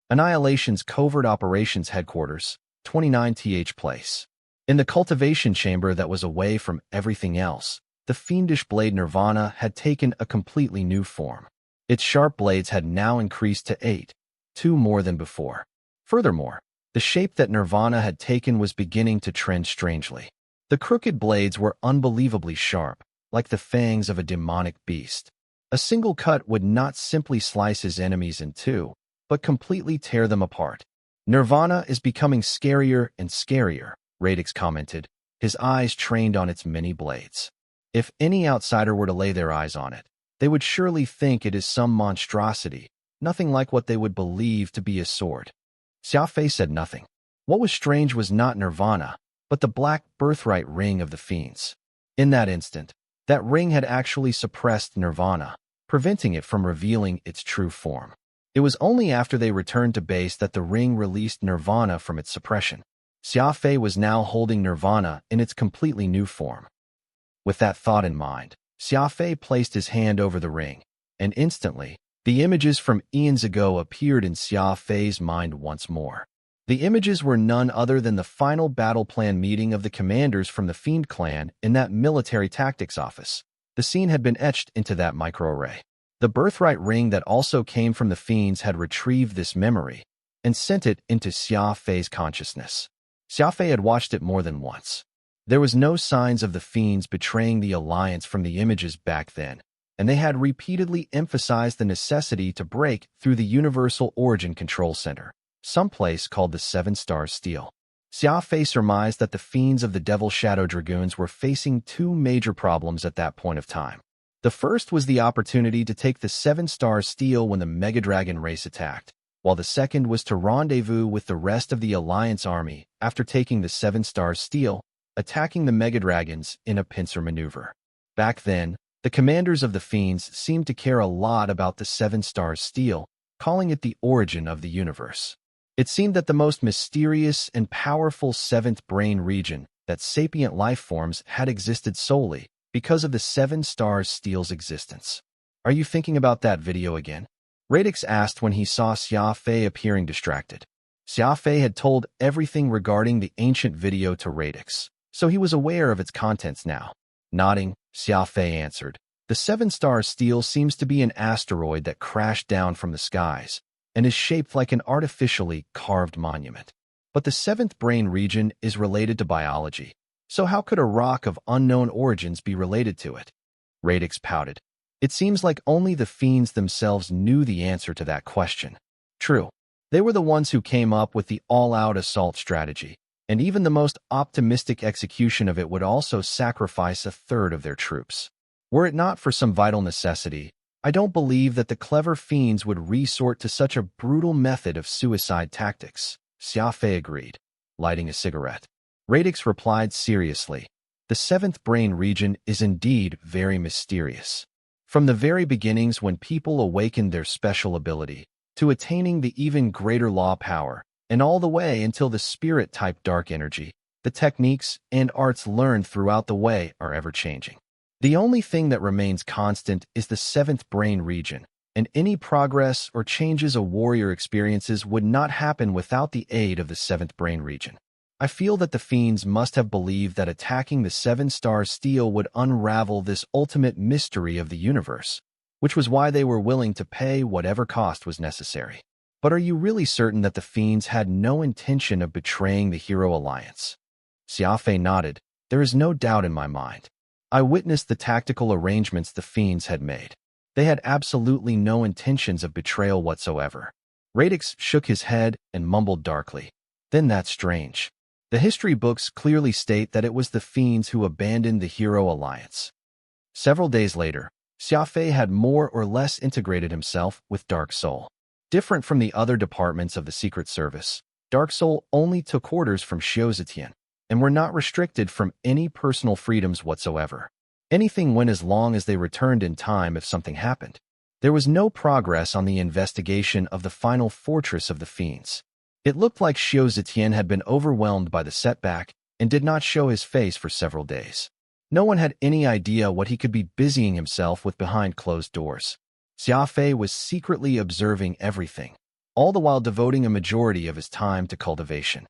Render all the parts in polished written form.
Annihilation's Covert Operations Headquarters, 29th Place. In the cultivation chamber that was away from everything else, the fiendish blade Nirvana had taken a completely new form. Its sharp blades had now increased to 8, 2 more than before. Furthermore, the shape that Nirvana had taken was beginning to trend strangely. The crooked blades were unbelievably sharp, like the fangs of a demonic beast. A single cut would not simply slice his enemies in two, but completely tear them apart. Nirvana is becoming scarier and scarier, Radix commented, his eyes trained on its many blades. If any outsider were to lay their eyes on it, they would surely think it is some monstrosity, nothing like what they would believe to be a sword. Xia Fei said nothing. What was strange was not Nirvana, but the black birthright ring of the fiends. In that instant, that ring had actually suppressed Nirvana, preventing it from revealing its true form. It was only after they returned to base that the ring released Nirvana from its suppression. Xia Fei was now holding Nirvana in its completely new form. With that thought in mind, Xia Fei placed his hand over the ring, and instantly, the images from eons ago appeared in Xia Fei's mind once more. The images were none other than the final battle plan meeting of the commanders from the Fiend clan in that military tactics office. The scene had been etched into that microarray. The birthright ring that also came from the Fiends had retrieved this memory and sent it into Xia Fei's consciousness. Xia Fei had watched it more than once. There was no signs of the Fiends betraying the alliance from the images back then, and they had repeatedly emphasized the necessity to break through the Universal Origin Control Center, someplace called the Seven Stars Steel. Xia Fei surmised that the Fiends of the Devil Shadow Dragoons were facing two major problems at that point of time. The first was the opportunity to take the Seven Stars Steel when the Mega Dragon race attacked, while the second was to rendezvous with the rest of the Alliance army after taking the Seven Stars Steel, attacking the Mega Dragons in a pincer maneuver. Back then, the commanders of the Fiends seemed to care a lot about the Seven Stars Steel, calling it the origin of the universe. It seemed that the most mysterious and powerful seventh brain region, that sapient life forms, had existed solely because of the Seven Stars Steel's existence. Are you thinking about that video again? Radix asked when he saw Xia Fei appearing distracted. Xia Fei had told everything regarding the ancient video to Radix, so he was aware of its contents now. Nodding, Xia Fei answered, "The Seven Stars Steel seems to be an asteroid that crashed down from the skies and is shaped like an artificially carved monument. But the seventh brain region is related to biology, so how could a rock of unknown origins be related to it?" Radix pouted. It seems like only the Fiends themselves knew the answer to that question. True, they were the ones who came up with the all-out assault strategy, and even the most optimistic execution of it would also sacrifice a third of their troops. Were it not for some vital necessity, I don't believe that the clever Fiends would resort to such a brutal method of suicide tactics, Xia Fei agreed, lighting a cigarette. Radix replied seriously, "The seventh brain region is indeed very mysterious. From the very beginnings when people awakened their special ability, to attaining the even greater law power, and all the way until the spirit-type dark energy, the techniques and arts learned throughout the way are ever-changing. The only thing that remains constant is the seventh brain region, and any progress or changes a warrior experiences would not happen without the aid of the seventh brain region. I feel that the Fiends must have believed that attacking the Seven Stars Steel would unravel this ultimate mystery of the universe, which was why they were willing to pay whatever cost was necessary. But are you really certain that the Fiends had no intention of betraying the Hero Alliance?" Xia Fei nodded. "There is no doubt in my mind. I witnessed the tactical arrangements the Fiends had made. They had absolutely no intentions of betrayal whatsoever." Radix shook his head and mumbled darkly, "Then that's strange. The history books clearly state that it was the Fiends who abandoned the Hero Alliance." Several days later, Xia Fei had more or less integrated himself with Dark Soul. Different from the other departments of the Secret Service, Dark Soul only took orders from Xiao Zetian and were not restricted from any personal freedoms whatsoever. Anything went as long as they returned in time if something happened. There was no progress on the investigation of the final fortress of the Fiends. It looked like Xiao Zetian had been overwhelmed by the setback and did not show his face for several days. No one had any idea what he could be busying himself with behind closed doors. Xia Fei was secretly observing everything. all the while devoting a majority of his time to cultivation.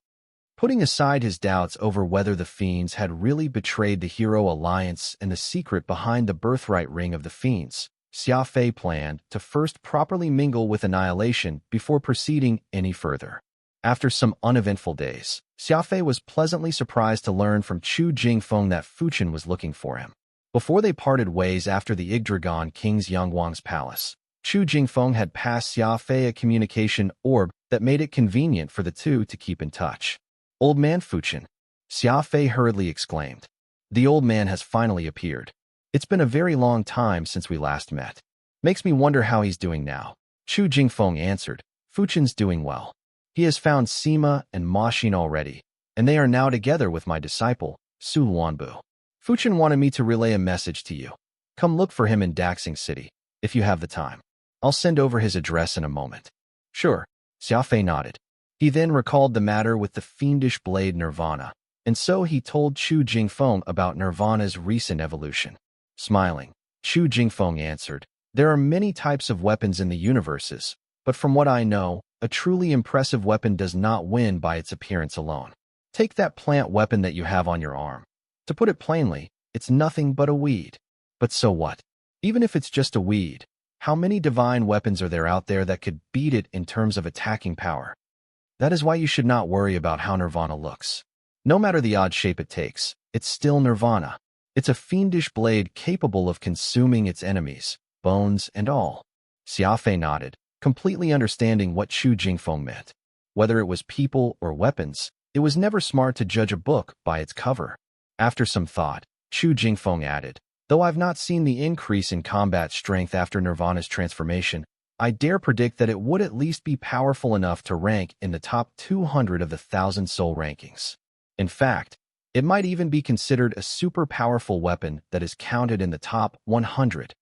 Putting aside his doubts over whether the fiends had really betrayed the Hero Alliance and the secret behind the birthright ring of the fiends, Xia Fei planned to first properly mingle with Annihilation before proceeding any further. After some uneventful days, Xia Fei was pleasantly surprised to learn from Chu Jingfeng that Fuchen was looking for him. Before they parted ways after the Yggdragon King's Yangwang's palace, Chu Jingfeng had passed Xia Fei a communication orb that made it convenient for the two to keep in touch. "Old man Fuchen," Xia Fei hurriedly exclaimed. "The old man has finally appeared. It's been a very long time since we last met. Makes me wonder how he's doing now." Chu Jingfeng answered, "Fuchen's doing well. He has found Sima and Ma Xin already, and they are now together with my disciple, Su Luanbu. Fuchen wanted me to relay a message to you. Come look for him in Daxing City, if you have the time. I'll send over his address in a moment." "Sure," Xia Fei nodded. He then recalled the matter with the fiendish blade Nirvana, and so he told Chu Jingfeng about Nirvana's recent evolution. Smiling, Chu Jingfeng answered, "There are many types of weapons in the universes, but from what I know, a truly impressive weapon does not win by its appearance alone. Take that plant weapon that you have on your arm. To put it plainly, it's nothing but a weed. But so what? Even if it's just a weed, how many divine weapons are there out there that could beat it in terms of attacking power? That is why you should not worry about how Nirvana looks. No matter the odd shape it takes, it's still Nirvana. It's a fiendish blade capable of consuming its enemies, bones and all." Xia Fei nodded, completely understanding what Chu Jingfeng meant. Whether it was people or weapons, it was never smart to judge a book by its cover. After some thought, Chu Jingfeng added, "Though I've not seen the increase in combat strength after Nirvana's transformation, I dare predict that it would at least be powerful enough to rank in the top 200 of the 1,000 soul rankings. In fact, it might even be considered a super powerful weapon that is counted in the top 100.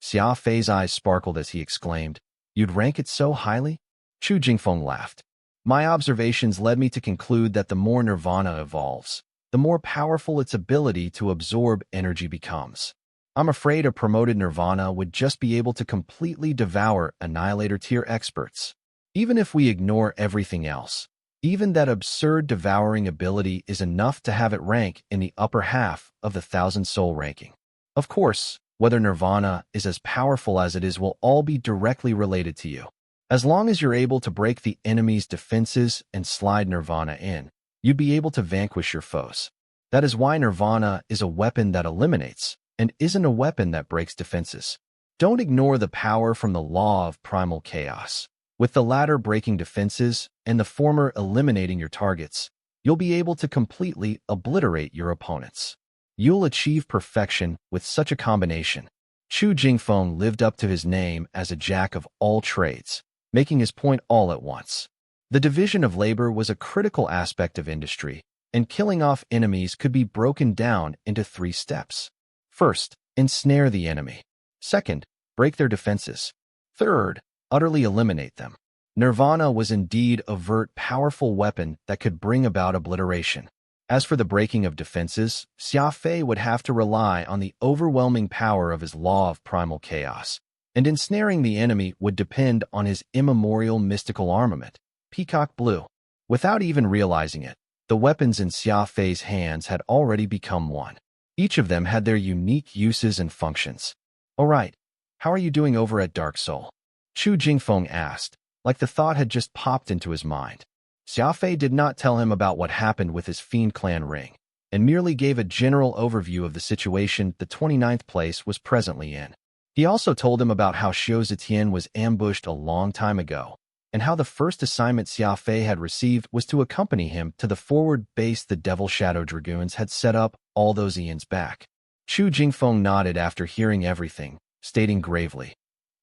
Xia Fei's eyes sparkled as he exclaimed, "You'd rank it so highly?" Chu Jingfeng laughed. "My observations led me to conclude that the more Nirvana evolves, the more powerful its ability to absorb energy becomes. I'm afraid a promoted Nirvana would just be able to completely devour Annihilator-tier experts. Even if we ignore everything else, even that absurd devouring ability is enough to have it rank in the upper half of the 1,000 soul ranking. Of course, whether Nirvana is as powerful as it is will all be directly related to you. As long as you're able to break the enemy's defenses and slide Nirvana in, you'd be able to vanquish your foes. That is why Nirvana is a weapon that eliminates, and isn't a weapon that breaks defenses. Don't ignore the power from the law of primal chaos. With the latter breaking defenses and the former eliminating your targets, you'll be able to completely obliterate your opponents. You'll achieve perfection with such a combination." Chu Jingfeng lived up to his name as a jack of all trades, making his point all at once. The division of labor was a critical aspect of industry, and killing off enemies could be broken down into 3 steps. First, ensnare the enemy. Second, break their defenses. Third, utterly eliminate them. Nirvana was indeed a powerful weapon that could bring about obliteration. As for the breaking of defenses, Xia Fei would have to rely on the overwhelming power of his law of primal chaos, and ensnaring the enemy would depend on his immemorial mystical armament, Peacock Blue. Without even realizing it, the weapons in Xia Fei's hands had already become one. Each of them had their unique uses and functions. "All right, how are you doing over at Dark Soul?" Chu Jingfeng asked, like the thought had just popped into his mind. Xia Fei did not tell him about what happened with his Fiend Clan ring, and merely gave a general overview of the situation the 29th place was presently in. He also told him about how Xiao Zetian was ambushed a long time ago, and how the first assignment Xia Fei had received was to accompany him to the forward base the Devil Shadow Dragoons had set up all those eons back. Chu Jingfeng nodded after hearing everything, stating gravely,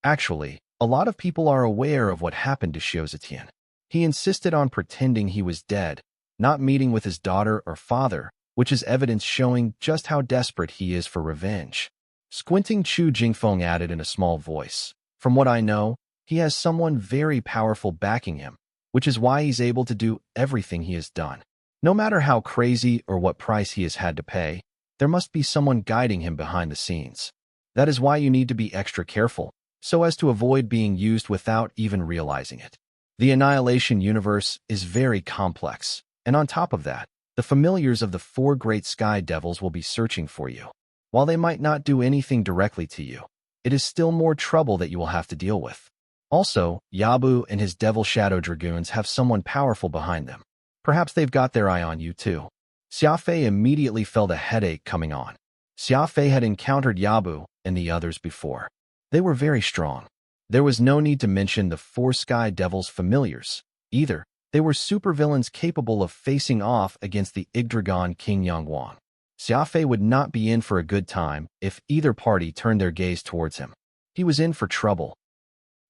"Actually, a lot of people are aware of what happened to Xiao Zetian. He insisted on pretending he was dead, not meeting with his daughter or father, which is evidence showing just how desperate he is for revenge." Squinting, Chu Jingfeng added in a small voice, "From what I know, he has someone very powerful backing him, which is why he's able to do everything he has done. No matter how crazy or what price he has had to pay, there must be someone guiding him behind the scenes. That is why you need to be extra careful, so as to avoid being used without even realizing it." The Annihilation universe is very complex, and on top of that, the familiars of the four great sky devils will be searching for you. While they might not do anything directly to you, it is still more trouble that you will have to deal with. Also, Yabu and his Devil Shadow Dragoons have someone powerful behind them. Perhaps they've got their eye on you too. Xia Fei immediately felt a headache coming on. Xia Fei had encountered Yabu and the others before. They were very strong. There was no need to mention the four Sky Devils' familiars, either. They were supervillains capable of facing off against the Yggdragon King Yangwang. Xia Fei would not be in for a good time if either party turned their gaze towards him. He was in for trouble.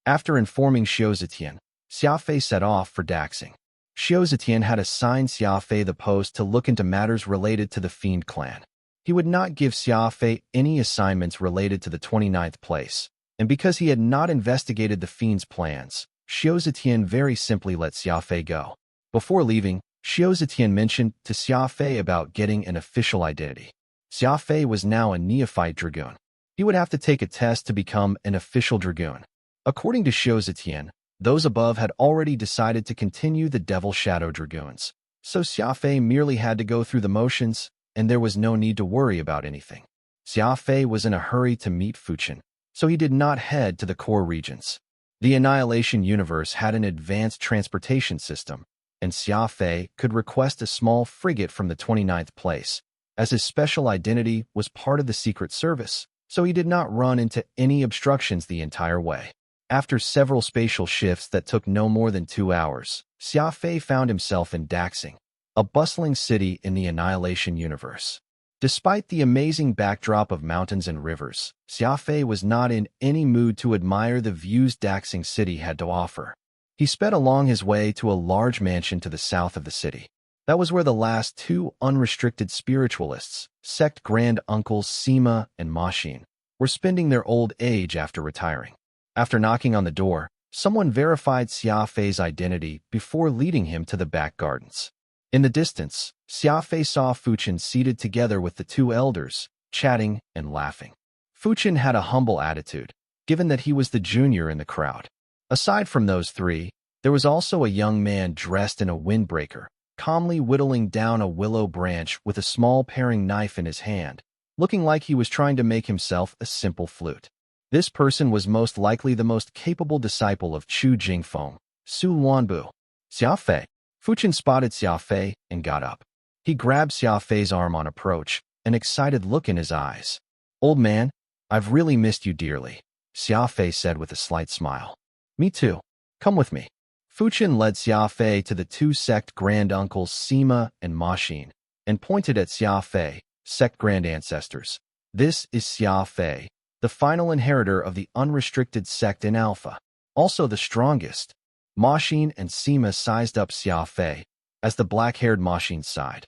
After informing Xiao Zetian, Xia Fei set off for Daxing. Xiao Zetian had assigned Xia Fei the post to look into matters related to the Fiend clan. He would not give Xia Fei any assignments related to the 29th place, and because he had not investigated the Fiend's plans, Xiao Zetian very simply let Xia Fei go. Before leaving, Xiao Zetian mentioned to Xia Fei about getting an official identity. Xia Fei was now a neophyte dragoon. He would have to take a test to become an official dragoon. According to Xiao Zetian, those above had already decided to continue the Devil Shadow Dragoons, so Xia Fei merely had to go through the motions, and there was no need to worry about anything. Xia Fei was in a hurry to meet Fuchen, so he did not head to the core regions. The Annihilation universe had an advanced transportation system, and Xia Fei could request a small frigate from the 29th place, as his special identity was part of the Secret Service, so he did not run into any obstructions the entire way. After several spatial shifts that took no more than 2 hours, Xia Fei found himself in Daxing, a bustling city in the Annihilation universe. Despite the amazing backdrop of mountains and rivers, Xia Fei was not in any mood to admire the views Daxing City had to offer. He sped along his way to a large mansion to the south of the city. That was where the last two unrestricted spiritualists, sect grand uncles Sima and Mashin, were spending their old age after retiring. After knocking on the door, someone verified Xia Fei's identity before leading him to the back gardens. In the distance, Xia Fei saw Fuchen seated together with the two elders, chatting and laughing. Fuchen had a humble attitude, given that he was the junior in the crowd. Aside from those three, there was also a young man dressed in a windbreaker, calmly whittling down a willow branch with a small paring knife in his hand, looking like he was trying to make himself a simple flute. This person was most likely the most capable disciple of Chu Jingfeng, Su Wanbu. Xia Fei. Fuchen spotted Xia Fei and got up. He grabbed Xia Fei's arm on approach, an excited look in his eyes. "Old man, I've really missed you dearly," Xia Fei said with a slight smile. "Me too. Come with me." Fuchen led Xia Fei to the two sect grand uncles Sima and Mashin, and pointed at Xia Fei, sect grand ancestors. "This is Xia Fei, the final inheritor of the unrestricted sect in Alpha, also the strongest." Mashin and Sima sized up Xia Fei, as the black-haired Mashin sighed.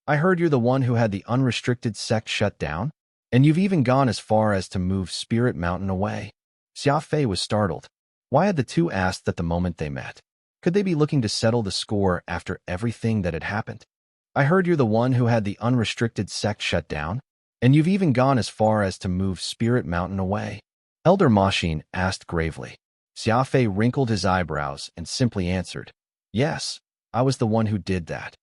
"I heard you're the one who had the unrestricted sect shut down? And you've even gone as far as to move Spirit Mountain away?" Xia Fei was startled. Why had the two asked that the moment they met? Could they be looking to settle the score after everything that had happened? "I heard you're the one who had the unrestricted sect shut down? And you've even gone as far as to move Spirit Mountain away?" Elder Mashin asked gravely. Xia Fei wrinkled his eyebrows and simply answered, "Yes, I was the one who did that."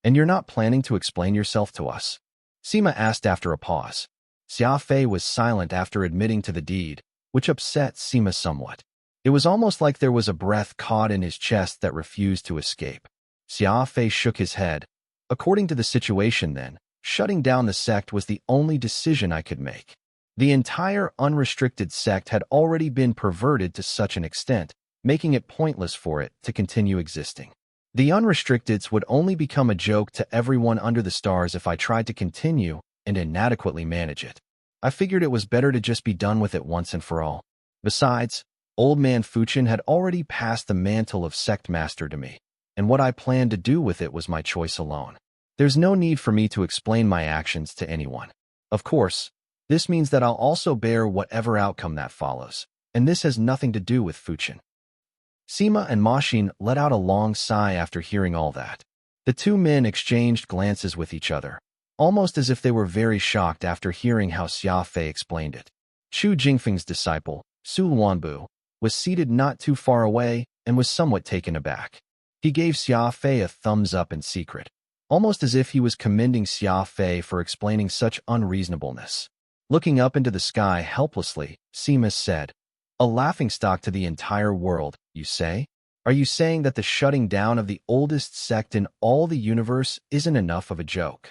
"And you're not planning to explain yourself to us?" Sima asked after a pause. Xia Fei was silent after admitting to the deed, which upset Sima somewhat. It was almost like there was a breath caught in his chest that refused to escape. Xia Fei shook his head. "According to the situation then, shutting down the sect was the only decision I could make. The entire unrestricted sect had already been perverted to such an extent, making it pointless for it to continue existing. The unrestricteds would only become a joke to everyone under the stars if I tried to continue and inadequately manage it. I figured it was better to just be done with it once and for all. Besides, old man Fuchen had already passed the mantle of sect master to me, and what I planned to do with it was my choice alone. There's no need for me to explain my actions to anyone. Of course, this means that I'll also bear whatever outcome that follows, and this has nothing to do with Fuchen." Sima and Mashin let out a long sigh after hearing all that. The two men exchanged glances with each other, almost as if they were very shocked after hearing how Xia Fei explained it. Chu Jingfeng's disciple, Su Wanbu, was seated not too far away, and was somewhat taken aback. He gave Xia Fei a thumbs up in secret, almost as if he was commending Xia Fei for explaining such unreasonableness. Looking up into the sky helplessly, Sima said, "A laughingstock to the entire world, you say? Are you saying that the shutting down of the oldest sect in all the universe isn't enough of a joke?"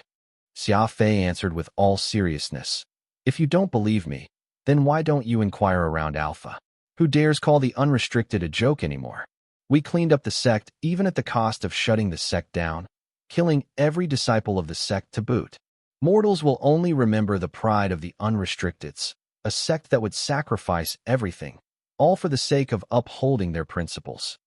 Xia Fei answered with all seriousness, "If you don't believe me, then why don't you inquire around Alpha? Who dares call the unrestricted a joke anymore? We cleaned up the sect even at the cost of shutting the sect down, killing every disciple of the sect to boot. Mortals will only remember the pride of the unrestricteds, a sect that would sacrifice everything, all for the sake of upholding their principles."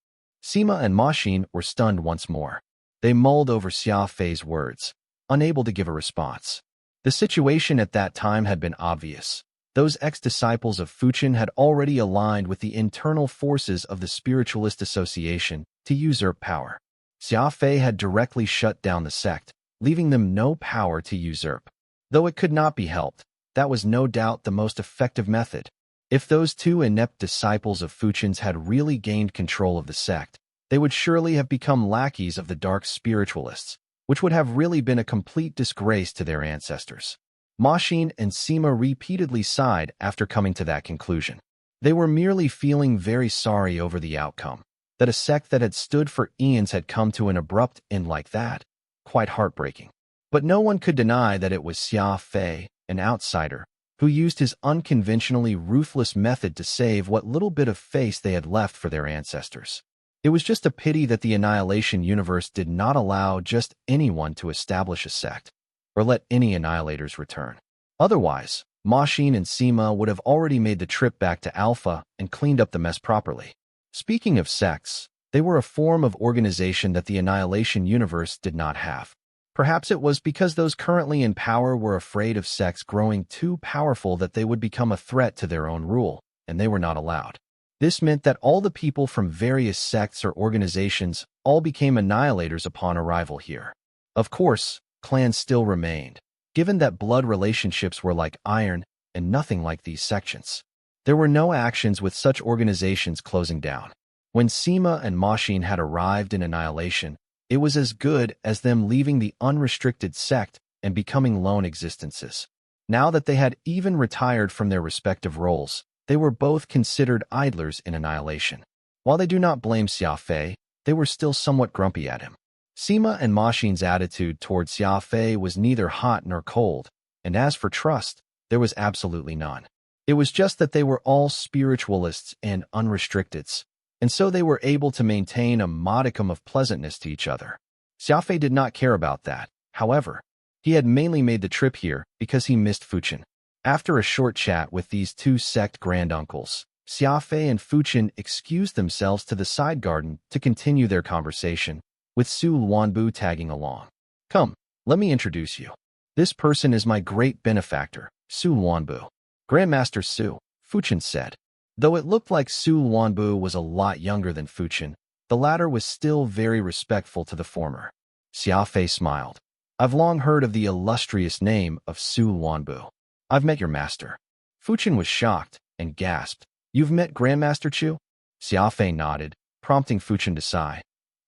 Sima and Ma Xin were stunned once more. They mulled over Xia Fei's words, unable to give a response. The situation at that time had been obvious. Those ex-disciples of Fuchin had already aligned with the internal forces of the Spiritualist Association to usurp power. Xia Fei had directly shut down the sect, leaving them no power to usurp. Though it could not be helped, that was no doubt the most effective method. If those two inept disciples of Fuchin's had really gained control of the sect, they would surely have become lackeys of the dark spiritualists, which would have really been a complete disgrace to their ancestors. Ma Xin and Sima repeatedly sighed after coming to that conclusion. They were merely feeling very sorry over the outcome, that a sect that had stood for eons had come to an abrupt end like that. Quite heartbreaking. But no one could deny that it was Xia Fei, an outsider, who used his unconventionally ruthless method to save what little bit of face they had left for their ancestors. It was just a pity that the Annihilation universe did not allow just anyone to establish a sect, or let any annihilators return. Otherwise, Ma Xin and Sima would have already made the trip back to Alpha and cleaned up the mess properly. Speaking of sects, they were a form of organization that the Annihilation universe did not have. Perhaps it was because those currently in power were afraid of sects growing too powerful that they would become a threat to their own rule, and they were not allowed. This meant that all the people from various sects or organizations all became annihilators upon arrival here. Of course, clans still remained, given that blood relationships were like iron and nothing like these sections. There were no actions with such organizations closing down. When Sima and Ma Xin had arrived in Annihilation, it was as good as them leaving the unrestricted sect and becoming lone existences. Now that they had even retired from their respective roles, they were both considered idlers in Annihilation. While they do not blame Xia Fei, they were still somewhat grumpy at him. Sima and Ma Xin's attitude toward Xia Fei was neither hot nor cold, and as for trust, there was absolutely none. It was just that they were all spiritualists and unrestricteds, and so they were able to maintain a modicum of pleasantness to each other. Xia Fei did not care about that, however. He had mainly made the trip here because he missed Fuchin. After a short chat with these two sect granduncles, Xia Fei and Fuchin excused themselves to the side garden to continue their conversation, with Su Luanbu tagging along. "Come, let me introduce you. This person is my great benefactor, Su Luanbu." "Grandmaster Su," Fuchin said. Though it looked like Su Luanbu was a lot younger than Fuchin, the latter was still very respectful to the former. Xia Fei smiled. "I've long heard of the illustrious name of Su Luanbu. I've met your master." Fuchin was shocked and gasped. "You've met Grandmaster Chu?" Xia Fei nodded, prompting Fuchin to sigh.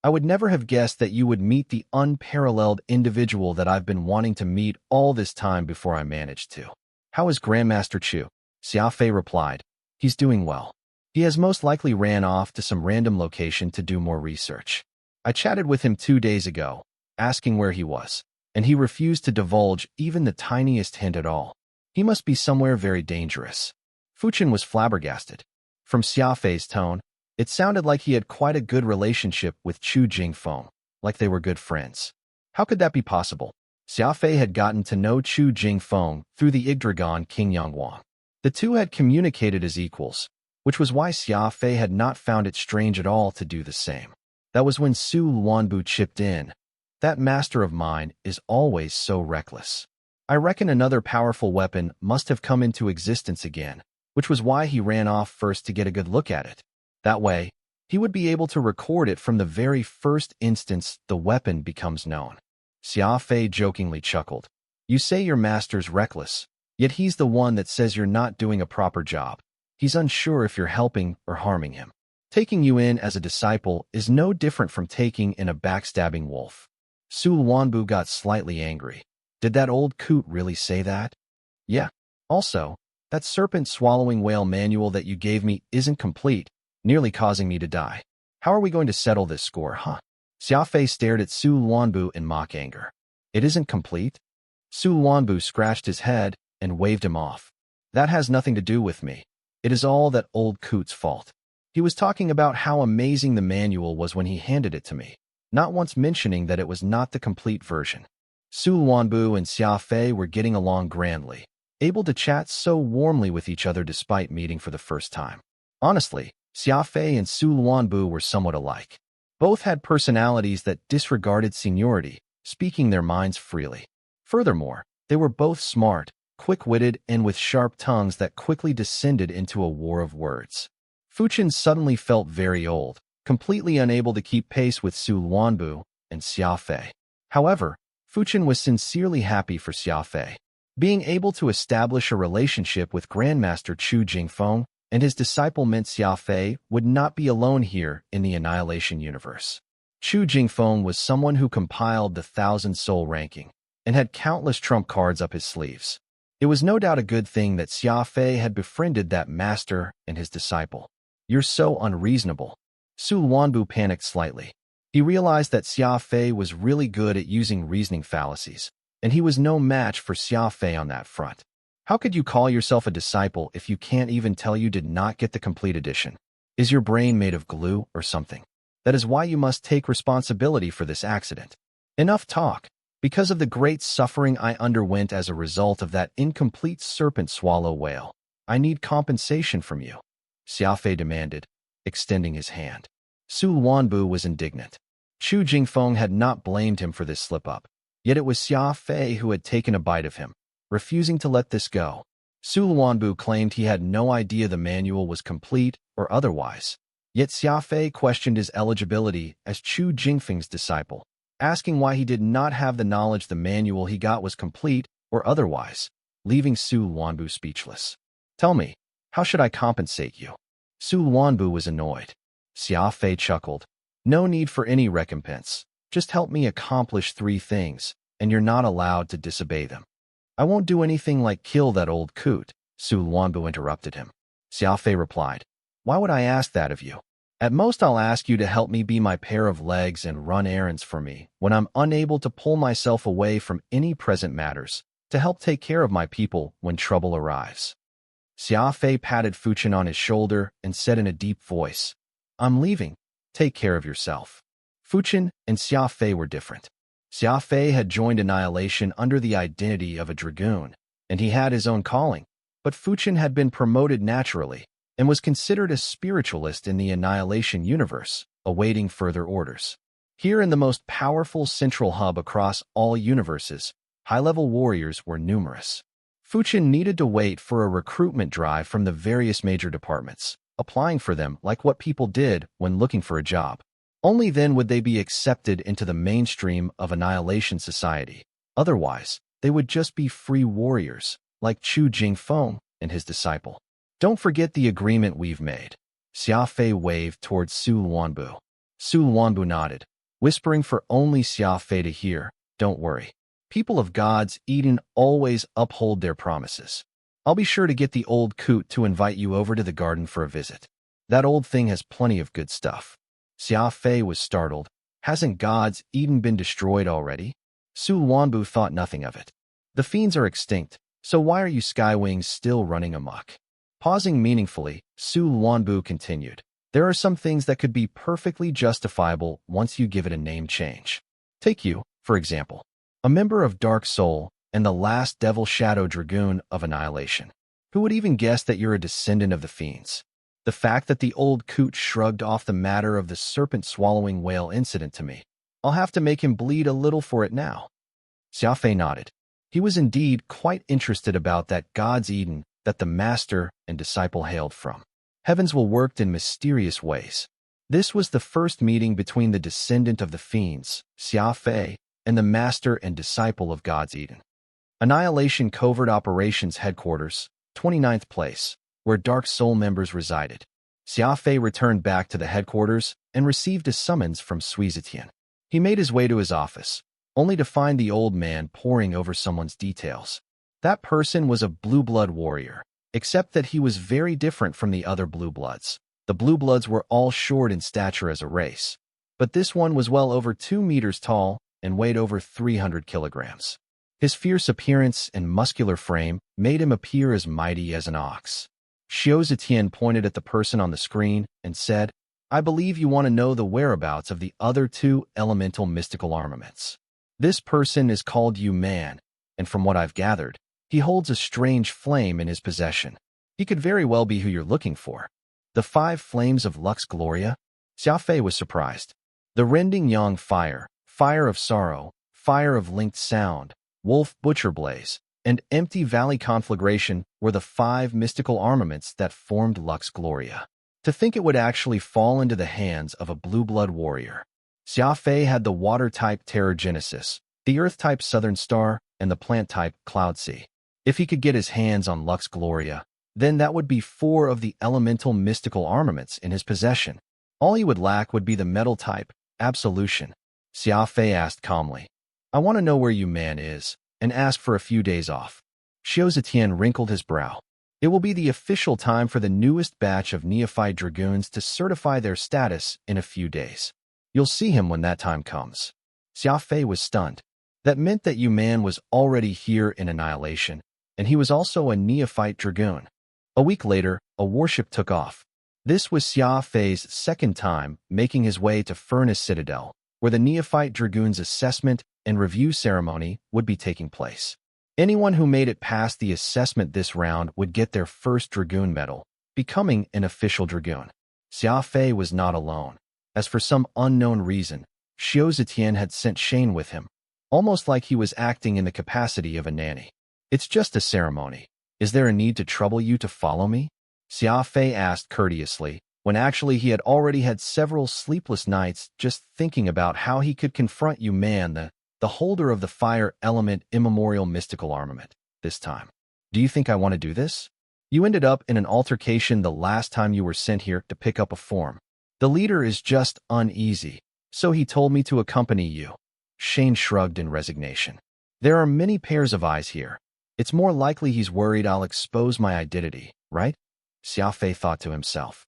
"I would never have guessed that you would meet the unparalleled individual that I've been wanting to meet all this time before I managed to." "How is Grandmaster Chu?" Xia Fei replied. "He's doing well. He has most likely ran off to some random location to do more research. I chatted with him 2 days ago, asking where he was, and he refused to divulge even the tiniest hint at all. He must be somewhere very dangerous." Fuchin was flabbergasted. From Xia Fei's tone, it sounded like he had quite a good relationship with Chu Jingfeng, like they were good friends. How could that be possible? Xia Fei had gotten to know Chu Jingfeng through the Yggdragon King Yangwang. The two had communicated as equals, which was why Xia Fei had not found it strange at all to do the same. That was when Su Luanbu chipped in. "That master of mine is always so reckless. I reckon another powerful weapon must have come into existence again, which was why he ran off first to get a good look at it. That way, he would be able to record it from the very first instance the weapon becomes known." Xia Fei jokingly chuckled. "You say your master's reckless, yet he's the one that says you're not doing a proper job. He's unsure if you're helping or harming him." Taking you in as a disciple is no different from taking in a backstabbing wolf. Su Wanbu got slightly angry. Did that old coot really say that? Yeah. Also, that serpent-swallowing whale manual that you gave me isn't complete, nearly causing me to die. How are we going to settle this score, huh? Xia Fei stared at Su Wanbu in mock anger. It isn't complete? Su Wanbu scratched his head and waved him off. That has nothing to do with me. It is all that old coot's fault. He was talking about how amazing the manual was when he handed it to me, not once mentioning that it was not the complete version. Su Wanbu and Xia Fei were getting along grandly, able to chat so warmly with each other despite meeting for the first time. Honestly, Xia Fei and Su Wanbu were somewhat alike. Both had personalities that disregarded seniority, speaking their minds freely. Furthermore, they were both smart, quick-witted, and with sharp tongues that quickly descended into a war of words. Fuchen suddenly felt very old, completely unable to keep pace with Su Wanbu and Xia Fei. However, Fuchen was sincerely happy for Xia Fei. Being able to establish a relationship with Grandmaster Chu Jingfeng and his disciple meant Xia Fei would not be alone here in the Annihilation universe. Chu Jingfeng was someone who compiled the 1,000 soul ranking and had countless trump cards up his sleeves. It was no doubt a good thing that Xia Fei had befriended that master and his disciple. You're so unreasonable. Su Wanbu panicked slightly. He realized that Xia Fei was really good at using reasoning fallacies, and he was no match for Xia Fei on that front. How could you call yourself a disciple if you can't even tell you did not get the complete edition? Is your brain made of glue or something? That is why you must take responsibility for this accident. Enough talk. Because of the great suffering I underwent as a result of that incomplete serpent swallow whale, I need compensation from you, Xia Fei demanded, extending his hand. Su Wanbu was indignant. Chu Jingfeng had not blamed him for this slip-up, yet it was Xia Fei who had taken a bite of him, refusing to let this go. Su Wanbu claimed he had no idea the manual was complete or otherwise, yet Xia Fei questioned his eligibility as Chu Jingfeng's disciple, asking why he did not have the knowledge the manual he got was complete or otherwise, leaving Su Wanbu speechless. Tell me, how should I compensate you? Su Wanbu was annoyed. Xia Fei chuckled. No need for any recompense. Just help me accomplish 3 things, and you're not allowed to disobey them. I won't do anything like kill that old coot, Su Wanbu interrupted him. Xia Fei replied. Why would I ask that of you? At most I'll ask you to help me be my pair of legs and run errands for me when I'm unable to pull myself away from any present matters, to help take care of my people when trouble arrives. Xia Fei patted Fuchen on his shoulder and said in a deep voice, I'm leaving. Take care of yourself. Fuchen and Xia Fei were different. Xia Fei had joined Annihilation under the identity of a dragoon, and he had his own calling, but Fuchen had been promoted naturally and was considered a spiritualist in the Annihilation universe, awaiting further orders. Here in the most powerful central hub across all universes, high-level warriors were numerous. Fuchen needed to wait for a recruitment drive from the various major departments, applying for them like what people did when looking for a job. Only then would they be accepted into the mainstream of Annihilation society. Otherwise, they would just be free warriors, like Chu Jingfeng and his disciple. Don't forget the agreement we've made. Xia Fei waved towards Su Wanbu. Su Wanbu nodded, whispering for only Xia Fei to hear, don't worry. People of God's Eden always uphold their promises. I'll be sure to get the old coot to invite you over to the garden for a visit. That old thing has plenty of good stuff. Xia Fei was startled. Hasn't God's Eden been destroyed already? Su Wanbu thought nothing of it. The fiends are extinct, so why are you Skywings still running amok? Pausing meaningfully, Su Wanbu continued. There are some things that could be perfectly justifiable once you give it a name change. Take you, for example, a member of Dark Soul and the last Devil Shadow Dragoon of Annihilation. Who would even guess that you're a descendant of the fiends? The fact that the old coot shrugged off the matter of the serpent-swallowing whale incident to me. I'll have to make him bleed a little for it now. Xia Fei nodded. He was indeed quite interested about that God's Eden that the master and disciple hailed from. Heavens will work in mysterious ways. This was the first meeting between the descendant of the fiends, Xia Fei, and the master and disciple of God's Eden. Annihilation Covert Operations Headquarters, 29th place, where Dark Soul members resided. Xia Fei returned back to the headquarters and received a summons from Sui Zetian. He made his way to his office, only to find the old man poring over someone's details. That person was a blue-blood warrior, except that he was very different from the other blue-bloods. The blue-bloods were all short in stature as a race, but this one was well over 2 meters tall and weighed over 300 kilograms. His fierce appearance and muscular frame made him appear as mighty as an ox. Xiao Zetian pointed at the person on the screen and said, "I believe you want to know the whereabouts of the other 2 elemental mystical armaments. This person is called Yu Man, and from what I've gathered, he holds a strange flame in his possession. He could very well be who you're looking for." The 5 flames of Lux Gloria? Xia Fei was surprised. The rending yang fire, fire of sorrow, fire of linked sound, wolf butcher blaze, and empty valley conflagration were the 5 mystical armaments that formed Lux Gloria. To think it would actually fall into the hands of a blue-blood warrior. Xia Fei had the water-type Terror Genesis, the earth-type Southern Star, and the plant-type Cloud Sea. If he could get his hands on Lux Gloria, then that would be 4 of the elemental mystical armaments in his possession. All he would lack would be the metal-type Absolution. Xia Fei asked calmly, "I want to know where Yu Man is, and ask for a few days off." Xiao Zetian wrinkled his brow. It will be the official time for the newest batch of neophyte dragoons to certify their status in a few days. You'll see him when that time comes. Xia Fei was stunned. That meant that Yu Man was already here in Annihilation, and he was also a neophyte dragoon. A week later, a warship took off. This was Xia Fei's second time making his way to Furnace Citadel, where the neophyte dragoons' assessment and review ceremony would be taking place. Anyone who made it past the assessment this round would get their first dragoon medal, becoming an official dragoon. Xia Fei was not alone, as for some unknown reason, Xiao Zetian had sent Shane with him, almost like he was acting in the capacity of a nanny. "It's just a ceremony. Is there a need to trouble you to follow me?" Xia Fei asked courteously, when actually he had already had several sleepless nights just thinking about how he could confront Yu Man, the holder of the fire element immemorial mystical armament, this time. "Do you think I want to do this? You ended up in an altercation the last time you were sent here to pick up a form. The leader is just uneasy, so he told me to accompany you." Shane shrugged in resignation. "There are many pairs of eyes here. It's more likely he's worried I'll expose my identity, right?" Xia Fei thought to himself.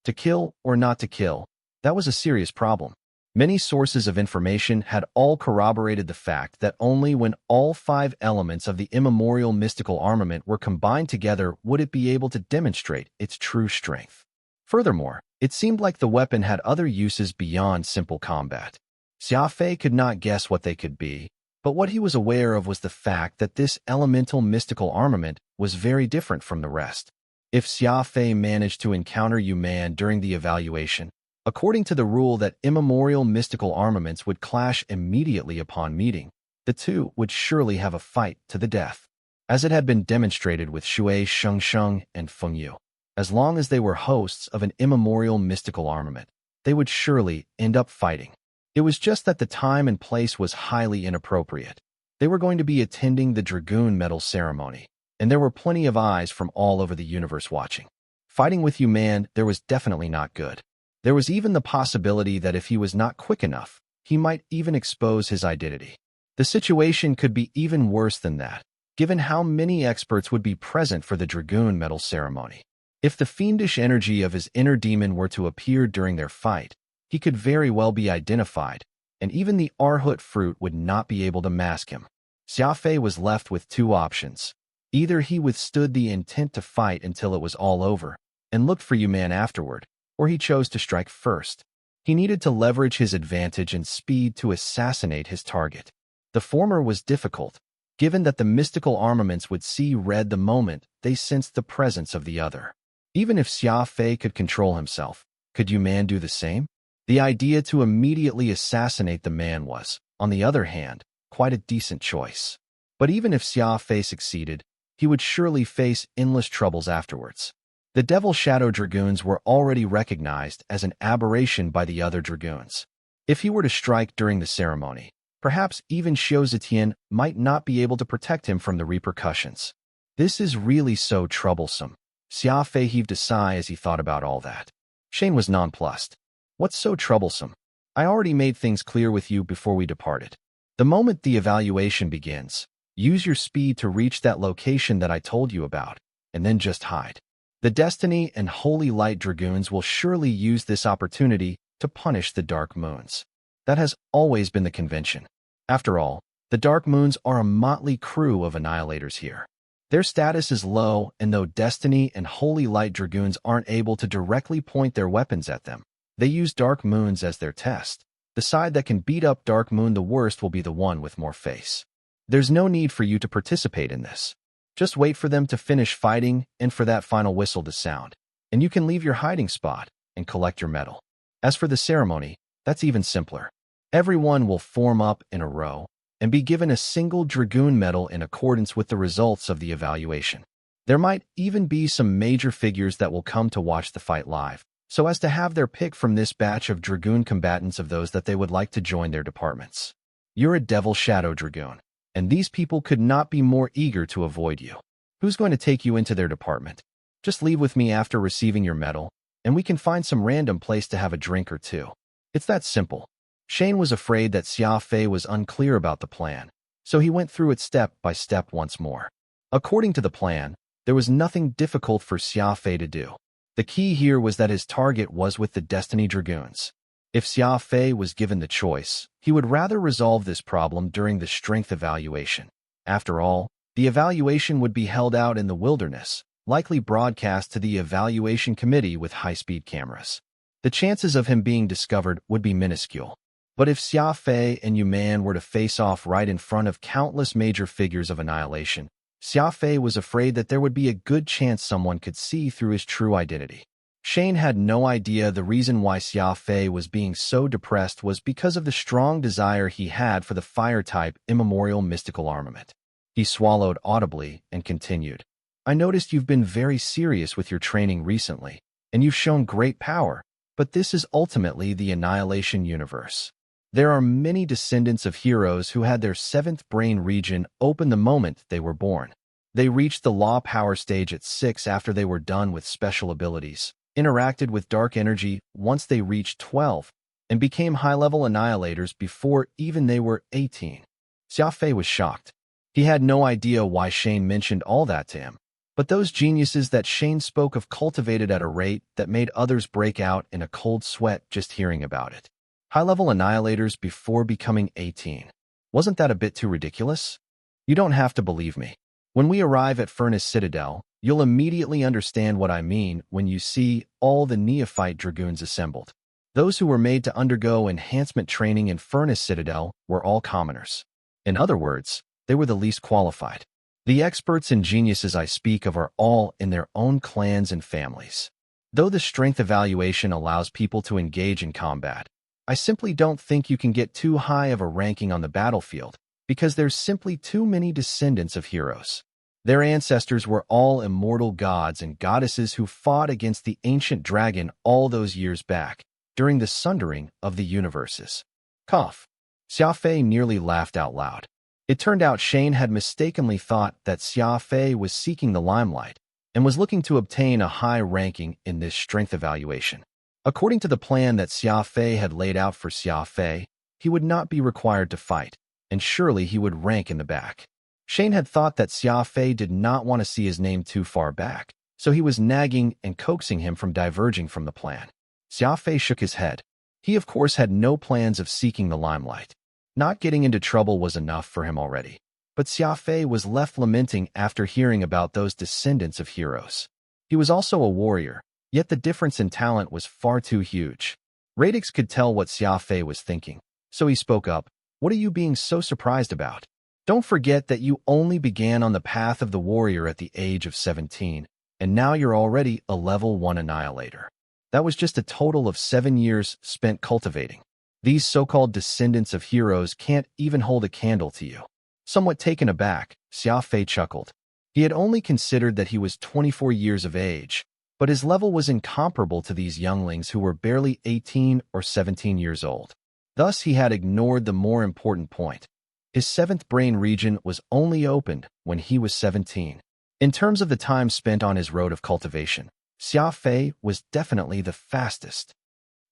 To kill or not to kill, that was a serious problem. Many sources of information had all corroborated the fact that only when all 5 elements of the immemorial mystical armament were combined together would it be able to demonstrate its true strength. Furthermore, it seemed like the weapon had other uses beyond simple combat. Xia Fei could not guess what they could be, but what he was aware of was the fact that this elemental mystical armament was very different from the rest. If Xia Fei managed to encounter Yu Man during the evaluation, according to the rule that immemorial mystical armaments would clash immediately upon meeting, the 2 would surely have a fight to the death, as it had been demonstrated with Shui Shengsheng and Feng Yu. As long as they were hosts of an immemorial mystical armament, they would surely end up fighting. It was just that the time and place was highly inappropriate. They were going to be attending the Dragoon Medal ceremony, and there were plenty of eyes from all over the universe watching. Fighting with Yu Man there was definitely not good. There was even the possibility that if he was not quick enough, he might even expose his identity. The situation could be even worse than that, given how many experts would be present for the Dragoon Medal ceremony. If the fiendish energy of his inner demon were to appear during their fight, he could very well be identified, and even the Arhut fruit would not be able to mask him. Xia Fei was left with 2 options. Either he withstood the intent to fight until it was all over, and looked for Yu Man afterward, or he chose to strike first. He needed to leverage his advantage and speed to assassinate his target. The former was difficult, given that the mystical armaments would see red the moment they sensed the presence of the other. Even if Xia Fei could control himself, could Yu Man do the same? The idea to immediately assassinate the man was, on the other hand, quite a decent choice. But even if Xia Fei succeeded, he would surely face endless troubles afterwards. The Devil Shadow Dragoons were already recognized as an aberration by the other Dragoons. If he were to strike during the ceremony, perhaps even Xiao Zetian might not be able to protect him from the repercussions. This is really so troublesome. Xia Fei heaved a sigh as he thought about all that. Shane was nonplussed. What's so troublesome? I already made things clear with you before we departed. The moment the evaluation begins, use your speed to reach that location that I told you about, and then just hide. The Destiny and Holy Light Dragoons will surely use this opportunity to punish the Dark Moons. That has always been the convention. After all, the Dark Moons are a motley crew of annihilators here. Their status is low, and though Destiny and Holy Light Dragoons aren't able to directly point their weapons at them, they use Dark Moons as their test. The side that can beat up Dark Moon the worst will be the one with more face. There's no need for you to participate in this. Just wait for them to finish fighting and for that final whistle to sound, and you can leave your hiding spot and collect your medal. As for the ceremony, that's even simpler. Everyone will form up in a row and be given a single Dragoon medal in accordance with the results of the evaluation. There might even be some major figures that will come to watch the fight live, so as to have their pick from this batch of Dragoon combatants of those that they would like to join their departments. You're a Devil Shadow Dragoon, and these people could not be more eager to avoid you. Who's going to take you into their department? Just leave with me after receiving your medal, and we can find some random place to have a drink or two. It's that simple. Shane was afraid that Xia Fei was unclear about the plan, so he went through it step by step once more. According to the plan, there was nothing difficult for Xia Fei to do. The key here was that his target was with the Destiny Dragoons. If Xia Fei was given the choice, he would rather resolve this problem during the strength evaluation. After all, the evaluation would be held out in the wilderness, likely broadcast to the evaluation committee with high-speed cameras. The chances of him being discovered would be minuscule. But if Xia Fei and Yu Man were to face off right in front of countless major figures of annihilation, Xia Fei was afraid that there would be a good chance someone could see through his true identity. Shane had no idea the reason why Xia Fei was being so depressed was because of the strong desire he had for the fire-type immemorial mystical armament. He swallowed audibly and continued. I noticed you've been very serious with your training recently, and you've shown great power, but this is ultimately the Annihilation universe. There are many descendants of heroes who had their seventh brain region open the moment they were born. They reached the law power stage at 6 after they were done with special abilities, interacted with dark energy once they reached 12, and became high-level annihilators before even they were 18. Xia Fei was shocked. He had no idea why Shane mentioned all that to him, but those geniuses that Shane spoke of cultivated at a rate that made others break out in a cold sweat just hearing about it. High-level annihilators before becoming 18. Wasn't that a bit too ridiculous? You don't have to believe me. When we arrive at Furnace Citadel, you'll immediately understand what I mean when you see all the neophyte dragoons assembled. Those who were made to undergo enhancement training in Furnace Citadel were all commoners. In other words, they were the least qualified. The experts and geniuses I speak of are all in their own clans and families. Though the strength evaluation allows people to engage in combat, I simply don't think you can get too high of a ranking on the battlefield, because there's simply too many descendants of heroes. Their ancestors were all immortal gods and goddesses who fought against the ancient dragon all those years back, during the sundering of the universes. Cough. Xia Fei nearly laughed out loud. It turned out Shane had mistakenly thought that Xia Fei was seeking the limelight and was looking to obtain a high ranking in this strength evaluation. According to the plan that Xia Fei had laid out for Xia Fei, he would not be required to fight, and surely he would rank in the back. Shane had thought that Xia Fei did not want to see his name too far back, so he was nagging and coaxing him from diverging from the plan. Xia Fei shook his head. He of course had no plans of seeking the limelight. Not getting into trouble was enough for him already. But Xia Fei was left lamenting after hearing about those descendants of heroes. He was also a warrior, yet the difference in talent was far too huge. Radix could tell what Xia Fei was thinking, so he spoke up. What are you being so surprised about? Don't forget that you only began on the path of the warrior at the age of 17, and now you're already a level 1 annihilator. That was just a total of 7 years spent cultivating. These so-called descendants of heroes can't even hold a candle to you. Somewhat taken aback, Xia Fei chuckled. He had only considered that he was 24 years of age, but his level was incomparable to these younglings who were barely 18 or 17 years old. Thus, he had ignored the more important point. His 7th brain region was only opened when he was 17. In terms of the time spent on his road of cultivation, Xia Fei was definitely the fastest.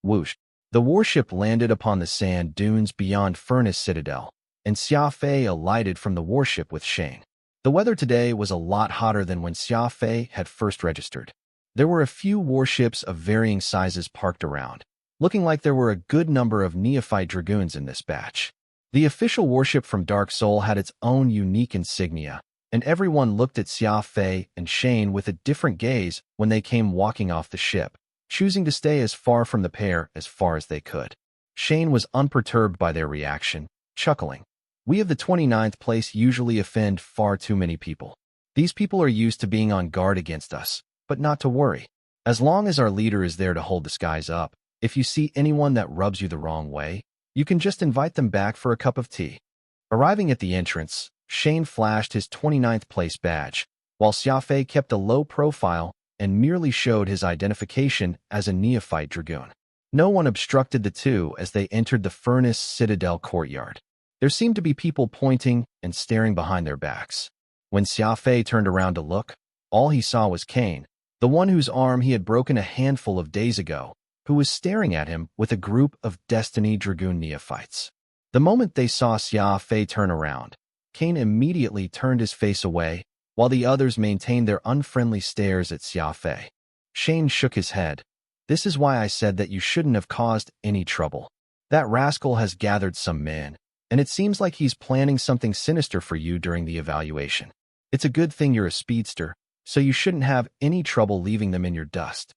Whoosh! The warship landed upon the sand dunes beyond Furnace Citadel, and Xia Fei alighted from the warship with Shane. The weather today was a lot hotter than when Xia Fei had first registered. There were a few warships of varying sizes parked around, looking like there were a good number of neophyte dragoons in this batch. The official warship from Dark Soul had its own unique insignia, and everyone looked at Xia Fei and Shane with a different gaze when they came walking off the ship, choosing to stay as far from the pair as far as they could. Shane was unperturbed by their reaction, chuckling. We of the 29th place usually offend far too many people. These people are used to being on guard against us, but not to worry. As long as our leader is there to hold the skies up, if you see anyone that rubs you the wrong way, you can just invite them back for a cup of tea. Arriving at the entrance, Shane flashed his 29th place badge, while Xia Fei kept a low profile and merely showed his identification as a neophyte dragoon. No one obstructed the two as they entered the Furnace Citadel courtyard. There seemed to be people pointing and staring behind their backs. When Xia Fei turned around to look, all he saw was Kane, the one whose arm he had broken a handful of days ago, who was staring at him with a group of Destiny Dragoon neophytes. The moment they saw Xia Fei turn around, Kane immediately turned his face away, while the others maintained their unfriendly stares at Xia Fei. Shane shook his head. This is why I said that you shouldn't have caused any trouble. That rascal has gathered some men, and it seems like he's planning something sinister for you during the evaluation. It's a good thing you're a speedster, so you shouldn't have any trouble leaving them in your dust.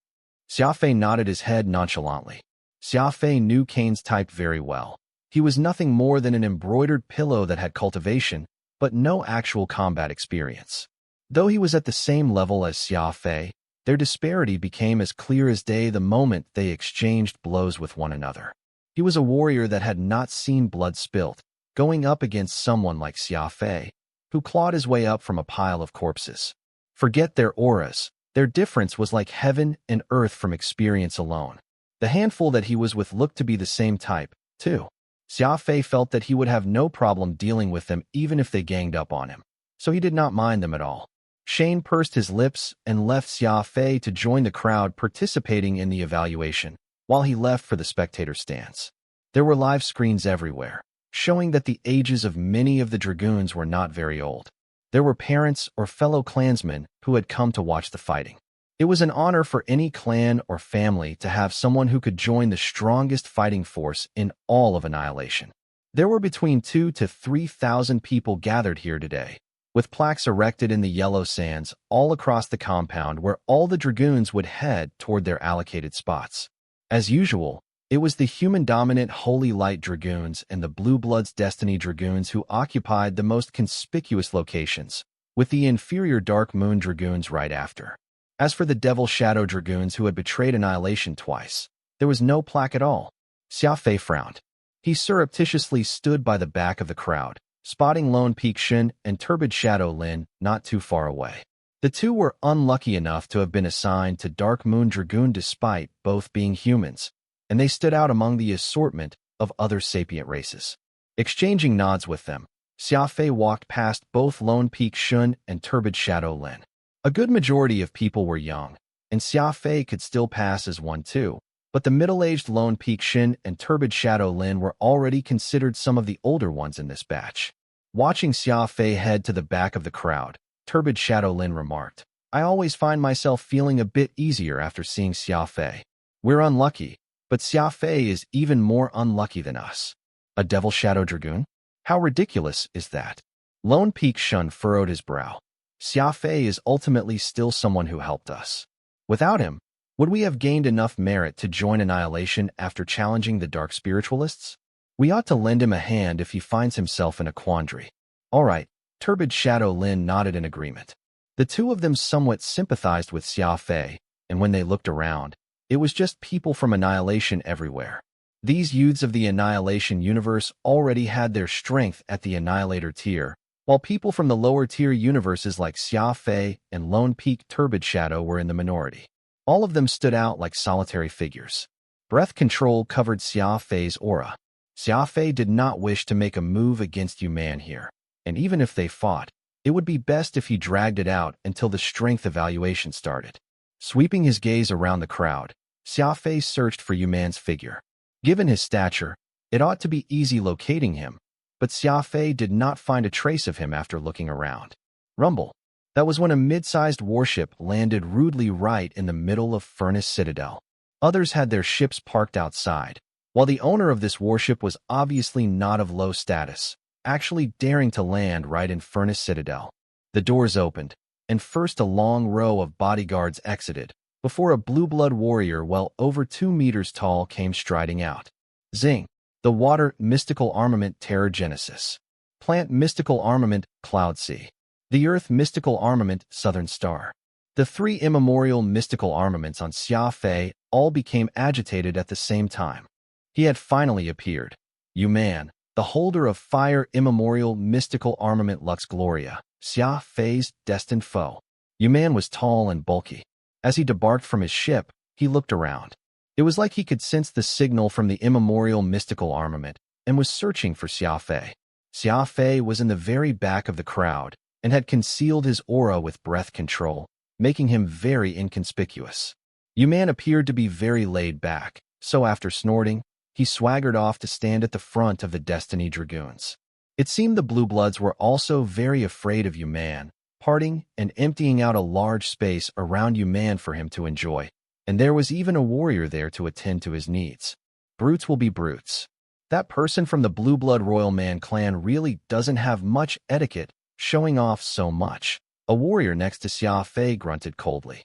Xia Fei nodded his head nonchalantly. Xia Fei knew Kane's type very well. He was nothing more than an embroidered pillow that had cultivation, but no actual combat experience. Though he was at the same level as Xia Fei, their disparity became as clear as day the moment they exchanged blows with one another. He was a warrior that had not seen blood spilt, going up against someone like Xia Fei, who clawed his way up from a pile of corpses. Forget their auras. Their difference was like heaven and earth from experience alone. The handful that he was with looked to be the same type, too. Xia Fei felt that he would have no problem dealing with them even if they ganged up on him, so he did not mind them at all. Shane pursed his lips and left Xia Fei to join the crowd participating in the evaluation, while he left for the spectator stands. There were live screens everywhere, showing that the ages of many of the dragoons were not very old. There were parents or fellow clansmen who had come to watch the fighting. It was an honor for any clan or family to have someone who could join the strongest fighting force in all of Annihilation. There were between 2,000 to 3,000 people gathered here today, with plaques erected in the yellow sands all across the compound where all the dragoons would head toward their allocated spots. As usual, it was the human-dominant Holy Light Dragoons and the Blue Bloods Destiny Dragoons who occupied the most conspicuous locations, with the inferior Dark Moon Dragoons right after. As for the Devil Shadow Dragoons who had betrayed Annihilation twice, there was no plaque at all. Xia Fei frowned. He surreptitiously stood by the back of the crowd, spotting Lone Peak Shin and Turbid Shadow Lin not too far away. The two were unlucky enough to have been assigned to Dark Moon Dragoon despite both being humans, and they stood out among the assortment of other sapient races. Exchanging nods with them, Xia Fei walked past both Lone Peak Shun and Turbid Shadow Lin. A good majority of people were young, and Xia Fei could still pass as one too, but the middle-aged Lone Peak Shin and Turbid Shadow Lin were already considered some of the older ones in this batch. Watching Xia Fei head to the back of the crowd, Turbid Shadow Lin remarked, I always find myself feeling a bit easier after seeing Xia Fei. We're unlucky, but Xia Fei is even more unlucky than us. A Devil Shadow Dragoon? How ridiculous is that? Lone Peak Shun furrowed his brow. Xia Fei is ultimately still someone who helped us. Without him, would we have gained enough merit to join Annihilation after challenging the Dark Spiritualists? We ought to lend him a hand if he finds himself in a quandary. All right, Turbid Shadow Lin nodded in agreement. The two of them somewhat sympathized with Xia Fei, and when they looked around, it was just people from Annihilation everywhere. These youths of the Annihilation universe already had their strength at the Annihilator tier, while people from the lower-tier universes like Xia Fei and Lone Peak Turbid Shadow were in the minority. All of them stood out like solitary figures. Breath control covered Xia Fei's aura. Xia Fei did not wish to make a move against Yuman here, and even if they fought, It would be best if he dragged it out until the strength evaluation started. Sweeping his gaze around the crowd, Xia Fei searched for Yu Man's figure. Given his stature, it ought to be easy locating him, but Xia Fei did not find a trace of him after looking around. Rumble. That was when a mid-sized warship landed rudely right in the middle of Furnace Citadel. Others had their ships parked outside, while the owner of this warship was obviously not of low status, actually daring to land right in Furnace Citadel. The doors opened, and first a long row of bodyguards exited, before a blue-blood warrior well over 2 meters tall came striding out. Zing. The water mystical armament Terror Genesis. Plant mystical armament Cloud Sea. The earth mystical armament Southern Star. The 3 immemorial mystical armaments on Xia Fei all became agitated at the same time. He had finally appeared. Yu Man, the holder of fire immemorial mystical armament Lux Gloria, Xia Fei's destined foe. Yu Man was tall and bulky. As he debarked from his ship, he looked around. It was like he could sense the signal from the immemorial mystical armament and was searching for Xia Fei. Xia Fei was in the very back of the crowd and had concealed his aura with breath control, making him very inconspicuous. Yu Man appeared to be very laid back, so after snorting, he swaggered off to stand at the front of the Destiny Dragoons. It seemed the Blue Bloods were also very afraid of Yu Man, parting and emptying out a large space around Yu Man for him to enjoy, and there was even a warrior there to attend to his needs. Brutes will be brutes. That person from the Blue Blood Royal Man clan really doesn't have much etiquette, showing off so much. A warrior next to Xia Fei grunted coldly.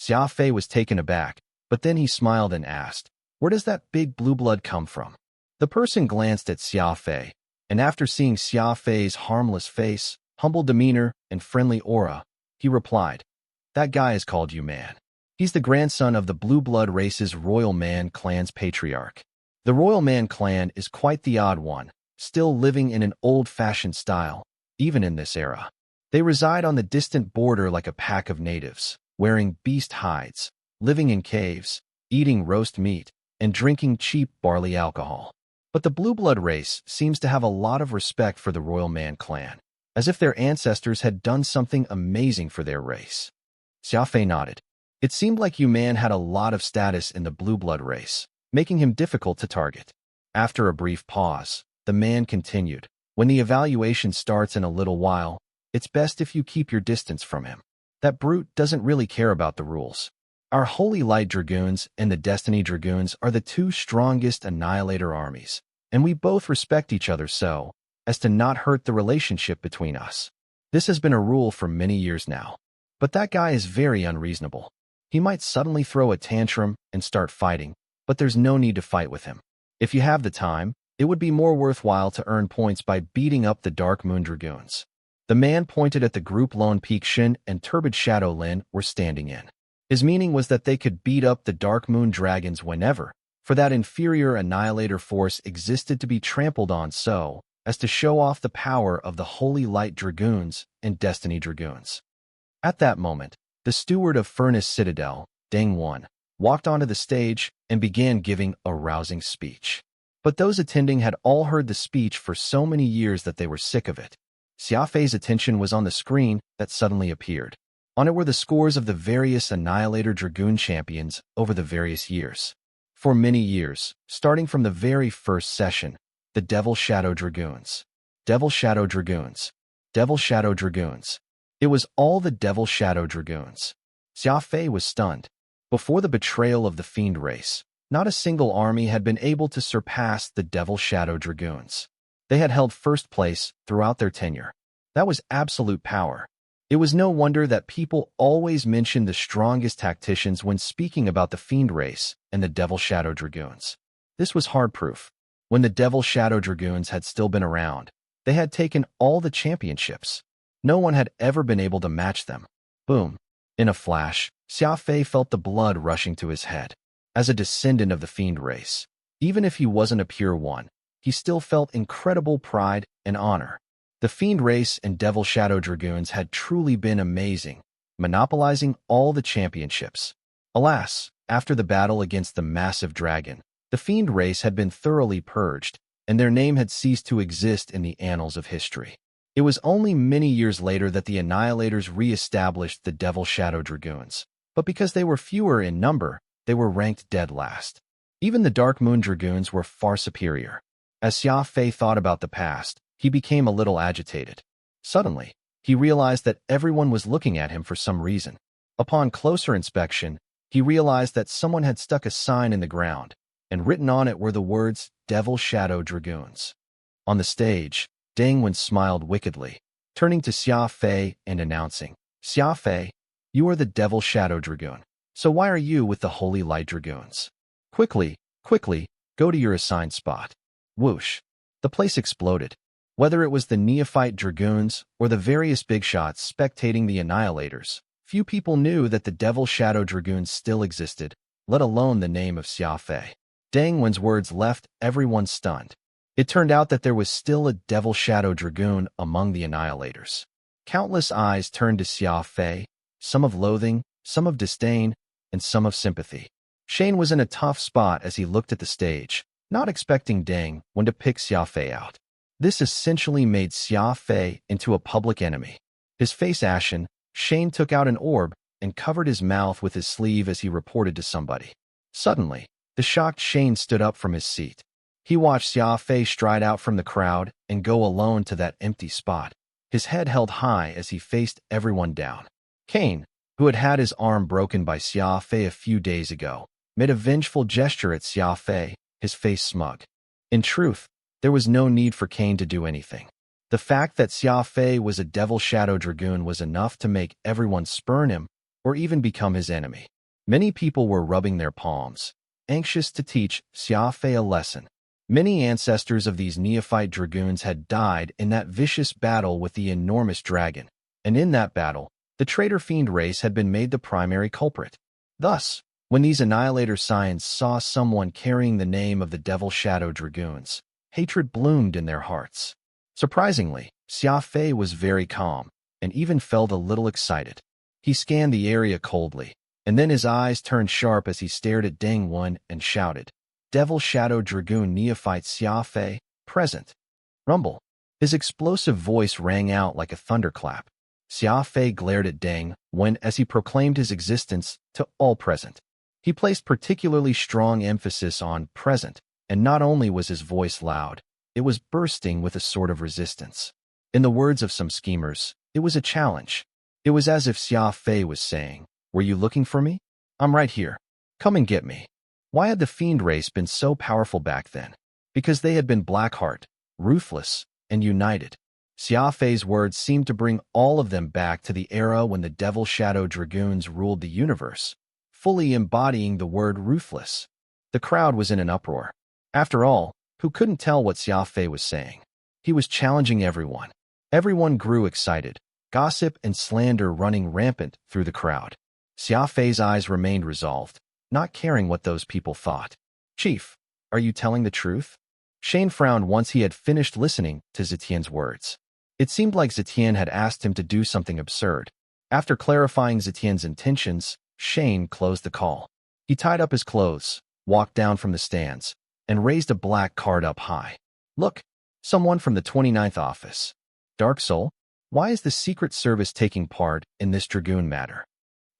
Xia Fei was taken aback, but then he smiled and asked, "Where does that big blue blood come from?" The person glanced at Xia Fei, and after seeing Xia Fei's harmless face, humble demeanor, and friendly aura, he replied, "That guy is called Yu Man. He's the grandson of the Blue Blood race's Royal Man clan's patriarch. The Royal Man clan is quite the odd one, still living in an old-fashioned style, even in this era. They reside on the distant border like a pack of natives, wearing beast hides, living in caves, eating roast meat, and drinking cheap barley alcohol. But the Blue Blood race seems to have a lot of respect for the Royal Man clan, as if their ancestors had done something amazing for their race." Xia Fei nodded. It seemed like Yu Man had a lot of status in the Blue Blood race, making him difficult to target. After a brief pause, the man continued, "When the evaluation starts in a little while, it's best if you keep your distance from him. That brute doesn't really care about the rules. Our Holy Light Dragoons and the Destiny Dragoons are the 2 strongest Annihilator armies, and we both respect each other so as to not hurt the relationship between us. This has been a rule for many years now. But that guy is very unreasonable. He might suddenly throw a tantrum and start fighting, but there's no need to fight with him. If you have the time, it would be more worthwhile to earn points by beating up the Dark Moon Dragoons." The man pointed at the group Lone Peak Shin and Turbid Shadow Lin were standing in. His meaning was that they could beat up the Dark Moon Dragons whenever, for that inferior Annihilator force existed to be trampled on so as to show off the power of the Holy Light Dragoons and Destiny Dragoons. At that moment, the steward of Furnace Citadel, Deng Wan, walked onto the stage and began giving a rousing speech. But those attending had all heard the speech for so many years that they were sick of it. Xia Fei's attention was on the screen that suddenly appeared. On it were the scores of the various Annihilator Dragoon champions over the various years. For many years, starting from the very first session, the Devil Shadow Dragoons. Devil Shadow Dragoons. Devil Shadow Dragoons. It was all the Devil Shadow Dragoons. Xia Fei was stunned. Before the betrayal of the Fiend race, not a single army had been able to surpass the Devil Shadow Dragoons. They had held first place throughout their tenure. That was absolute power. It was no wonder that people always mentioned the strongest tacticians when speaking about the Fiend race and the Devil Shadow Dragoons. This was hard proof. When the Devil Shadow Dragoons had still been around, they had taken all the championships. No one had ever been able to match them. Boom. In a flash, Xia Fei felt the blood rushing to his head. As a descendant of the Fiend race, even if he wasn't a pure one, he still felt incredible pride and honor. The Fiend race and Devil Shadow Dragoons had truly been amazing, monopolizing all the championships. Alas, after the battle against the massive dragon, the Fiend race had been thoroughly purged, and their name had ceased to exist in the annals of history. It was only many years later that the Annihilators re-established the Devil Shadow Dragoons, but because they were fewer in number, they were ranked dead last. Even the Dark Moon Dragoons were far superior. As Xia Fei thought about the past, he became a little agitated. Suddenly, he realized that everyone was looking at him for some reason. Upon closer inspection, he realized that someone had stuck a sign in the ground, and written on it were the words, Devil Shadow Dragoons. On the stage, Deng Wen smiled wickedly, turning to Xia Fei and announcing, Xia Fei, you are the Devil Shadow Dragoon. So why are you with the Holy Light Dragoons? Quickly, go to your assigned spot. Whoosh. The place exploded. Whether it was the neophyte dragoons or the various big shots spectating the Annihilators, few people knew that the Devil Shadow Dragoons still existed, let alone the name of Xia Fei. Deng Wen's words left everyone stunned. It turned out that there was still a Devil Shadow Dragoon among the Annihilators. Countless eyes turned to Xia Fei, some of loathing, some of disdain, and some of sympathy. Shane was in a tough spot as he looked at the stage, not expecting Deng Wen to pick Xia Fei out. This essentially made Xia Fei into a public enemy. His face ashen, Shane took out an orb and covered his mouth with his sleeve as he reported to somebody. Suddenly, the shocked Shane stood up from his seat. He watched Xia Fei stride out from the crowd and go alone to that empty spot, his head held high as he faced everyone down. Kane, who had had his arm broken by Xia Fei a few days ago, made a vengeful gesture at Xia Fei, his face smug. In truth, there was no need for Kane to do anything. The fact that Xia Fei was a Devil Shadow Dragoon was enough to make everyone spurn him or even become his enemy. Many people were rubbing their palms, anxious to teach Xia Fei a lesson. Many ancestors of these neophyte dragoons had died in that vicious battle with the enormous dragon, and in that battle, the traitor fiend race had been made the primary culprit. Thus, when these Annihilator Scions saw someone carrying the name of the Devil Shadow Dragoons, hatred bloomed in their hearts. Surprisingly, Xia Fei was very calm, and even felt a little excited. He scanned the area coldly, and then his eyes turned sharp as he stared at Deng Wen and shouted, Devil Shadow Dragoon Neophyte Xia Fei, present. Rumble. His explosive voice rang out like a thunderclap. Xia Fei glared at Deng Wen as he proclaimed his existence to all present. He placed particularly strong emphasis on present, and not only was his voice loud, it was bursting with a sort of resistance. In the words of some schemers, it was a challenge. It was as if Xia Fei was saying, were you looking for me? I'm right here. Come and get me. Why had the fiend race been so powerful back then? Because they had been black-heart, ruthless, and united. Xia Fei's words seemed to bring all of them back to the era when the Devil Shadow Dragoons ruled the universe, fully embodying the word ruthless. The crowd was in an uproar. After all, who couldn't tell what Xia Fei was saying? He was challenging everyone. Everyone grew excited, gossip and slander running rampant through the crowd. Xia Fei's eyes remained resolved, not caring what those people thought. Chief, are you telling the truth? Shane frowned once he had finished listening to Zetien's words. It seemed like Zetien had asked him to do something absurd. After clarifying Zetien's intentions, Shane closed the call. He tied up his clothes, walked down from the stands, and raised a black card up high. Look, someone from the 29th office. Dark Soul, why is the Secret Service taking part in this Dragoon matter?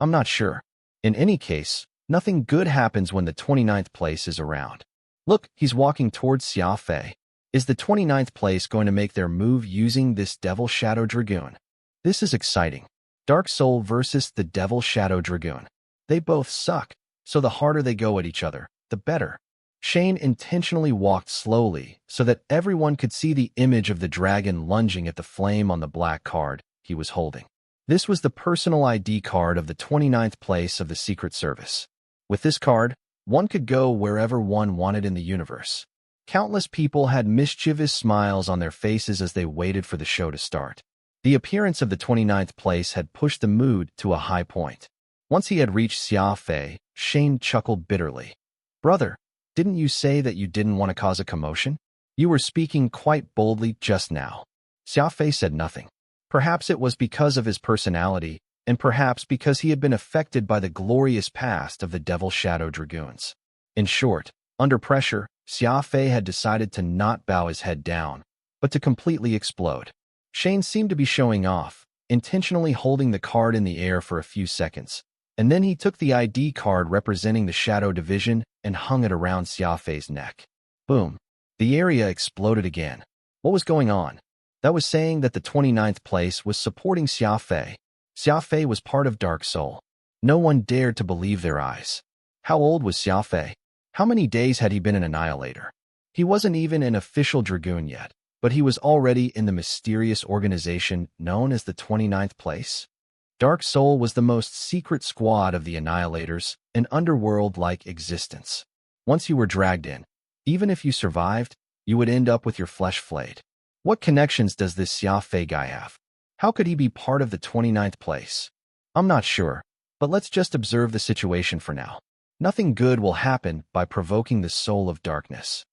I'm not sure. In any case, nothing good happens when the 29th place is around. Look, he's walking towards Xia Fei. Is the 29th place going to make their move using this Devil Shadow Dragoon? This is exciting. Dark Soul versus the Devil Shadow Dragoon. They both suck, so the harder they go at each other, the better. Shane intentionally walked slowly so that everyone could see the image of the dragon lunging at the flame on the black card he was holding. This was the personal ID card of the 29th place of the Secret Service. With this card, one could go wherever one wanted in the universe. Countless people had mischievous smiles on their faces as they waited for the show to start. The appearance of the 29th place had pushed the mood to a high point. Once he had reached Xia Fei, Shane chuckled bitterly. Brother, didn't you say that you didn't want to cause a commotion? You were speaking quite boldly just now. Xia Fei said nothing. Perhaps it was because of his personality, and perhaps because he had been affected by the glorious past of the Devil Shadow Dragoons. In short, under pressure, Xia Fei had decided to not bow his head down, but to completely explode. Shane seemed to be showing off, intentionally holding the card in the air for a few seconds, and then he took the ID card representing the Shadow Division and hung it around Xia Fei's neck. Boom. The area exploded again. What was going on? That was saying that the 29th place was supporting Xia Fei. Xia Fei was part of Dark Soul. No one dared to believe their eyes. How old was Xia Fei? How many days had he been an Annihilator? He wasn't even an official Dragoon yet, but he was already in the mysterious organization known as the 29th place. Dark Soul was the most secret squad of the Annihilators, an underworld-like existence. Once you were dragged in, even if you survived, you would end up with your flesh flayed. What connections does this Xia Fei guy have? How could he be part of the 29th place? I'm not sure, but let's just observe the situation for now. Nothing good will happen by provoking the soul of darkness.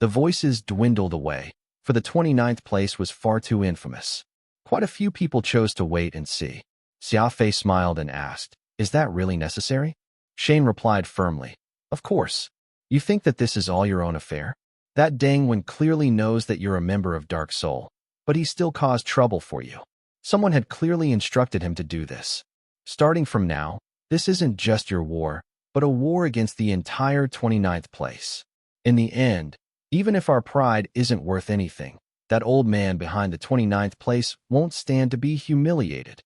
The voices dwindled away, for the 29th place was far too infamous. Quite a few people chose to wait and see. Xia Fei smiled and asked, "Is that really necessary?" Shane replied firmly, "Of course. You think that this is all your own affair? That Dangwon clearly knows that you're a member of Dark Soul, but he still caused trouble for you. Someone had clearly instructed him to do this. Starting from now, this isn't just your war, but a war against the entire 29th place. In the end, even if our pride isn't worth anything, that old man behind the 29th place won't stand to be humiliated."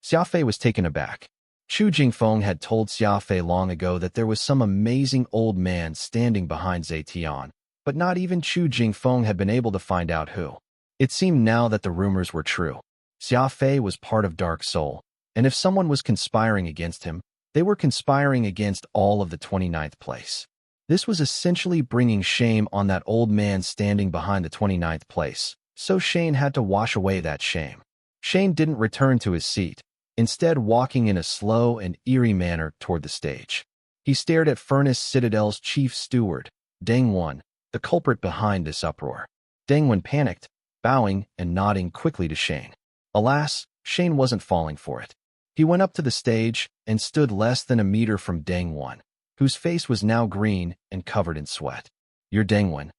Xia Fei was taken aback. Chu Jingfeng had told Xia Fei long ago that there was some amazing old man standing behind Zetian, but not even Chu Jingfeng had been able to find out who. It seemed now that the rumors were true. Xia Fei was part of Dark Soul, and if someone was conspiring against him, they were conspiring against all of the 29th place. This was essentially bringing shame on that old man standing behind the 29th place, so Shane had to wash away that shame. Shane didn't return to his seat, instead walking in a slow and eerie manner toward the stage. He stared at Furnace Citadel's chief steward, Dangwon, the culprit behind this uproar. Dangwon panicked, bowing and nodding quickly to Shane. Alas, Shane wasn't falling for it. He went up to the stage and stood less than a meter from Dangwon, whose face was now green and covered in sweat. "You're Dangwon?"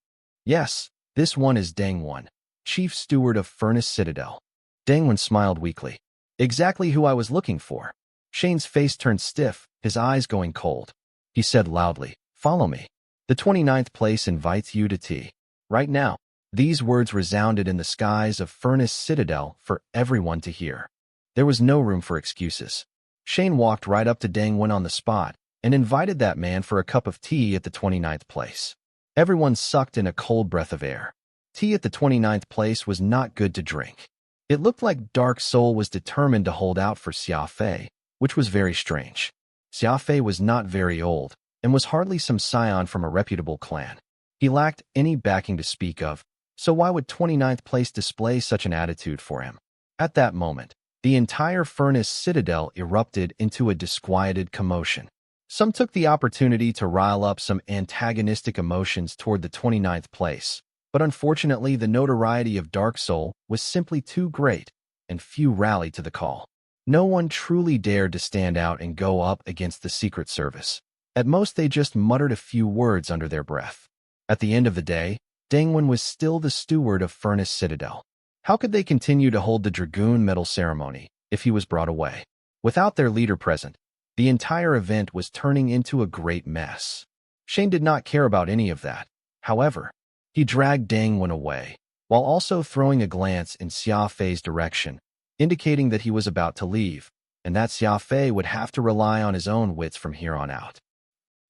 "Yes, this one is Dangwon, chief steward of Furnace Citadel." Dangwon smiled weakly. "Exactly who I was looking for." Shane's face turned stiff, his eyes going cold. He said loudly, "Follow me. The 29th place invites you to tea. Right now." These words resounded in the skies of Furnace Citadel for everyone to hear. There was no room for excuses. Shane walked right up to Dangwon on the spot and invited that man for a cup of tea at the 29th place. Everyone sucked in a cold breath of air. Tea at the 29th place was not good to drink. It looked like Dark Soul was determined to hold out for Xia Fei, which was very strange. Xia Fei was not very old and was hardly some scion from a reputable clan. He lacked any backing to speak of, so why would 29th place display such an attitude for him? At that moment, the entire Furnace Citadel erupted into a disquieted commotion. Some took the opportunity to rile up some antagonistic emotions toward the 29th place, but unfortunately the notoriety of Dark Soul was simply too great, and few rallied to the call. No one truly dared to stand out and go up against the Secret Service. At most they just muttered a few words under their breath. At the end of the day, Dangwon was still the steward of Furnace Citadel. How could they continue to hold the Dragoon Medal ceremony if he was brought away? Without their leader present, the entire event was turning into a great mess. Shane did not care about any of that. However, he dragged Dangwon away, while also throwing a glance in Xia Fei's direction, indicating that he was about to leave, and that Xia Fei would have to rely on his own wits from here on out.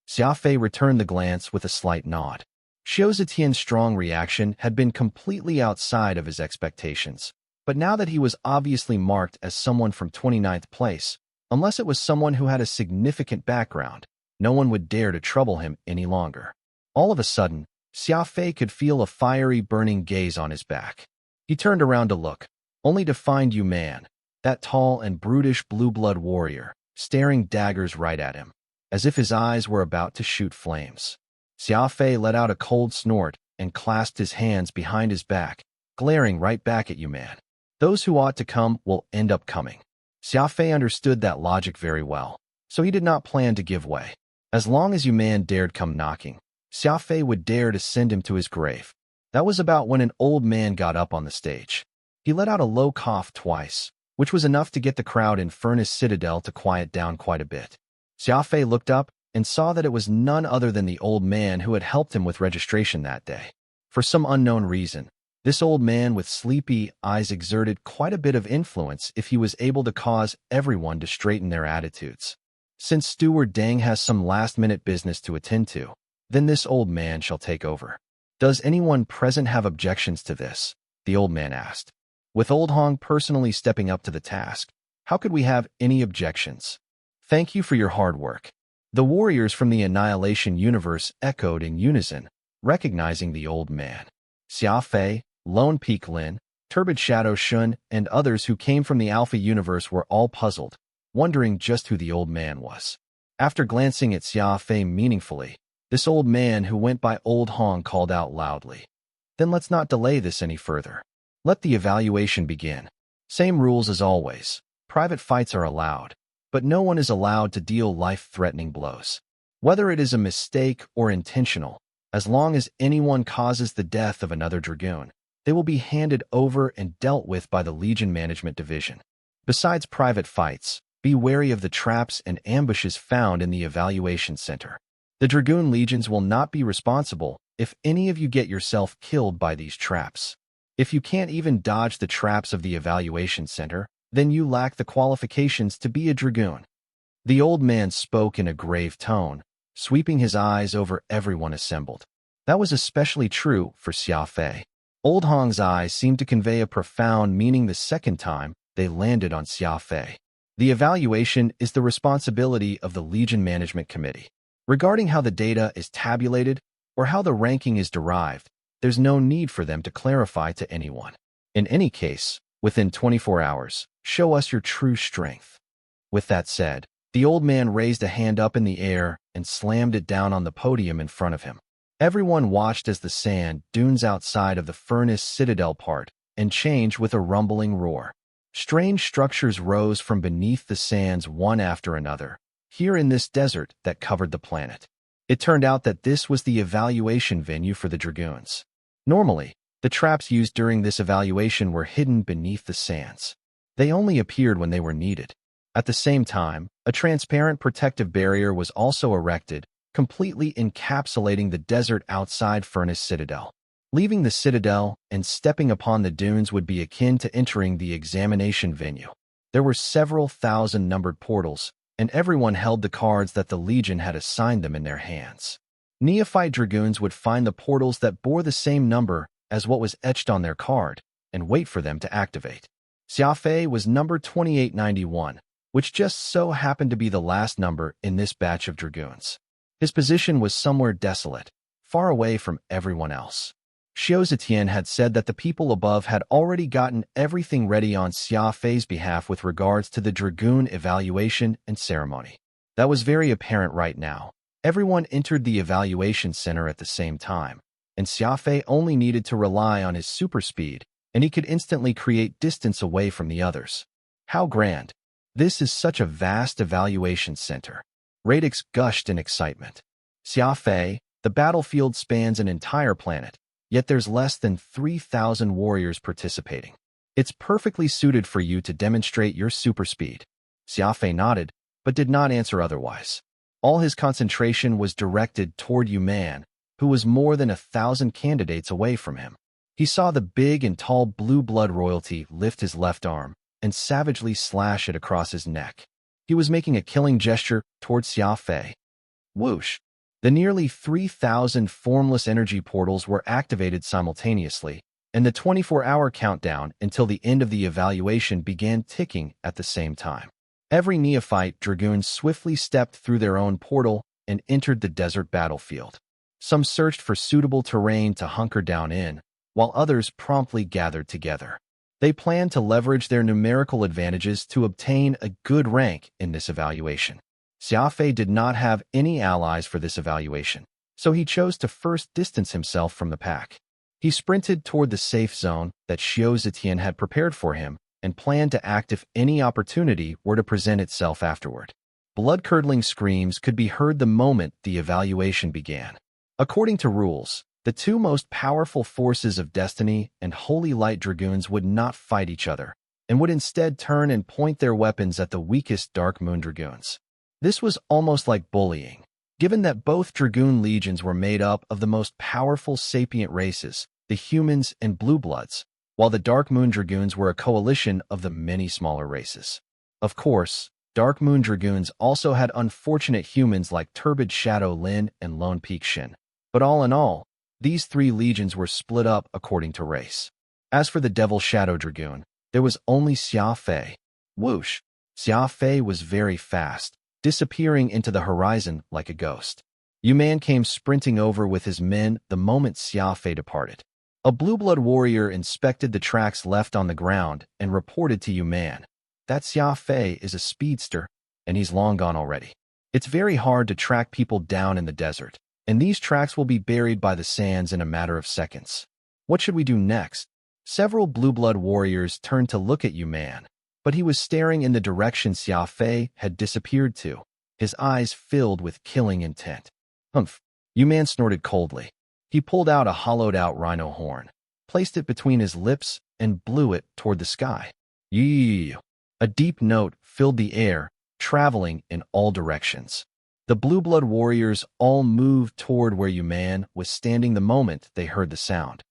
Xia Fei returned the glance with a slight nod. Xiao Zetian's strong reaction had been completely outside of his expectations, but now that he was obviously marked as someone from 29th place, unless it was someone who had a significant background, no one would dare to trouble him any longer. All of a sudden, Xia Fei could feel a fiery burning gaze on his back. He turned around to look, only to find Yu Man, that tall and brutish blue-blood warrior, staring daggers right at him, as if his eyes were about to shoot flames. Xia Fei let out a cold snort and clasped his hands behind his back, glaring right back at Yu Man. Those who ought to come will end up coming. Xia Fei understood that logic very well, so he did not plan to give way. As long as Yu Man dared come knocking, Xia Fei would dare to send him to his grave. That was about when an old man got up on the stage. He let out a low cough twice, which was enough to get the crowd in Furnace Citadel to quiet down quite a bit. Xia Fei looked up and saw that it was none other than the old man who had helped him with registration that day. For some unknown reason, this old man with sleepy eyes exerted quite a bit of influence if he was able to cause everyone to straighten their attitudes. Since Steward Deng has some last-minute business to attend to, then this old man shall take over. Does anyone present have objections to this? The old man asked. With Old Hong personally stepping up to the task, how could we have any objections? Thank you for your hard work. The warriors from the Annihilation Universe echoed in unison, recognizing the old man. Xia Fei, Lone Peak Lin, Turbid Shadow Shun, and others who came from the Alpha Universe were all puzzled, wondering just who the old man was. After glancing at Xia Fei meaningfully, this old man who went by Old Hong called out loudly. Then let's not delay this any further. Let the evaluation begin. Same rules as always. Private fights are allowed, but no one is allowed to deal life-threatening blows. Whether it is a mistake or intentional, as long as anyone causes the death of another Dragoon, they will be handed over and dealt with by the Legion Management Division. Besides private fights, be wary of the traps and ambushes found in the evaluation center. The Dragoon Legions will not be responsible if any of you get yourself killed by these traps. If you can't even dodge the traps of the evaluation center, then you lack the qualifications to be a Dragoon. The old man spoke in a grave tone, sweeping his eyes over everyone assembled. That was especially true for Xia Fei. Old Hong's eyes seemed to convey a profound meaning the second time they landed on Xia Fei. The evaluation is the responsibility of the Legion Management Committee. Regarding how the data is tabulated or how the ranking is derived, there's no need for them to clarify to anyone. In any case, within 24 hours, show us your true strength. With that said, the old man raised a hand up in the air and slammed it down on the podium in front of him. Everyone watched as the sand dunes outside of the Furnace Citadel part and changed with a rumbling roar. Strange structures rose from beneath the sands one after another, here in this desert that covered the planet. It turned out that this was the evaluation venue for the Dragoons. Normally, the traps used during this evaluation were hidden beneath the sands. They only appeared when they were needed. At the same time, a transparent protective barrier was also erected, completely encapsulating the desert outside Furnace Citadel. Leaving the Citadel and stepping upon the dunes would be akin to entering the examination venue. There were several thousand numbered portals, and everyone held the cards that the Legion had assigned them in their hands. Neophyte Dragoons would find the portals that bore the same number as what was etched on their card and wait for them to activate. Xia Fei was number 2891, which just so happened to be the last number in this batch of Dragoons. His position was somewhere desolate, far away from everyone else. Xiao Zetian had said that the people above had already gotten everything ready on Xia Fei's behalf with regards to the Dragoon evaluation and ceremony. That was very apparent right now. Everyone entered the evaluation center at the same time, and Xia Fei only needed to rely on his super speed, and he could instantly create distance away from the others. How grand! This is such a vast evaluation center. Radix gushed in excitement. Xia Fei, the battlefield spans an entire planet, yet there's less than 3,000 warriors participating. It's perfectly suited for you to demonstrate your super speed. Xia Fei nodded, but did not answer otherwise. All his concentration was directed toward Yu Man, who was more than 1,000 candidates away from him. He saw the big and tall blue blood royalty lift his left arm and savagely slash it across his neck. He was making a killing gesture toward Xia Fei. Whoosh! The nearly 3,000 formless energy portals were activated simultaneously, and the 24-hour countdown until the end of the evaluation began ticking at the same time. Every neophyte Dragoon swiftly stepped through their own portal and entered the desert battlefield. Some searched for suitable terrain to hunker down in, while others promptly gathered together. They planned to leverage their numerical advantages to obtain a good rank in this evaluation. Xia Fei did not have any allies for this evaluation, so he chose to first distance himself from the pack. He sprinted toward the safe zone that Xiao Zetian had prepared for him and planned to act if any opportunity were to present itself afterward. Blood-curdling screams could be heard the moment the evaluation began. According to rules, The two most powerful forces of Destiny and Holy Light Dragoons would not fight each other, and would instead turn and point their weapons at the weakest Dark Moon Dragoons. This was almost like bullying, given that both Dragoon legions were made up of the most powerful sapient races, the humans and blue bloods, while the Dark Moon Dragoons were a coalition of the many smaller races. Of course, Dark Moon Dragoons also had unfortunate humans like Turbid Shadow Lin and Lone Peak Shin. But all in all, these three legions were split up according to race. As for the Devil Shadow Dragoon, there was only Xia Fei. Whoosh! Xia Fei was very fast, disappearing into the horizon like a ghost. Yuman came sprinting over with his men the moment Xia Fei departed. A blue blood warrior inspected the tracks left on the ground and reported to Yuman. That Xia Fei is a speedster, and he's long gone already. It's very hard to track people down in the desert, and these tracks will be buried by the sands in a matter of seconds. What should we do next? Several blue blood warriors turned to look at Yuman, but he was staring in the direction Xia Fei had disappeared to, his eyes filled with killing intent. Humph! Yuman snorted coldly. He pulled out a hollowed-out rhino horn, placed it between his lips, and blew it toward the sky. Yee! A deep note filled the air, traveling in all directions. The blue blood warriors all moved toward where Yuman was standing the moment they heard the sound.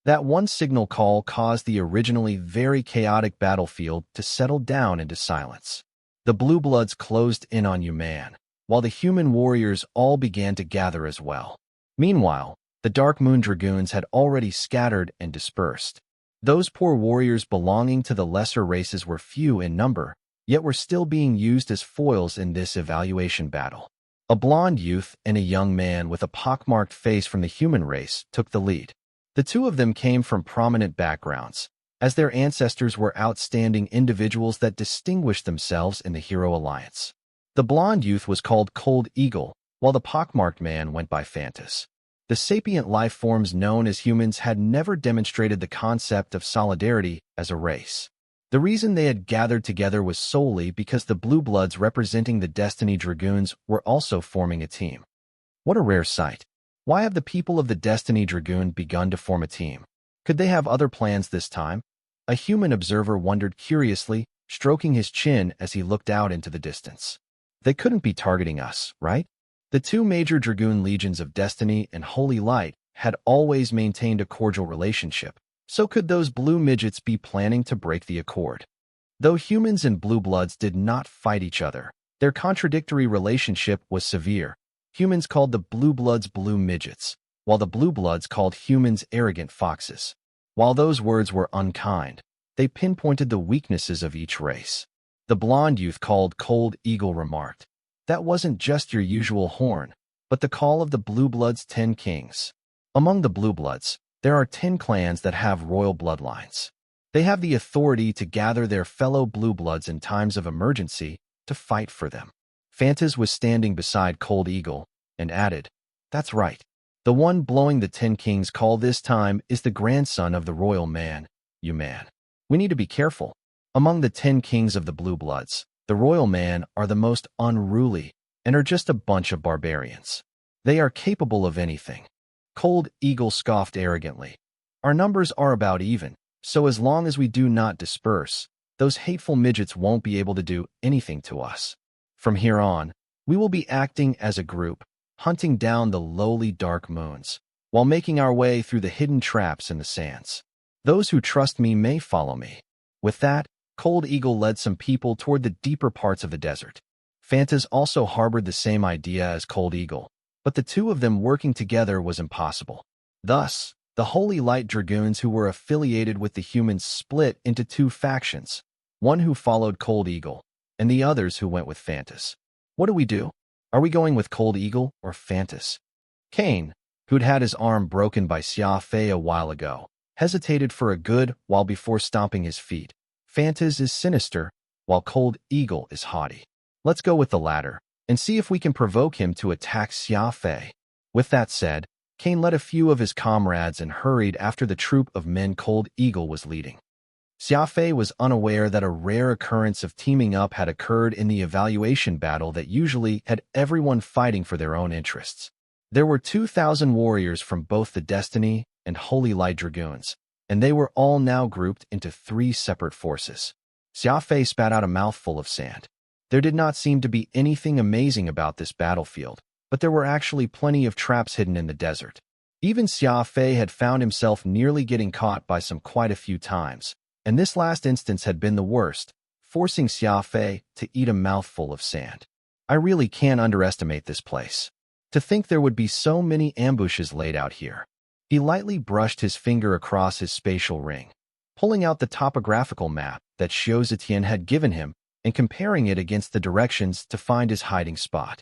That one signal call caused the originally very chaotic battlefield to settle down into silence. The blue bloods closed in on Yuman, while the human warriors all began to gather as well. Meanwhile, the Dark Moon Dragoons had already scattered and dispersed. Those poor warriors belonging to the lesser races were few in number, yet were still being used as foils in this evaluation battle. A blond youth and a young man with a pockmarked face from the human race took the lead. The two of them came from prominent backgrounds, as their ancestors were outstanding individuals that distinguished themselves in the Hero Alliance. The blond youth was called Cold Eagle, while the pockmarked man went by Phantas. The sapient life forms known as humans had never demonstrated the concept of solidarity as a race. The reason they had gathered together was solely because the blue bloods representing the Destiny Dragoons were also forming a team. What a rare sight. Why have the people of the Destiny Dragoon begun to form a team? Could they have other plans this time? A human observer wondered curiously, stroking his chin as he looked out into the distance. They couldn't be targeting us, right? The two major Dragoon legions of Destiny and Holy Light had always maintained a cordial relationship, so could those blue midgets be planning to break the accord? Though humans and blue bloods did not fight each other, their contradictory relationship was severe. Humans called the blue bloods blue midgets, while the blue bloods called humans arrogant foxes. While those words were unkind, they pinpointed the weaknesses of each race. The blond youth called Cold Eagle remarked, "That wasn't just your usual horn, but the call of the Blue Bloods' 10 Kings. Among the Blue Bloods, there are 10 clans that have royal bloodlines. They have the authority to gather their fellow Blue Bloods in times of emergency to fight for them." Phantas was standing beside Cold Eagle and added, "That's right. The one blowing the 10 Kings' call this time is the grandson of the royal man, Yuman. We need to be careful. Among the 10 Kings of the Blue Bloods, the royal man are the most unruly and are just a bunch of barbarians. They are capable of anything." Cold Eagle scoffed arrogantly. "Our numbers are about even, so as long as we do not disperse, those hateful midgets won't be able to do anything to us. From here on, we will be acting as a group, hunting down the lowly dark moons, while making our way through the hidden traps in the sands. Those who trust me may follow me." With that, Cold Eagle led some people toward the deeper parts of the desert. Phantas also harbored the same idea as Cold Eagle, but the two of them working together was impossible. Thus, the Holy Light Dragoons who were affiliated with the humans split into two factions, one who followed Cold Eagle, and the others who went with Phantas. What do we do? Are we going with Cold Eagle or Phantas? Kane, who'd had his arm broken by Xia Fei a while ago, hesitated for a good while before stomping his feet. Phantas is sinister, while Cold Eagle is haughty. Let's go with the latter, and see if we can provoke him to attack Xia Fei. With that said, Kane led a few of his comrades and hurried after the troop of men Cold Eagle was leading. Xia Fei was unaware that a rare occurrence of teaming up had occurred in the evaluation battle that usually had everyone fighting for their own interests. There were 2,000 warriors from both the Destiny and Holy Light Dragoons, and they were all now grouped into 3 separate forces. Xia Fei spat out a mouthful of sand. There did not seem to be anything amazing about this battlefield, but there were actually plenty of traps hidden in the desert. Even Xia Fei had found himself nearly getting caught by some quite a few times, and this last instance had been the worst, forcing Xia Fei to eat a mouthful of sand. I really can't underestimate this place. To think there would be so many ambushes laid out here. He lightly brushed his finger across his spatial ring, pulling out the topographical map that Xiao Zetian had given him and comparing it against the directions to find his hiding spot.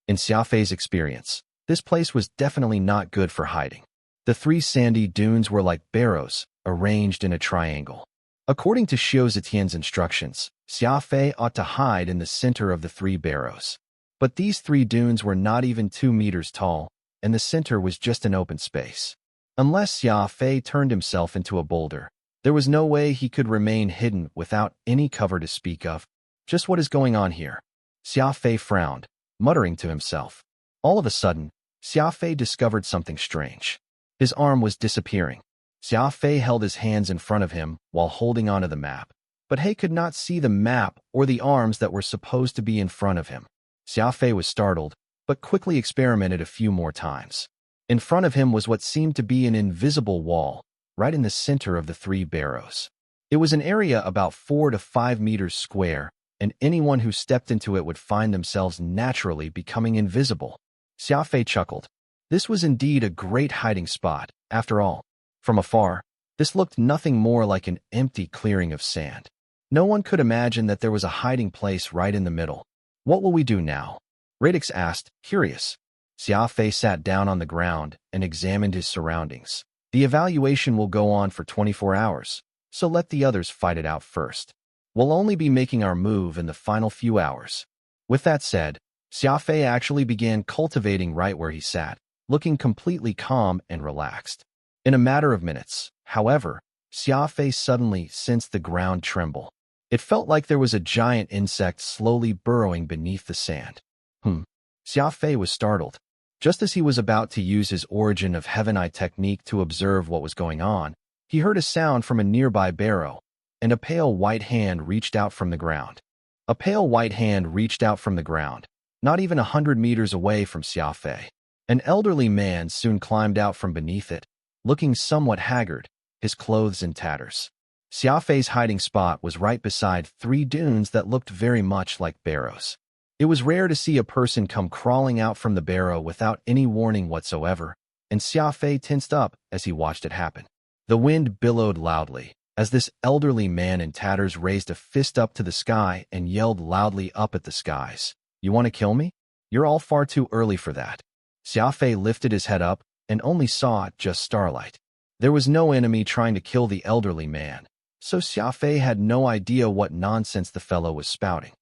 In Xia Fei's experience, this place was definitely not good for hiding. The 3 sandy dunes were like barrows, arranged in a triangle. According to Xiao Zetian's instructions, Xia Fei ought to hide in the center of the 3 barrows. But these 3 dunes were not even 2 meters tall, and the center was just an open space. Unless Xia Fei turned himself into a boulder, there was no way he could remain hidden without any cover to speak of. Just what is going on here? Xia Fei frowned, muttering to himself. All of a sudden, Xia Fei discovered something strange. His arm was disappearing. Xia Fei held his hands in front of him while holding onto the map, but he could not see the map or the arms that were supposed to be in front of him. Xia Fei was startled, but quickly experimented a few more times. In front of him was what seemed to be an invisible wall, right in the center of the 3 barrows. It was an area about 4 to 5 meters square, and anyone who stepped into it would find themselves naturally becoming invisible. Xia Fei chuckled. This was indeed a great hiding spot, after all. From afar, this looked nothing more like an empty clearing of sand. No one could imagine that there was a hiding place right in the middle. What will we do now? Radix asked, curious. Xia Fei sat down on the ground and examined his surroundings. The evaluation will go on for 24 hours, so let the others fight it out first. We'll only be making our move in the final few hours. With that said, Xia Fei actually began cultivating right where he sat, looking completely calm and relaxed. In a matter of minutes, however, Xia Fei suddenly sensed the ground tremble. It felt like there was a giant insect slowly burrowing beneath the sand. Xia Fei was startled. Just as he was about to use his Origin of Heaven Eye technique to observe what was going on, he heard a sound from a nearby barrow, and a pale white hand reached out from the ground. A pale white hand reached out from the ground, not even 100 meters away from Xia Fei. An elderly man soon climbed out from beneath it, looking somewhat haggard, his clothes in tatters. Xia Fei's hiding spot was right beside 3 dunes that looked very much like barrows. It was rare to see a person come crawling out from the barrow without any warning whatsoever, and Xia Fei tensed up as he watched it happen. The wind billowed loudly, as this elderly man in tatters raised a fist up to the sky and yelled loudly up at the skies. You want to kill me? You're all far too early for that. Xia Fei lifted his head up and only saw just starlight. There was no enemy trying to kill the elderly man, so Xia Fei had no idea what nonsense the fellow was spouting.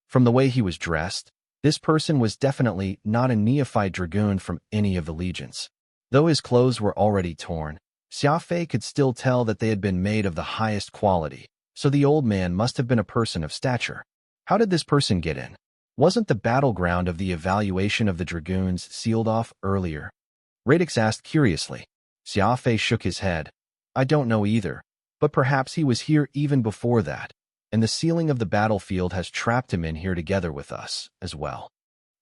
From the way he was dressed, this person was definitely not a neophyte dragoon from any of the legions. Though his clothes were already torn, Xia Fei could still tell that they had been made of the highest quality, so the old man must have been a person of stature. How did this person get in? Wasn't the battleground of the evaluation of the dragoons sealed off earlier? Radix asked curiously. Xia Fei shook his head. I don't know either, but perhaps he was here even before that, and the sealing of the battlefield has trapped him in here together with us, as well.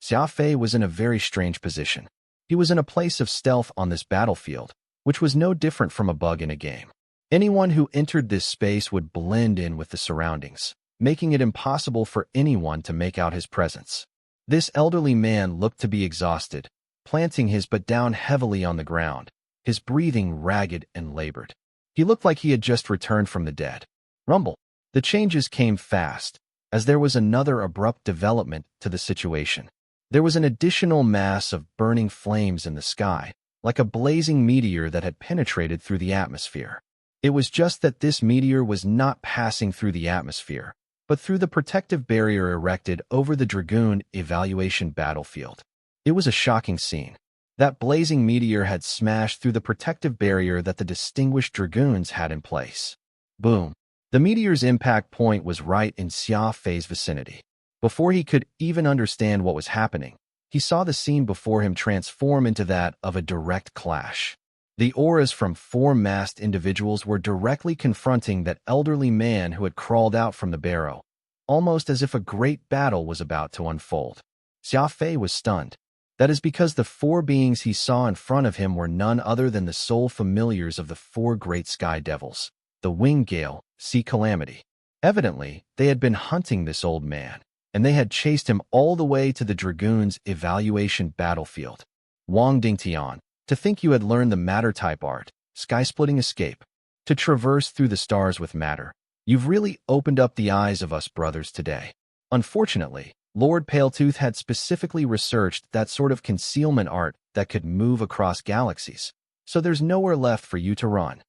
Xia Fei was in a very strange position. He was in a place of stealth on this battlefield, which was no different from a bug in a game. Anyone who entered this space would blend in with the surroundings, making it impossible for anyone to make out his presence. This elderly man looked to be exhausted, planting his butt down heavily on the ground, his breathing ragged and labored. He looked like he had just returned from the dead. Rumble. The changes came fast, as there was another abrupt development to the situation. There was an additional mass of burning flames in the sky, like a blazing meteor that had penetrated through the atmosphere. It was just that this meteor was not passing through the atmosphere, but through the protective barrier erected over the Dragoon evaluation battlefield. It was a shocking scene. That blazing meteor had smashed through the protective barrier that the distinguished Dragoons had in place. Boom. The meteor's impact point was right in Xia Fei's vicinity. Before he could even understand what was happening, He saw the scene before him transform into that of a direct clash. The auras from four masked individuals were directly confronting that elderly man who had crawled out from the barrow, almost as if a great battle was about to unfold. Xia Fei was stunned. That is because the four beings he saw in front of him were none other than the sole familiars of the four great sky devils, the Winged Gale, Sea Calamity. Evidently, they had been hunting this old man, and they had chased him all the way to the Dragoons' evaluation battlefield. Wang Dingtian, to think you had learned the matter-type art, sky-splitting escape, to traverse through the stars with matter. You've really opened up the eyes of us brothers today. Unfortunately, Lord Paletooth had specifically researched that sort of concealment art that could move across galaxies, so there's nowhere left for you to run.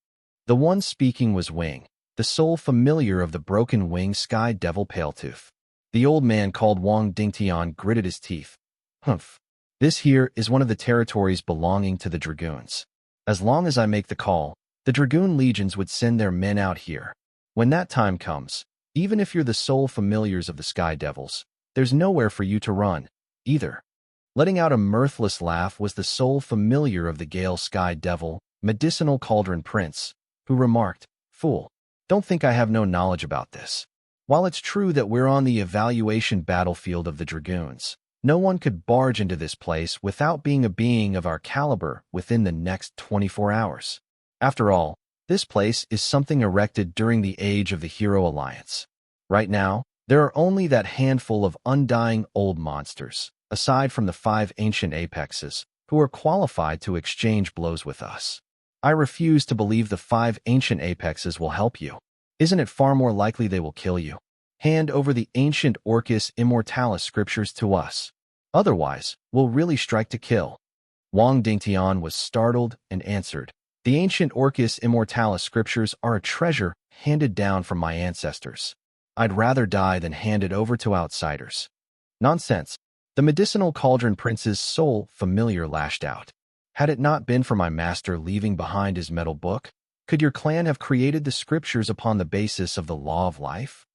The one speaking was Wing, the sole familiar of the broken wing sky devil Paletooth. The old man called Wang Dingtian gritted his teeth. Humph. This here is one of the territories belonging to the Dragoons. As long as I make the call, the Dragoon legions would send their men out here. When that time comes, even if you're the sole familiars of the Sky Devils, there's nowhere for you to run, either. Letting out a mirthless laugh was the sole familiar of the Gale Sky Devil, Medicinal Cauldron Prince, who remarked, "Fool, don't think I have no knowledge about this. While it's true that we're on the evaluation battlefield of the Dragoons, no one could barge into this place without being a being of our caliber within the next 24 hours. After all, this place is something erected during the age of the Hero Alliance. Right now, there are only that handful of undying old monsters, aside from the 5 ancient apexes, who are qualified to exchange blows with us. I refuse to believe the 5 ancient apexes will help you. Isn't it far more likely they will kill you? Hand over the ancient Orcus Immortalis scriptures to us. Otherwise, we'll really strike to kill." Wang Dingtian was startled and answered, "The ancient Orcus Immortalis scriptures are a treasure handed down from my ancestors. I'd rather die than hand it over to outsiders." "Nonsense." The Medicinal Cauldron Prince's sole familiar lashed out. "Had it not been for my master leaving behind his metal book, could your clan have created the scriptures upon the basis of the law of life?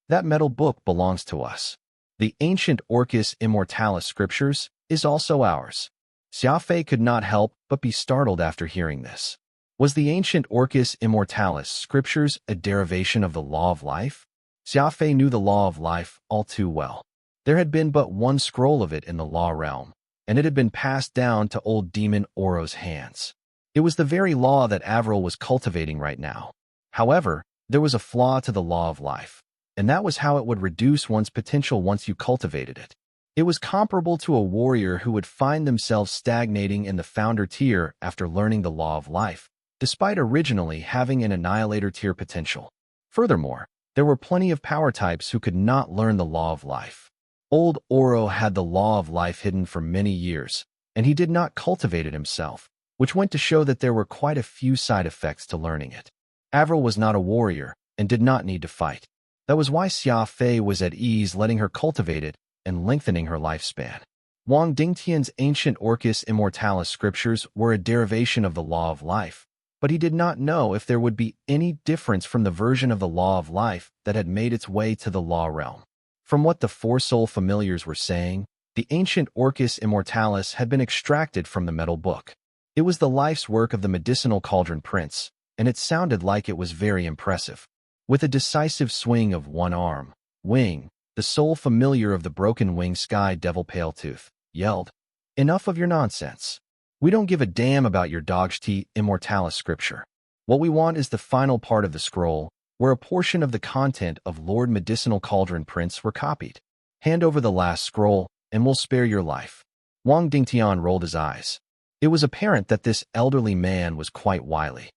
That metal book belongs to us. The ancient Orcus Immortalis scriptures is also ours." Xia Fei could not help but be startled after hearing this. Was the ancient Orcus Immortalis scriptures a derivation of the law of life? Xia Fei knew the law of life all too well. There had been but one scroll of it in the law realm, and it had been passed down to old demon Oro's hands. It was the very law that Avril was cultivating right now. However, there was a flaw to the law of life, and that was how it would reduce one's potential once you cultivated it. It was comparable to a warrior who would find themselves stagnating in the founder tier after learning the law of life, despite originally having an annihilator tier potential. Furthermore, there were plenty of power types who could not learn the law of life. Old Oro had the law of life hidden for many years, and he did not cultivate it himself, which went to show that there were quite a few side effects to learning it. Avril was not a warrior and did not need to fight. That was why Xia Fei was at ease letting her cultivate it and lengthening her lifespan. Wang Dingtian's ancient Orcus Immortalis scriptures were a derivation of the law of life, but he did not know if there would be any difference from the version of the law of life that had made its way to the law realm. From what the 4 soul familiars were saying, the ancient Orcus Immortalis had been extracted from the metal book. It was the life's work of the Medicinal Cauldron Prince, and it sounded like it was very impressive. With a decisive swing of one arm, Wing, the sole familiar of the broken wing sky devil Paletooth, yelled, "Enough of your nonsense. We don't give a damn about your Dogshti Immortalis scripture. What we want is the final part of the scroll, where a portion of the content of Lord Medicinal Cauldron Prince were copied. Hand over the last scroll, and we'll spare your life." Wang Dingtian rolled his eyes. It was apparent that this elderly man was quite wily.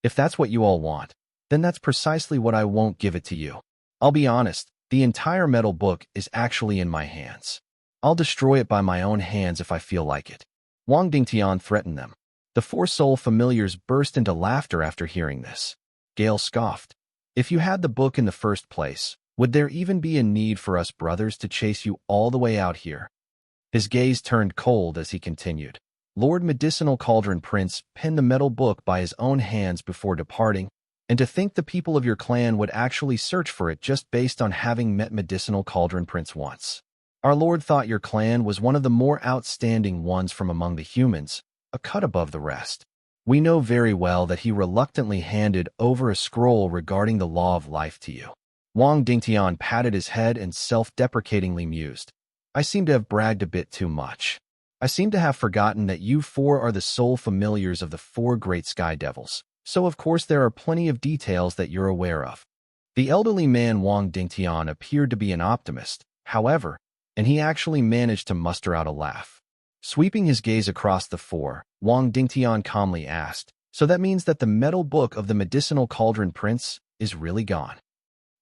If that's what you all want, then that's precisely what I won't give it to you. I'll be honest, the entire metal book is actually in my hands. I'll destroy it by my own hands if I feel like it." Wang Dingtian threatened them. The 4 soul familiars burst into laughter after hearing this. Gale scoffed. "If you had the book in the first place, would there even be a need for us brothers to chase you all the way out here?" His gaze turned cold as he continued. "Lord Medicinal Cauldron Prince penned the metal book by his own hands before departing, and to think the people of your clan would actually search for it just based on having met Medicinal Cauldron Prince once. Our lord thought your clan was one of the more outstanding ones from among the humans, a cut above the rest. We know very well that he reluctantly handed over a scroll regarding the law of life to you. Wang Dingtian patted his head and self-deprecatingly mused. I seem to have bragged a bit too much. I seem to have forgotten that you four are the sole familiars of the four great sky devils, so of course there are plenty of details that you're aware of. The elderly man Wang Dingtian appeared to be an optimist, however, and he actually managed to muster out a laugh. Sweeping his gaze across the four, Wang Dingtian calmly asked, so that means that the metal book of the medicinal cauldron prince is really gone.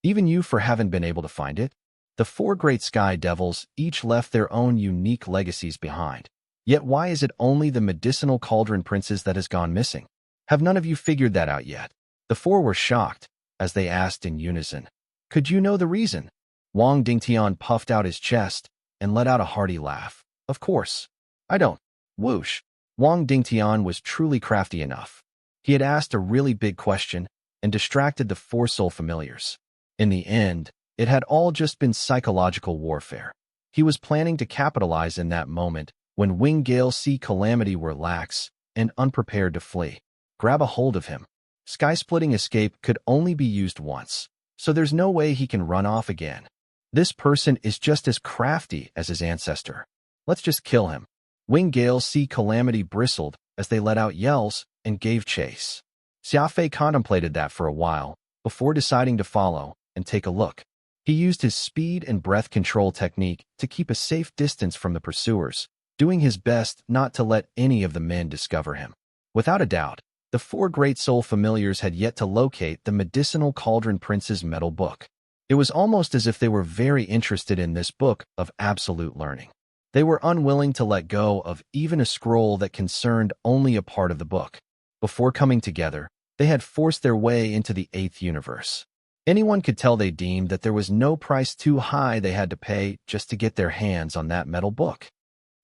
Even you four haven't been able to find it? The four great sky devils each left their own unique legacies behind. Yet why is it only the medicinal cauldron princes that has gone missing? Have none of you figured that out yet? The four were shocked, as they asked in unison. Could you know the reason? Wang Dingtian puffed out his chest and let out a hearty laugh. Of course. I don't. Whoosh. Wang Dingtian was truly crafty enough. He had asked a really big question and distracted the four soul familiars. In the end, it had all just been psychological warfare. He was planning to capitalize in that moment when Wing Gale Sea Calamity were lax and unprepared to flee. Grab a hold of him. Sky-splitting escape could only be used once, so there's no way he can run off again. This person is just as crafty as his ancestor. Let's just kill him. Wing Gale Sea Calamity bristled as they let out yells and gave chase. Xia Fei contemplated that for a while before deciding to follow and take a look. He used his speed and breath control technique to keep a safe distance from the pursuers, doing his best not to let any of the men discover him. Without a doubt, the four great soul familiars had yet to locate the medicinal cauldron prince's metal book. It was almost as if they were very interested in this book of absolute learning. They were unwilling to let go of even a scroll that concerned only a part of the book. Before coming together, they had forced their way into the eighth universe. Anyone could tell they deemed that there was no price too high they had to pay just to get their hands on that metal book.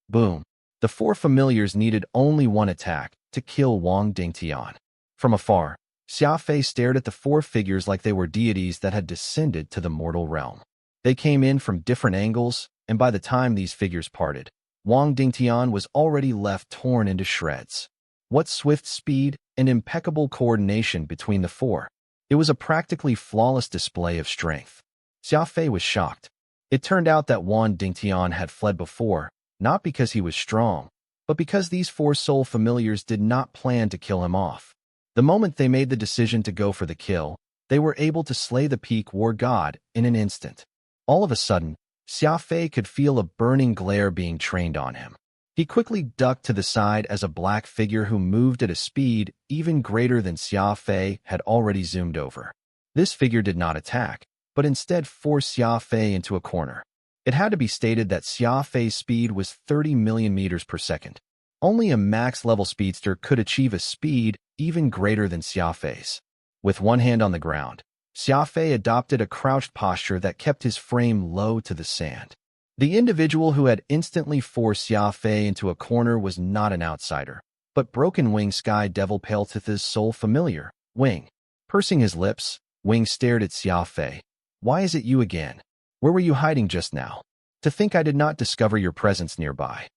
Boom. The four familiars needed only one attack to kill Wang Dingtian. From afar, Xia Fei stared at the four figures like they were deities that had descended to the mortal realm. They came in from different angles, and by the time these figures parted, Wang Dingtian was already left torn into shreds. What swift speed and impeccable coordination between the four. It was a practically flawless display of strength. Xia Fei was shocked. It turned out that Wang Dingtian had fled before, not because he was strong, but because these four soul familiars did not plan to kill him off. The moment they made the decision to go for the kill, they were able to slay the peak war god in an instant. All of a sudden, Xia Fei could feel a burning glare being trained on him. He quickly ducked to the side as a black figure who moved at a speed even greater than Xia Fei had already zoomed over. This figure did not attack, but instead forced Xia Fei into a corner. It had to be stated that Xia Fei's speed was 30 million meters per second. Only a max-level speedster could achieve a speed even greater than Xia Fei's. With one hand on the ground, Xia Fei adopted a crouched posture that kept his frame low to the sand. The individual who had instantly forced Xia Fei into a corner was not an outsider, but Broken Wing Sky Devil Paletith's soul familiar, Wing. Pursing his lips, Wing stared at Xia Fei. Why is it you again? Where were you hiding just now? To think I did not discover your presence nearby.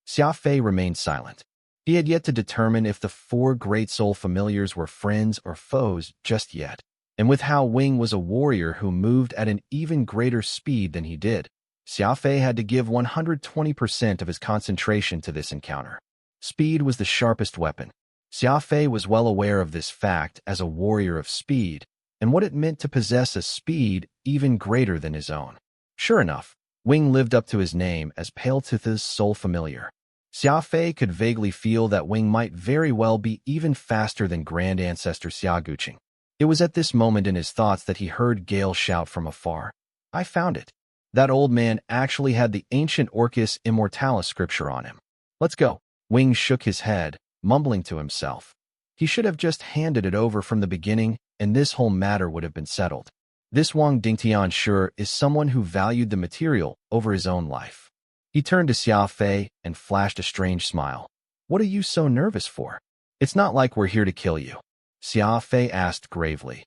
Xia Fei remained silent. He had yet to determine if the four great soul familiars were friends or foes just yet. And with how Wing was a warrior who moved at an even greater speed than he did, Xia Fei had to give 120% of his concentration to this encounter. Speed was the sharpest weapon. Xia Fei was well aware of this fact as a warrior of speed, and what it meant to possess a speed even greater than his own. Sure enough, Wing lived up to his name as Paletith's soul familiar. Xia Fei could vaguely feel that Wing might very well be even faster than Grand Ancestor Xia Guqing. It was at this moment in his thoughts that he heard Gale shout from afar, I found it. That old man actually had the ancient Orcus Immortalis scripture on him. Let's go. Wing shook his head, mumbling to himself. He should have just handed it over from the beginning, and this whole matter would have been settled. This Wang Dingtian sure is someone who valued the material over his own life. He turned to Xia Fei and flashed a strange smile. What are you so nervous for? It's not like we're here to kill you. Xia Fei asked gravely.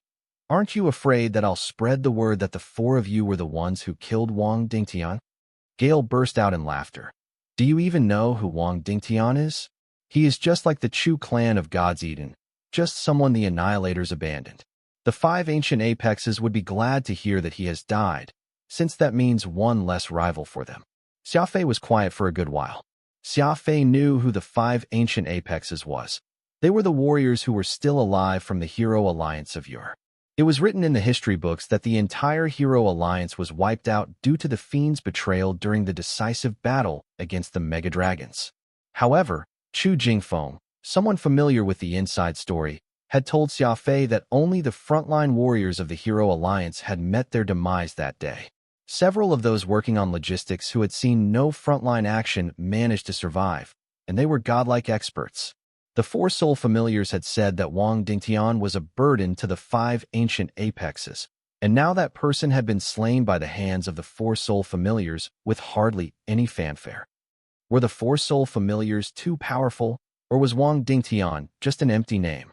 Aren't you afraid that I'll spread the word that the four of you were the ones who killed Wang Dingtian? Gale burst out in laughter. Do you even know who Wang Dingtian is? He is just like the Chu clan of God's Eden, just someone the Annihilators abandoned. The 5 ancient apexes would be glad to hear that he has died, since that means one less rival for them. Xia Fei was quiet for a good while. Xia Fei knew who the 5 ancient apexes was. They were the warriors who were still alive from the Hero Alliance of yore. It was written in the history books that the entire Hero Alliance was wiped out due to the Fiend's betrayal during the decisive battle against the Mega Dragons. However, Chu Jingfeng, someone familiar with the inside story, had told Xia Fei that only the frontline warriors of the Hero Alliance had met their demise that day. Several of those working on logistics who had seen no frontline action managed to survive, and they were godlike experts. The 4 soul familiars had said that Wang Dingtian was a burden to the 5 ancient apexes, and now that person had been slain by the hands of the 4 soul familiars with hardly any fanfare. Were the 4 soul familiars too powerful, or was Wang Dingtian just an empty name?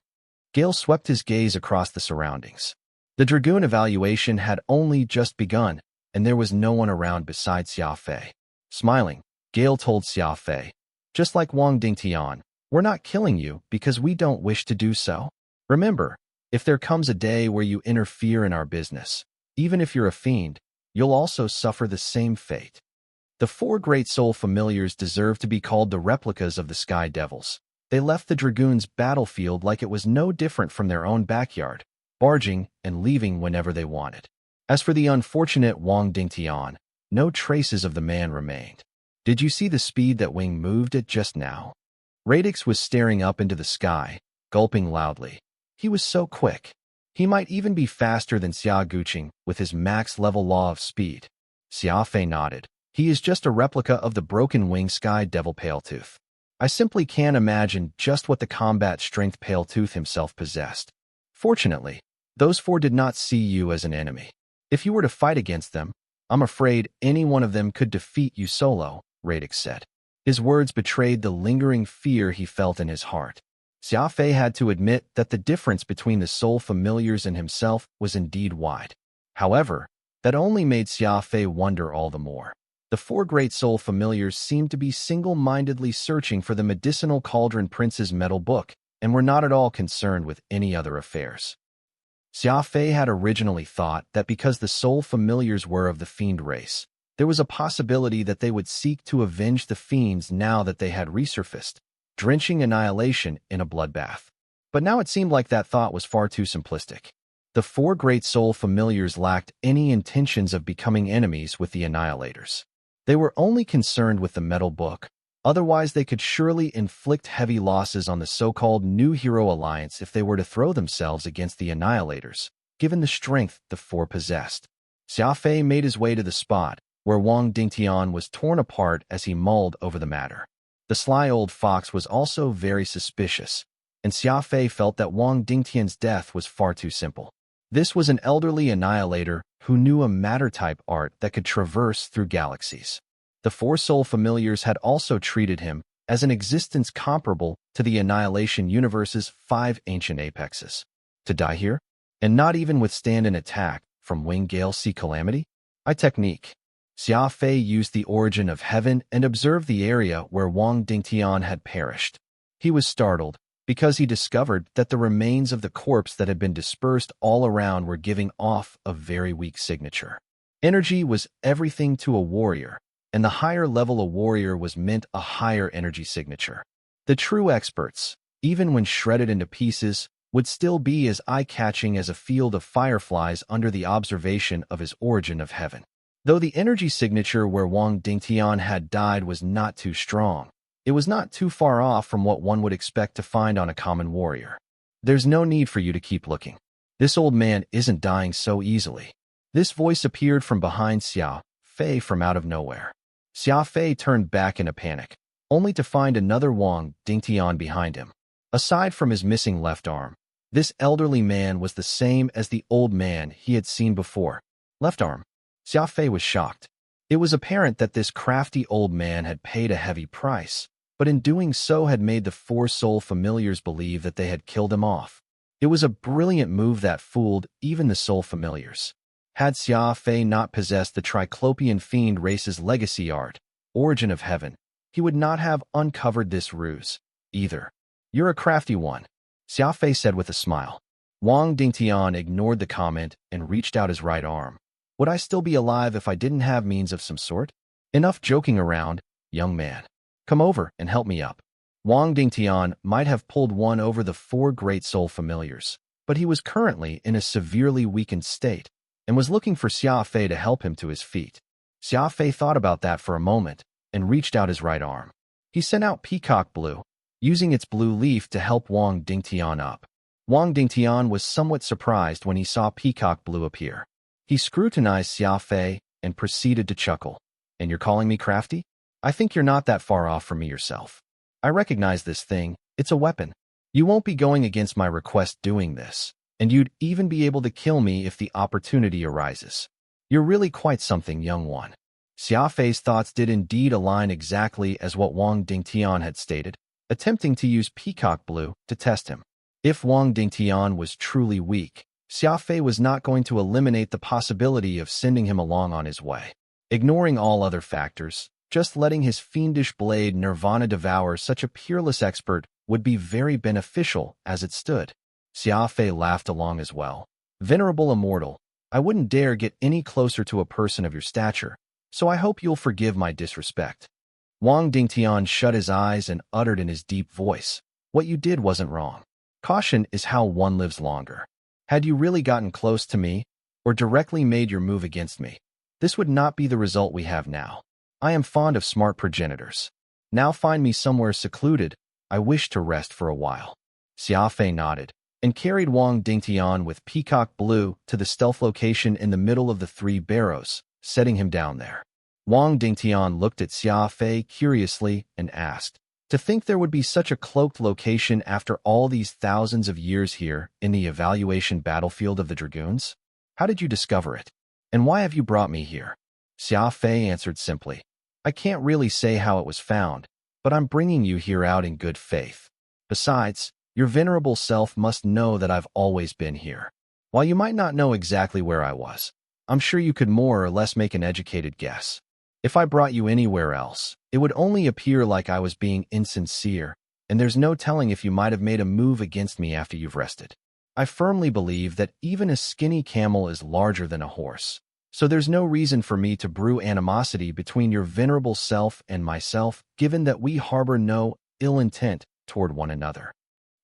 Gale swept his gaze across the surroundings. The Dragoon evaluation had only just begun, and there was no one around besides Xia Fei. Smiling, Gale told Xia Fei, just like Wang Dingtian, we're not killing you because we don't wish to do so. Remember, if there comes a day where you interfere in our business, even if you're a fiend, you'll also suffer the same fate. The 4 great soul familiars deserve to be called the replicas of the Sky Devils. They left the Dragoons' battlefield like it was no different from their own backyard, barging and leaving whenever they wanted. As for the unfortunate Wang Dingtian, no traces of the man remained. Did you see the speed that wing moved at just now? Radix was staring up into the sky, gulping loudly. He was so quick. He might even be faster than Xia Guqing with his max-level law of speed. Xia Fei nodded. He is just a replica of the broken-winged Sky Devil Paletooth. I simply can't imagine just what the combat strength Paletooth himself possessed. Fortunately, those 4 did not see you as an enemy. If you were to fight against them, I'm afraid any one of them could defeat you solo, Radix said. His words betrayed the lingering fear he felt in his heart. Xia Fei had to admit that the difference between the soul familiars and himself was indeed wide. However, that only made Xia Fei wonder all the more. The 4 great soul familiars seemed to be single-mindedly searching for the medicinal Cauldron Prince's metal book and were not at all concerned with any other affairs. Xia Fei had originally thought that because the soul familiars were of the fiend race, there was a possibility that they would seek to avenge the fiends now that they had resurfaced, drenching annihilation in a bloodbath. But now it seemed like that thought was far too simplistic. The 4 great soul familiars lacked any intentions of becoming enemies with the Annihilators. They were only concerned with the metal book, otherwise they could surely inflict heavy losses on the so-called New Hero Alliance if they were to throw themselves against the Annihilators, given the strength the 4 possessed. Xia Fei made his way to the spot where Wang Dingtian was torn apart as he mulled over the matter. The sly old fox was also very suspicious, and Xia Fei felt that Wang Dingtian's death was far too simple. This was an elderly annihilator who knew a matter-type art that could traverse through galaxies. The 4 soul familiars had also treated him as an existence comparable to the Annihilation Universe's 5 ancient apexes. To die here? And not even withstand an attack from Winged Gale Sea Calamity? Technique. Xia Fei used the origin of heaven and observed the area where Wang Dingtian had perished. He was startled because he discovered that the remains of the corpse that had been dispersed all around were giving off a very weak signature. Energy was everything to a warrior, and the higher level a warrior was meant a higher energy signature. The true experts, even when shredded into pieces, would still be as eye-catching as a field of fireflies under the observation of his origin of heaven. Though the energy signature where Wang Dingtian had died was not too strong, it was not too far off from what one would expect to find on a common warrior. There's no need for you to keep looking. This old man isn't dying so easily. This voice appeared from behind Xia Fei from out of nowhere. Xia Fei turned back in a panic, only to find another Wang Dingtian behind him. Aside from his missing left arm, this elderly man was the same as the old man he had seen before. Left arm. Xia Fei was shocked. It was apparent that this crafty old man had paid a heavy price, but in doing so had made the 4 soul familiars believe that they had killed him off. It was a brilliant move that fooled even the soul familiars. Had Xia Fei not possessed the Triclopean fiend race's legacy art, Origin of Heaven, he would not have uncovered this ruse, either. You're a crafty one, Xia Fei said with a smile. Wang Dingtian ignored the comment and reached out his right arm. Would I still be alive if I didn't have means of some sort? Enough joking around, young man. Come over and help me up. Wang Dingtian might have pulled one over the four great soul familiars, but he was currently in a severely weakened state and was looking for Xia Fei to help him to his feet. Xia Fei thought about that for a moment and reached out his right arm. He sent out Peacock Blue, using its blue leaf to help Wang Dingtian up. Wang Dingtian was somewhat surprised when he saw Peacock Blue appear. He scrutinized Xia Fei and proceeded to chuckle. And you're calling me crafty? I think you're not that far off from me yourself. I recognize this thing. It's a weapon. You won't be going against my request doing this, and you'd even be able to kill me if the opportunity arises. You're really quite something, young one. Xia Fei's thoughts did indeed align exactly as what Wang Dingtian had stated, attempting to use Peacock Blue to test him. If Wang Dingtian was truly weak, Xia Fei was not going to eliminate the possibility of sending him along on his way. Ignoring all other factors, just letting his fiendish blade Nirvana devour such a peerless expert would be very beneficial as it stood. Xia Fei laughed along as well. Venerable immortal, I wouldn't dare get any closer to a person of your stature, so I hope you'll forgive my disrespect. Wang Dingtian shut his eyes and uttered in his deep voice, what you did wasn't wrong. Caution is how one lives longer. Had you really gotten close to me, or directly made your move against me, this would not be the result we have now. I am fond of smart progenitors. Now find me somewhere secluded. I wish to rest for a while. Xia Fei nodded, and carried Wang Dingtian with Peacock Blue to the stealth location in the middle of the three barrows, setting him down there. Wang Dingtian looked at Xia Fei curiously and asked, to think there would be such a cloaked location after all these thousands of years here in the evaluation battlefield of the Dragoons? How did you discover it? And why have you brought me here? Xia Fei answered simply, I can't really say how it was found, but I'm bringing you here out in good faith. Besides, your venerable self must know that I've always been here. While you might not know exactly where I was, I'm sure you could more or less make an educated guess. If I brought you anywhere else, it would only appear like I was being insincere, and there's no telling if you might have made a move against me after you've rested. I firmly believe that even a skinny camel is larger than a horse, so there's no reason for me to brew animosity between your venerable self and myself, given that we harbor no ill intent toward one another.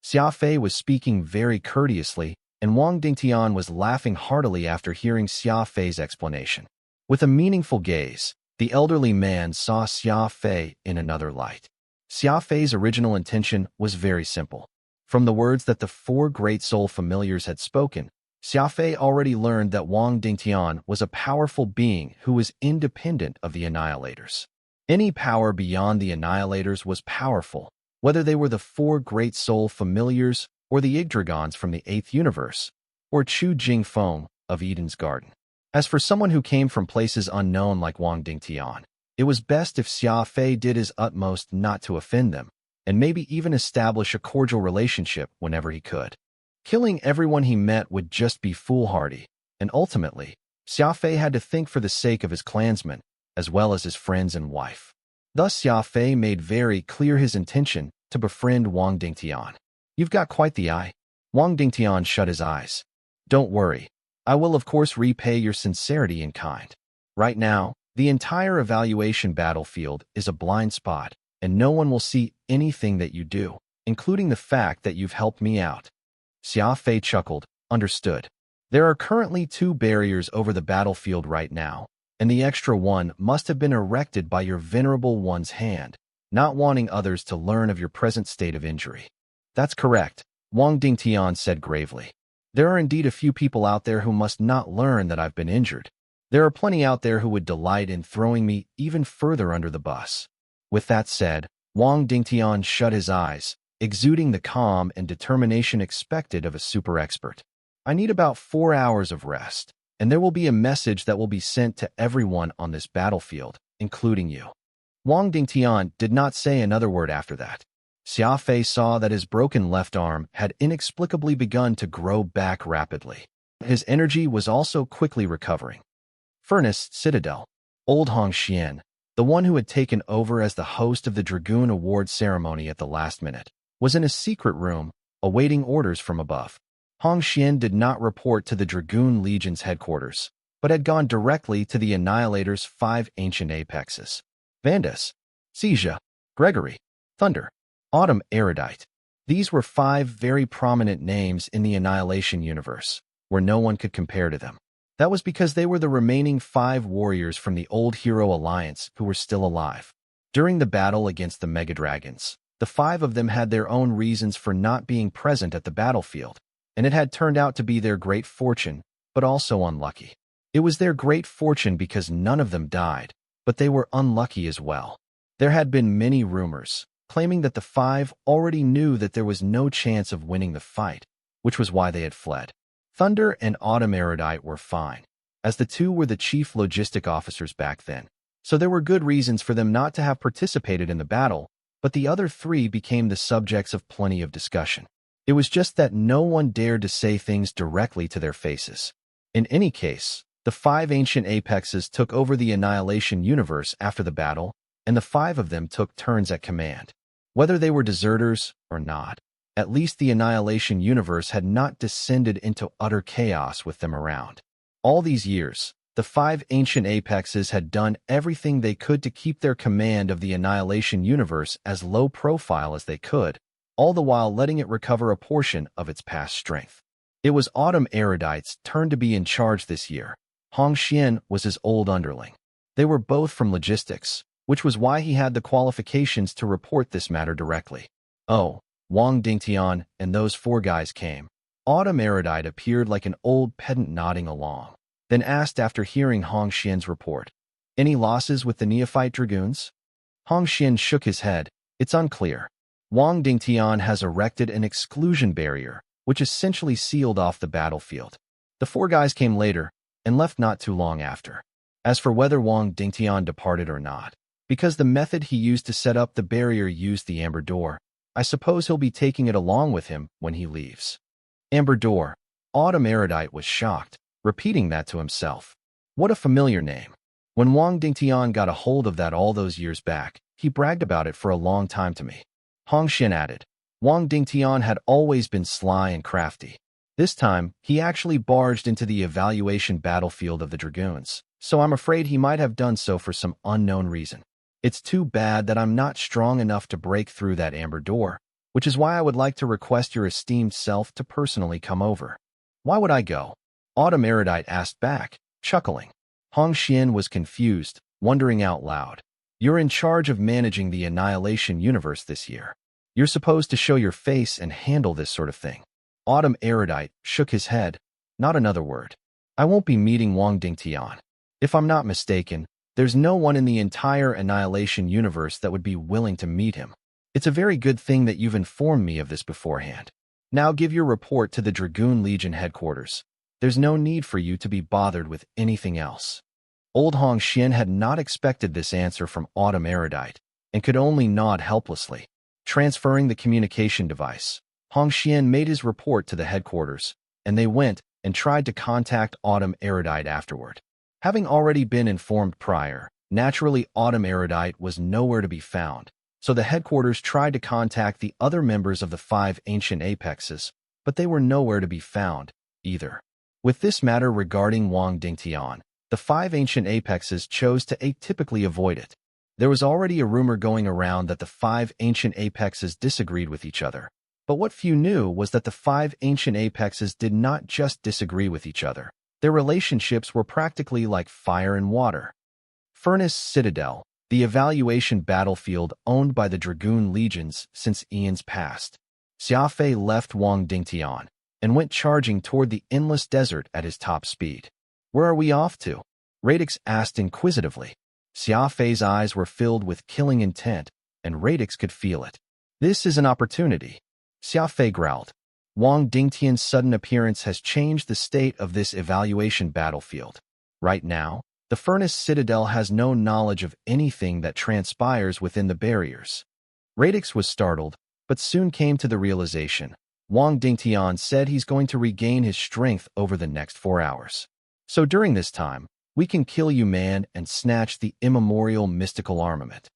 Xia Fei was speaking very courteously, and Wang Dingtian was laughing heartily after hearing Xia Fei's explanation. With a meaningful gaze, the elderly man saw Xia Fei in another light. Xia Fei's original intention was very simple. From the words that the four great soul familiars had spoken, Xia Fei already learned that Wang Dingtian was a powerful being who was independent of the Annihilators. Any power beyond the Annihilators was powerful, whether they were the four great soul familiars or the Yggdragons from the 8th universe, or Chu Jingfeng of Eden's Garden. As for someone who came from places unknown like Wang Dingtian, it was best if Xia Fei did his utmost not to offend them, and maybe even establish a cordial relationship whenever he could. Killing everyone he met would just be foolhardy, and ultimately, Xia Fei had to think for the sake of his clansmen, as well as his friends and wife. Thus Xia Fei made very clear his intention to befriend Wang Dingtian. You've got quite the eye. Wang Dingtian shut his eyes. Don't worry. I will of course repay your sincerity in kind. Right now, the entire evaluation battlefield is a blind spot, and no one will see anything that you do, including the fact that you've helped me out. Xia Fei chuckled, understood. There are currently 2 barriers over the battlefield right now, and the extra one must have been erected by your venerable one's hand, not wanting others to learn of your present state of injury. That's correct, Wang Dingtian said gravely. There are indeed a few people out there who must not learn that I've been injured. There are plenty out there who would delight in throwing me even further under the bus. With that said, Wang Dingtian shut his eyes, exuding the calm and determination expected of a super expert. I need about 4 hours of rest, and there will be a message that will be sent to everyone on this battlefield, including you. Wang Dingtian did not say another word after that. Xia Fei saw that his broken left arm had inexplicably begun to grow back rapidly. His energy was also quickly recovering. Furnace Citadel. Old Hong Xian, the one who had taken over as the host of the Dragoon Award ceremony at the last minute, was in a secret room, awaiting orders from above. Hong Xian did not report to the Dragoon Legion's headquarters, but had gone directly to the Annihilator's 5 ancient apexes. Vandus, Xia, Gregory, Thunder, Autumn Erudite. These were 5 very prominent names in the Annihilation universe, where no one could compare to them. That was because they were the remaining 5 warriors from the old hero alliance who were still alive. During the battle against the Megadragons, the 5 of them had their own reasons for not being present at the battlefield, and it had turned out to be their great fortune, but also unlucky. It was their great fortune because none of them died, but they were unlucky as well. There had been many rumors, claiming that the 5 already knew that there was no chance of winning the fight, which was why they had fled. Thunder and Autumn Erudite were fine, as the 2 were the chief logistic officers back then, so there were good reasons for them not to have participated in the battle, but the other 3 became the subjects of plenty of discussion. It was just that no one dared to say things directly to their faces. In any case, the 5 ancient apexes took over the Annihilation universe after the battle, and the 5 of them took turns at command. Whether they were deserters or not, at least the Annihilation universe had not descended into utter chaos with them around. All these years, the 5 ancient apexes had done everything they could to keep their command of the Annihilation universe as low profile as they could, all the while letting it recover a portion of its past strength. It was Autumn Erudite's turn to be in charge this year. Hong Xian was his old underling. They were both from logistics, which was why he had the qualifications to report this matter directly. Oh, Wang Dingtian and those 4 guys came. Autumn Erudite appeared like an old pedant nodding along, then asked after hearing Hong Xian's report, "Any losses with the neophyte dragoons?" Hong Xian shook his head. "It's unclear. Wang Dingtian has erected an exclusion barrier, which essentially sealed off the battlefield. The 4 guys came later, and left not too long after. As for whether Wang Dingtian departed or not, because the method he used to set up the barrier used the Amber Door, I suppose he'll be taking it along with him when he leaves." Amber Door. Autumn Erudite was shocked, repeating that to himself. What a familiar name. When Wang Dingtian got a hold of that all those years back, he bragged about it for a long time to me. Hong Xian added, Wang Dingtian had always been sly and crafty. This time, he actually barged into the evaluation battlefield of the Dragoons, so I'm afraid he might have done so for some unknown reason. It's too bad that I'm not strong enough to break through that Amber Door, which is why I would like to request your esteemed self to personally come over. Why would I go? Autumn Erudite asked back, chuckling. Hong Xian was confused, wondering out loud. You're in charge of managing the Annihilation universe this year. You're supposed to show your face and handle this sort of thing. Autumn Erudite shook his head. Not another word. I won't be meeting Wang Dingtian. If I'm not mistaken, there's no one in the entire Annihilation universe that would be willing to meet him. It's a very good thing that you've informed me of this beforehand. Now give your report to the Dragoon Legion headquarters. There's no need for you to be bothered with anything else. Old Hong Xian had not expected this answer from Autumn Erudite, and could only nod helplessly. Transferring the communication device, Hong Xian made his report to the headquarters, and they went and tried to contact Autumn Erudite afterward. Having already been informed prior, naturally Autumn Erudite was nowhere to be found, so the headquarters tried to contact the other members of the 5 ancient apexes, but they were nowhere to be found, either. With this matter regarding Wang Dingtian, the 5 ancient apexes chose to atypically avoid it. There was already a rumor going around that the 5 ancient apexes disagreed with each other, but what few knew was that the 5 ancient apexes did not just disagree with each other. Their relationships were practically like fire and water. Furnace Citadel, the evaluation battlefield owned by the Dragoon Legions since eons past. Xia Fei left Wang Dingtian and went charging toward the endless desert at his top speed. Where are we off to? Radix asked inquisitively. Xia Fei's eyes were filled with killing intent, and Radix could feel it. This is an opportunity. Xia Fei growled. Wang Dingtian's sudden appearance has changed the state of this evaluation battlefield. Right now, the Furnace Citadel has no knowledge of anything that transpires within the barriers. Radix was startled, but soon came to the realization. Wang Dingtian said he's going to regain his strength over the next 4 hours. So during this time, we can kill you, man, and snatch the immemorial mystical armament.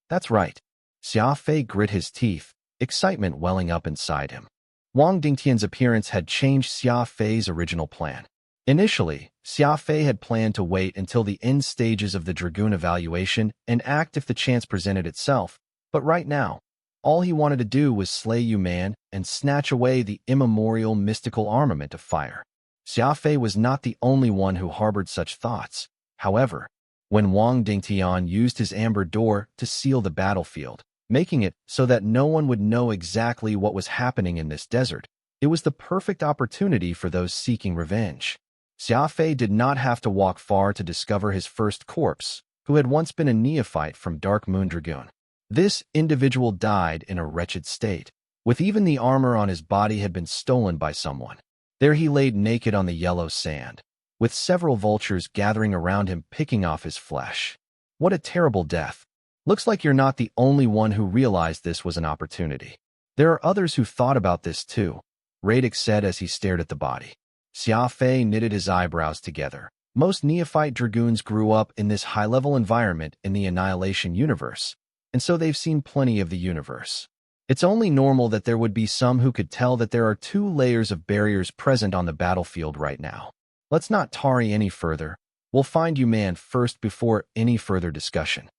That's right. Xia Fei grit his teeth, excitement welling up inside him. Wang Dingtian's appearance had changed Xia Fei's original plan. Initially, Xia Fei had planned to wait until the end stages of the Dragoon evaluation and act if the chance presented itself, but right now, all he wanted to do was slay you, man, and snatch away the immemorial mystical armament of fire. Xia Fei was not the only one who harbored such thoughts. However, when Wang Dingtian used his amber door to seal the battlefield, making it so that no one would know exactly what was happening in this desert, it was the perfect opportunity for those seeking revenge. Xia Fei did not have to walk far to discover his first corpse, who had once been a neophyte from Dark Moon Dragoon. This individual died in a wretched state, with even the armor on his body had been stolen by someone. There he laid naked on the yellow sand, with several vultures gathering around him picking off his flesh. What a terrible death. Looks like you're not the only one who realized this was an opportunity. There are others who thought about this too, Radix said as he stared at the body. Xia Fei knitted his eyebrows together. Most neophyte dragoons grew up in this high-level environment in the Annihilation universe, and so they've seen plenty of the universe. It's only normal that there would be some who could tell that there are 2 layers of barriers present on the battlefield right now. Let's not tarry any further. We'll find you, man, first before any further discussion.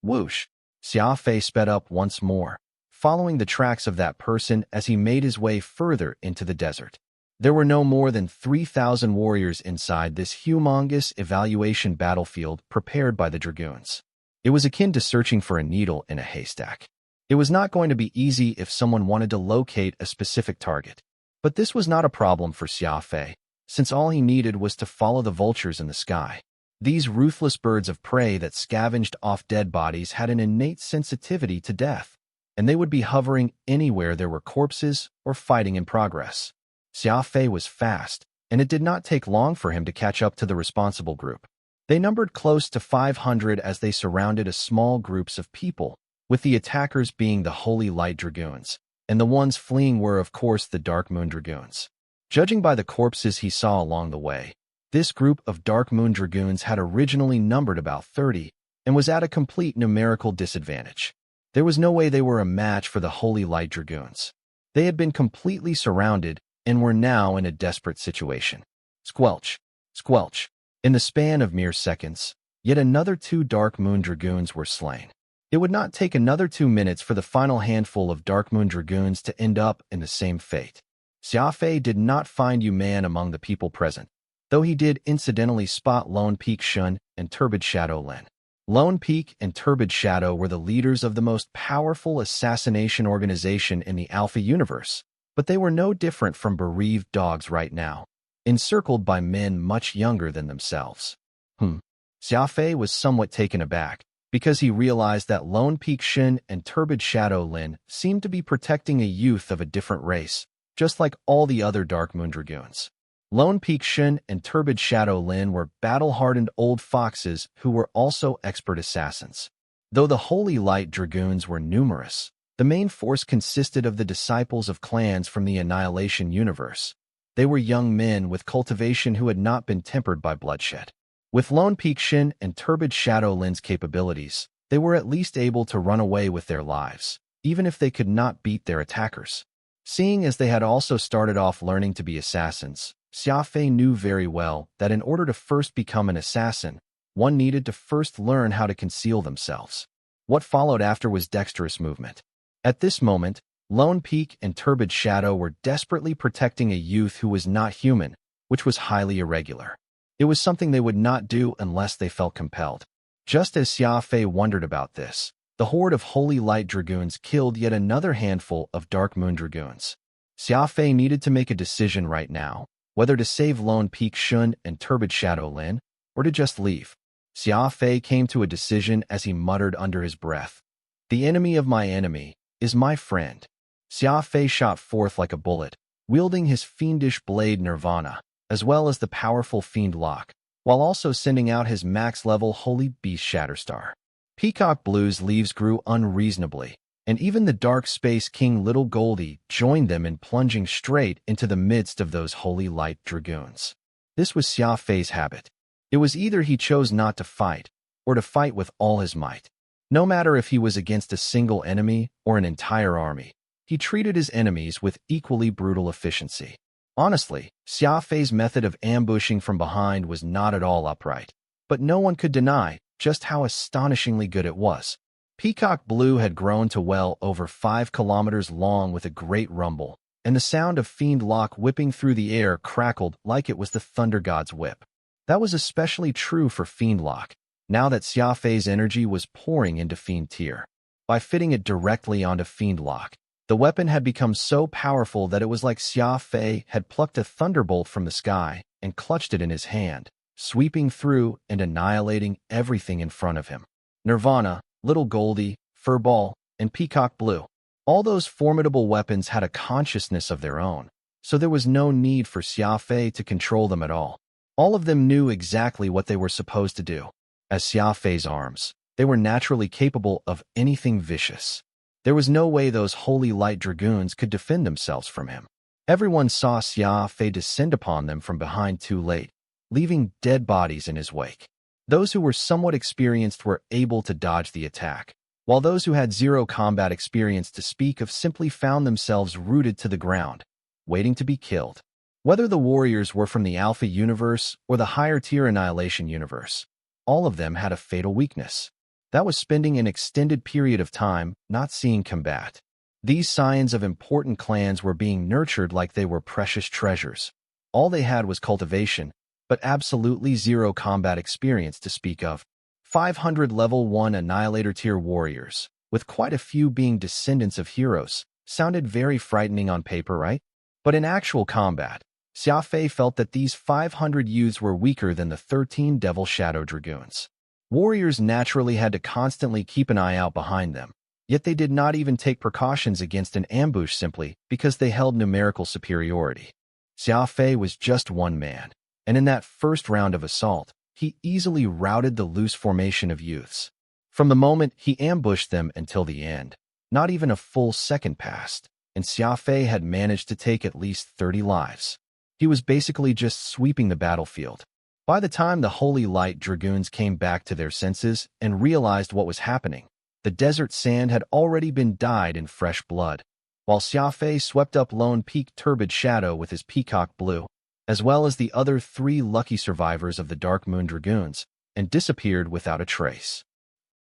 Whoosh! Xia Fei sped up once more, following the tracks of that person as he made his way further into the desert. There were no more than 3,000 warriors inside this humongous evaluation battlefield prepared by the dragoons. It was akin to searching for a needle in a haystack. It was not going to be easy if someone wanted to locate a specific target. But this was not a problem for Xia Fei, since all he needed was to follow the vultures in the sky. These ruthless birds of prey that scavenged off dead bodies had an innate sensitivity to death, and they would be hovering anywhere there were corpses or fighting in progress. Xia Fei was fast, and it did not take long for him to catch up to the responsible group. They numbered close to 500 as they surrounded a small groups of people, with the attackers being the Holy Light Dragoons, and the ones fleeing were, of course, the Dark Moon Dragoons. Judging by the corpses he saw along the way, this group of Dark Moon Dragoons had originally numbered about 30 and was at a complete numerical disadvantage. There was no way they were a match for the Holy Light Dragoons. They had been completely surrounded and were now in a desperate situation. Squelch! Squelch! In the span of mere seconds, yet another 2 Dark Moon Dragoons were slain. It would not take another 2 minutes for the final handful of Dark Moon Dragoons to end up in the same fate. Xia Fei did not find Yu Man among the people present, though he did incidentally spot Lone Peak Shun and Turbid Shadow Lin. Lone Peak and Turbid Shadow were the leaders of the most powerful assassination organization in the Alpha universe, but they were no different from bereaved dogs right now, encircled by men much younger than themselves. Xia Fei was somewhat taken aback, because he realized that Lone Peak Shin and Turbid Shadow Lin seemed to be protecting a youth of a different race, just like all the other Dark Moon Dragoons. Lone Peak Shin and Turbid Shadow Lin were battle-hardened old foxes who were also expert assassins. Though the Holy Light Dragoons were numerous, the main force consisted of the disciples of clans from the Annihilation universe. They were young men with cultivation who had not been tempered by bloodshed. With Lone Peak Shin and Turbid Shadow Lin's capabilities, they were at least able to run away with their lives, even if they could not beat their attackers. Seeing as they had also started off learning to be assassins, Xia Fei knew very well that in order to first become an assassin, one needed to first learn how to conceal themselves. What followed after was dexterous movement. At this moment, Lone Peak and Turbid Shadow were desperately protecting a youth who was not human, which was highly irregular. It was something they would not do unless they felt compelled. Just as Xia Fei wondered about this, the horde of Holy Light Dragoons killed yet another handful of Dark Moon Dragoons. Xia Fei needed to make a decision right now, whether to save Lone Peak Shun and Turbid Shadow Lin, or to just leave. Xia Fei came to a decision as he muttered under his breath. The enemy of my enemy is my friend. Xia Fei shot forth like a bullet, wielding his fiendish blade Nirvana, as well as the powerful Fiend Lock, while also sending out his max-level Holy Beast Shatterstar. Peacock Blue's leaves grew unreasonably, and even the Dark Space King Little Goldie joined them in plunging straight into the midst of those holy light dragoons. This was Xia Fei's habit. It was either he chose not to fight, or to fight with all his might. No matter if he was against a single enemy or an entire army, he treated his enemies with equally brutal efficiency. Honestly, Xia Fei's method of ambushing from behind was not at all upright, but no one could deny just how astonishingly good it was. Peacock Blue had grown to well over 5 kilometers long with a great rumble, and the sound of Fiend Lock whipping through the air crackled like it was the Thunder God's whip. That was especially true for Fiend Lock, now that Xia Fei's energy was pouring into Fiend Tier. By fitting it directly onto Fiend Lock, the weapon had become so powerful that it was like Xia Fei had plucked a thunderbolt from the sky and clutched it in his hand, sweeping through and annihilating everything in front of him. Nirvana, Little Goldie, Furball, and Peacock Blue. All those formidable weapons had a consciousness of their own, so there was no need for Xia Fei to control them at all. All of them knew exactly what they were supposed to do. As Xia Fei's arms, they were naturally capable of anything vicious. There was no way those holy light dragoons could defend themselves from him. Everyone saw Xia Fei descend upon them from behind too late, leaving dead bodies in his wake. Those who were somewhat experienced were able to dodge the attack, while those who had zero combat experience to speak of simply found themselves rooted to the ground, waiting to be killed. Whether the warriors were from the Alpha universe or the higher-tier Annihilation universe, all of them had a fatal weakness. That was spending an extended period of time not seeing combat. These scions of important clans were being nurtured like they were precious treasures. All they had was cultivation, but absolutely zero combat experience to speak of. 500 level 1 Annihilator tier warriors, with quite a few being descendants of heroes, sounded very frightening on paper, right? But in actual combat, Xia Fei felt that these 500 youths were weaker than the 13 Devil Shadow Dragoons. Warriors naturally had to constantly keep an eye out behind them, yet they did not even take precautions against an ambush simply because they held numerical superiority. Xia Fei was just one man, and in that first round of assault, he easily routed the loose formation of youths. From the moment he ambushed them until the end, not even a full second passed, and Xia Fei had managed to take at least 30 lives. He was basically just sweeping the battlefield. By the time the Holy Light Dragoons came back to their senses and realized what was happening, the desert sand had already been dyed in fresh blood, while Xia Fei swept up Lone Peak Turbid Shadow with his Peacock Blue, as well as the other 3 lucky survivors of the Dark Moon Dragoons, and disappeared without a trace.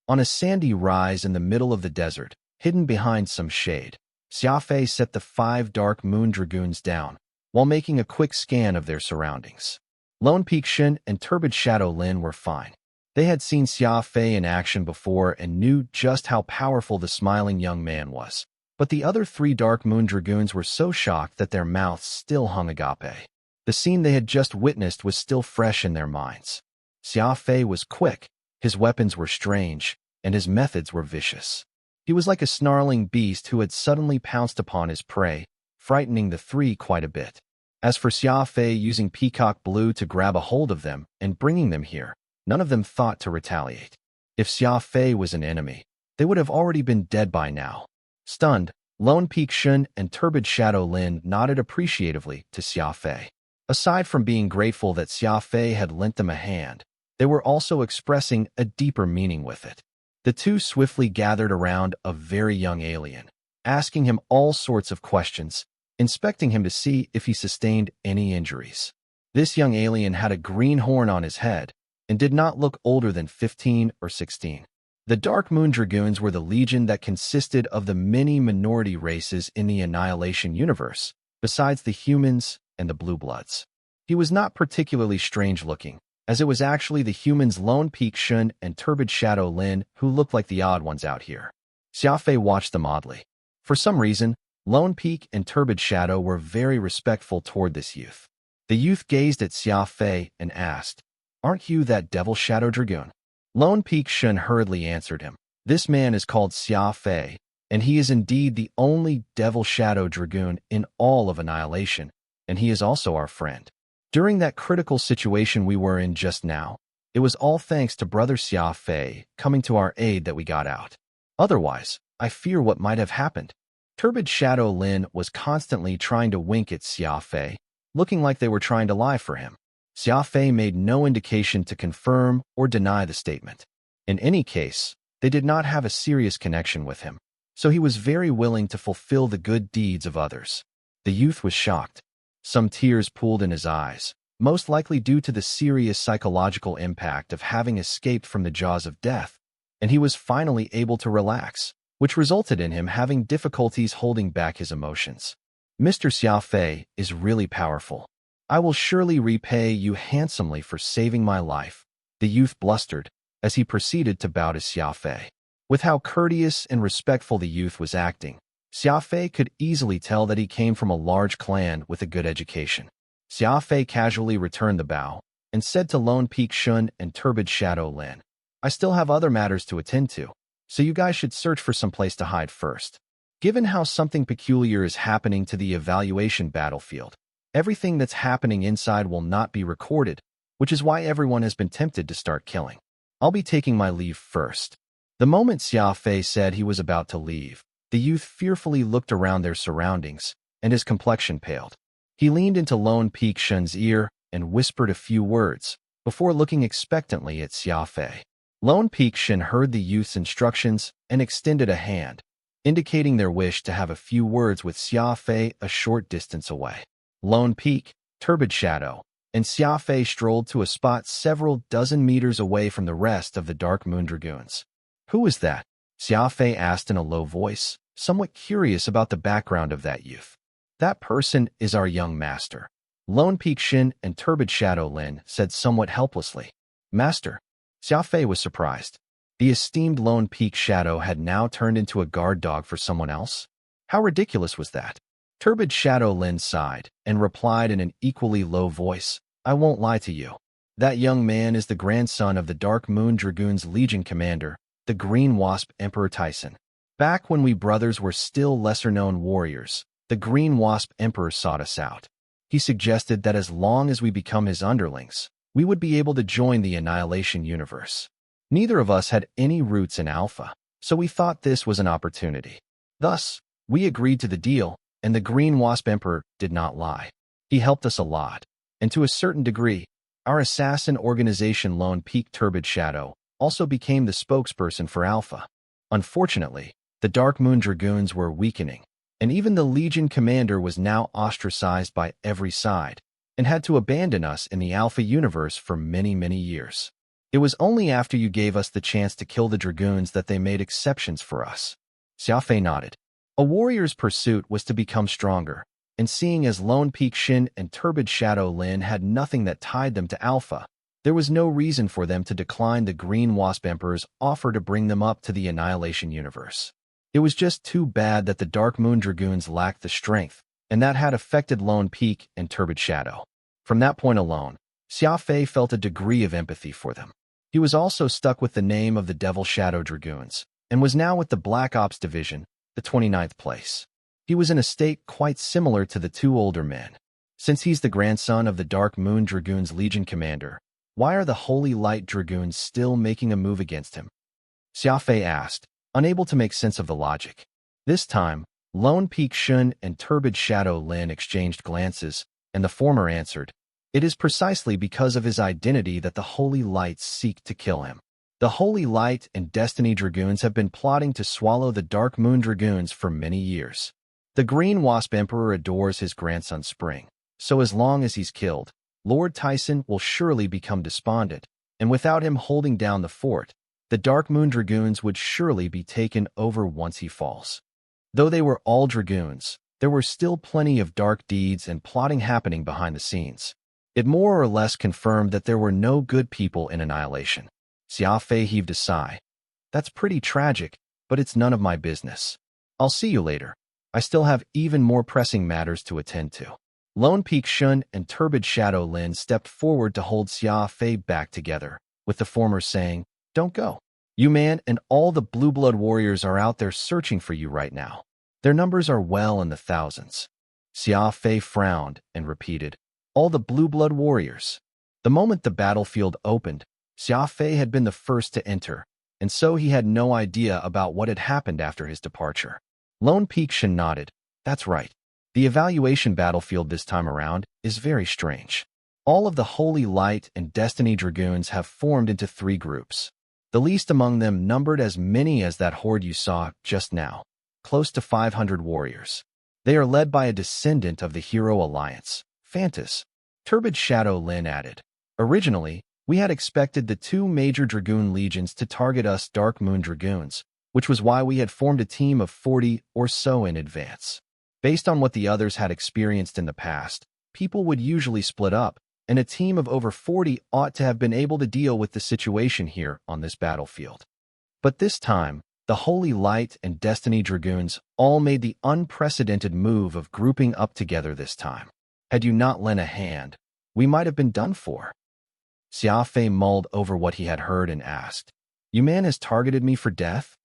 On a sandy rise in the middle of the desert, hidden behind some shade, Xia Fei set the 5 Dark Moon Dragoons down, while making a quick scan of their surroundings. Lone Peak Shin and Turbid Shadow Lin were fine. They had seen Xia Fei in action before and knew just how powerful the smiling young man was. But the other 3 Dark Moon Dragoons were so shocked that their mouths still hung agape. The scene they had just witnessed was still fresh in their minds. Xia Fei was quick, his weapons were strange, and his methods were vicious. He was like a snarling beast who had suddenly pounced upon his prey, frightening the 3 quite a bit. As for Xia Fei using Peacock Blue to grab a hold of them and bringing them here, none of them thought to retaliate. If Xia Fei was an enemy, they would have already been dead by now. Stunned, Lone Peak Shun and Turbid Shadow Lin nodded appreciatively to Xia Fei. Aside from being grateful that Xia Fei had lent them a hand, they were also expressing a deeper meaning with it. The 2 swiftly gathered around a very young alien, asking him all sorts of questions, inspecting him to see if he sustained any injuries. This young alien had a green horn on his head and did not look older than 15 or 16. The Dark Moon Dragoons were the legion that consisted of the many minority races in the Annihilation universe, besides the humans and the Blue Bloods. He was not particularly strange-looking, as it was actually the humans Lone Peak Shun and Turbid Shadow Lin who looked like the odd ones out here. Xia Fei watched them oddly. For some reason, Lone Peak and Turbid Shadow were very respectful toward this youth. The youth gazed at Xia Fei and asked, "Aren't you that Devil Shadow Dragoon?" Lone Peak Shun hurriedly answered him, "This man is called Xia Fei, and he is indeed the only Devil Shadow Dragoon in all of Annihilation, and he is also our friend. During that critical situation we were in just now, it was all thanks to Brother Xia Fei coming to our aid that we got out. Otherwise, I fear what might have happened. Turbid Shadow Lin was constantly trying to wink at Xia Fei, looking like they were trying to lie for him. Xia Fei made no indication to confirm or deny the statement. In any case, they did not have a serious connection with him, so he was very willing to fulfill the good deeds of others. The youth was shocked. Some tears pooled in his eyes, most likely due to the serious psychological impact of having escaped from the jaws of death, and he was finally able to relax, which resulted in him having difficulties holding back his emotions. Mr. Xia Fei is really powerful. I will surely repay you handsomely for saving my life, the youth blustered as he proceeded to bow to Xia Fei. With how courteous and respectful the youth was acting, Xia Fei could easily tell that he came from a large clan with a good education. Xia Fei casually returned the bow and said to Lone Peak Shun and Turbid Shadow Lin, I still have other matters to attend to, so you guys should search for some place to hide first. Given how something peculiar is happening to the evaluation battlefield, everything that's happening inside will not be recorded, which is why everyone has been tempted to start killing. I'll be taking my leave first. The moment Xia Fei said he was about to leave, the youth fearfully looked around their surroundings, and his complexion paled. He leaned into Lone Peak Shun's ear and whispered a few words, before looking expectantly at Xia Fei. Lone Peak Shun heard the youth's instructions and extended a hand, indicating their wish to have a few words with Xia Fei a short distance away. Lone Peak, Turbid Shadow, and Xia Fei strolled to a spot several dozen meters away from the rest of the Dark Moon Dragoons. Who is that? Xia Fei asked in a low voice, somewhat curious about the background of that youth. That person is our young master. Lone Peak Shin and Turbid Shadow Lin said somewhat helplessly. Master? Xia Fei was surprised. The esteemed Lone Peak Shadow had now turned into a guard dog for someone else? How ridiculous was that? Turbid Shadow Lin sighed and replied in an equally low voice, I won't lie to you. That young man is the grandson of the Dark Moon Dragoons Legion commander, the Green Wasp Emperor Tyson. Back when we brothers were still lesser-known warriors, the Green Wasp Emperor sought us out. He suggested that as long as we become his underlings, we would be able to join the Annihilation universe. Neither of us had any roots in Alpha, so we thought this was an opportunity. Thus, we agreed to the deal, and the Green Wasp Emperor did not lie. He helped us a lot, and to a certain degree, our assassin organization Lone Peak Turbid Shadow also became the spokesperson for Alpha. Unfortunately, the Dark Moon Dragoons were weakening, and even the Legion commander was now ostracized by every side, and had to abandon us in the Alpha universe for many, many years. It was only after you gave us the chance to kill the Dragoons that they made exceptions for us. Xia Fei nodded. A warrior's pursuit was to become stronger, and seeing as Lone Peak Shin and Turbid Shadow Lin had nothing that tied them to Alpha, there was no reason for them to decline the Green Wasp Emperor's offer to bring them up to the Annihilation universe. It was just too bad that the Dark Moon Dragoons lacked the strength, and that had affected Lone Peak and Turbid Shadow. From that point alone, Xia Fei felt a degree of empathy for them. He was also stuck with the name of the Devil Shadow Dragoons, and was now with the Black Ops Division, the 29th place. He was in a state quite similar to the two older men. Since he's the grandson of the Dark Moon Dragoons Legion commander, why are the Holy Light Dragoons still making a move against him? Xia Fei asked, unable to make sense of the logic. This time, Lone Peak Shun and Turbid Shadow Lin exchanged glances, and the former answered, it is precisely because of his identity that the Holy Lights seek to kill him. The Holy Light and Destiny Dragoons have been plotting to swallow the Dark Moon Dragoons for many years. The Green Wasp Emperor adores his grandson Spring, so as long as he's killed, Lord Tyson will surely become despondent, and without him holding down the fort, the Dark Moon Dragoons would surely be taken over once he falls. Though they were all Dragoons, there were still plenty of dark deeds and plotting happening behind the scenes. It more or less confirmed that there were no good people in Annihilation. Xia Fei heaved a sigh. That's pretty tragic, but it's none of my business. I'll see you later. I still have even more pressing matters to attend to. Lone Peak Shun and Turbid Shadow Lin stepped forward to hold Xia Fei back together, with the former saying, Don't go. You man and all the Blue Blood warriors are out there searching for you right now. Their numbers are well in the thousands. Xia Fei frowned and repeated, All the Blue Blood warriors. The moment the battlefield opened, Xia Fei had been the first to enter, and so he had no idea about what had happened after his departure. Lone Peak Shin nodded. That's right. The evaluation battlefield this time around is very strange. All of the Holy Light and Destiny Dragoons have formed into 3 groups. The least among them numbered as many as that horde you saw just now, close to 500 warriors. They are led by a descendant of the Hero Alliance, Phantus. Turbid Shadow Lin added. Originally, we had expected the 2 major Dragoon legions to target us Dark Moon Dragoons, which was why we had formed a team of 40 or so in advance. Based on what the others had experienced in the past, people would usually split up, and a team of over 40 ought to have been able to deal with the situation here on this battlefield. But this time, the Holy Light and Destiny Dragoons all made the unprecedented move of grouping up together this time. Had you not lent a hand, we might have been done for. Xia Fei mulled over what he had heard and asked, "You man has targeted me for death?"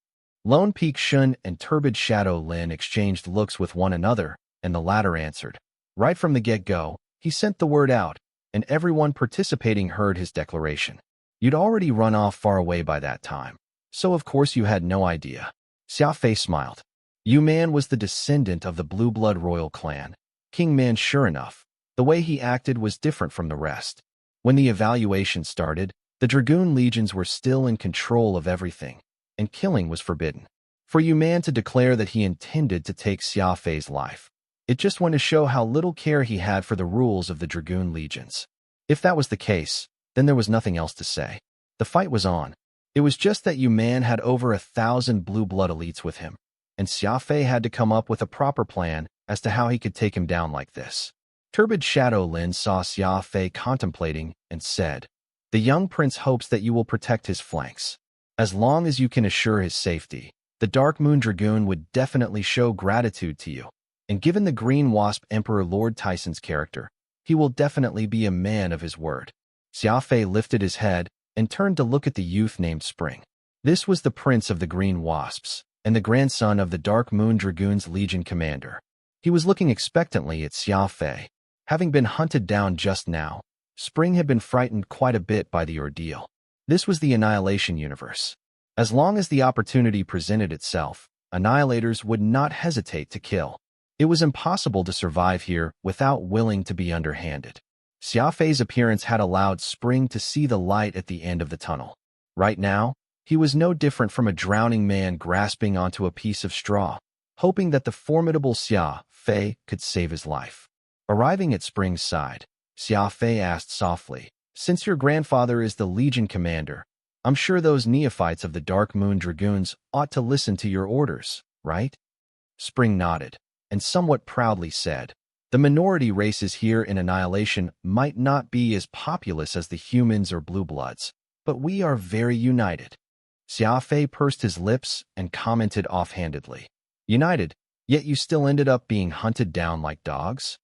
Lone Peak Shun and Turbid Shadow Lin exchanged looks with one another, and the latter answered. Right from the get-go, he sent the word out, and everyone participating heard his declaration. You'd already run off far away by that time, so of course you had no idea. Xia Fei smiled. Yu Man was the descendant of the Blue Blood royal clan. King Man, sure enough. The way he acted was different from the rest. When the evaluation started, the Dragoon legions were still in control of everything, and killing was forbidden. For Yu Man to declare that he intended to take Xia Fei's life, it just went to show how little care he had for the rules of the Dragoon legions. If that was the case, then there was nothing else to say. The fight was on. It was just that Yu Man had over 1,000 Blue Blood elites with him, and Xia Fei had to come up with a proper plan as to how he could take him down like this. Turbid Shadow Lin saw Xia Fei contemplating and said, "The young prince hopes that you will protect his flanks. As long as you can assure his safety, the Dark Moon Dragoon would definitely show gratitude to you. And given the Green Wasp Emperor Lord Tyson's character, he will definitely be a man of his word." Xia Fei lifted his head and turned to look at the youth named Spring. This was the prince of the Green Wasps, and the grandson of the Dark Moon Dragoon's Legion commander. He was looking expectantly at Xia Fei. Having been hunted down just now, Spring had been frightened quite a bit by the ordeal. This was the Annihilation universe. As long as the opportunity presented itself, Annihilators would not hesitate to kill. It was impossible to survive here without willing to be underhanded. Xia Fei's appearance had allowed Spring to see the light at the end of the tunnel. Right now, he was no different from a drowning man grasping onto a piece of straw, hoping that the formidable Xia Fei could save his life. Arriving at Spring's side, Xia Fei asked softly, "Since your grandfather is the Legion commander, I'm sure those neophytes of the Dark Moon Dragoons ought to listen to your orders, right?" Spring nodded, and somewhat proudly said, "The minority races here in Annihilation might not be as populous as the humans or Blue Bloods, but we are very united." Xia Fei pursed his lips and commented offhandedly, "United, yet you still ended up being hunted down like dogs?"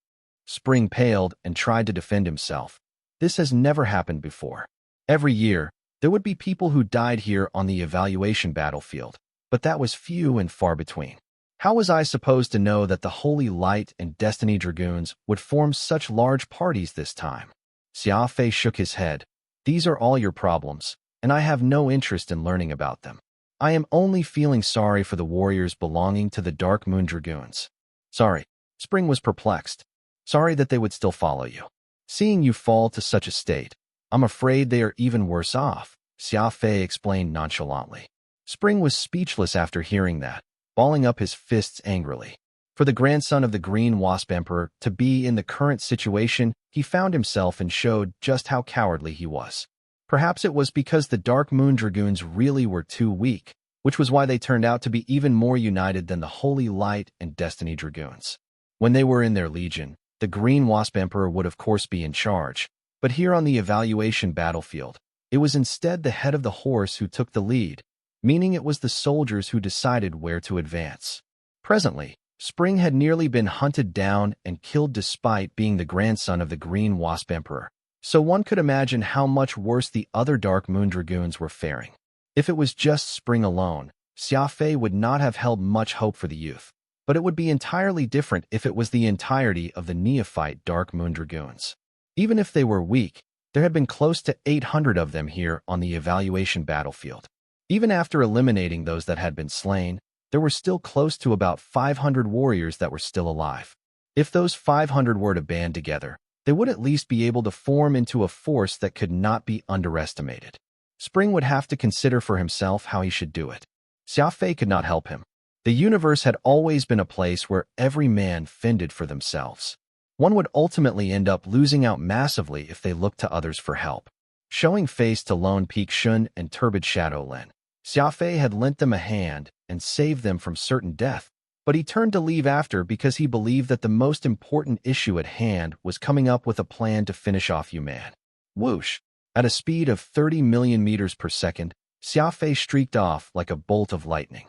Spring paled and tried to defend himself. This has never happened before. Every year, there would be people who died here on the evaluation battlefield, but that was few and far between. How was I supposed to know that the Holy Light and Destiny Dragoons would form such large parties this time? Xia Fei shook his head. "These are all your problems, and I have no interest in learning about them. I am only feeling sorry for the warriors belonging to the Dark Moon Dragoons." "Sorry." Spring was perplexed. "Sorry that they would still follow you. Seeing you fall to such a state, I'm afraid they are even worse off," Xia Fei explained nonchalantly. Spring was speechless after hearing that, balling up his fists angrily. For the grandson of the Green Wasp Emperor to be in the current situation he found himself and showed just how cowardly he was. Perhaps it was because the Dark Moon Dragoons really were too weak, which was why they turned out to be even more united than the Holy Light and Destiny Dragoons. When they were in their legion, the Green Wasp Emperor would of course be in charge, but here on the evaluation battlefield, it was instead the head of the horse who took the lead, meaning it was the soldiers who decided where to advance. Presently, Spring had nearly been hunted down and killed despite being the grandson of the Green Wasp Emperor, so one could imagine how much worse the other Dark Moon Dragoons were faring. If it was just Spring alone, Xia Fei would not have held much hope for the youth, but it would be entirely different if it was the entirety of the neophyte Dark Moon Dragoons. Even if they were weak, there had been close to 800 of them here on the evaluation battlefield. Even after eliminating those that had been slain, there were still close to about 500 warriors that were still alive. If those 500 were to band together, they would at least be able to form into a force that could not be underestimated. Spring would have to consider for himself how he should do it. Xia Fei could not help him. The universe had always been a place where every man fended for themselves. One would ultimately end up losing out massively if they looked to others for help. Showing face to Lone Peak Shun and Turbid Shadow Lin, Xia Fei had lent them a hand and saved them from certain death, but he turned to leave after because he believed that the most important issue at hand was coming up with a plan to finish off Yuman. Whoosh! At a speed of 30 million meters per second, Xia Fei streaked off like a bolt of lightning.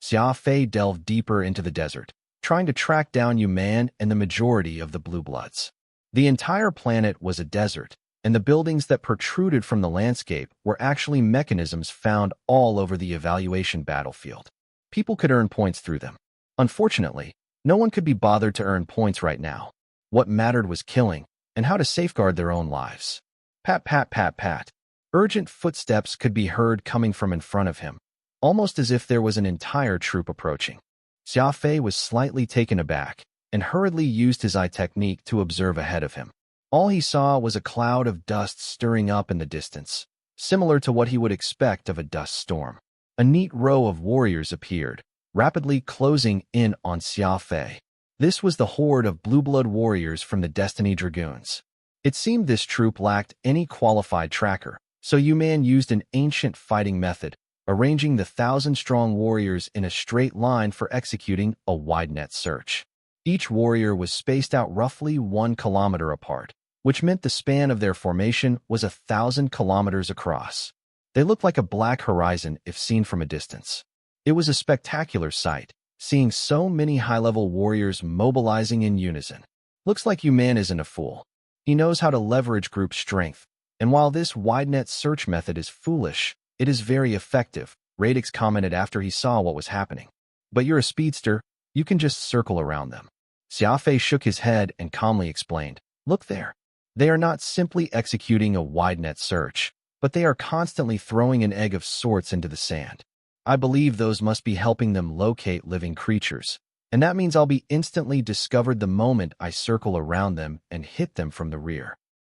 Xia Fei delved deeper into the desert, trying to track down Yuman and the majority of the Blue Bloods. The entire planet was a desert, and the buildings that protruded from the landscape were actually mechanisms found all over the evaluation battlefield. People could earn points through them. Unfortunately, no one could be bothered to earn points right now. What mattered was killing, and how to safeguard their own lives. Pat, pat, pat, pat. Urgent footsteps could be heard coming from in front of him, almost as if there was an entire troop approaching. Xia Fei was slightly taken aback, and hurriedly used his eye technique to observe ahead of him. All he saw was a cloud of dust stirring up in the distance, similar to what he would expect of a dust storm. A neat row of warriors appeared, rapidly closing in on Xia Fei. This was the horde of blue blood warriors from the Destiny Dragoons. It seemed this troop lacked any qualified tracker, so Yuman used an ancient fighting method, arranging the 1,000-strong warriors in a straight line for executing a wide net search. Each warrior was spaced out roughly 1 kilometer apart, which meant the span of their formation was 1,000 kilometers across. They looked like a black horizon if seen from a distance. It was a spectacular sight, seeing so many high-level warriors mobilizing in unison. Looks like Yuman isn't a fool. He knows how to leverage group strength, and while this wide net search method is foolish, it is very effective, Radix commented after he saw what was happening. But you're a speedster, you can just circle around them. Xia Fei shook his head and calmly explained, look there. They are not simply executing a wide net search, but they are constantly throwing an egg of sorts into the sand. I believe those must be helping them locate living creatures, and that means I'll be instantly discovered the moment I circle around them and hit them from the rear.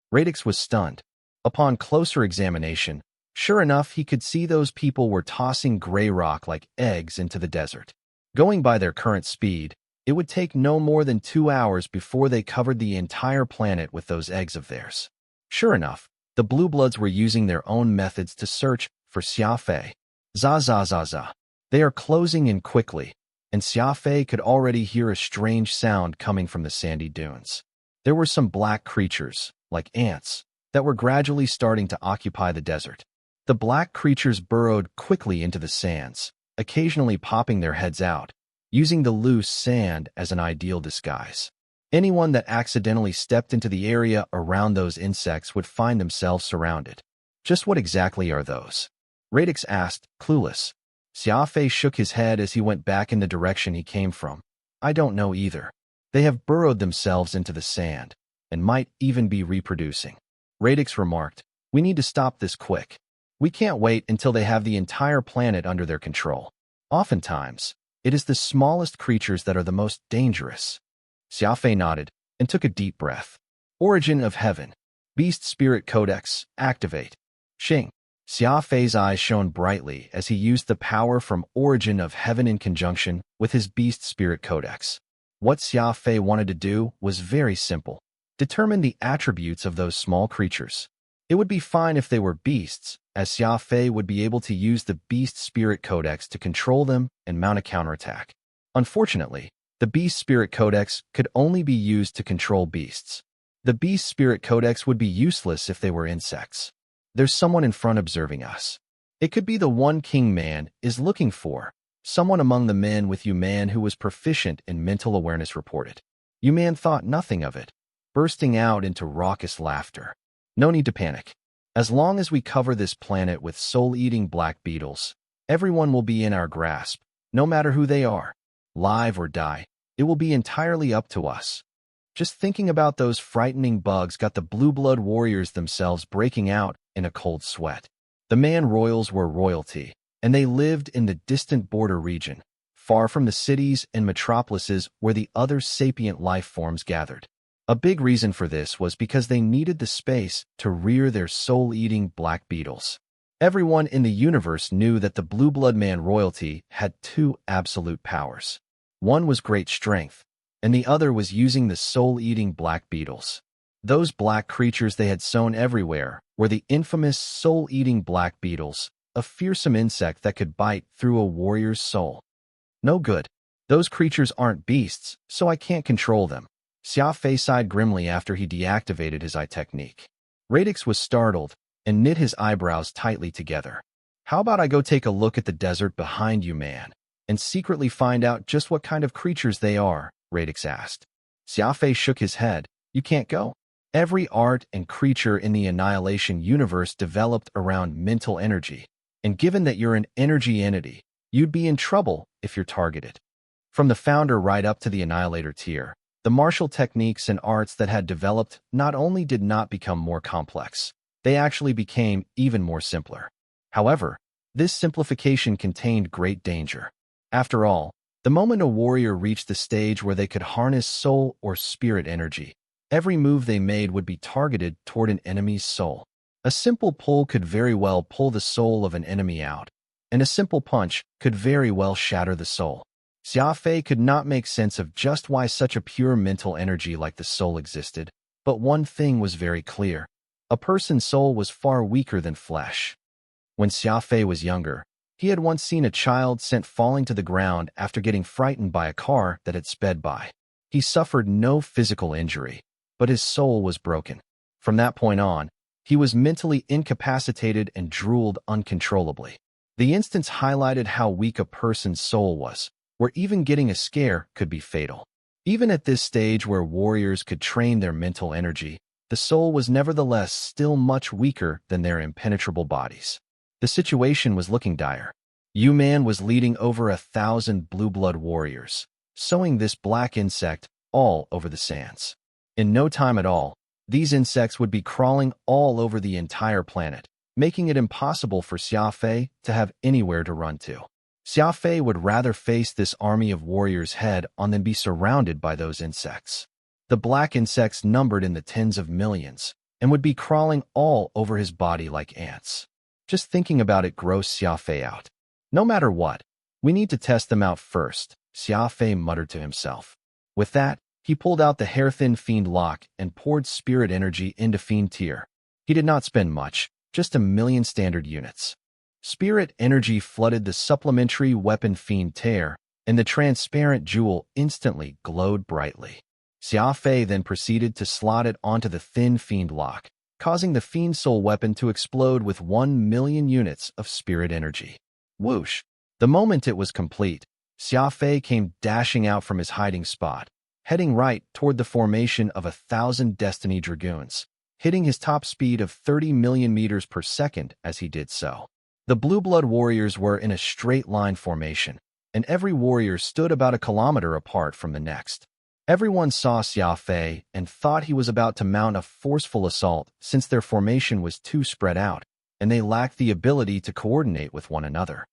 Radix was stunned. Upon closer examination, sure enough, he could see those people were tossing gray rock like eggs into the desert. Going by their current speed, it would take no more than 2 hours before they covered the entire planet with those eggs of theirs. Sure enough, the Blue Bloods were using their own methods to search for Xia Fei. Za za za za. They are closing in quickly, and Xia Fei could already hear a strange sound coming from the sandy dunes. There were some black creatures, like ants, that were gradually starting to occupy the desert. The black creatures burrowed quickly into the sands, occasionally popping their heads out, using the loose sand as an ideal disguise. Anyone that accidentally stepped into the area around those insects would find themselves surrounded. Just what exactly are those? Radix asked, clueless. Xia Fei shook his head as he went back in the direction he came from. I don't know either. They have burrowed themselves into the sand, and might even be reproducing. Radix remarked, we need to stop this quick. We can't wait until they have the entire planet under their control. Oftentimes, it is the smallest creatures that are the most dangerous. Xia Fei nodded and took a deep breath. Origin of Heaven. Beast Spirit Codex, activate. Xing. Xia Fei's eyes shone brightly as he used the power from Origin of Heaven in conjunction with his Beast Spirit Codex. What Xia Fei wanted to do was very simple. Determine the attributes of those small creatures. It would be fine if they were beasts, as Xia Fei would be able to use the Beast Spirit Codex to control them and mount a counterattack. Unfortunately, the Beast Spirit Codex could only be used to control beasts. The Beast Spirit Codex would be useless if they were insects. There's someone in front observing us. It could be the one King Man is looking for. Someone among the men with Yuman who was proficient in mental awareness reported. Yuman thought nothing of it, bursting out into raucous laughter. No need to panic. As long as we cover this planet with soul-eating black beetles, everyone will be in our grasp, no matter who they are. Live or die, it will be entirely up to us. Just thinking about those frightening bugs got the blue blood warriors themselves breaking out in a cold sweat. The man royals were royalty, and they lived in the distant border region, far from the cities and metropolises where the other sapient life forms gathered. A big reason for this was because they needed the space to rear their soul-eating black beetles. Everyone in the universe knew that the Blue Blood Man royalty had two absolute powers. One was great strength, and the other was using the soul-eating black beetles. Those black creatures they had sown everywhere were the infamous soul-eating black beetles, a fearsome insect that could bite through a warrior's soul. No good. Those creatures aren't beasts, so I can't control them. Xia Fei sighed grimly after he deactivated his eye technique. Radix was startled and knit his eyebrows tightly together. How about I go take a look at the desert behind you, man, and secretly find out just what kind of creatures they are? Radix asked. Xia Fei shook his head. You can't go. Every art and creature in the Annihilation universe developed around mental energy, and given that you're an energy entity, you'd be in trouble if you're targeted. From the founder right up to the Annihilator tier, the martial techniques and arts that had developed not only did not become more complex, they actually became even more simpler. However, this simplification contained great danger. After all, the moment a warrior reached the stage where they could harness soul or spirit energy, every move they made would be targeted toward an enemy's soul. A simple pull could very well pull the soul of an enemy out, and a simple punch could very well shatter the soul. Xia Fei could not make sense of just why such a pure mental energy like the soul existed, but one thing was very clear. A person's soul was far weaker than flesh. When Xia Fei was younger, he had once seen a child sent falling to the ground after getting frightened by a car that had sped by. He suffered no physical injury, but his soul was broken. From that point on, he was mentally incapacitated and drooled uncontrollably. The instance highlighted how weak a person's soul was, where even getting a scare could be fatal. Even at this stage where warriors could train their mental energy, the soul was nevertheless still much weaker than their impenetrable bodies. The situation was looking dire. Yu-Man was leading over 1,000 blue blood warriors, sowing this black insect all over the sands. In no time at all, these insects would be crawling all over the entire planet, making it impossible for Xia Fei to have anywhere to run to. Xia Fei would rather face this army of warriors head-on than be surrounded by those insects. The black insects numbered in the tens of millions, and would be crawling all over his body like ants. Just thinking about it grossed Xia Fei out. No matter what, we need to test them out first, Xia Fei muttered to himself. With that, he pulled out the hair-thin Fiend Lock and poured spirit energy into Fiend Tier. He did not spend much, just 1,000,000 standard units. Spirit energy flooded the supplementary weapon Fiend Tear, and the transparent jewel instantly glowed brightly. Xia Fei then proceeded to slot it onto the thin Fiend Lock, causing the Fiend Soul weapon to explode with 1,000,000 units of spirit energy. Whoosh! The moment it was complete, Xia Fei came dashing out from his hiding spot, heading right toward the formation of 1,000 Destiny Dragoons, hitting his top speed of 30 million meters per second as he did so. The Blue Blood warriors were in a straight-line formation, and every warrior stood about 1 kilometer apart from the next. Everyone saw Xia Fei and thought he was about to mount a forceful assault since their formation was too spread out, and they lacked the ability to coordinate with one another.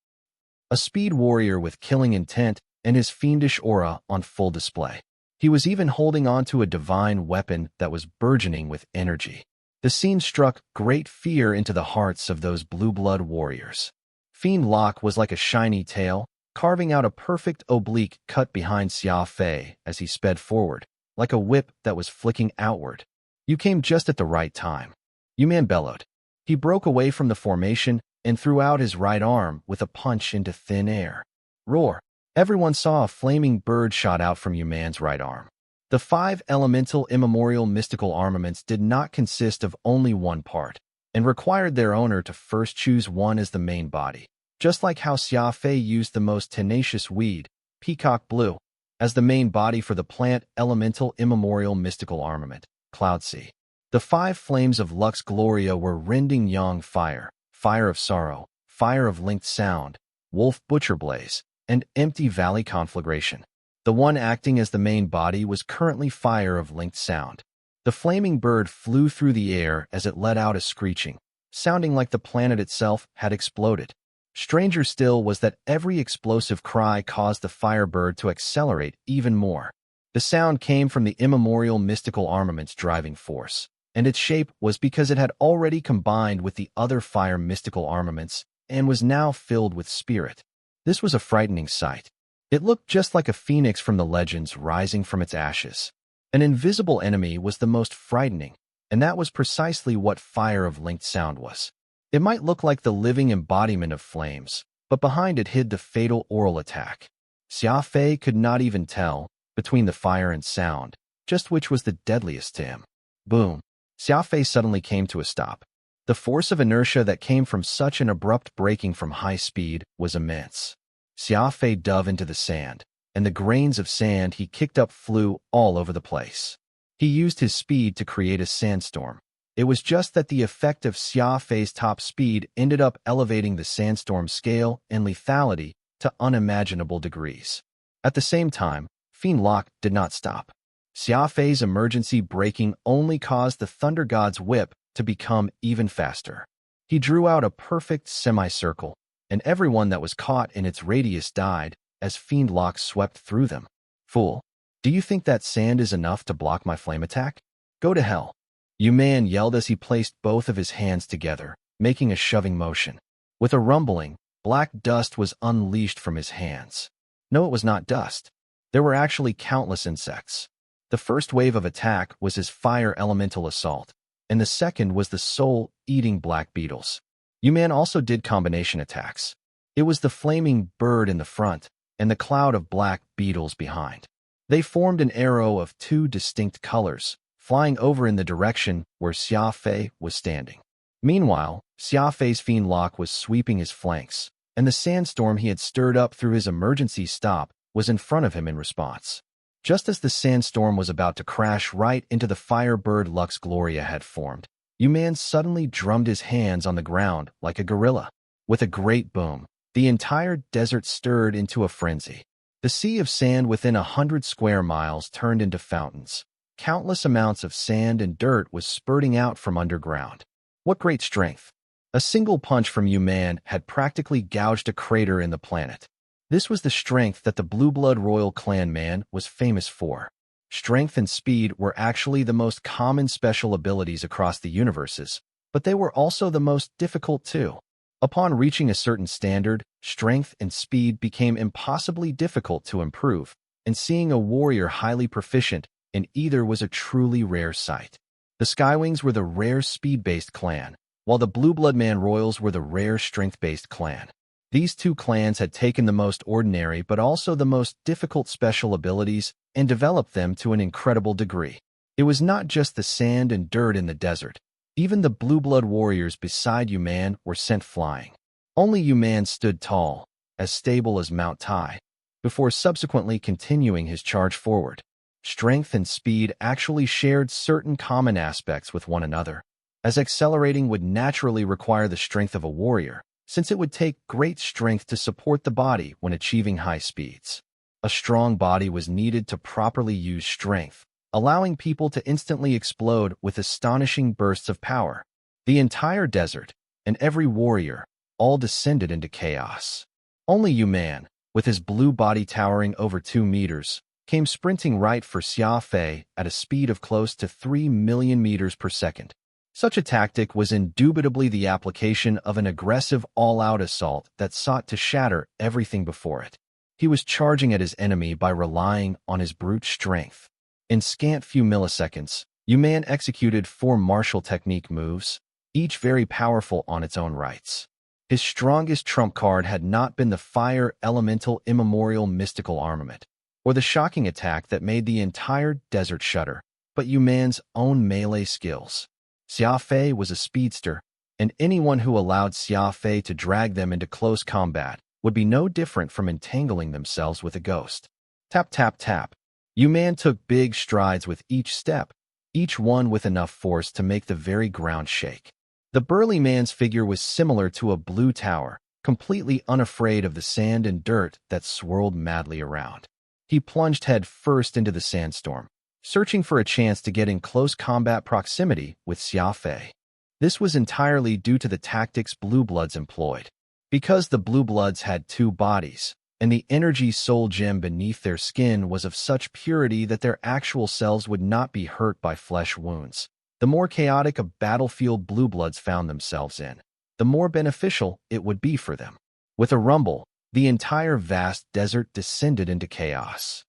A speed warrior with killing intent and his fiendish aura on full display. He was even holding on to a divine weapon that was burgeoning with energy. The scene struck great fear into the hearts of those blue blood warriors. Fiend Lock was like a shiny tail, carving out a perfect oblique cut behind Xia Fei as he sped forward, like a whip that was flicking outward. You came just at the right time. Yu-Man bellowed. He broke away from the formation and threw out his right arm with a punch into thin air. Roar! Everyone saw a flaming bird shot out from Yu-Man's right arm. The 5 elemental immemorial mystical armaments did not consist of only one part, and required their owner to first choose one as the main body. Just like how Xia Fei used the most tenacious weed, Peacock Blue, as the main body for the plant elemental immemorial mystical armament, Cloud Sea. The 5 flames of Lux Gloria were Rending Yang Fire, Fire of Sorrow, Fire of Linked Sound, Wolf Butcher Blaze, and Empty Valley Conflagration. The one acting as the main body was currently Fire of Linked Sound. The flaming bird flew through the air as it let out a screeching, sounding like the planet itself had exploded. Stranger still was that every explosive cry caused the firebird to accelerate even more. The sound came from the immemorial mystical armament's driving force, and its shape was because it had already combined with the other fire mystical armaments and was now filled with spirit. This was a frightening sight. It looked just like a phoenix from the legends rising from its ashes. An invisible enemy was the most frightening, and that was precisely what Fire of Linked Sound was. It might look like the living embodiment of flames, but behind it hid the fatal oral attack. Xia Fei could not even tell, between the fire and sound, just which was the deadliest to him. Boom! Xia Fei suddenly came to a stop. The force of inertia that came from such an abrupt braking from high speed was immense. Xia Fei dove into the sand, and the grains of sand he kicked up flew all over the place. He used his speed to create a sandstorm. It was just that the effect of Xia Fei's top speed ended up elevating the sandstorm scale and lethality to unimaginable degrees. At the same time, Fiend Lock did not stop. Xia Fei's emergency braking only caused the Thunder God's whip to become even faster. He drew out a perfect semicircle, and everyone that was caught in its radius died as Fiend Lock swept through them. Fool, do you think that sand is enough to block my flame attack? Go to hell. Man yelled as he placed both of his hands together, making a shoving motion. With a rumbling, black dust was unleashed from his hands. No, it was not dust. There were actually countless insects. The first wave of attack was his fire elemental assault, and the second was the soul-eating black beetles. Man also did combination attacks. It was the flaming bird in the front, and the cloud of black beetles behind. They formed an arrow of two distinct colors, flying over in the direction where Xia Fei was standing. Meanwhile, Xia Fei's Fiend Lock was sweeping his flanks, and the sandstorm he had stirred up through his emergency stop was in front of him in response. Just as the sandstorm was about to crash right into the firebird Lux Gloria had formed, Man suddenly drummed his hands on the ground like a gorilla. With a great boom, the entire desert stirred into a frenzy. The sea of sand within 100 square miles turned into fountains. Countless amounts of sand and dirt was spurting out from underground. What great strength! A single punch from Man had practically gouged a crater in the planet. This was the strength that the Blue Blood Royal Clan man was famous for. Strength and speed were actually the most common special abilities across the universes, but they were also the most difficult too. Upon reaching a certain standard, strength and speed became impossibly difficult to improve, and seeing a warrior highly proficient in either was a truly rare sight. The Skywings were the rare speed-based clan, while the Blue Blood Man Royals were the rare strength-based clan. These two clans had taken the most ordinary but also the most difficult special abilities and developed them to an incredible degree. It was not just the sand and dirt in the desert. Even the Blue Blood warriors beside Man were sent flying. Only Man stood tall, as stable as Mount Tai, before subsequently continuing his charge forward. Strength and speed actually shared certain common aspects with one another, as accelerating would naturally require the strength of a warrior, since it would take great strength to support the body when achieving high speeds. A strong body was needed to properly use strength, allowing people to instantly explode with astonishing bursts of power. The entire desert, and every warrior, all descended into chaos. Only Man, with his blue body towering over 2 meters, came sprinting right for Xia Fei at a speed of close to 3 million meters per second. Such a tactic was indubitably the application of an aggressive all-out assault that sought to shatter everything before it. He was charging at his enemy by relying on his brute strength. In scant few milliseconds, Man executed 4 martial technique moves, each very powerful on its own rights. His strongest trump card had not been the fire elemental immemorial mystical armament, or the shocking attack that made the entire desert shudder, but Man's own melee skills. Xia Fei was a speedster, and anyone who allowed Xia Fei to drag them into close combat would be no different from entangling themselves with a ghost. Tap, tap, tap. Man took big strides with each step, each one with enough force to make the very ground shake. The burly man's figure was similar to a blue tower, completely unafraid of the sand and dirt that swirled madly around. He plunged head first into the sandstorm, searching for a chance to get in close combat proximity with Xia Fei. This was entirely due to the tactics Blue Bloods employed. Because the blue bloods had two bodies, and the energy soul gem beneath their skin was of such purity that their actual selves would not be hurt by flesh wounds, the more chaotic a battlefield blue bloods found themselves in, the more beneficial it would be for them. With a rumble, the entire vast desert descended into chaos.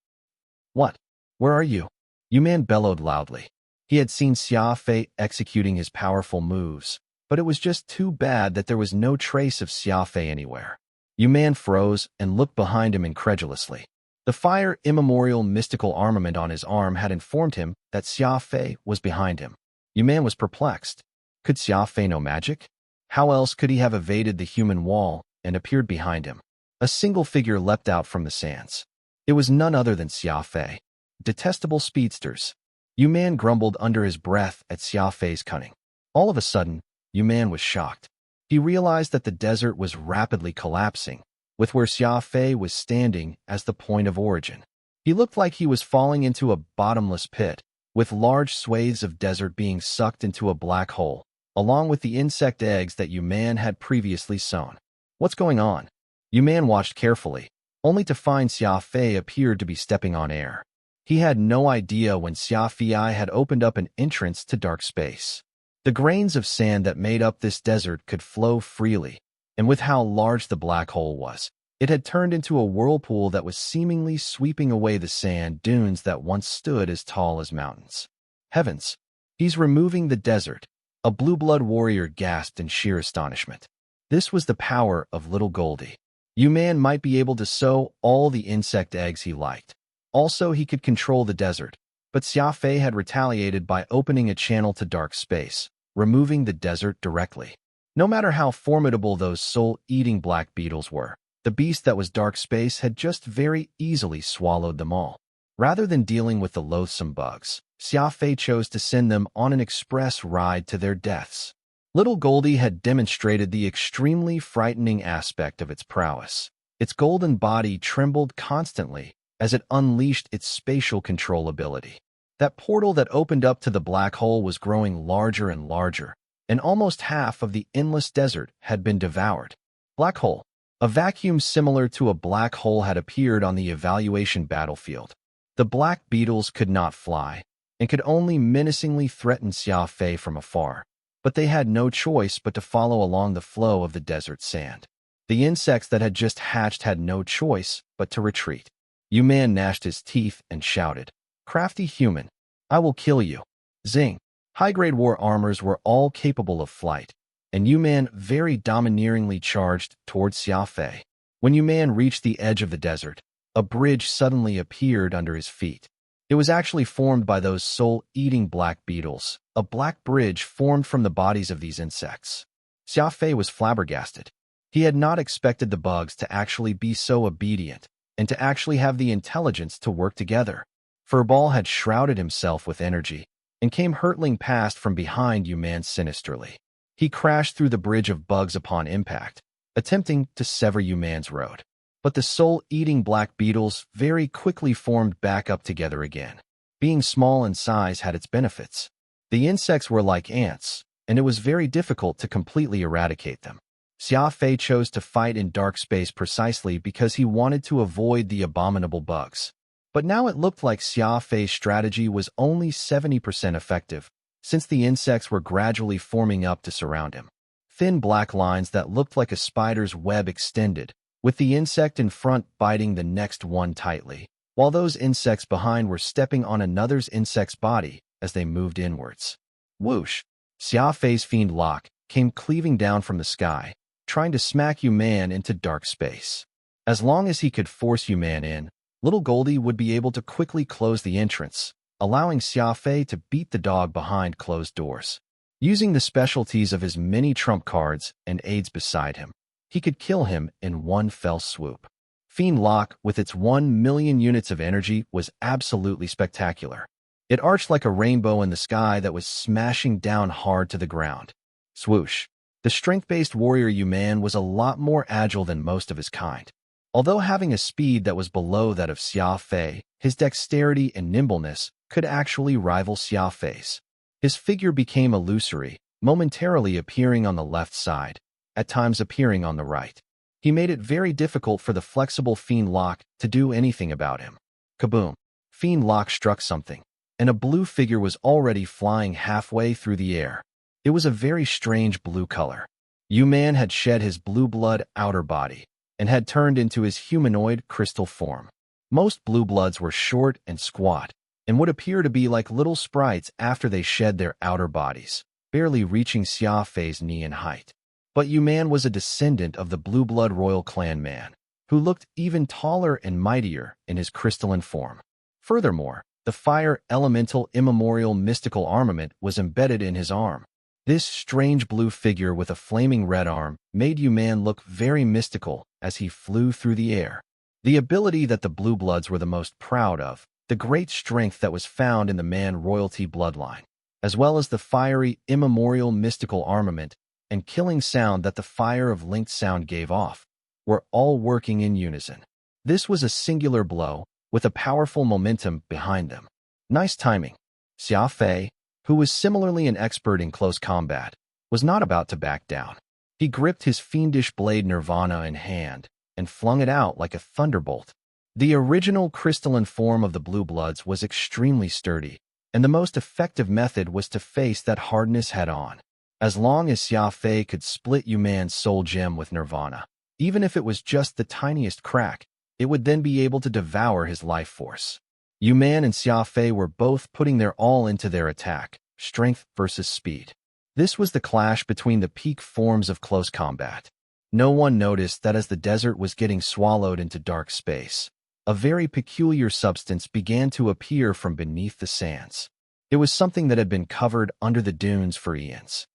"What? Where are you?" Yuman bellowed loudly. He had seen Xia Fei executing his powerful moves, but it was just too bad that there was no trace of Xia Fei anywhere. Yuman froze and looked behind him incredulously. The fire immemorial mystical armament on his arm had informed him that Xia Fei was behind him. Yuman was perplexed. Could Xia Fei know magic? How else could he have evaded the human wall and appeared behind him? A single figure leapt out from the sands. It was none other than Xia Fei. Detestable speedsters. Yuman grumbled under his breath at Xia Fei's cunning. All of a sudden, Yuman was shocked. He realized that the desert was rapidly collapsing, with where Xia Fei was standing as the point of origin. He looked like he was falling into a bottomless pit, with large swathes of desert being sucked into a black hole, along with the insect eggs that Yuman had previously sown. What's going on? Yuman watched carefully, only to find Xia Fei appeared to be stepping on air. He had no idea when Xia Fei had opened up an entrance to dark space. The grains of sand that made up this desert could flow freely, and with how large the black hole was, it had turned into a whirlpool that was seemingly sweeping away the sand dunes that once stood as tall as mountains. Heavens! He's removing the desert, a blue-blood warrior gasped in sheer astonishment. This was the power of little Goldie. Yuman might be able to sow all the insect eggs he liked. Also, he could control the desert, but Xia Fei had retaliated by opening a channel to dark space, removing the desert directly. No matter how formidable those soul-eating black beetles were, the beast that was dark space had just very easily swallowed them all. Rather than dealing with the loathsome bugs, Xia Fei chose to send them on an express ride to their deaths. Little Goldie had demonstrated the extremely frightening aspect of its prowess. Its golden body trembled constantly as it unleashed its spatial control ability. That portal that opened up to the black hole was growing larger and larger, and almost half of the endless desert had been devoured. Black hole. A vacuum similar to a black hole had appeared on the evaluation battlefield. The black beetles could not fly, and could only menacingly threaten Xia Fei from afar, but they had no choice but to follow along the flow of the desert sand. The insects that had just hatched had no choice but to retreat. Yuman gnashed his teeth and shouted, "Crafty human, I will kill you." Zing! High-grade war armors were all capable of flight, and Yuman very domineeringly charged towards Xia Fei. When Yuman reached the edge of the desert, a bridge suddenly appeared under his feet. It was actually formed by those soul-eating black beetles, a black bridge formed from the bodies of these insects. Xia Fei was flabbergasted. He had not expected the bugs to actually be so obedient, and to actually have the intelligence to work together. Furball had shrouded himself with energy, and came hurtling past from behind Yuman sinisterly. He crashed through the bridge of bugs upon impact, attempting to sever Yuman's road. But the soul-eating black beetles very quickly formed back up together again. Being small in size had its benefits. The insects were like ants, and it was very difficult to completely eradicate them. Xia Fei chose to fight in dark space precisely because he wanted to avoid the abominable bugs. But now it looked like Xia Fei's strategy was only 70% effective, since the insects were gradually forming up to surround him. Thin black lines that looked like a spider's web extended, with the insect in front biting the next one tightly, while those insects behind were stepping on another's insect's body as they moved inwards. Whoosh! Xia Fei's fiend lock came cleaving down from the sky, trying to smack Yuman into dark space. As long as he could force Yuman in, little Goldie would be able to quickly close the entrance, allowing Xia Fei to beat the dog behind closed doors. Using the specialties of his many trump cards and aides beside him, he could kill him in one fell swoop. Fiend Lock, with its 1,000,000 units of energy, was absolutely spectacular. It arched like a rainbow in the sky that was smashing down hard to the ground. Swoosh! The strength-based warrior Yuman was a lot more agile than most of his kind. Although having a speed that was below that of Xia Fei, his dexterity and nimbleness could actually rival Xia Fei's. His figure became illusory, momentarily appearing on the left side, at times appearing on the right. He made it very difficult for the flexible Fiend Lock to do anything about him. Kaboom! Fiend Lock struck something, and a blue figure was already flying halfway through the air. It was a very strange blue color. Man had shed his blue blood outer body and had turned into his humanoid crystal form. Most blue bloods were short and squat and would appear to be like little sprites after they shed their outer bodies, barely reaching Xia Fei's knee in height. But man was a descendant of the blue blood royal clan man, who looked even taller and mightier in his crystalline form. Furthermore, the fire elemental immemorial mystical armament was embedded in his arm. This strange blue figure with a flaming red arm made man look very mystical as he flew through the air. The ability that the blue bloods were the most proud of, the great strength that was found in the man royalty bloodline, as well as the fiery immemorial mystical armament and killing sound that the fire of linked sound gave off, were all working in unison. This was a singular blow with a powerful momentum behind them. Nice timing. Xia Fei, who was similarly an expert in close combat, was not about to back down. He gripped his fiendish blade Nirvana in hand and flung it out like a thunderbolt. The original crystalline form of the blue bloods was extremely sturdy, and the most effective method was to face that hardness head-on. As long as Xia Fei could split man's soul gem with Nirvana, even if it was just the tiniest crack, it would then be able to devour his life force. Man and Xia Fei were both putting their all into their attack, strength versus speed. This was the clash between the peak forms of close combat. No one noticed that as the desert was getting swallowed into dark space, a very peculiar substance began to appear from beneath the sands. It was something that had been covered under the dunes for eons.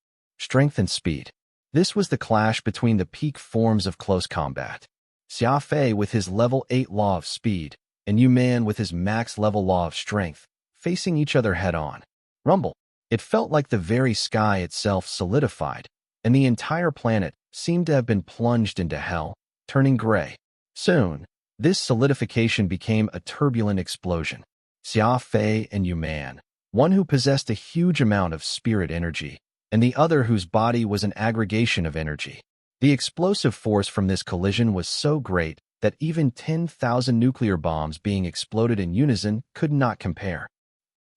Strength and speed. This was the clash between the peak forms of close combat. Xia Fei with his level 8 law of speed, and man with his max level law of strength, facing each other head-on. Rumble. It felt like the very sky itself solidified, and the entire planet seemed to have been plunged into hell, turning gray. Soon, this solidification became a turbulent explosion. Xia Fei and man, one who possessed a huge amount of spirit energy, and the other whose body was an aggregation of energy. The explosive force from this collision was so great that even 10,000 nuclear bombs being exploded in unison could not compare.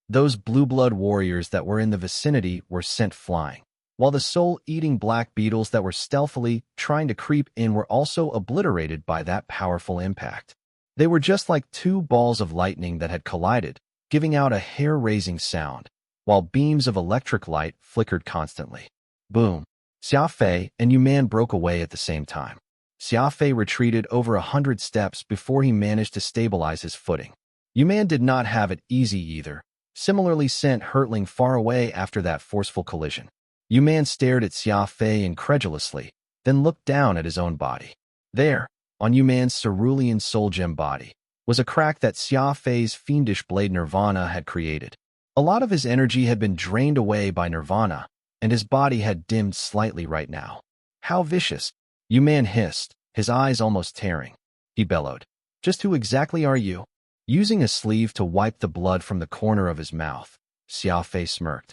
Those blue blood warriors that were in the vicinity were sent flying, while the soul-eating black beetles that were stealthily trying to creep in were also obliterated by that powerful impact. They were just like two balls of lightning that had collided, giving out a hair-raising sound, while beams of electric light flickered constantly. Boom! Xia Fei and man broke away at the same time. Xia Fei retreated over 100 steps before he managed to stabilize his footing. Man did not have it easy either, similarly sent hurtling far away after that forceful collision. Man stared at Xia Fei incredulously, then looked down at his own body. There, on man's cerulean soul gem body, was a crack that Xia Fei's fiendish blade Nirvana had created. A lot of his energy had been drained away by Nirvana, and his body had dimmed slightly right now. How vicious! Man hissed, his eyes almost tearing. He bellowed. Just who exactly are you? Using a sleeve to wipe the blood from the corner of his mouth, Xia Fei smirked.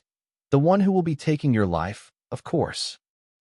The one who will be taking your life, of course.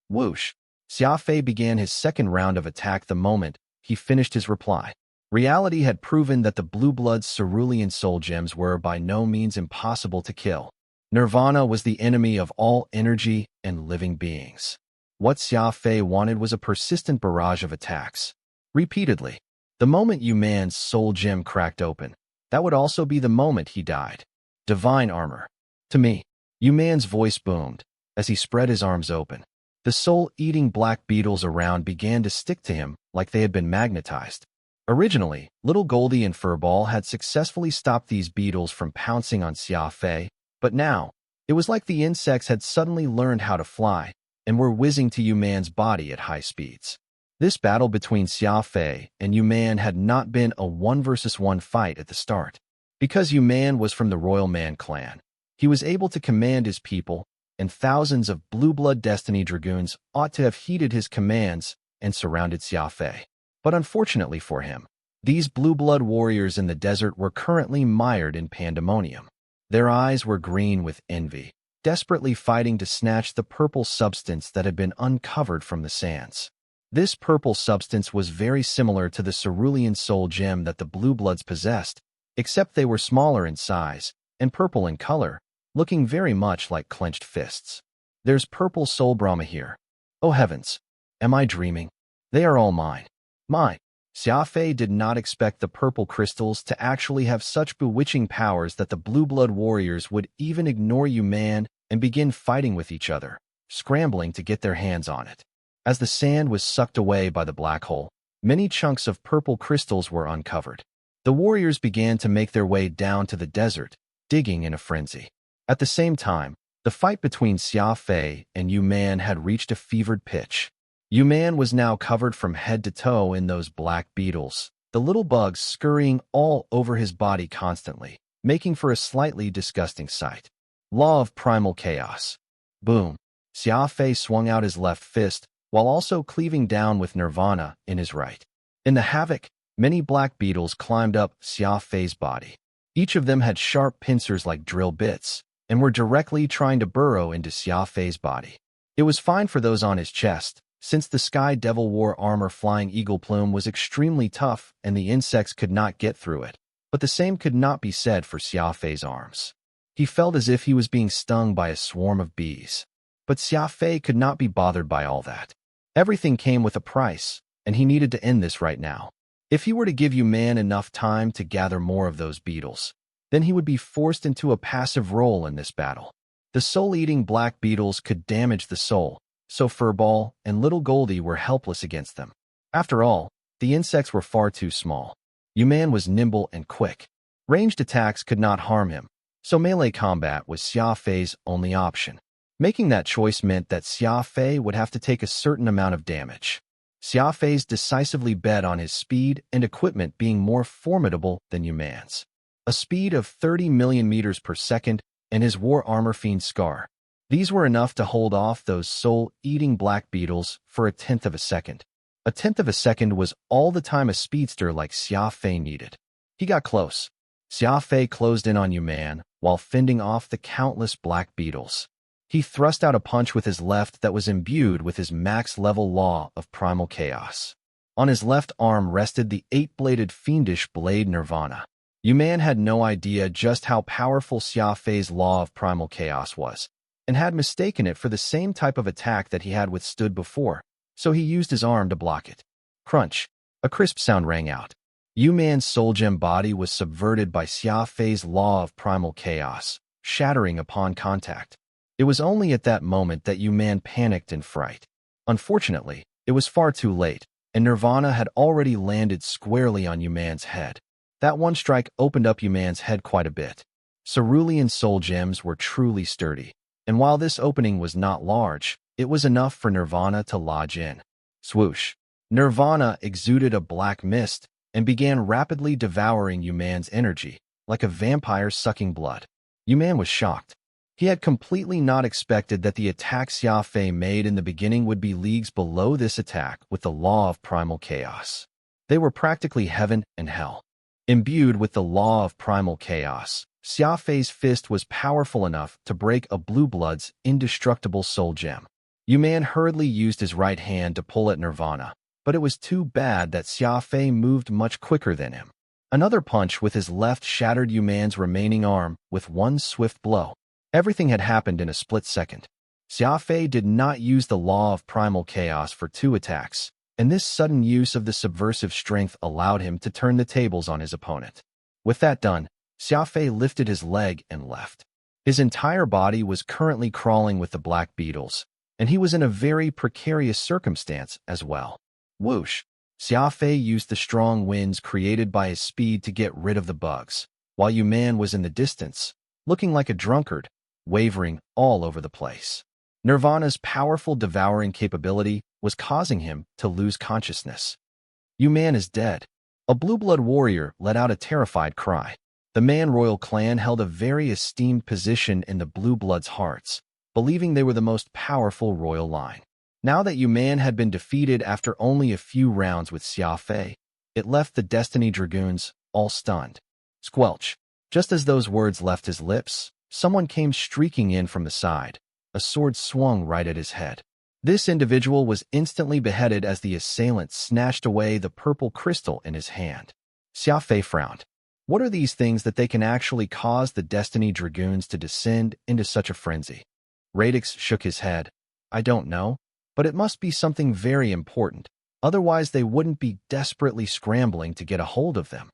Whoosh! Xia Fei began his second round of attack the moment he finished his reply. Reality had proven that the blue blood's cerulean soul gems were by no means impossible to kill. Nirvana was the enemy of all energy and living beings. What Xia Fei wanted was a persistent barrage of attacks. Repeatedly. The moment man's soul gem cracked open, that would also be the moment he died. Divine armor. To me. man's voice boomed as he spread his arms open. The soul-eating black beetles around began to stick to him like they had been magnetized. Originally, Little Goldie and Furball had successfully stopped these beetles from pouncing on Xia Fei, but now, it was like the insects had suddenly learned how to fly and were whizzing to man's body at high speeds. This battle between Xia Fei and man had not been a 1-versus-1 fight at the start. Because man was from the Royal Man clan, he was able to command his people, and thousands of Blue Blood Destiny Dragoons ought to have heeded his commands and surrounded Xia Fei. But unfortunately for him, these Blue Blood warriors in the desert were currently mired in pandemonium. Their eyes were green with envy, desperately fighting to snatch the purple substance that had been uncovered from the sands. This purple substance was very similar to the cerulean soul gem that the blue bloods possessed, except they were smaller in size and purple in color, looking very much like clenched fists. There's purple soul Brahma here. Oh heavens! Am I dreaming? They are all mine. Mine. Xia Fei did not expect the purple crystals to actually have such bewitching powers that the blue blood warriors would even ignore man and begin fighting with each other, scrambling to get their hands on it. As the sand was sucked away by the black hole, many chunks of purple crystals were uncovered. The warriors began to make their way down to the desert, digging in a frenzy. At the same time, the fight between Xia Fei and Man had reached a fevered pitch. Man was now covered from head to toe in those black beetles, the little bugs scurrying all over his body constantly, making for a slightly disgusting sight. Law of primal chaos. Boom. Xia Fei swung out his left fist, while also cleaving down with Nirvana in his right. In the havoc, many black beetles climbed up Xia Fei's body. Each of them had sharp pincers like drill bits, and were directly trying to burrow into Xia Fei's body. It was fine for those on his chest, since the Sky Devil wore armor. Flying Eagle Plume was extremely tough and the insects could not get through it, but the same could not be said for Xia Fei's arms. He felt as if he was being stung by a swarm of bees. But Xia Fei could not be bothered by all that. Everything came with a price, and he needed to end this right now. If he were to give man enough time to gather more of those beetles, then he would be forced into a passive role in this battle. The soul-eating black beetles could damage the soul, so Furball and Little Goldie were helpless against them. After all, the insects were far too small. Man was nimble and quick. Ranged attacks could not harm him, so melee combat was Xia Fei's only option. Making that choice meant that Xia Fei would have to take a certain amount of damage. Xia Fei's decisively bet on his speed and equipment being more formidable than man's. A speed of 30 million meters per second and his war armor fiend scar. These were enough to hold off those soul-eating black beetles for a tenth of a second. A tenth of a second was all the time a speedster like Xia Fei needed. He got close. Xia Fei closed in on man while fending off the countless black beetles. He thrust out a punch with his left that was imbued with his max-level law of primal chaos. On his left arm rested the 8-bladed fiendish blade Nirvana. Man had no idea just how powerful Xia Fei's law of primal chaos was, and had mistaken it for the same type of attack that he had withstood before, so he used his arm to block it. Crunch. A crisp sound rang out. Man's soul gem body was subverted by Xia Fei's law of primal chaos, shattering upon contact. It was only at that moment that man panicked in fright. Unfortunately, it was far too late, and Nirvana had already landed squarely on man's head. That one strike opened up man's head quite a bit. Cerulean soul gems were truly sturdy, and while this opening was not large, it was enough for Nirvana to lodge in. Swoosh. Nirvana exuded a black mist and began rapidly devouring man's energy, like a vampire sucking blood. Man was shocked. He had completely not expected that the attack Xia Fei made in the beginning would be leagues below this attack with the law of primal chaos. They were practically heaven and hell. Imbued with the law of primal chaos, Xia Fei's fist was powerful enough to break a blue blood's indestructible soul gem. Man hurriedly used his right hand to pull at Nirvana, but it was too bad that Xia Fei moved much quicker than him. Another punch with his left shattered man's remaining arm with one swift blow. Everything had happened in a split second. Xia Fei did not use the law of primal chaos for 2 attacks, and this sudden use of the subversive strength allowed him to turn the tables on his opponent. With that done, Xia Fei lifted his leg and left. His entire body was currently crawling with the black beetles, and he was in a very precarious circumstance as well. Whoosh! Xia Fei used the strong winds created by his speed to get rid of the bugs, while man was in the distance, looking like a drunkard, wavering all over the place. Nirvana's powerful devouring capability was causing him to lose consciousness. Man is dead. A blue blood warrior let out a terrified cry. The Man Royal clan held a very esteemed position in the blue bloods' hearts, believing they were the most powerful royal line. Now that man had been defeated after only a few rounds with Xia Fei, it left the Destiny Dragoons all stunned. Squelch. Just as those words left his lips, someone came streaking in from the side. A sword swung right at his head. This individual was instantly beheaded as the assailant snatched away the purple crystal in his hand. Xia Fei frowned. What are these things that they can actually cause the Destiny Dragoons to descend into such a frenzy? Radix shook his head. I don't know, but it must be something very important. Otherwise, they wouldn't be desperately scrambling to get a hold of them.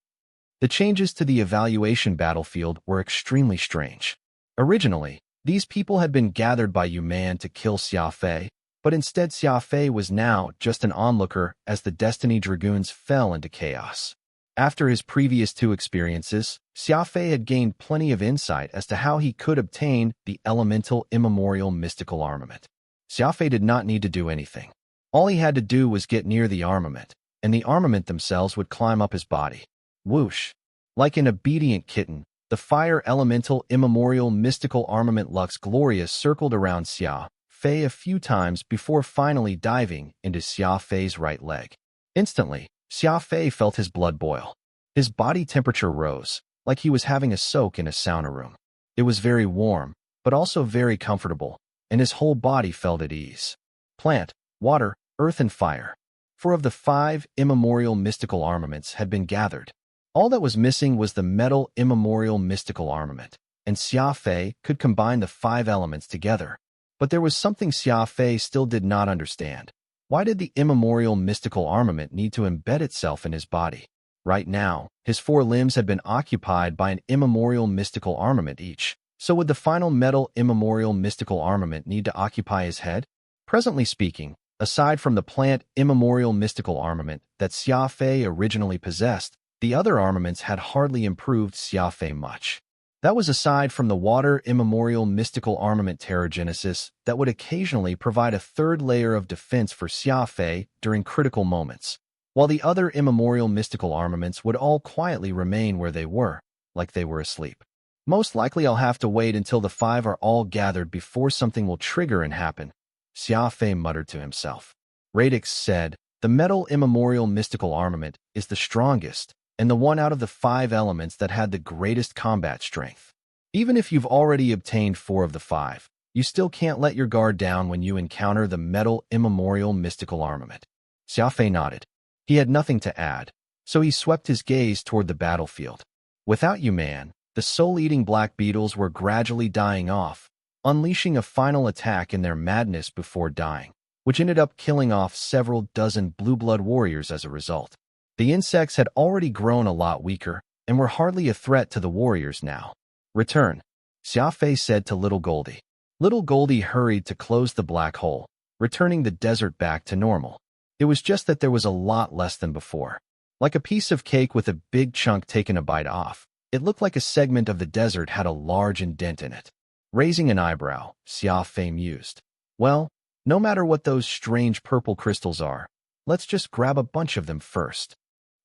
The changes to the evaluation battlefield were extremely strange. Originally, these people had been gathered by Yuman to kill Xia Fei, but instead Xia Fei was now just an onlooker as the Destiny Dragoons fell into chaos. After his previous two experiences, Xia Fei had gained plenty of insight as to how he could obtain the elemental immemorial mystical armament. Xia Fei did not need to do anything. All he had to do was get near the armament, and the armament themselves would climb up his body. Whoosh! Like an obedient kitten, the fire elemental immemorial mystical armament Lux Gloria circled around Xia Fei a few times before finally diving into Xia Fei's right leg. Instantly, Xia Fei felt his blood boil. His body temperature rose, like he was having a soak in a sauna room. It was very warm, but also very comfortable, and his whole body felt at ease. Plant, water, earth, and fire. 4 of the 5 immemorial mystical armaments had been gathered. All that was missing was the metal immemorial mystical armament, and Xia Fei could combine the 5 elements together. But there was something Xia Fei still did not understand. Why did the immemorial mystical armament need to embed itself in his body? Right now, his 4 limbs had been occupied by an immemorial mystical armament each. So would the final metal immemorial mystical armament need to occupy his head? Presently speaking, aside from the plant immemorial mystical armament that Xia Fei originally possessed, the other armaments had hardly improved Xia Fei much. That was aside from the water immemorial mystical armament Terragenesis that would occasionally provide a 3rd layer of defense for Xia Fei during critical moments, while the other immemorial mystical armaments would all quietly remain where they were, like they were asleep. Most likely I'll have to wait until the 5 are all gathered before something will trigger and happen, Xia Fei muttered to himself. Radix said, the metal immemorial mystical armament is the strongest, and the one out of the 5 elements that had the greatest combat strength. Even if you've already obtained 4 of the 5, you still can't let your guard down when you encounter the metal immemorial mystical armament. Xia Fei nodded. He had nothing to add, so he swept his gaze toward the battlefield. Without Yuman, the soul-eating black beetles were gradually dying off, unleashing a final attack in their madness before dying, which ended up killing off several dozen blue-blood warriors as a result. The insects had already grown a lot weaker and were hardly a threat to the warriors now. Return, Xia Fei said to Little Goldie. Little Goldie hurried to close the black hole, returning the desert back to normal. It was just that there was a lot less than before. Like a piece of cake with a big chunk taken a bite off, it looked like a segment of the desert had a large indent in it. Raising an eyebrow, Xia Fei mused. Well, no matter what those strange purple crystals are, let's just grab a bunch of them first.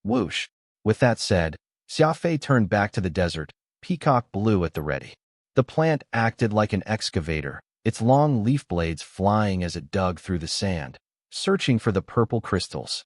Whoosh! With that said, Xia Fei turned back to the desert, peacock blue at the ready. The plant acted like an excavator, its long leaf blades flying as it dug through the sand, searching for the purple crystals.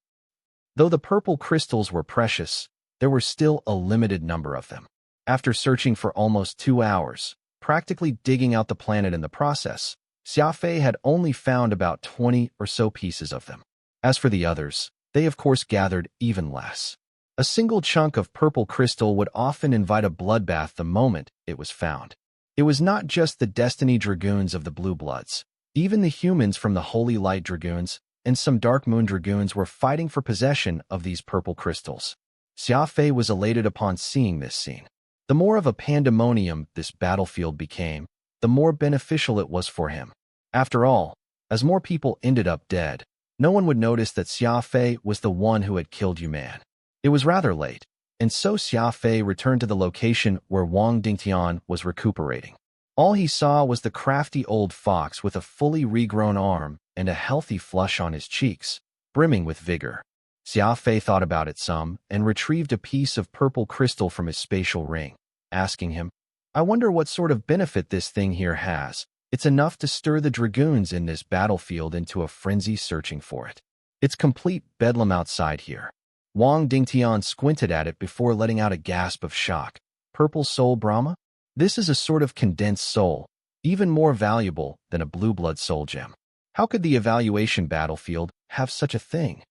Though the purple crystals were precious, there were still a limited number of them. After searching for almost 2 hours, practically digging out the planet in the process, Xia Fei had only found about 20 or so pieces of them. As for the others, they of course gathered even less. A single chunk of purple crystal would often invite a bloodbath the moment it was found. It was not just the Destiny Dragoons of the Blue Bloods. Even the humans from the Holy Light Dragoons and some Dark Moon Dragoons were fighting for possession of these purple crystals. Xia Fei was elated upon seeing this scene. The more of a pandemonium this battlefield became, the more beneficial it was for him. After all, as more people ended up dead, no one would notice that Xia Fei was the one who had killed Yuman. It was rather late, and so Xia Fei returned to the location where Wang Dingtian was recuperating. All he saw was the crafty old fox with a fully regrown arm and a healthy flush on his cheeks, brimming with vigor. Xia Fei thought about it some and retrieved a piece of purple crystal from his spatial ring, asking him, I wonder what sort of benefit this thing here has. It's enough to stir the dragoons in this battlefield into a frenzy searching for it. It's complete bedlam outside here. Wang Dingtian squinted at it before letting out a gasp of shock. Purple soul Brahma? This is a sort of condensed soul, even more valuable than a blue blood soul gem. How could the evaluation battlefield have such a thing?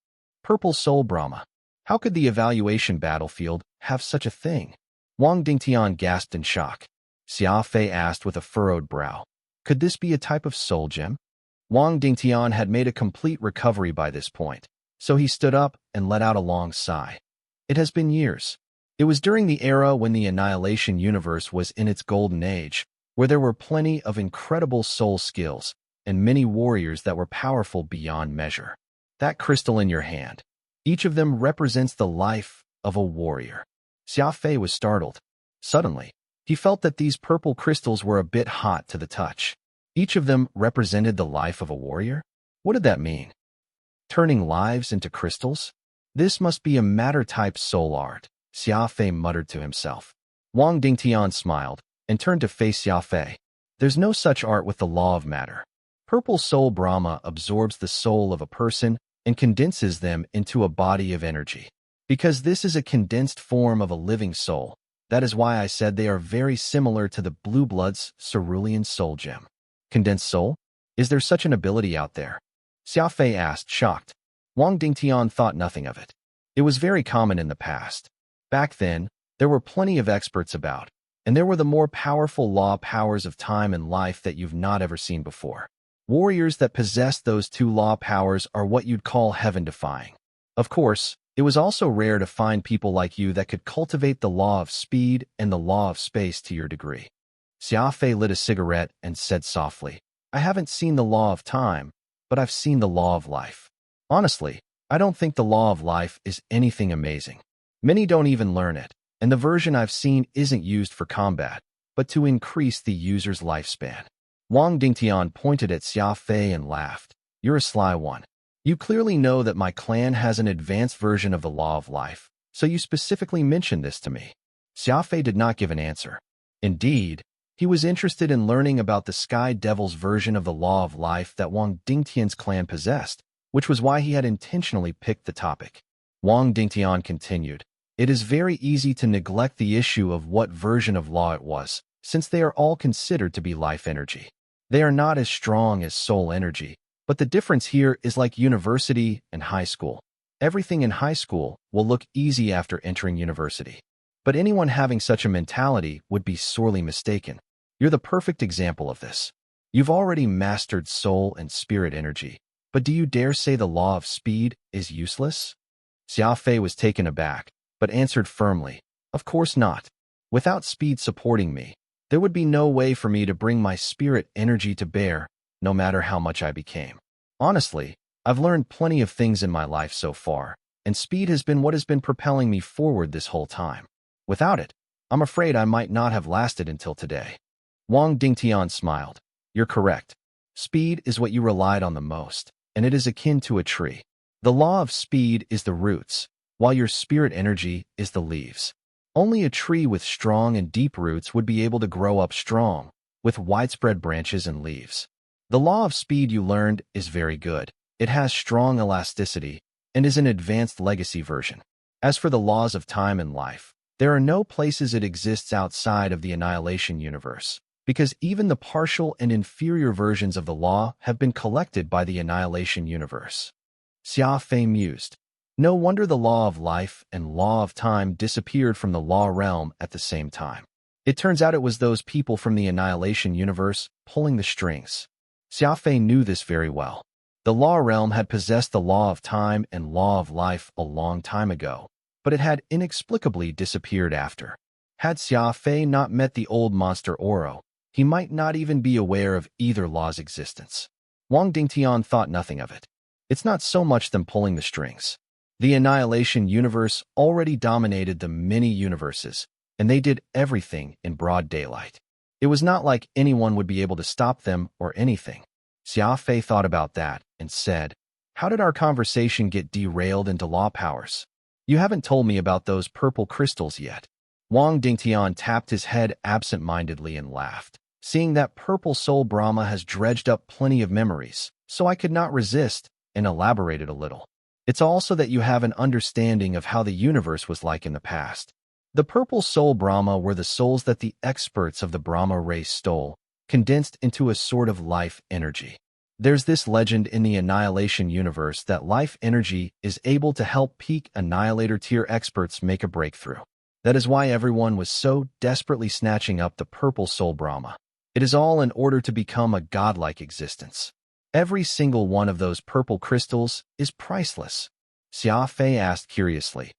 Purple Soul Brahma. How could the evaluation battlefield have such a thing? Wang Dingtian gasped in shock. Xia Fei asked with a furrowed brow. Could this be a type of soul gem? Wang Dingtian had made a complete recovery by this point, so he stood up and let out a long sigh. It has been years. It was during the era when the Annihilation universe was in its golden age, where there were plenty of incredible soul skills and many warriors that were powerful beyond measure. That crystal in your hand, each of them represents the life of a warrior. Xia Fei was startled. Suddenly, he felt that these purple crystals were a bit hot to the touch. Each of them represented the life of a warrior? What did that mean? Turning lives into crystals? This must be a matter-type soul art, Xia Fei muttered to himself. Wang Dingtian smiled and turned to face Xia Fei. There's no such art with the law of matter. Purple Soul Brahma absorbs the soul of a person and condenses them into a body of energy. Because this is a condensed form of a living soul, that is why I said they are very similar to the Blue Blood's cerulean soul gem. Condensed soul? Is there such an ability out there? Xia Fei asked, shocked. Wang Dingtian thought nothing of it. It was very common in the past. Back then, there were plenty of experts about, and there were the more powerful law powers of time and life that you've not ever seen before. Warriors that possessed those two law powers are what you'd call heaven-defying. Of course, it was also rare to find people like you that could cultivate the law of speed and the law of space to your degree. Xia Fei lit a cigarette and said softly, I haven't seen the law of time, but I've seen the law of life. Honestly, I don't think the law of life is anything amazing. Many don't even learn it, and the version I've seen isn't used for combat, but to increase the user's lifespan. Wang Dingtian pointed at Xia Fei and laughed. You're a sly one. You clearly know that my clan has an advanced version of the law of life, so you specifically mentioned this to me. Xia Fei did not give an answer. Indeed, he was interested in learning about the Sky Devil's version of the law of life that Wang Dingtian's clan possessed, which was why he had intentionally picked the topic. Wang Dingtian continued, It is very easy to neglect the issue of what version of law it was, since they are all considered to be life energy. They are not as strong as soul energy, but the difference here is like university and high school. Everything in high school will look easy after entering university. But anyone having such a mentality would be sorely mistaken. You're the perfect example of this. You've already mastered soul and spirit energy, but do you dare say the law of speed is useless? Xia Fei was taken aback, but answered firmly, Of course not. Without speed supporting me, there would be no way for me to bring my spirit energy to bear, no matter how much I became. Honestly, I've learned plenty of things in my life so far, and speed has been what has been propelling me forward this whole time. Without it, I'm afraid I might not have lasted until today. Wang Dingtian smiled. You're correct. Speed is what you relied on the most, and it is akin to a tree. The law of speed is the roots, while your spirit energy is the leaves. Only a tree with strong and deep roots would be able to grow up strong, with widespread branches and leaves. The law of speed you learned is very good. It has strong elasticity and is an advanced legacy version. As for the laws of time and life, there are no places it exists outside of the Annihilation universe, because even the partial and inferior versions of the law have been collected by the Annihilation universe. Xia Fei mused. No wonder the law of life and law of time disappeared from the law realm at the same time. It turns out it was those people from the Annihilation universe pulling the strings. Xia Fei knew this very well. The law realm had possessed the law of time and law of life a long time ago, but it had inexplicably disappeared after. Had Xia Fei not met the old monster Oro, he might not even be aware of either law's existence. Wang Dingtian thought nothing of it. It's not so much them pulling the strings. The Annihilation universe already dominated the many universes, and they did everything in broad daylight. It was not like anyone would be able to stop them or anything. Xia Fei thought about that and said, How did our conversation get derailed into law powers? You haven't told me about those purple crystals yet. Wang Dingtian tapped his head absent-mindedly and laughed. Seeing that Purple Soul Brahma has dredged up plenty of memories, so I could not resist and elaborated a little. It's also that you have an understanding of how the universe was like in the past. The Purple Soul Brahma were the souls that the experts of the Brahma race stole, condensed into a sort of life energy. There's this legend in the Annihilation universe that life energy is able to help peak Annihilator tier experts make a breakthrough. That is why everyone was so desperately snatching up the purple soul Brahma. It is all in order to become a godlike existence. Every single one of those purple crystals is priceless. Xia Fei asked curiously.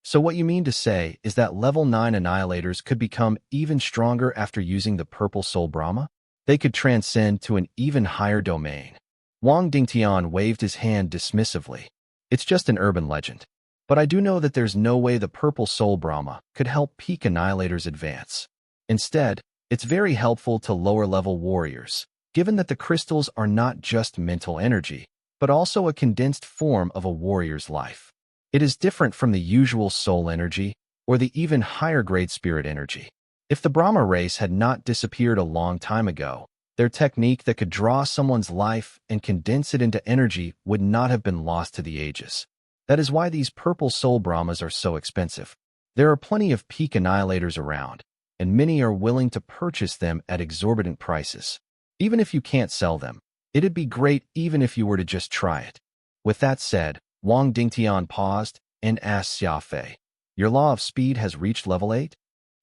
So what you mean to say is that level 9 annihilators could become even stronger after using the purple soul Brahma? They could transcend to an even higher domain. Wang Dingtian waved his hand dismissively. It's just an urban legend. But I do know that there's no way the purple soul Brahma could help peak annihilators advance. Instead, it's very helpful to lower-level warriors, given that the crystals are not just mental energy, but also a condensed form of a warrior's life. It is different from the usual soul energy or the even higher-grade spirit energy. If the Brahma race had not disappeared a long time ago, their technique that could draw someone's life and condense it into energy would not have been lost to the ages. That is why these purple soul Brahmas are so expensive. There are plenty of peak annihilators around, and many are willing to purchase them at exorbitant prices. Even if you can't sell them, it'd be great even if you were to just try it. With that said, Wang Dingtian paused and asked Xia Fei, "Your law of speed has reached level 8?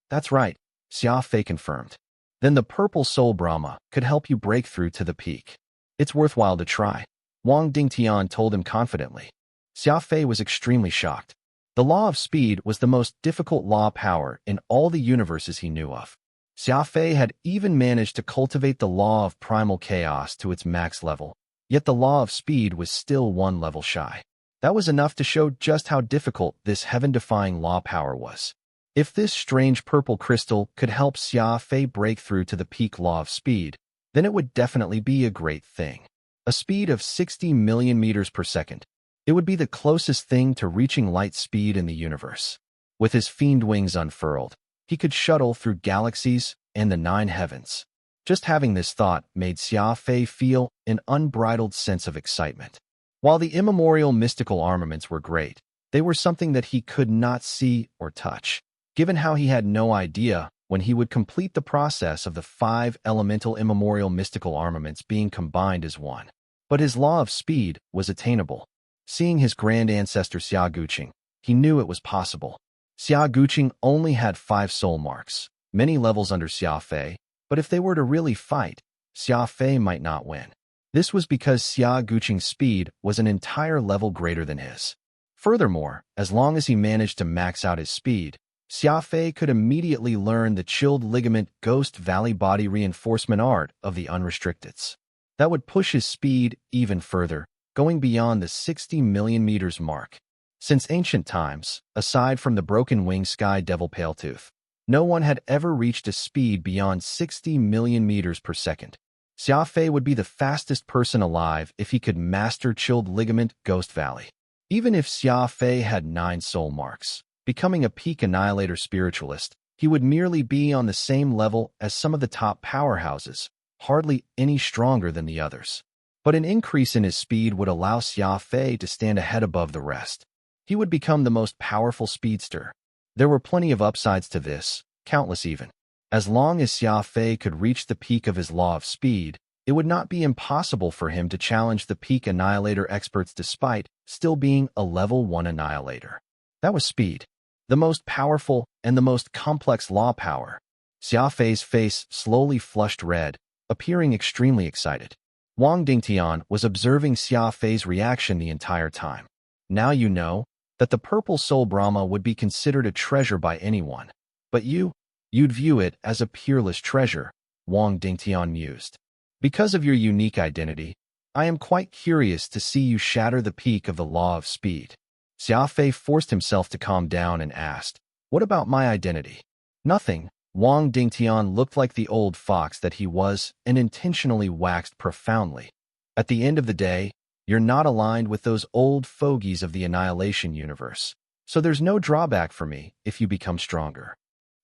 That's right, Xia Fei confirmed. Then the purple soul Brahma could help you break through to the peak. It's worthwhile to try, Wang Dingtian told him confidently. Xia Fei was extremely shocked. The law of speed was the most difficult law power in all the universes he knew of. Xia Fei had even managed to cultivate the law of primal chaos to its max level, yet the law of speed was still one level shy. That was enough to show just how difficult this heaven-defying law power was. If this strange purple crystal could help Xia Fei break through to the peak law of speed, then it would definitely be a great thing. A speed of 60 million meters per second. It would be the closest thing to reaching light speed in the universe. With his fiend wings unfurled, he could shuttle through galaxies and the 9 heavens. Just having this thought made Xia Fei feel an unbridled sense of excitement. While the immemorial mystical armaments were great, they were something that he could not see or touch, given how he had no idea when he would complete the process of the 5 elemental immemorial mystical armaments being combined as one. But his law of speed was attainable. Seeing his grand ancestor Xia Guqing, he knew it was possible. Xia Guqing only had 5 soul marks, many levels under Xia Fei, but if they were to really fight, Xia Fei might not win. This was because Xia Guqing's speed was an entire level greater than his. Furthermore, as long as he managed to max out his speed, Xia Fei could immediately learn the chilled ligament Ghost Valley body reinforcement art of the unrestricteds. That would push his speed even further, going beyond the 60 million meters mark. Since ancient times, aside from the broken-winged sky devil Paletooth, no one had ever reached a speed beyond 60 million meters per second. Xia Fei would be the fastest person alive if he could master chilled ligament Ghost Valley. Even if Xia Fei had 9 soul marks, becoming a peak annihilator spiritualist, he would merely be on the same level as some of the top powerhouses, hardly any stronger than the others. But an increase in his speed would allow Xia Fei to stand ahead above the rest. He would become the most powerful speedster. There were plenty of upsides to this, countless even. As long as Xia Fei could reach the peak of his law of speed, it would not be impossible for him to challenge the peak annihilator experts despite still being a level 1 annihilator. That was speed. The most powerful and the most complex law power. Xia Fei's face slowly flushed red, appearing extremely excited. Wang Dingtian was observing Xia Fei's reaction the entire time. Now you know that the purple soul Brahma would be considered a treasure by anyone. But you'd view it as a peerless treasure, Wang Dingtian mused. Because of your unique identity, I am quite curious to see you shatter the peak of the law of speed. Xia Fei forced himself to calm down and asked, "What about my identity?" "Nothing." Wang Dingtian looked like the old fox that he was and intentionally waxed profoundly. "At the end of the day, you're not aligned with those old fogies of the Annihilation universe, so there's no drawback for me if you become stronger."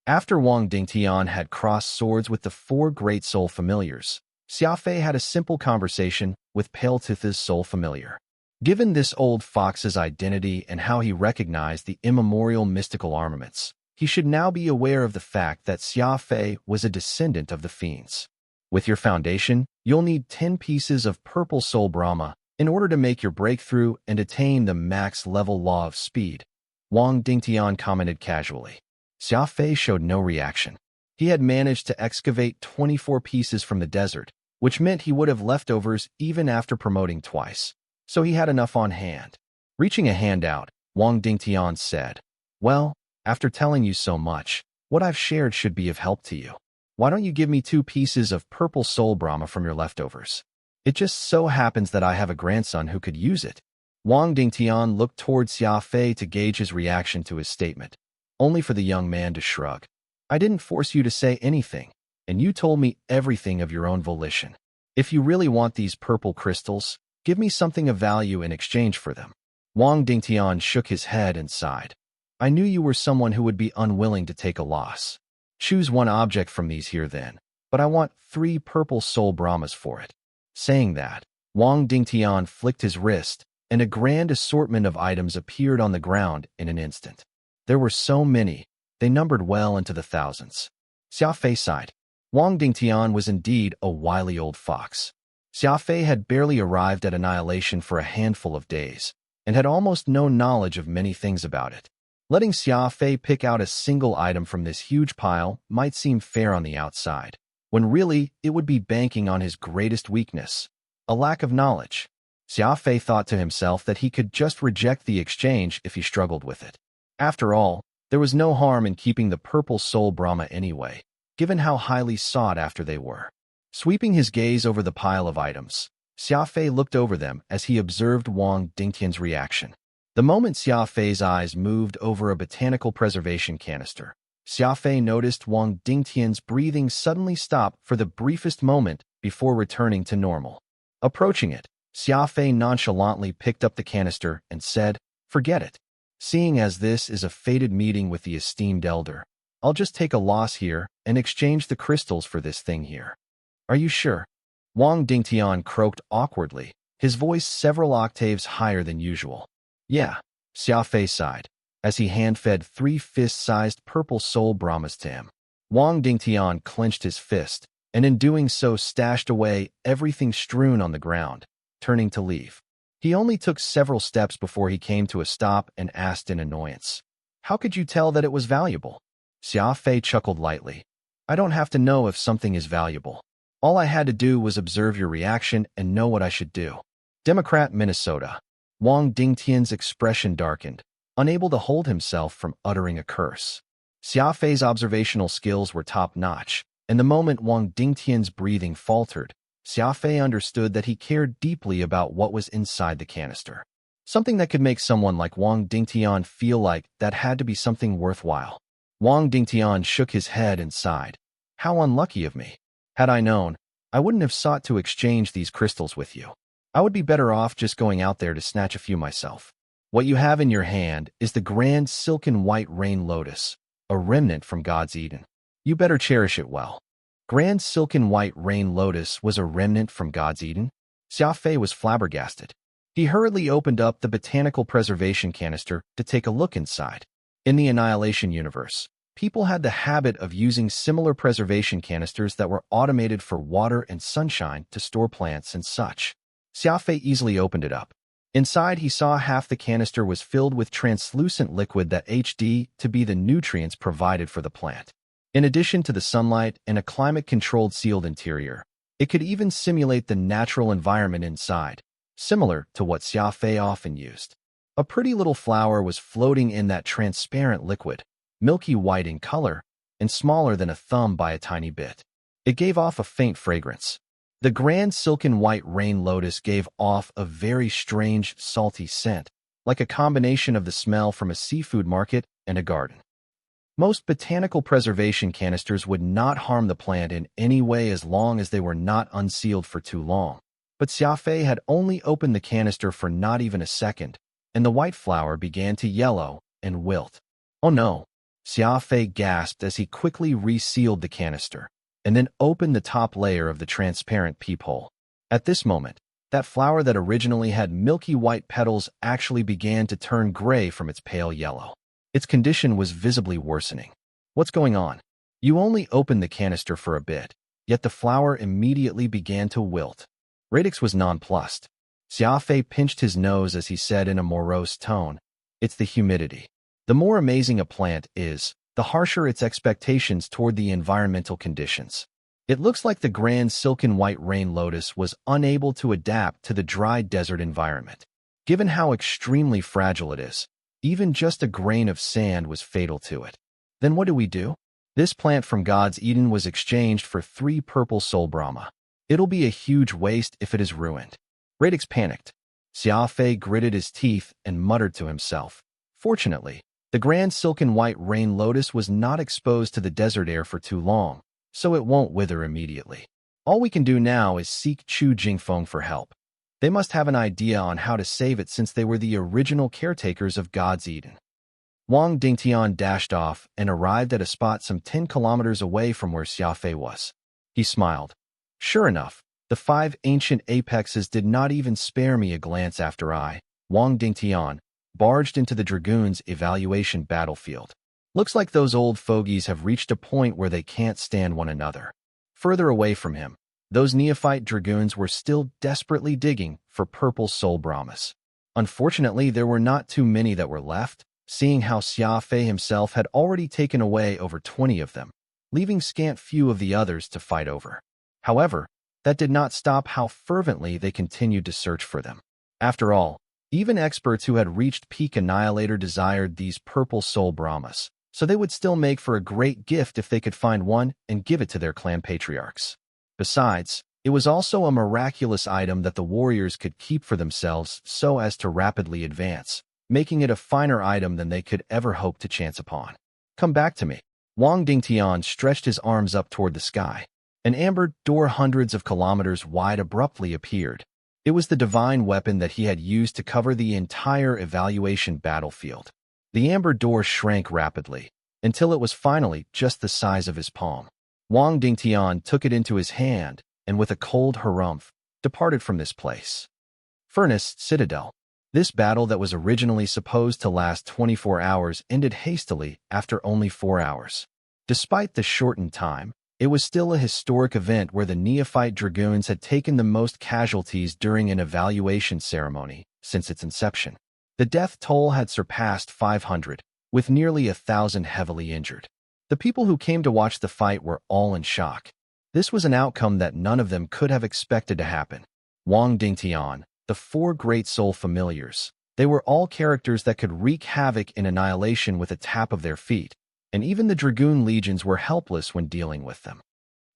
After Wang Dingtian had crossed swords with the 4 great soul familiars, Xia Fei had a simple conversation with Paletooth's soul familiar. Given this old fox's identity and how he recognized the immemorial mystical armaments, he should now be aware of the fact that Xia Fei was a descendant of the fiends. With your foundation, you'll need 10 pieces of purple soul Brahma in order to make your breakthrough and attain the max-level law of speed, Wang Dingtian commented casually. Xia Fei showed no reaction. He had managed to excavate 24 pieces from the desert, which meant he would have leftovers even after promoting twice. So he had enough on hand. Reaching a hand out, Wang Dingtian said, "Well, after telling you so much, what I've shared should be of help to you. Why don't you give me 2 pieces of purple soul Brahma from your leftovers? It just so happens that I have a grandson who could use it." Wang Dingtian looked towards Xia Fei to gauge his reaction to his statement, only for the young man to shrug. "I didn't force you to say anything, and you told me everything of your own volition. If you really want these purple crystals, give me something of value in exchange for them." Wang Dingtian shook his head and sighed. "I knew you were someone who would be unwilling to take a loss. Choose one object from these here then, but I want 3 purple soul Brahmas for it." Saying that, Wang Dingtian flicked his wrist, and a grand assortment of items appeared on the ground in an instant. There were so many, they numbered well into the thousands. Xia Fei sighed. Wang Dingtian was indeed a wily old fox. Xia Fei had barely arrived at Annihilation for a handful of days, and had almost no knowledge of many things about it. Letting Xia Fei pick out a single item from this huge pile might seem fair on the outside, when really it would be banking on his greatest weakness, a lack of knowledge. Xia Fei thought to himself that he could just reject the exchange if he struggled with it. After all, there was no harm in keeping the purple soul Brahma anyway, given how highly sought after they were. Sweeping his gaze over the pile of items, Xia Fei looked over them as he observed Wang Dingtian's reaction. The moment Xia Fei's eyes moved over a botanical preservation canister, Xia Fei noticed Wang Dingtian's breathing suddenly stop for the briefest moment before returning to normal. Approaching it, Xia Fei nonchalantly picked up the canister and said, "Forget it. Seeing as this is a fated meeting with the esteemed elder, I'll just take a loss here and exchange the crystals for this thing here." "Are you sure?" Wang Dingtian croaked awkwardly, his voice several octaves higher than usual. "Yeah," Xia Fei sighed, as he hand-fed 3 fist-sized purple soul Brahmas to him. Wang Dingtian clenched his fist, and in doing so stashed away everything strewn on the ground, turning to leave. He only took several steps before he came to a stop and asked in annoyance, "How could you tell that it was valuable?" Xia Fei chuckled lightly. "I don't have to know if something is valuable. All I had to do was observe your reaction and know what I should do." Democrat, Minnesota. Wang Dingtian's expression darkened, unable to hold himself from uttering a curse. Xia Fei's observational skills were top-notch, and the moment Wang Dingtian's breathing faltered, Xia Fei understood that he cared deeply about what was inside the canister. Something that could make someone like Wang Dingtian feel like that had to be something worthwhile. Wang Dingtian shook his head and sighed. "How unlucky of me. Had I known, I wouldn't have sought to exchange these crystals with you. I would be better off just going out there to snatch a few myself. What you have in your hand is the grand silken white rain lotus, a remnant from God's Eden. You better cherish it well." Grand silken white rain lotus was a remnant from God's Eden? Xia Fei was flabbergasted. He hurriedly opened up the botanical preservation canister to take a look inside. In the Annihilation universe, people had the habit of using similar preservation canisters that were automated for water and sunshine to store plants and such. Xia Fei easily opened it up. Inside, he saw half the canister was filled with translucent liquid that HD to be the nutrients provided for the plant. In addition to the sunlight and a climate-controlled sealed interior, it could even simulate the natural environment inside, similar to what Xia Fei often used. A pretty little flower was floating in that transparent liquid, milky white in color, and smaller than a thumb by a tiny bit. It gave off a faint fragrance. The grand silken white rain lotus gave off a very strange, salty scent, like a combination of the smell from a seafood market and a garden. Most botanical preservation canisters would not harm the plant in any way as long as they were not unsealed for too long. But Xia Fei had only opened the canister for not even a second, and the white flower began to yellow and wilt. "Oh no!" Xia Fei gasped as he quickly resealed the canister, and then opened the top layer of the transparent peephole. At this moment, that flower that originally had milky white petals actually began to turn gray from its pale yellow. Its condition was visibly worsening. "What's going on? You only opened the canister for a bit. yet the flower immediately began to wilt. Radix was nonplussed. Xia Fei pinched his nose as he said in a morose tone, "It's the humidity. The more amazing a plant is, the harsher its expectations toward the environmental conditions. It looks like the grand silken white rain lotus was unable to adapt to the dry desert environment. Given how extremely fragile it is, even just a grain of sand was fatal to it. Then what do? This plant from God's Eden was exchanged for 3 purple soul Brahma. It'll be a huge waste if it is ruined." Radix panicked. Xia Fei gritted his teeth and muttered to himself. Fortunately, the grand silken white rain lotus was not exposed to the desert air for too long, so it won't wither immediately. All we can do now is seek Chu Jingfeng for help. They must have an idea on how to save it since they were the original caretakers of God's Eden. Wang Dingtian dashed off and arrived at a spot some 10 kilometers away from where Xia Fei was. He smiled. Sure enough, the 5 ancient apexes did not even spare me a glance after I, Wang Dingtian, barged into the dragoons' evaluation battlefield. Looks like those old fogies have reached a point where they can't stand one another. Further away from him, those neophyte dragoons were still desperately digging for purple soul Brahmas. Unfortunately, there were not too many that were left, seeing how Xia Fei himself had already taken away over 20 of them, leaving scant few of the others to fight over. However, that did not stop how fervently they continued to search for them. After all, even experts who had reached peak Annihilator desired these purple soul Brahmas, so they would still make for a great gift if they could find one and give it to their clan patriarchs. Besides, it was also a miraculous item that the warriors could keep for themselves so as to rapidly advance, making it a finer item than they could ever hope to chance upon. Come back to me. Wang Dingtian stretched his arms up toward the sky. An amber door hundreds of kilometers wide abruptly appeared. It was the divine weapon that he had used to cover the entire evaluation battlefield. The amber door shrank rapidly, until it was finally just the size of his palm. Wang Dingtian took it into his hand, and with a cold harumph, departed from this place. Furnace Citadel. This battle that was originally supposed to last 24 hours ended hastily after only 4 hours. Despite the shortened time, it was still a historic event where the neophyte dragoons had taken the most casualties during an evaluation ceremony since its inception. The death toll had surpassed 500, with nearly 1,000 heavily injured. The people who came to watch the fight were all in shock. This was an outcome that none of them could have expected to happen. Wang Dingtian, the 4 great soul familiars, they were all characters that could wreak havoc in annihilation with a tap of their feet, and even the dragoon legions were helpless when dealing with them.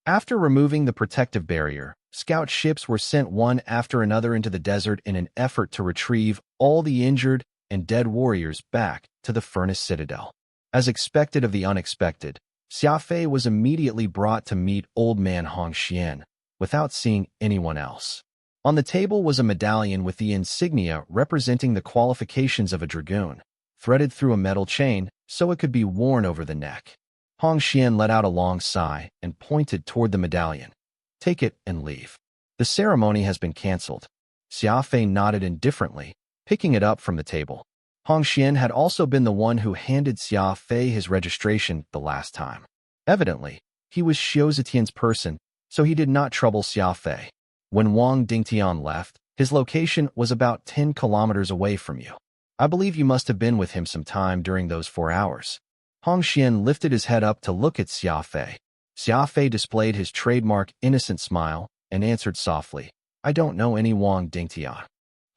After removing the protective barrier, scout ships were sent one after another into the desert in an effort to retrieve all the injured and dead warriors back to the Furnace Citadel. As expected of the unexpected, Xia Fei was immediately brought to meet old man Hong Xian, without seeing anyone else. On the table was a medallion with the insignia representing the qualifications of a dragoon, threaded through a metal chain so it could be worn over the neck. Hong Xian let out a long sigh and pointed toward the medallion. Take it and leave. The ceremony has been cancelled. Xia Fei nodded indifferently, picking it up from the table. Hong Xian had also been the one who handed Xia Fei his registration the last time. Evidently, he was Xiao Zetian's person, so he did not trouble Xia Fei. When Wang Dingtian left, his location was about 10 kilometers away from you. I believe you must have been with him some time during those 4 hours. Hong Xian lifted his head up to look at Xia Fei. Xia Fei displayed his trademark innocent smile and answered softly, I don't know any Wang Dingtian.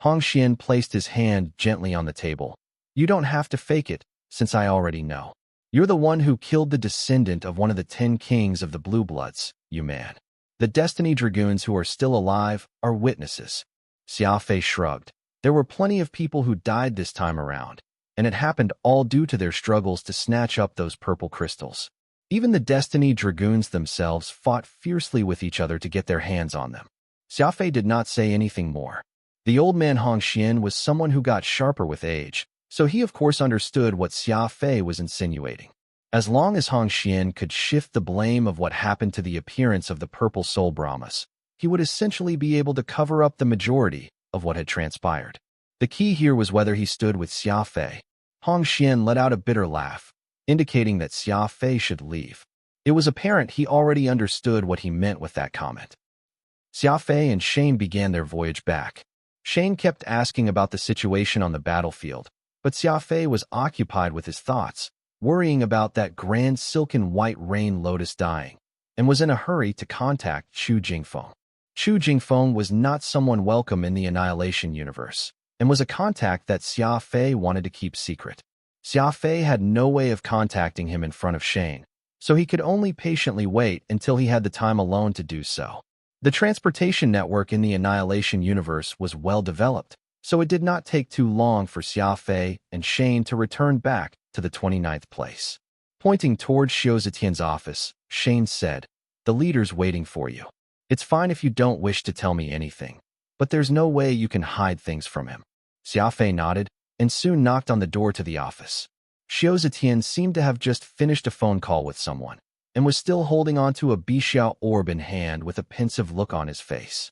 Hong Xian placed his hand gently on the table. You don't have to fake it, since I already know. You're the one who killed the descendant of one of the 10 kings of the Blue Bloods, you man. The Destiny Dragoons who are still alive are witnesses. Xia Fei shrugged. There were plenty of people who died this time around, and it happened all due to their struggles to snatch up those purple crystals. Even the Destiny Dragoons themselves fought fiercely with each other to get their hands on them. Xia Fei did not say anything more. The old man Hong Xian was someone who got sharper with age, so he of course understood what Xia Fei was insinuating. As long as Hong Xian could shift the blame of what happened to the appearance of the purple soul Brahmas, he would essentially be able to cover up the majority of what had transpired. The key here was whether he stood with Xia Fei. Hong Xian let out a bitter laugh, indicating that Xia Fei should leave. It was apparent he already understood what he meant with that comment. Xia Fei and Shane began their voyage back. Shane kept asking about the situation on the battlefield, but Xia Fei was occupied with his thoughts, worrying about that grand silken white rain lotus dying, and was in a hurry to contact Chu Jingfeng. Chu Jingfeng was not someone welcome in the Annihilation universe, and was a contact that Xia Fei wanted to keep secret. Xia Fei had no way of contacting him in front of Shane, so he could only patiently wait until he had the time alone to do so. The transportation network in the Annihilation universe was well developed, so it did not take too long for Xia Fei and Shane to return back to the 29th place. Pointing towards Xiao Zetian's office, Shane said, "The leader's waiting for you. It's fine if you don't wish to tell me anything, but there's no way you can hide things from him." Xia Fei nodded and soon knocked on the door to the office. Xiao Zetian seemed to have just finished a phone call with someone and was still holding onto a Bixiao orb in hand with a pensive look on his face.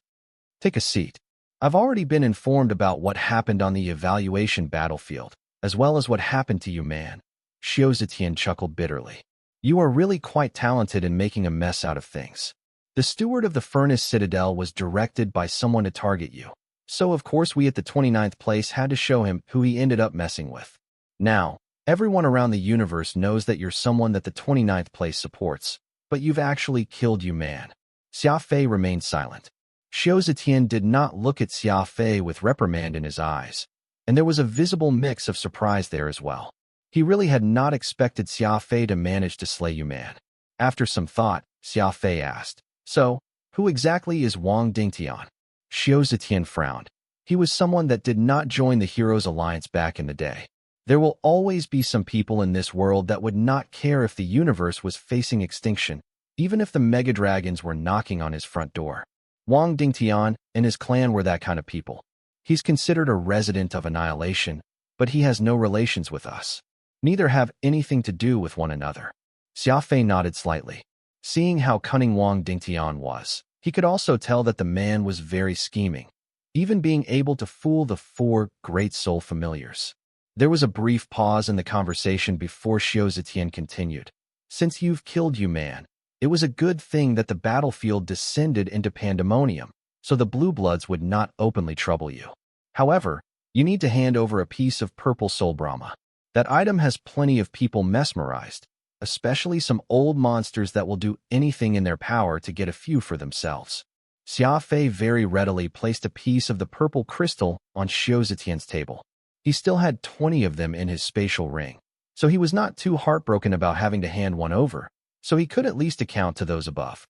"Take a seat. I've already been informed about what happened on the evaluation battlefield, as well as what happened to you, man." Xiao Zetian chuckled bitterly. "You are really quite talented in making a mess out of things. The steward of the Furnace Citadel was directed by someone to target you, so of course we at the 29th place had to show him who he ended up messing with. Now, everyone around the universe knows that you're someone that the 29th place supports, but you've actually killed you, man." Xia Fei remained silent. Xiao Zetian did not look at Xia Fei with reprimand in his eyes, and there was a visible mix of surprise there as well. He really had not expected Xia Fei to manage to slay you, man. After some thought, Xia Fei asked, "So, who exactly is Wang Dingtian?" Xiao Zetian frowned. He was someone that did not join the Heroes Alliance back in the day. There will always be some people in this world that would not care if the universe was facing extinction, even if the Mega Dragons were knocking on his front door. Wang Dingtian and his clan were that kind of people. He's considered a resident of Annihilation, but he has no relations with us. Neither have anything to do with one another. Xia Fei nodded slightly. Seeing how cunning Wang Dingtian was, he could also tell that the man was very scheming, even being able to fool the 4 Great Soul Familiars. There was a brief pause in the conversation before Xiao Zetian continued. "Since you've killed you, man, it was a good thing that the battlefield descended into pandemonium, so the Blue Bloods would not openly trouble you. However, you need to hand over a piece of purple soul Brahma. That item has plenty of people mesmerized, especially some old monsters that will do anything in their power to get a few for themselves." Xia Fei very readily placed a piece of the purple crystal on Xiao Zetian's table. He still had 20 of them in his spatial ring, so he was not too heartbroken about having to hand one over, so he could at least account to those above.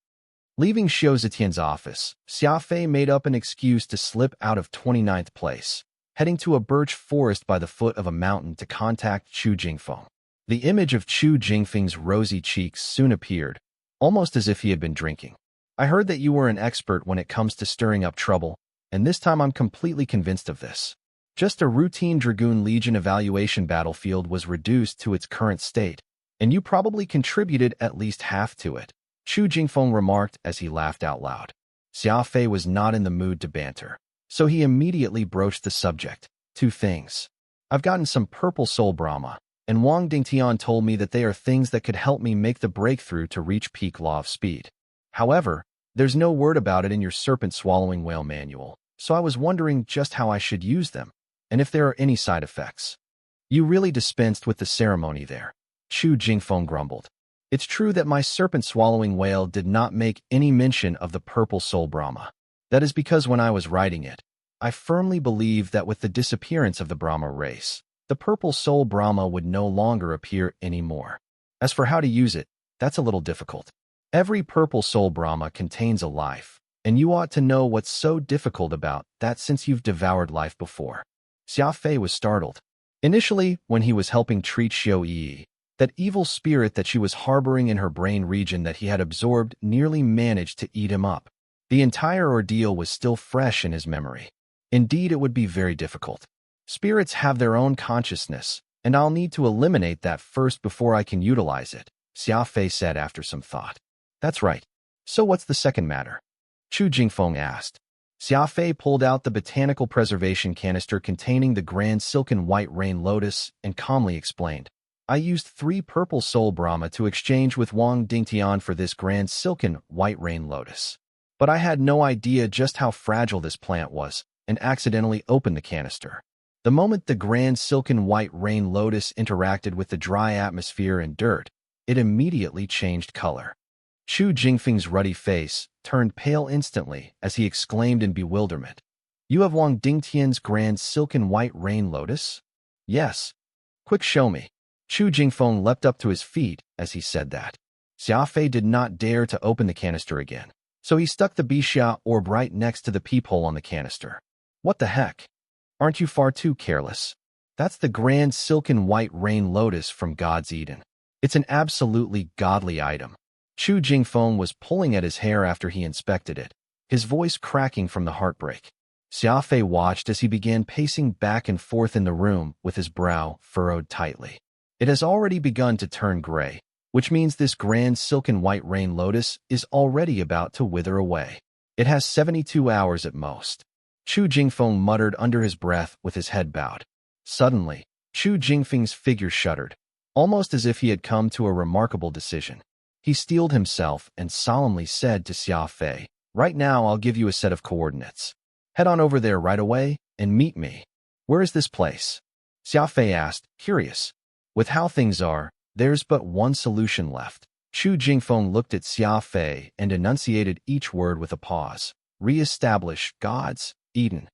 Leaving Xiao Zetian's office, Xia Fei made up an excuse to slip out of 29th place, heading to a birch forest by the foot of a mountain to contact Chu Jingfeng. The image of Chu Jingfeng's rosy cheeks soon appeared, almost as if he had been drinking. "I heard that you were an expert when it comes to stirring up trouble, and this time I'm completely convinced of this. Just a routine Dragoon Legion evaluation battlefield was reduced to its current state, and you probably contributed at least half to it," Chu Jingfeng remarked as he laughed out loud. Xia Fei was not in the mood to banter, so he immediately broached the subject. "2 things. I've gotten some purple soul Brahma, and Wang Dingtian told me that they are things that could help me make the breakthrough to reach peak law of speed. However, there's no word about it in your serpent-swallowing whale manual, so I was wondering just how I should use them, and if there are any side effects." "You really dispensed with the ceremony there," Chu Jingfeng grumbled. "It's true that my serpent-swallowing whale did not make any mention of the purple soul Brahma. That is because when I was writing it, I firmly believed that with the disappearance of the Brahma race, the purple soul Brahma would no longer appear anymore. As for how to use it, that's a little difficult. Every purple soul Brahma contains a life, and you ought to know what's so difficult about that since you've devoured life before." Xia Fei was startled. Initially, when he was helping treat Xiao Yi, that evil spirit that she was harboring in her brain region that he had absorbed nearly managed to eat him up. The entire ordeal was still fresh in his memory. Indeed, it would be very difficult. Spirits have their own consciousness, and I'll need to eliminate that first before I can utilize it, Xia Fei said after some thought. "That's right. So what's the second matter?" Chu Jingfeng asked. Xia Fei pulled out the botanical preservation canister containing the grand silken white rain lotus and calmly explained. I used 3 purple soul Brahma to exchange with Wang Dingtian for this grand silken white rain lotus. But I had no idea just how fragile this plant was, and accidentally opened the canister. The moment the grand silken white rain lotus interacted with the dry atmosphere and dirt, it immediately changed color. Chu Jingfeng's ruddy face turned pale instantly as he exclaimed in bewilderment, "You have Wang Dingtian's grand silken white rain lotus?" "Yes." "Quick, show me." Chu Jingfeng leapt up to his feet as he said that. Xia Fei did not dare to open the canister again, so he stuck the Bixia orb right next to the peephole on the canister. "What the heck? Aren't you far too careless? That's the grand silken white rain lotus from God's Eden. It's an absolutely godly item." Chu Jingfeng was pulling at his hair after he inspected it, his voice cracking from the heartbreak. Xia Fei watched as he began pacing back and forth in the room with his brow furrowed tightly. It has already begun to turn gray, which means this grand silken white rain lotus is already about to wither away. It has 72 hours at most. Chu Jingfeng muttered under his breath with his head bowed. Suddenly, Chu Jingfeng's figure shuddered, almost as if he had come to a remarkable decision. He steeled himself and solemnly said to Xia Fei, "Right now I'll give you a set of coordinates. Head on over there right away and meet me." "Where is this place?" Xia Fei asked, curious. With how things are, there's but one solution left. Chu Jingfeng looked at Xia Fei and enunciated each word with a pause. "Re-establish God's Eden."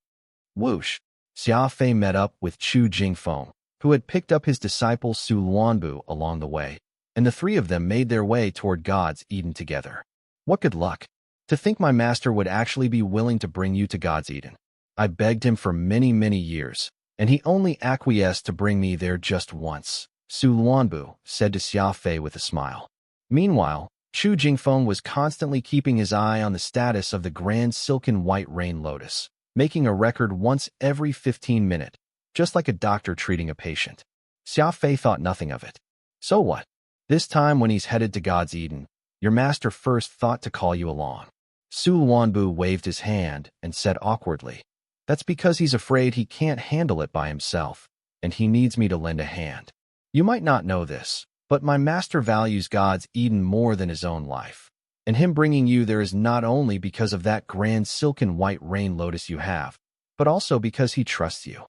Whoosh! Xia Fei met up with Chu Jingfeng, who had picked up his disciple Su Luanbu along the way, and the 3 of them made their way toward God's Eden together. "What good luck! To think my master would actually be willing to bring you to God's Eden. I begged him for many, many years, and he only acquiesced to bring me there just once," Su Luanbu said to Xia Fei with a smile. Meanwhile, Chu Jingfeng was constantly keeping his eye on the status of the grand silken white rain lotus, making a record once every 15 minutes, just like a doctor treating a patient. Xia Fei thought nothing of it. "So what? This time when he's headed to God's Eden, your master first thought to call you along." Su Luanbu waved his hand and said awkwardly, "That's because he's afraid he can't handle it by himself, and he needs me to lend a hand. You might not know this, but my master values God's Eden more than his own life, and him bringing you there is not only because of that grand silken white rain lotus you have, but also because he trusts you."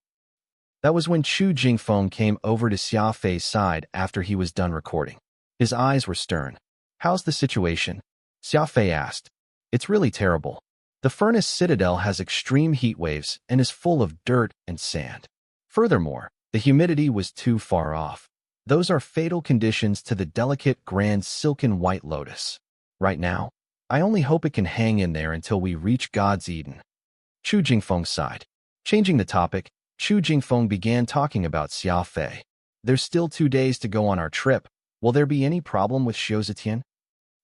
That was when Chu Jingfeng came over to Xia Fei's side after he was done recording. His eyes were stern. "How's the situation?" Xia Fei asked. "It's really terrible. The furnace citadel has extreme heat waves and is full of dirt and sand. Furthermore, the humidity was too far off. Those are fatal conditions to the delicate grand silken white lotus. Right now, I only hope it can hang in there until we reach God's Eden." Chu Jingfeng sighed. Changing the topic, Chu Jingfeng began talking about Xia Fei. "There's still 2 days to go on our trip. Will there be any problem with Xiuzetian?"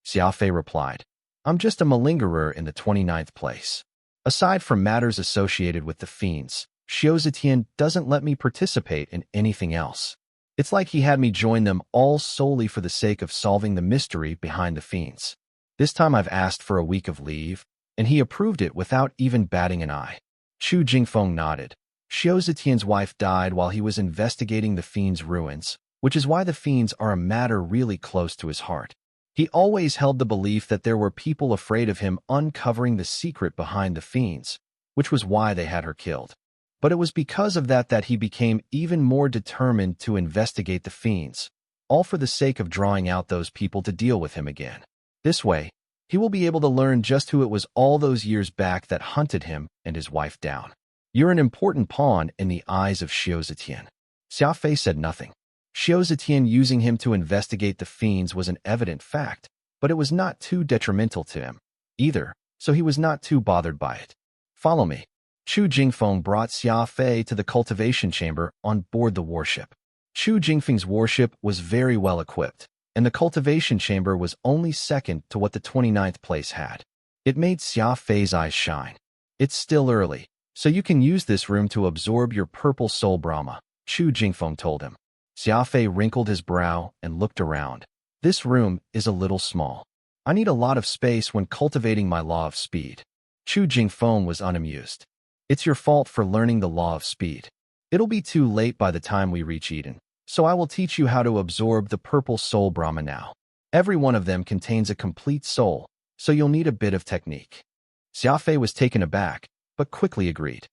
Xia Fei replied, "I'm just a malingerer in the 29th place. Aside from matters associated with the fiends, Xiuzetian doesn't let me participate in anything else. It's like he had me join them all solely for the sake of solving the mystery behind the fiends. This time I've asked for a week of leave, and he approved it without even batting an eye." Chu Jingfeng nodded. Xiuzetian's wife died while he was investigating the fiends' ruins, which is why the fiends are a matter really close to his heart. He always held the belief that there were people afraid of him uncovering the secret behind the fiends, which was why they had her killed. But it was because of that he became even more determined to investigate the fiends, all for the sake of drawing out those people to deal with him again. This way, he will be able to learn just who it was all those years back that hunted him and his wife down. "You're an important pawn in the eyes of Xiuzetian." Xia Fei said nothing. Xiuzetian using him to investigate the fiends was an evident fact, but it was not too detrimental to him either, so he was not too bothered by it. "Follow me." Chu Jingfeng brought Xia Fei to the cultivation chamber on board the warship. Chu Jingfeng's warship was very well equipped, and the cultivation chamber was only second to what the 29th place had. It made Xia Fei's eyes shine. "It's still early, so you can use this room to absorb your purple soul Brahma," Chu Jingfeng told him. Xia Fei wrinkled his brow and looked around. "This room is a little small. I need a lot of space when cultivating my law of speed." Chu Jingfeng was unamused. "It's your fault for learning the law of speed. It'll be too late by the time we reach Eden. So I will teach you how to absorb the purple soul Brahma now. Every one of them contains a complete soul, so you'll need a bit of technique. Xia Fei was taken aback, but quickly agreed.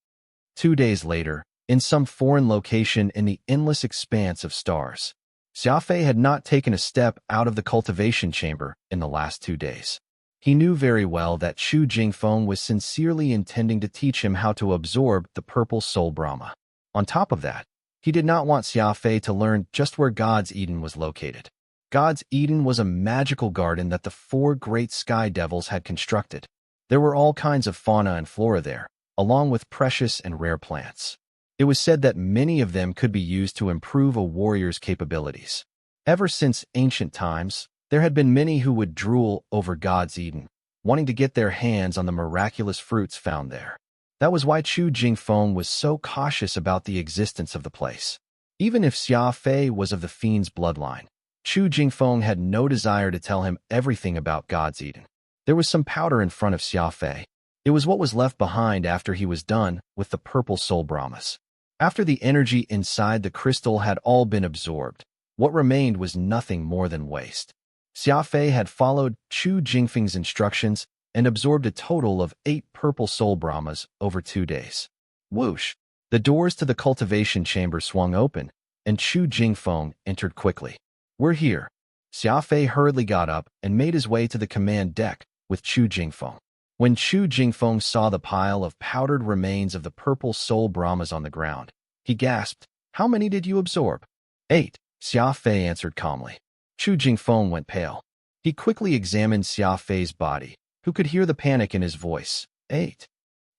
2 days later, in some foreign location in the endless expanse of stars, Xia Fei had not taken a step out of the cultivation chamber in the last 2 days. He knew very well that Chu Jingfeng was sincerely intending to teach him how to absorb the purple soul Brahma. On top of that, he did not want Xia Fei to learn just where God's Eden was located. God's Eden was a magical garden that the 4 great sky devils had constructed. There were all kinds of fauna and flora there, along with precious and rare plants. It was said that many of them could be used to improve a warrior's capabilities. Ever since ancient times, there had been many who would drool over God's Eden, wanting to get their hands on the miraculous fruits found there. That was why Chu Jingfeng was so cautious about the existence of the place. Even if Xia Fei was of the fiend's bloodline, Chu Jingfeng had no desire to tell him everything about God's Eden. There was some powder in front of Xia Fei. It was what was left behind after he was done with the purple soul Brahmas. After the energy inside the crystal had all been absorbed, what remained was nothing more than waste. Xia Fei had followed Chu Jingfeng's instructions and absorbed a total of 8 purple soul Brahmas over 2 days. Whoosh! The doors to the cultivation chamber swung open, and Chu Jingfeng entered quickly. "We're here." Xia Fei hurriedly got up and made his way to the command deck with Chu Jingfeng. When Chu Jingfeng saw the pile of powdered remains of the purple soul Brahmas on the ground, he gasped, "How many did you absorb?" 8, Xia Fei answered calmly. Chu Jingfeng went pale. He quickly examined Xia Fei's body, who could hear the panic in his voice. 8.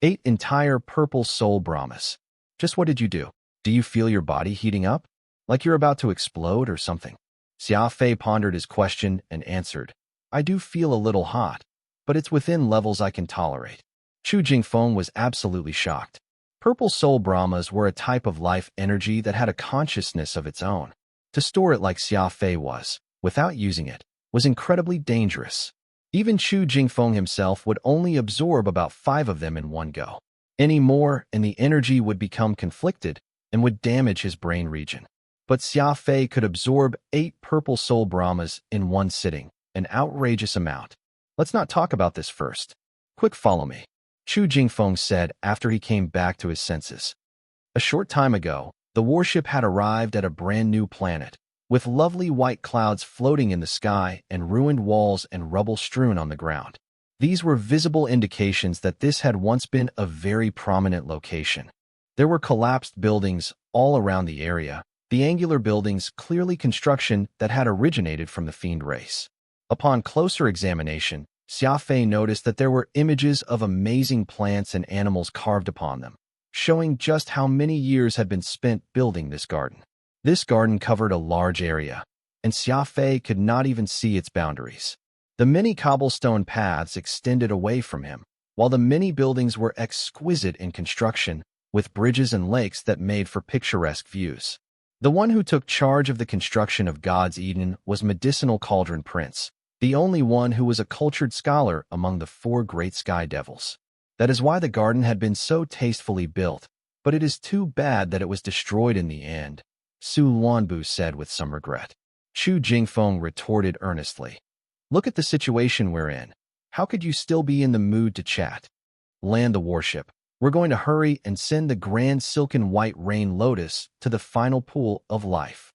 8 entire purple soul Brahmas. Just what did you do? Do you feel your body heating up? Like you're about to explode or something? Xia Fei pondered his question and answered, "I do feel a little hot, but it's within levels I can tolerate." Chu Jingfeng was absolutely shocked. Purple soul Brahmas were a type of life energy that had a consciousness of its own. To store it like Xia Fei was, without using it, was incredibly dangerous. Even Chu Jingfeng himself would only absorb about 5 of them in one go. Any more, and the energy would become conflicted and would damage his brain region. But Xia Fei could absorb 8 purple soul Brahmas in one sitting, an outrageous amount. "Let's not talk about this first. Quick, follow me," Chu Jingfeng said after he came back to his senses. A short time ago, the warship had arrived at a brand new planet, with lovely white clouds floating in the sky and ruined walls and rubble strewn on the ground. These were visible indications that this had once been a very prominent location. There were collapsed buildings all around the area, the angular buildings clearly construction that had originated from the fiend race. Upon closer examination, Xia Fei noticed that there were images of amazing plants and animals carved upon them, showing just how many years had been spent building this garden. This garden covered a large area, and Xia Fei could not even see its boundaries. The many cobblestone paths extended away from him, while the many buildings were exquisite in construction, with bridges and lakes that made for picturesque views. The one who took charge of the construction of God's Eden was Medicinal Cauldron Prince, the only one who was a cultured scholar among the 4 great sky devils. That is why the garden had been so tastefully built, but it is too bad that it was destroyed in the end, Su Luanbu said with some regret. Chu Jingfeng retorted earnestly. "Look at the situation we're in. How could you still be in the mood to chat? Land the warship. We're going to hurry and send the grand silken white rain lotus to the final pool of life."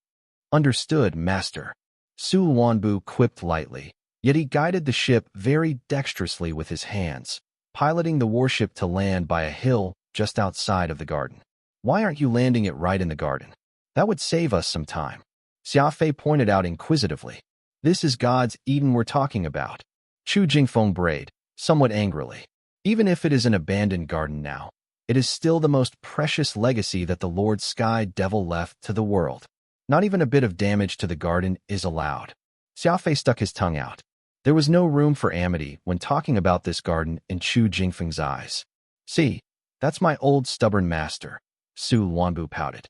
"Understood, master," Su Luanbu quipped lightly, yet he guided the ship very dexterously with his hands, piloting the warship to land by a hill just outside of the garden. "Why aren't you landing it right in the garden? That would save us some time," Xia Fei pointed out inquisitively. "This is God's Eden we're talking about," Chu Jingfeng brayed, somewhat angrily. "Even if it is an abandoned garden now, it is still the most precious legacy that the Lord Sky Devil left to the world. Not even a bit of damage to the garden is allowed." Xia Fei stuck his tongue out. There was no room for amity when talking about this garden in Chu Jingfeng's eyes. "See, that's my old stubborn master," Su Luanbu pouted.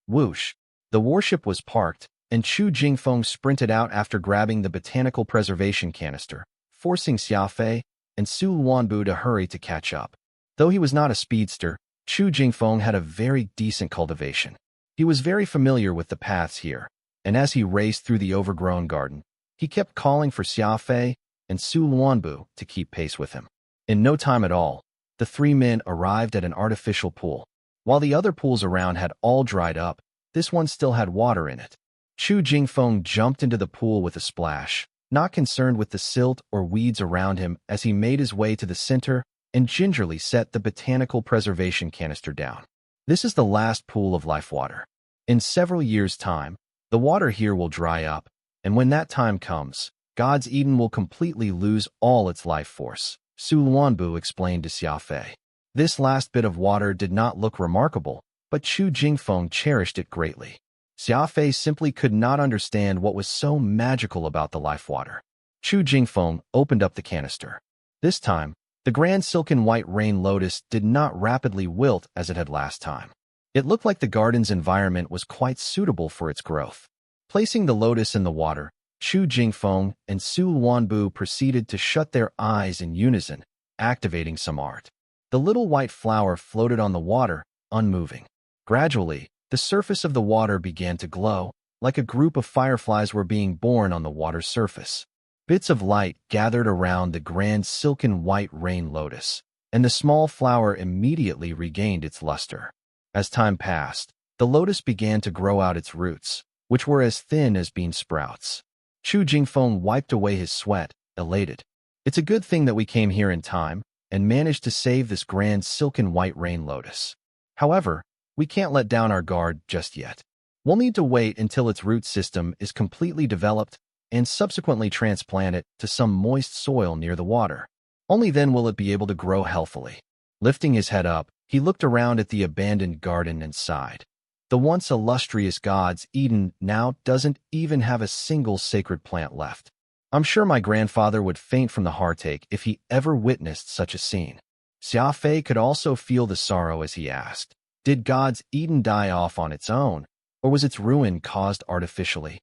Whoosh! The warship was parked, and Chu Jingfeng sprinted out after grabbing the botanical preservation canister, forcing Xia Fei and Su Luanbu to hurry to catch up. Though he was not a speedster, Chu Jingfeng had a very decent cultivation. He was very familiar with the paths here, and as he raced through the overgrown garden, he kept calling for Xia Fei and Su Luanbu to keep pace with him. In no time at all, the three men arrived at an artificial pool. While the other pools around had all dried up, this one still had water in it. Chu Jingfeng jumped into the pool with a splash, not concerned with the silt or weeds around him as he made his way to the center and gingerly set the botanical preservation canister down. This is the last pool of life water. In several years' time, the water here will dry up, and when that time comes, God's Eden will completely lose all its life force, Su Luanbu explained to Xia Fei. This last bit of water did not look remarkable, but Chu Jingfeng cherished it greatly. Xia Fei simply could not understand what was so magical about the life water. Chu Jingfeng opened up the canister. This time, the grand silken white rain lotus did not rapidly wilt as it had last time. It looked like the garden's environment was quite suitable for its growth. Placing the lotus in the water, Chu Jingfeng and Su Luanbu proceeded to shut their eyes in unison, activating some art. The little white flower floated on the water, unmoving. Gradually, the surface of the water began to glow, like a group of fireflies were being born on the water's surface. Bits of light gathered around the grand silken white rain lotus, and the small flower immediately regained its luster. As time passed, the lotus began to grow out its roots, which were as thin as bean sprouts. Chu Jingfeng wiped away his sweat, elated. It's a good thing that we came here in time and managed to save this grand silken white rain lotus. However, we can't let down our guard just yet. We'll need to wait until its root system is completely developed and subsequently transplant it to some moist soil near the water. Only then will it be able to grow healthily. Lifting his head up, he looked around at the abandoned garden and sighed. The once illustrious God's Eden now doesn't even have a single sacred plant left. I'm sure my grandfather would faint from the heartache if he ever witnessed such a scene. Xia Fei could also feel the sorrow as he asked, did God's Eden die off on its own, or was its ruin caused artificially?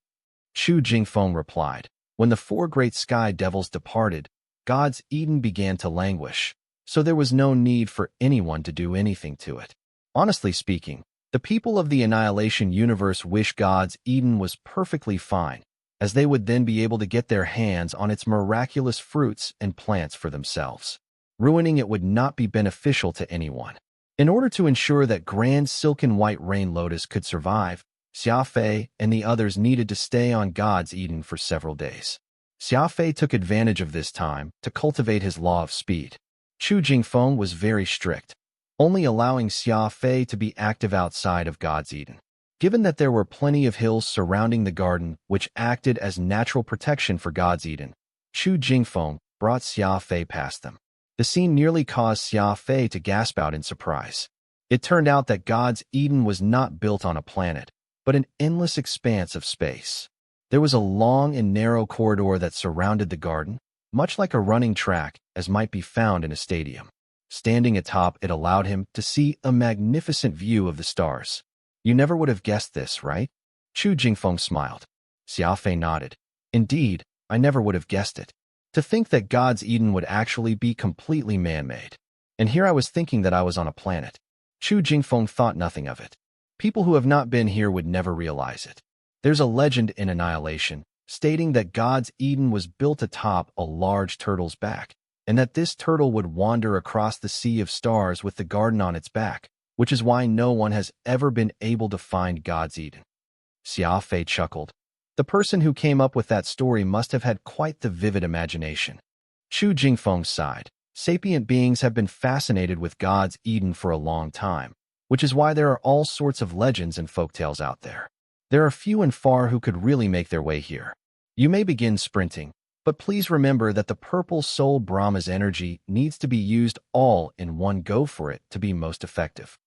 Chu Jingfeng replied, when the four great sky devils departed, God's Eden began to languish, so there was no need for anyone to do anything to it. Honestly speaking, the people of the Annihilation universe wish God's Eden was perfectly fine, as they would then be able to get their hands on its miraculous fruits and plants for themselves. Ruining it would not be beneficial to anyone. In order to ensure that grand silken white rain lotus could survive, Xia Fei and the others needed to stay on God's Eden for several days. Xia Fei took advantage of this time to cultivate his law of speed. Chu Jingfeng was very strict, only allowing Xia Fei to be active outside of God's Eden. Given that there were plenty of hills surrounding the garden which acted as natural protection for God's Eden, Chu Jingfeng brought Xia Fei past them. The scene nearly caused Xia Fei to gasp out in surprise. It turned out that God's Eden was not built on a planet, but an endless expanse of space. There was a long and narrow corridor that surrounded the garden, much like a running track as might be found in a stadium. Standing atop it allowed him to see a magnificent view of the stars. You never would have guessed this, right? Chu Jingfeng smiled. Xia Fei nodded. Indeed, I never would have guessed it. To think that God's Eden would actually be completely man-made. And here I was thinking that I was on a planet. Chu Jingfeng thought nothing of it. People who have not been here would never realize it. There's a legend in Annihilation stating that God's Eden was built atop a large turtle's back, and that this turtle would wander across the sea of stars with the garden on its back, which is why no one has ever been able to find God's Eden. Xia Fei chuckled. The person who came up with that story must have had quite the vivid imagination. Chu Jingfeng sighed. Sapient beings have been fascinated with God's Eden for a long time, which is why there are all sorts of legends and folktales out there. There are few and far who could really make their way here. You may begin sprinting, but please remember that the purple soul Brahma's energy needs to be used all in one go for it to be most effective.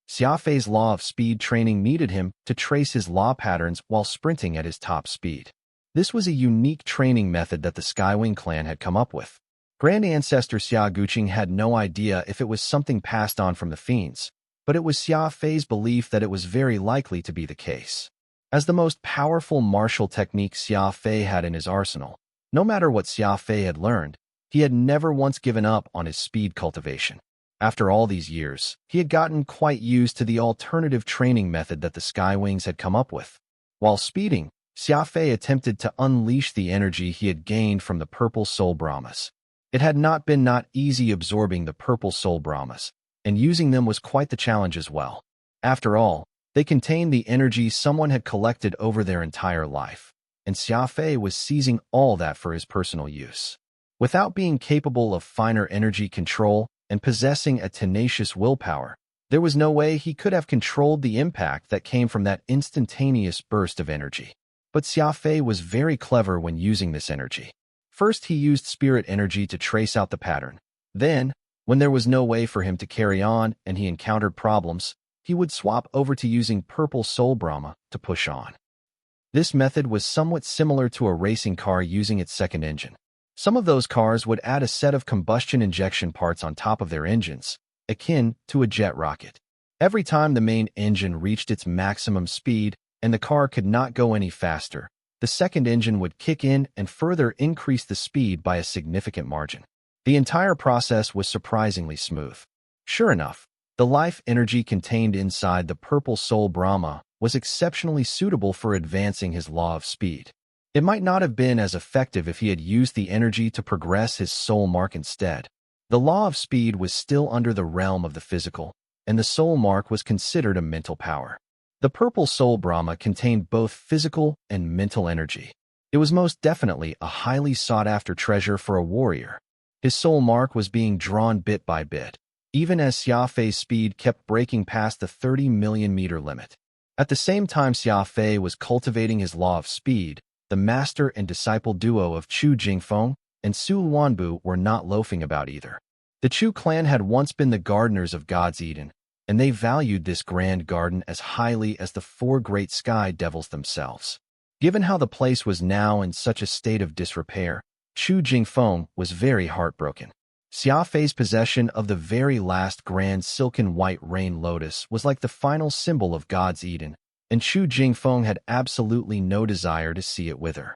Xia Fei's law of speed training needed him to trace his law patterns while sprinting at his top speed. This was a unique training method that the Skywing clan had come up with. Grand Ancestor Xia Guqing had no idea if it was something passed on from the fiends, but it was Xia Fei's belief that it was very likely to be the case. As the most powerful martial technique Xia Fei had in his arsenal, no matter what Xia Fei had learned, he had never once given up on his speed cultivation. After all these years, he had gotten quite used to the alternative training method that the Skywings had come up with. While speeding, Xia Fei attempted to unleash the energy he had gained from the purple soul Brahmas. It had not been easy absorbing the purple soul Brahmas, and using them was quite the challenge as well. After all, they contained the energy someone had collected over their entire life, and Xia Fei was seizing all that for his personal use. Without being capable of finer energy control and possessing a tenacious willpower, there was no way he could have controlled the impact that came from that instantaneous burst of energy. But Xia Fei was very clever when using this energy. First, he used spirit energy to trace out the pattern. Then, when there was no way for him to carry on and he encountered problems, he would swap over to using purple soul Brahma to push on. This method was somewhat similar to a racing car using its second engine. Some of those cars would add a set of combustion injection parts on top of their engines, akin to a jet rocket. Every time the main engine reached its maximum speed and the car could not go any faster, the second engine would kick in and further increase the speed by a significant margin. The entire process was surprisingly smooth. Sure enough, the life energy contained inside the purple soul Brahma was exceptionally suitable for advancing his law of speed. It might not have been as effective if he had used the energy to progress his soul mark instead. The law of speed was still under the realm of the physical, and the soul mark was considered a mental power. The purple soul Brahma contained both physical and mental energy. It was most definitely a highly sought-after treasure for a warrior. His soul mark was being drawn bit by bit, even as Xia Fei's speed kept breaking past the 30 million meter limit. At the same time Xia Fei was cultivating his law of speed, the master and disciple duo of Chu Jingfeng and Su Luanbu were not loafing about either. The Chu clan had once been the gardeners of God's Eden, and they valued this grand garden as highly as the four great sky devils themselves. Given how the place was now in such a state of disrepair, Chu Jingfeng was very heartbroken. Xia Fei's possession of the very last grand silken white rain lotus was like the final symbol of God's Eden, and Chu Jingfeng had absolutely no desire to see it wither.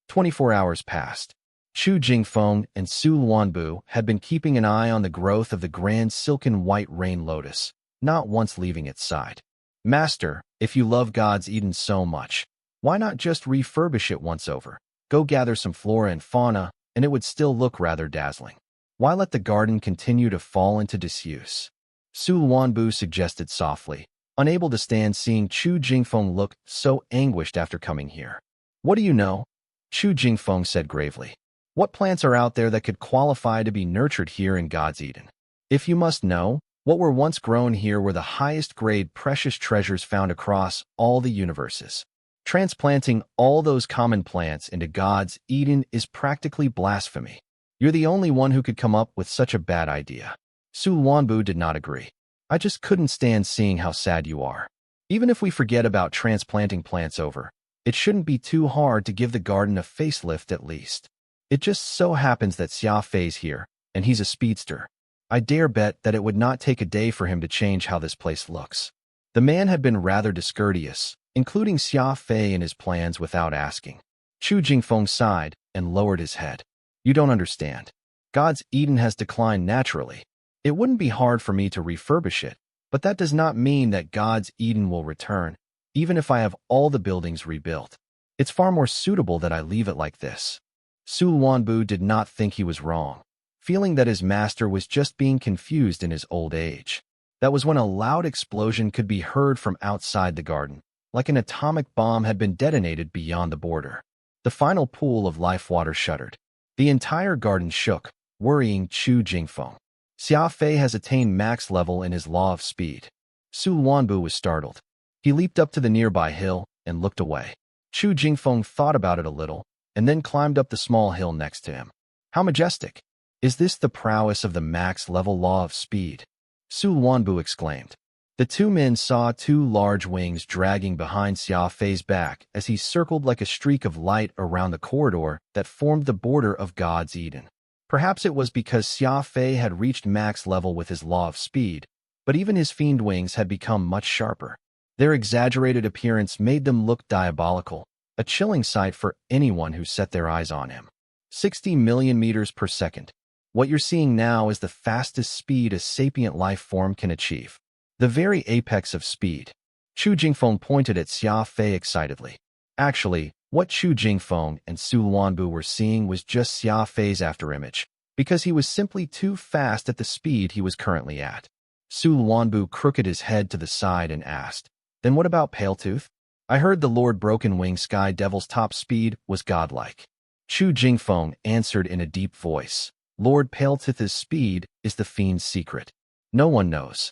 24 hours passed. Chu Jingfeng and Su Luanbu had been keeping an eye on the growth of the grand silken white rain lotus, not once leaving its side. Master, if you love God's Eden so much, why not just refurbish it once over? Go gather some flora and fauna, and it would still look rather dazzling. Why let the garden continue to fall into disuse? Su Luanbu suggested softly, unable to stand seeing Chu Jingfeng look so anguished after coming here. What do you know? Chu Jingfeng said gravely. What plants are out there that could qualify to be nurtured here in God's Eden? If you must know, what were once grown here were the highest grade precious treasures found across all the universes. Transplanting all those common plants into God's Eden is practically blasphemy. You're the only one who could come up with such a bad idea. Su Luanbu did not agree. I just couldn't stand seeing how sad you are. Even if we forget about transplanting plants over, it shouldn't be too hard to give the garden a facelift at least. It just so happens that Xia Fei's here, and he's a speedster. I dare bet that it would not take a day for him to change how this place looks. The man had been rather discourteous, including Xia Fei in his plans without asking. Chu Jingfeng sighed and lowered his head. You don't understand. God's Eden has declined naturally. It wouldn't be hard for me to refurbish it, but that does not mean that God's Eden will return, even if I have all the buildings rebuilt. It's far more suitable that I leave it like this. Su Luanbu did not think he was wrong, feeling that his master was just being confused in his old age. That was when a loud explosion could be heard from outside the garden, like an atomic bomb had been detonated beyond the border. The final pool of life water shuddered. The entire garden shook, worrying Chu Jingfeng. Xia Fei has attained max level in his law of speed. Su Luanbu was startled. He leaped up to the nearby hill and looked away. Chu Jingfeng thought about it a little, and then climbed up the small hill next to him. How majestic! Is this the prowess of the max-level law of speed? Su Luanbu exclaimed. The two men saw two large wings dragging behind Xia Fei's back as he circled like a streak of light around the corridor that formed the border of God's Eden. Perhaps it was because Xia Fei had reached max level with his law of speed, but even his fiend wings had become much sharper. Their exaggerated appearance made them look diabolical, a chilling sight for anyone who set their eyes on him. 60 million meters per second. What you're seeing now is the fastest speed a sapient life form can achieve. The very apex of speed. Chu Jingfeng pointed at Xia Fei excitedly. Actually, what Chu Jingfeng and Su Luanbu were seeing was just Xia Fei's afterimage, because he was simply too fast at the speed he was currently at. Su Luanbu crooked his head to the side and asked, "Then what about Paletooth? I heard the Lord Broken Wing Sky Devil's top speed was godlike." Chu Jingfeng answered in a deep voice, "Lord Paletooth's speed is the fiend's secret. No one knows."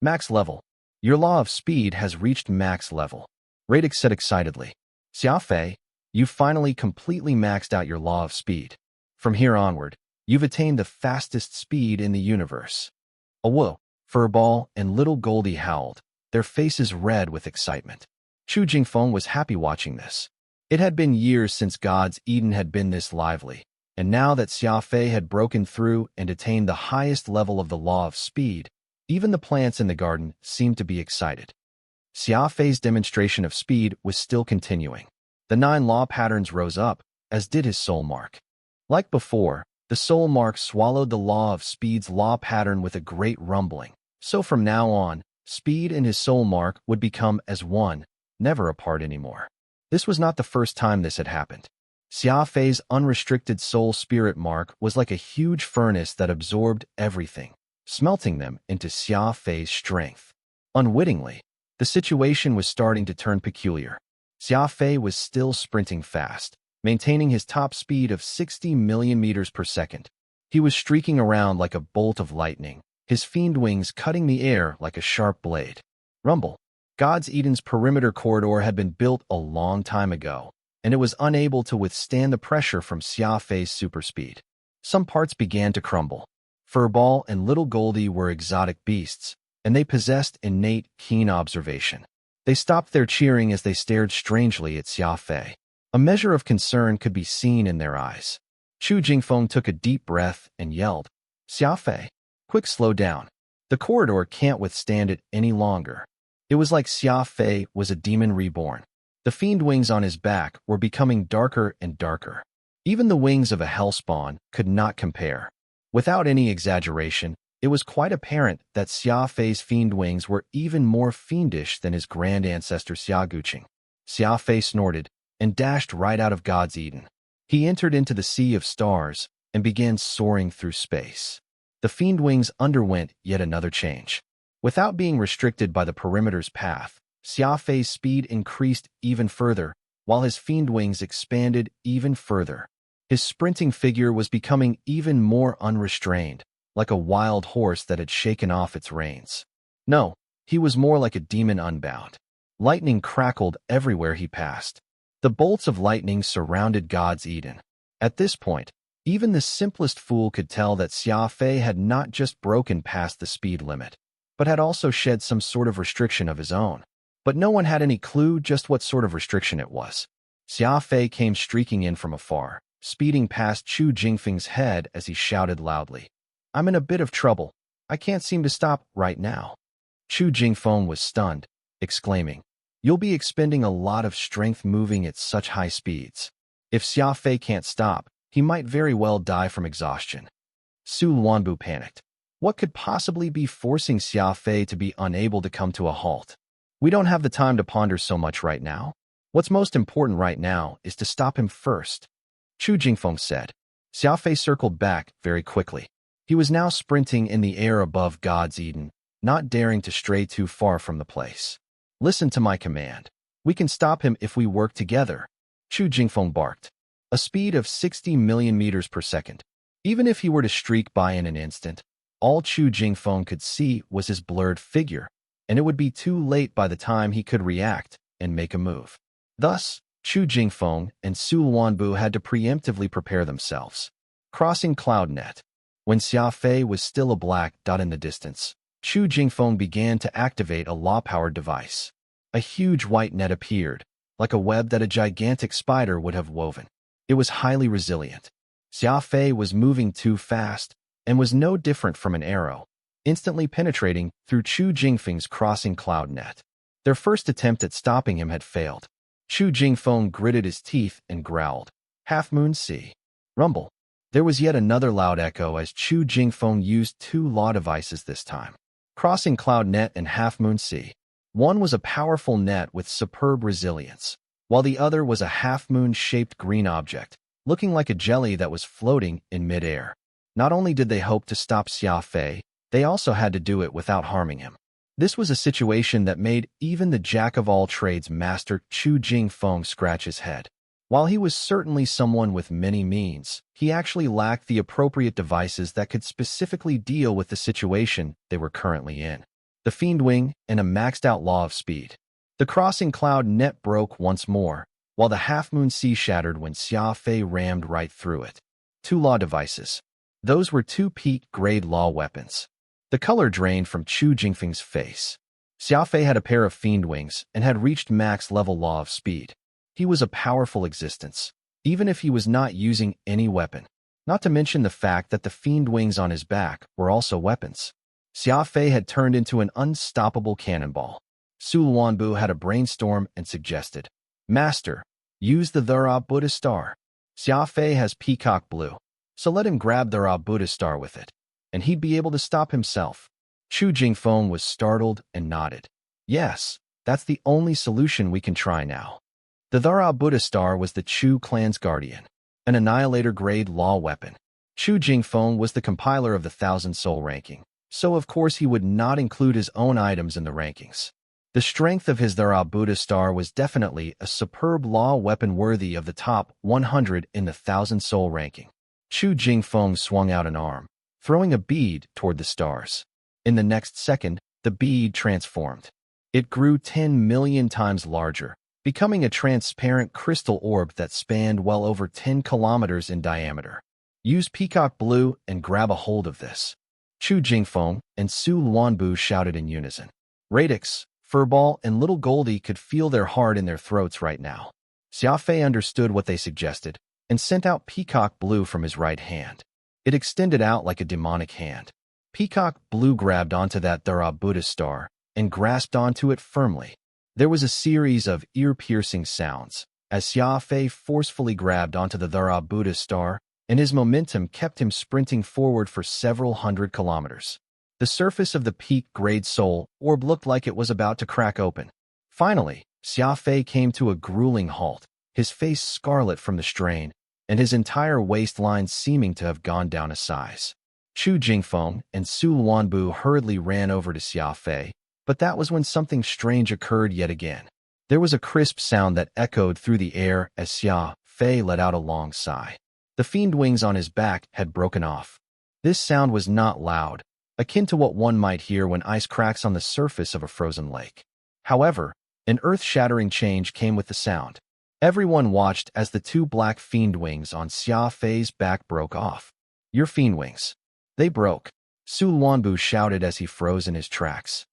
Max level. Your law of speed has reached max level. Radix said excitedly. Xia Fei, you've finally completely maxed out your law of speed. From here onward, you've attained the fastest speed in the universe. Whoa! Furball and Little Goldie howled, their faces red with excitement. Chu Jingfeng was happy watching this. It had been years since God's Eden had been this lively, and now that Xia Fei had broken through and attained the highest level of the law of speed, even the plants in the garden seemed to be excited. Xia Fei's demonstration of speed was still continuing. The 9 law patterns rose up, as did his soul mark. Like before, the soul mark swallowed the law of speed's law pattern with a great rumbling. So from now on, speed and his soul mark would become as one, never apart anymore. This was not the first time this had happened. Xia Fei's unrestricted soul spirit mark was like a huge furnace that absorbed everything, smelting them into Xia Fei's strength. Unwittingly, the situation was starting to turn peculiar. Xia Fei was still sprinting fast, maintaining his top speed of 60 million meters per second. He was streaking around like a bolt of lightning, his fiend wings cutting the air like a sharp blade. Rumble. God's Eden's perimeter corridor had been built a long time ago, and it was unable to withstand the pressure from Xia Fei's super speed. Some parts began to crumble. Furball and Little Goldie were exotic beasts, and they possessed innate, keen observation. They stopped their cheering as they stared strangely at Xia Fei. A measure of concern could be seen in their eyes. Chu Jingfeng took a deep breath and yelled, "Xia Fei, quick, slow down. The corridor can't withstand it any longer." It was like Xia Fei was a demon reborn. The fiend wings on his back were becoming darker and darker. Even the wings of a hellspawn could not compare. Without any exaggeration, it was quite apparent that Xia Fei's fiend wings were even more fiendish than his grand ancestor Xia Guqing. Xia Fei snorted and dashed right out of God's Eden. He entered into the sea of stars and began soaring through space. The fiend wings underwent yet another change. Without being restricted by the perimeter's path, Xia Fei's speed increased even further, while his fiend wings expanded even further. His sprinting figure was becoming even more unrestrained, like a wild horse that had shaken off its reins. No, he was more like a demon unbound. Lightning crackled everywhere he passed. The bolts of lightning surrounded God's Eden. At this point, even the simplest fool could tell that Xia Fei had not just broken past the speed limit, but had also shed some sort of restriction of his own. But no one had any clue just what sort of restriction it was. Xia Fei came streaking in from afar, speeding past Chu Jingfeng's head as he shouted loudly, "I'm in a bit of trouble. I can't seem to stop right now." Chu Jingfeng was stunned, exclaiming, "You'll be expending a lot of strength moving at such high speeds. If Xia Fei can't stop, he might very well die from exhaustion." Su Luanbu panicked. What could possibly be forcing Xia Fei to be unable to come to a halt? "We don't have the time to ponder so much right now. What's most important right now is to stop him first," Chu Jingfeng said. Xia Fei circled back very quickly. He was now sprinting in the air above God's Eden, not daring to stray too far from the place. "Listen to my command. We can stop him if we work together," Chu Jingfeng barked. A speed of 60 million meters per second. Even if he were to streak by in an instant, all Chu Jingfeng could see was his blurred figure, and it would be too late by the time he could react and make a move. Thus, Chu Jingfeng and Su Luanbu had to preemptively prepare themselves. Crossing Cloud Net. When Xia Fei was still a black dot in the distance, Chu Jingfeng began to activate a law-powered device. A huge white net appeared, like a web that a gigantic spider would have woven. It was highly resilient. Xia Fei was moving too fast and was no different from an arrow, instantly penetrating through Chu Jingfeng's crossing cloud net. Their first attempt at stopping him had failed. Chu Jingfeng gritted his teeth and growled, "Half Moon Sea." Rumble. There was yet another loud echo as Chu Jingfeng used two law devices this time. Crossing Cloud Net and Half Moon Sea. One was a powerful net with superb resilience, while the other was a half-moon-shaped green object, looking like a jelly that was floating in midair. Not only did they hope to stop Xia Fei, they also had to do it without harming him. This was a situation that made even the jack-of-all-trades master Chu Jingfeng scratch his head. While he was certainly someone with many means, he actually lacked the appropriate devices that could specifically deal with the situation they were currently in. The Fiend Wing and a maxed-out Law of Speed. The Crossing Cloud Net broke once more, while the Half Moon Sea shattered when Xia Fei rammed right through it. Two law devices. Those were two peak-grade law weapons. The color drained from Chu Jingfeng's face. Xia Fei had a pair of Fiend Wings and had reached max-level Law of Speed. He was a powerful existence, even if he was not using any weapon. Not to mention the fact that the Fiend Wings on his back were also weapons. Xia Fei had turned into an unstoppable cannonball. Su Luanbu had a brainstorm and suggested, "Master, use the Thera Buddha Star. Xia Fei has Peacock Blue, so let him grab the Thera Buddha Star with it, and he'd be able to stop himself." Chu Jingfeng was startled and nodded. "Yes, that's the only solution we can try now." The Thera Buddha Star was the Chu clan's guardian, an annihilator-grade law weapon. Chu Jingfeng was the compiler of the Thousand Soul ranking, so of course he would not include his own items in the rankings. The strength of his Thera Buddha Star was definitely a superb law weapon worthy of the top 100 in the Thousand Soul ranking. Chu Jingfeng swung out an arm, throwing a bead toward the stars. In the next second, the bead transformed. It grew 10 million times larger, becoming a transparent crystal orb that spanned well over 10 kilometers in diameter. "Use Peacock Blue and grab a hold of this." Chu Jingfeng and Su Luanbu shouted in unison. Radix, Furball, and Little Goldie could feel their heart in their throats right now. Xia Fei understood what they suggested and sent out Peacock Blue from his right hand. It extended out like a demonic hand. Peacock Blue grabbed onto that Thera Buddha Star and grasped onto it firmly. There was a series of ear-piercing sounds as Xia Fei forcefully grabbed onto the Thera Buddha Star, and his momentum kept him sprinting forward for several hundred kilometers. The surface of the peak-grade soul orb looked like it was about to crack open. Finally, Xia Fei came to a grueling halt, his face scarlet from the strain, and his entire waistline seeming to have gone down a size. Chu Jingfeng and Su Luanbu hurriedly ran over to Xia Fei, but that was when something strange occurred yet again. There was a crisp sound that echoed through the air as Xia Fei let out a long sigh. The Fiend Wings on his back had broken off. This sound was not loud, akin to what one might hear when ice cracks on the surface of a frozen lake. However, an earth-shattering change came with the sound. Everyone watched as the two black Fiend Wings on Xia Fei's back broke off. "Your Fiend Wings. They broke," Su Luanbu shouted as he froze in his tracks.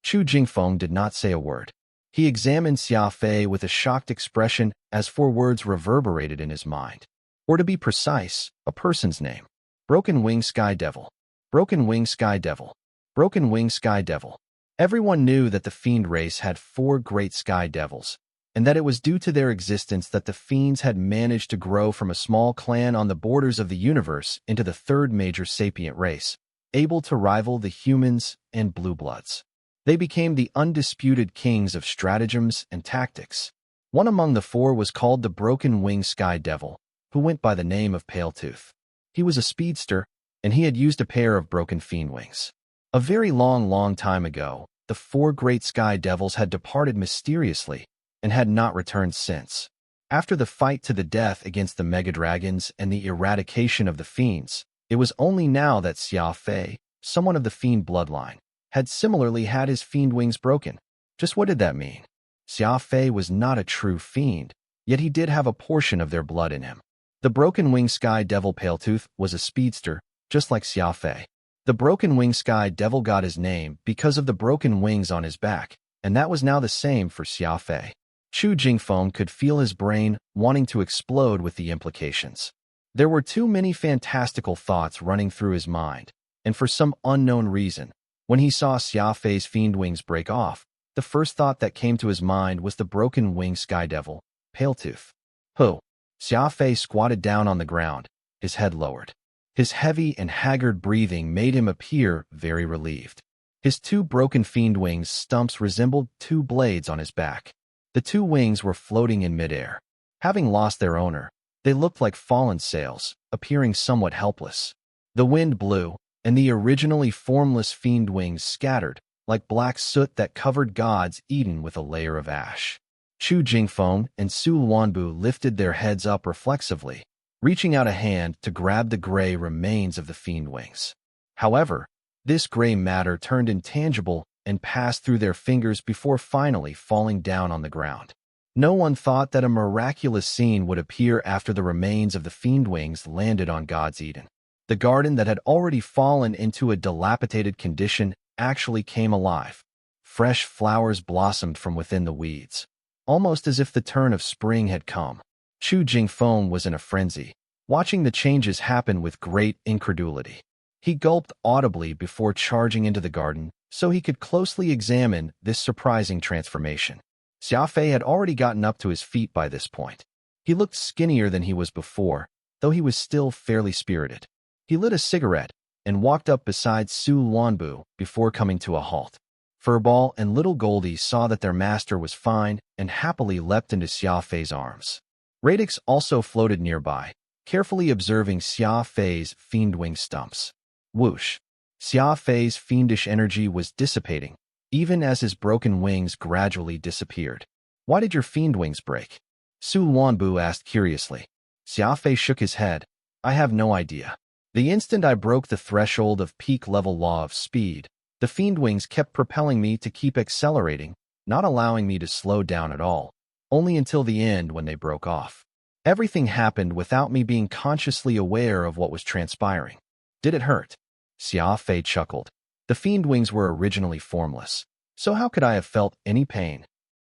Chu Jingfeng did not say a word. He examined Xia Fei with a shocked expression as 4 words reverberated in his mind. Or to be precise, a person's name. Broken Wing Sky Devil. Broken Wing Sky Devil. Broken Wing Sky Devil. Everyone knew that the Fiend race had 4 great Sky Devils, and that it was due to their existence that the Fiends had managed to grow from a small clan on the borders of the universe into the 3rd major sapient race, able to rival the humans and blue bloods. They became the undisputed kings of stratagems and tactics. One among the 4 was called the Broken Wing Sky Devil, who went by the name of Paletooth. He was a speedster, and he had used a pair of broken Fiend Wings. A very long time ago, the 4 great Sky Devils had departed mysteriously and had not returned since. After the fight to the death against the Mega Dragons and the eradication of the Fiends, it was only now that Xia Fei, someone of the Fiend bloodline, had similarly had his Fiend Wings broken. Just what did that mean? Xia Fei was not a true fiend, yet he did have a portion of their blood in him. The Broken Wing Sky Devil Paletooth was a speedster, just like Xia Fei. The Broken Wing Sky Devil got his name because of the broken wings on his back, and that was now the same for Xia Fei. Chu Jingfeng could feel his brain wanting to explode with the implications. There were too many fantastical thoughts running through his mind, and for some unknown reason, when he saw Xia Fei's Fiend Wings break off, the first thought that came to his mind was the Broken Wing Sky Devil, Paletooth. "Ho!" Xia Fei squatted down on the ground, his head lowered. His heavy and haggard breathing made him appear very relieved. His two broken fiend wings stumps resembled two blades on his back. The two wings were floating in midair. Having lost their owner, they looked like fallen sails, appearing somewhat helpless. The wind blew, and the originally formless fiend wings scattered, like black soot that covered God's Eden with a layer of ash. Chu Jingfeng and Su Luanbu lifted their heads up reflexively, reaching out a hand to grab the gray remains of the fiend wings. However, this gray matter turned intangible and passed through their fingers before finally falling down on the ground. No one thought that a miraculous scene would appear after the remains of the fiend wings landed on God's Eden. The garden that had already fallen into a dilapidated condition actually came alive. Fresh flowers blossomed from within the weeds, almost as if the turn of spring had come. Chu Jingfeng was in a frenzy, watching the changes happen with great incredulity. He gulped audibly before charging into the garden so he could closely examine this surprising transformation. Xia Fei had already gotten up to his feet by this point. He looked skinnier than he was before, though he was still fairly spirited. He lit a cigarette and walked up beside Su Luanbu before coming to a halt. Furball and Little Goldie saw that their master was fine and happily leapt into Xia Fei's arms. Radix also floated nearby, carefully observing Xia Fei's fiend wing stumps. Whoosh! Xia Fei's fiendish energy was dissipating, even as his broken wings gradually disappeared. "Why did your fiend wings break?" Su Luanbu asked curiously. Xia Fei shook his head. "I have no idea. The instant I broke the threshold of peak-level law of speed, the fiend wings kept propelling me to keep accelerating, not allowing me to slow down at all, only until the end when they broke off. Everything happened without me being consciously aware of what was transpiring." "Did it hurt?" Xia Fei chuckled. "The fiend wings were originally formless, so how could I have felt any pain?"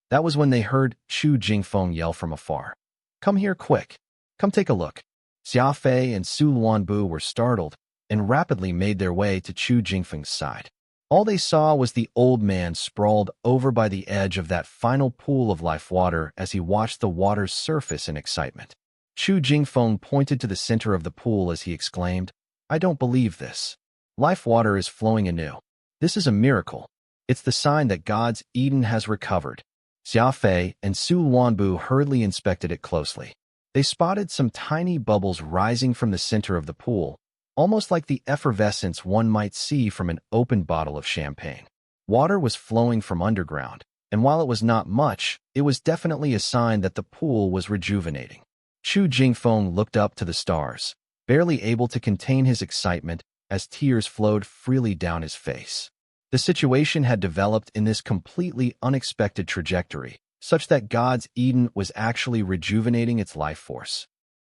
That was when they heard Chu Jingfeng yell from afar. "Come here quick. Come take a look." Xia Fei and Su Luanbu were startled and rapidly made their way to Chu Jingfeng's side. All they saw was the old man sprawled over by the edge of that final pool of life water as he watched the water's surface in excitement. Chu Jingfeng pointed to the center of the pool as he exclaimed, "I don't believe this. Life water is flowing anew. This is a miracle. It's the sign that God's Eden has recovered." Xia Fei and Su Luanbu hurriedly inspected it closely. They spotted some tiny bubbles rising from the center of the pool, almost like the effervescence one might see from an open bottle of champagne. Water was flowing from underground, and while it was not much, it was definitely a sign that the pool was rejuvenating. Chu Jingfeng looked up to the stars, barely able to contain his excitement as tears flowed freely down his face. The situation had developed in this completely unexpected trajectory, such that God's Eden was actually rejuvenating its life force.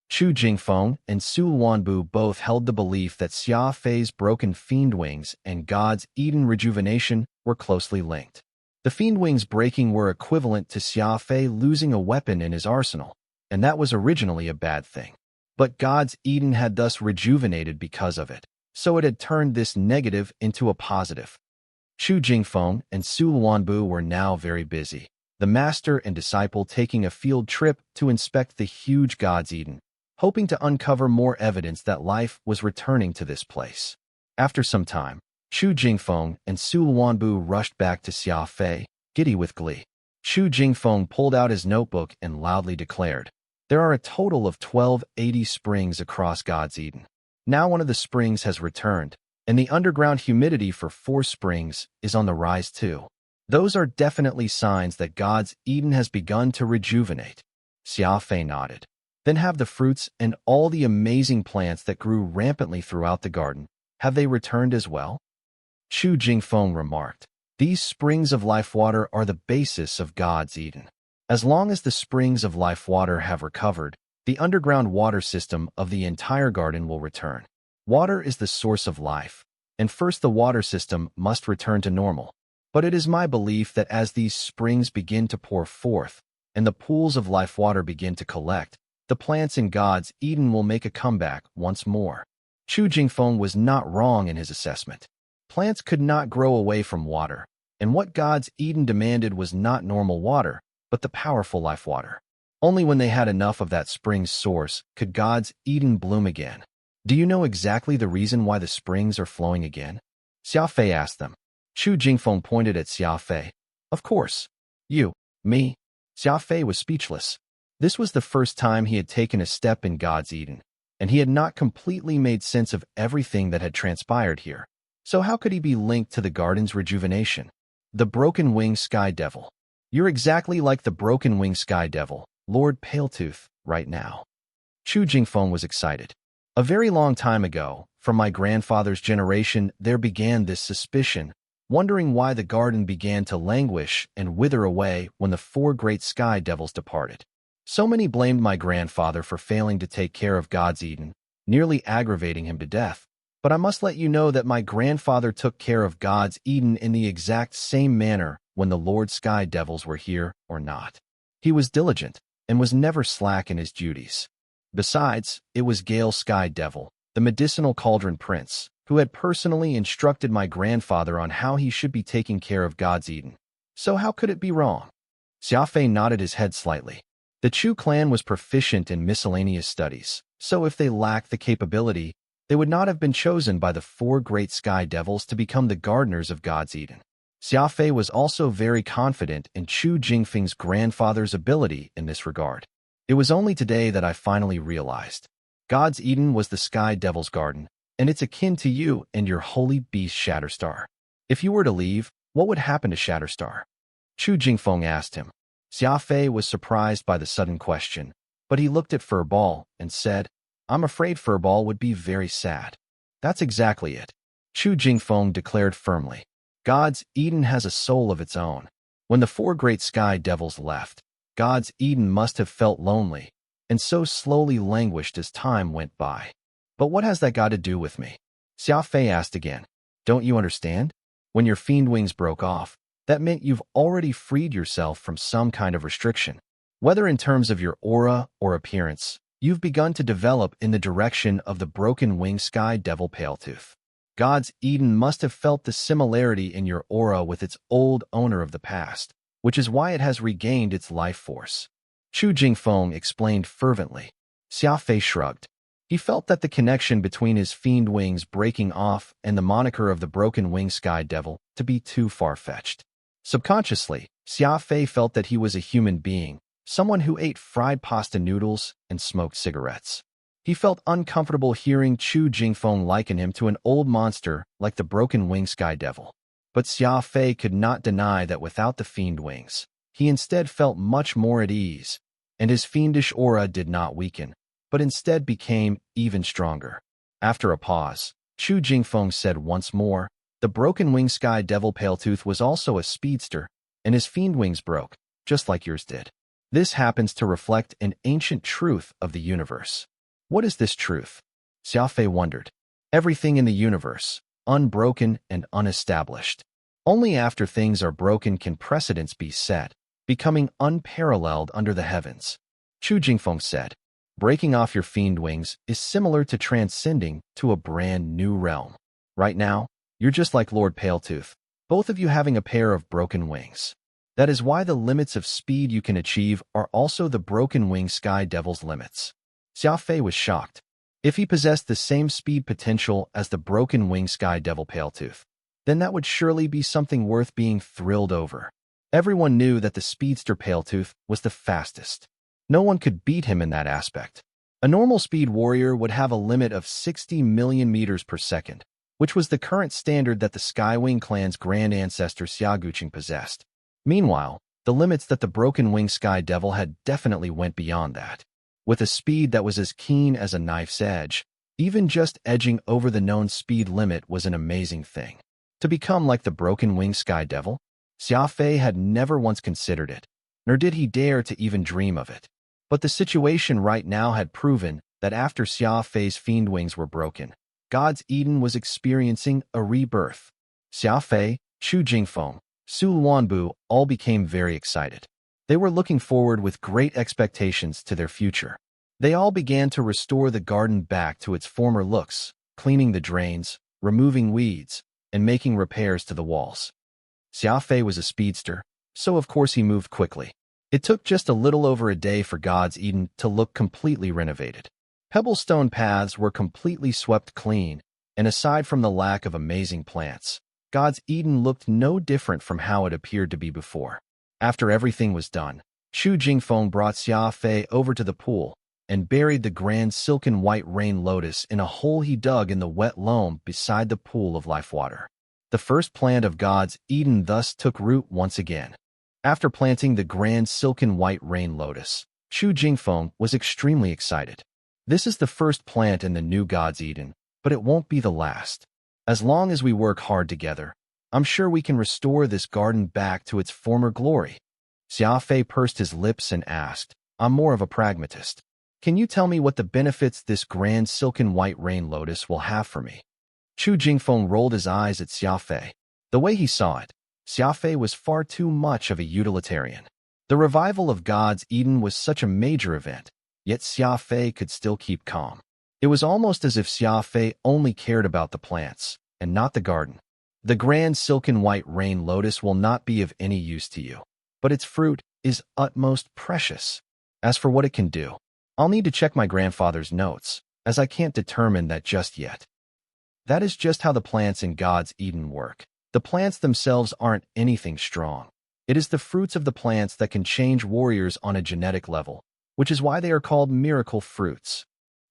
Chu Jingfeng and Su Luanbu both held the belief that Xia Fei's broken fiend wings and God's Eden rejuvenation were closely linked. The fiend wings breaking were equivalent to Xia Fei losing a weapon in his arsenal, and that was originally a bad thing. But God's Eden had thus rejuvenated because of it, so it had turned this negative into a positive. Chu Jingfeng and Su Luanbu were now very busy, the master and disciple taking a field trip to inspect the huge God's Eden, hoping to uncover more evidence that life was returning to this place. After some time, Chu Jingfeng and Su Luanbu rushed back to Xia Fei, giddy with glee. Chu Jingfeng pulled out his notebook and loudly declared, "There are a total of 1280 springs across God's Eden. Now one of the springs has returned, and the underground humidity for 4 springs is on the rise too. Those are definitely signs that God's Eden has begun to rejuvenate." Xia Fei nodded. "Then have the fruits and all the amazing plants that grew rampantly throughout the garden, have they returned as well?" Chu Jingfeng remarked, "These springs of life water are the basis of God's Eden. As long as the springs of life water have recovered, the underground water system of the entire garden will return. Water is the source of life, and first the water system must return to normal. But it is my belief that as these springs begin to pour forth, and the pools of life water begin to collect, the plants in God's Eden will make a comeback once more." Chu Jingfeng was not wrong in his assessment. Plants could not grow away from water, and what God's Eden demanded was not normal water, but the powerful life water. Only when they had enough of that spring's source could God's Eden bloom again. Do you know exactly the reason why the springs are flowing again? Xia Fei asked them. Chu Jingfeng pointed at Xia Fei. Of course. You, me. Xia Fei was speechless. This was the first time he had taken a step in God's Eden, and he had not completely made sense of everything that had transpired here. So how could he be linked to the garden's rejuvenation? The broken-winged sky devil. You're exactly like the broken-winged sky devil, Lord Paletooth, right now. Chu Jingfeng was excited. A very long time ago, from my grandfather's generation, there began this suspicion, wondering why the garden began to languish and wither away when the 4 great sky devils departed. So many blamed my grandfather for failing to take care of God's Eden, nearly aggravating him to death. But I must let you know that my grandfather took care of God's Eden in the exact same manner when the Lord Sky Devils were here or not. He was diligent and was never slack in his duties. Besides, it was Gale Sky Devil, the medicinal cauldron prince, who had personally instructed my grandfather on how he should be taking care of God's Eden. So how could it be wrong? Xia Fei nodded his head slightly. The Chu clan was proficient in miscellaneous studies, so if they lacked the capability, they would not have been chosen by the 4 great sky devils to become the gardeners of God's Eden. Xia Fei was also very confident in Chu Jingfeng's grandfather's ability in this regard. It was only today that I finally realized. God's Eden was the sky devil's garden, and it's akin to you and your holy beast Shatterstar. If you were to leave, what would happen to Shatterstar? Chu Jingfeng asked him. Xia Fei was surprised by the sudden question, but he looked at Furball and said, I'm afraid Furball would be very sad. That's exactly it. Chu Jingfeng declared firmly. God's Eden has a soul of its own. When the 4 great sky devils left, God's Eden must have felt lonely, and so slowly languished as time went by. But what has that got to do with me? Xia Fei asked again. Don't you understand? When your fiend wings broke off, that meant you've already freed yourself from some kind of restriction. Whether in terms of your aura or appearance, you've begun to develop in the direction of the broken-winged sky devil Paletooth. God's Eden must have felt the similarity in your aura with its old owner of the past, which is why it has regained its life force. Chu Jingfeng explained fervently. Xia Fei shrugged. He felt that the connection between his fiend wings breaking off and the moniker of the broken-winged sky devil to be too far-fetched. Subconsciously, Xia Fei felt that he was a human being, someone who ate fried pasta noodles and smoked cigarettes. He felt uncomfortable hearing Chu Jingfeng liken him to an old monster like the broken-winged sky devil. But Xia Fei could not deny that without the fiend wings, he instead felt much more at ease, and his fiendish aura did not weaken, but instead became even stronger. After a pause, Chu Jingfeng said once more, the broken-winged sky devil Paletooth was also a speedster, and his fiend wings broke, just like yours did. This happens to reflect an ancient truth of the universe. What is this truth? Xia Fei wondered. Everything in the universe, unbroken and unestablished. Only after things are broken can precedents be set, becoming unparalleled under the heavens. Chu Jingfeng said, breaking off your fiend wings is similar to transcending to a brand new realm. Right now, you're just like Lord Paletooth, both of you having a pair of broken wings. That is why the limits of speed you can achieve are also the broken-winged sky devil's limits. Xia Fei was shocked. If he possessed the same speed potential as the broken-winged sky devil Paletooth, then that would surely be something worth being thrilled over. Everyone knew that the speedster Paletooth was the fastest. No one could beat him in that aspect. A normal speed warrior would have a limit of 60 million meters per second, which was the current standard that the Skywing clan's grand ancestor Xiaoguqing possessed. Meanwhile, the limits that the broken-winged sky devil had definitely went beyond that. With a speed that was as keen as a knife's edge, even just edging over the known speed limit was an amazing thing. To become like the broken-winged sky devil? Xia Fei had never once considered it, nor did he dare to even dream of it. But the situation right now had proven that after Xia Fei's fiend wings were broken, God's Eden was experiencing a rebirth. Xia Fei, Chu Jingfeng, Su Luanbu all became very excited. They were looking forward with great expectations to their future. They all began to restore the garden back to its former looks, cleaning the drains, removing weeds, and making repairs to the walls. Xia Fei was a speedster, so of course he moved quickly. It took just a little over a day for God's Eden to look completely renovated. Pebblestone paths were completely swept clean, and aside from the lack of amazing plants, God's Eden looked no different from how it appeared to be before. After everything was done, Chu Jingfeng brought Xia Fei over to the pool and buried the grand silken white rain lotus in a hole he dug in the wet loam beside the pool of life water. The first plant of God's Eden thus took root once again. After planting the grand silken white rain lotus, Chu Jingfeng was extremely excited. This is the first plant in the new God's Eden, but it won't be the last. As long as we work hard together, I'm sure we can restore this garden back to its former glory. Xia Fei pursed his lips and asked, I'm more of a pragmatist. Can you tell me what the benefits this grand silken white rain lotus will have for me? Chu Jingfeng rolled his eyes at Xia Fei. The way he saw it, Xia Fei was far too much of a utilitarian. The revival of God's Eden was such a major event, yet Xia Fei could still keep calm. It was almost as if Xia Fei only cared about the plants, and not the garden. The grand silken white rain lotus will not be of any use to you, but its fruit is utmost precious. As for what it can do, I'll need to check my grandfather's notes, as I can't determine that just yet. That is just how the plants in God's Eden work. The plants themselves aren't anything strong. It is the fruits of the plants that can change warriors on a genetic level, which is why they are called miracle fruits.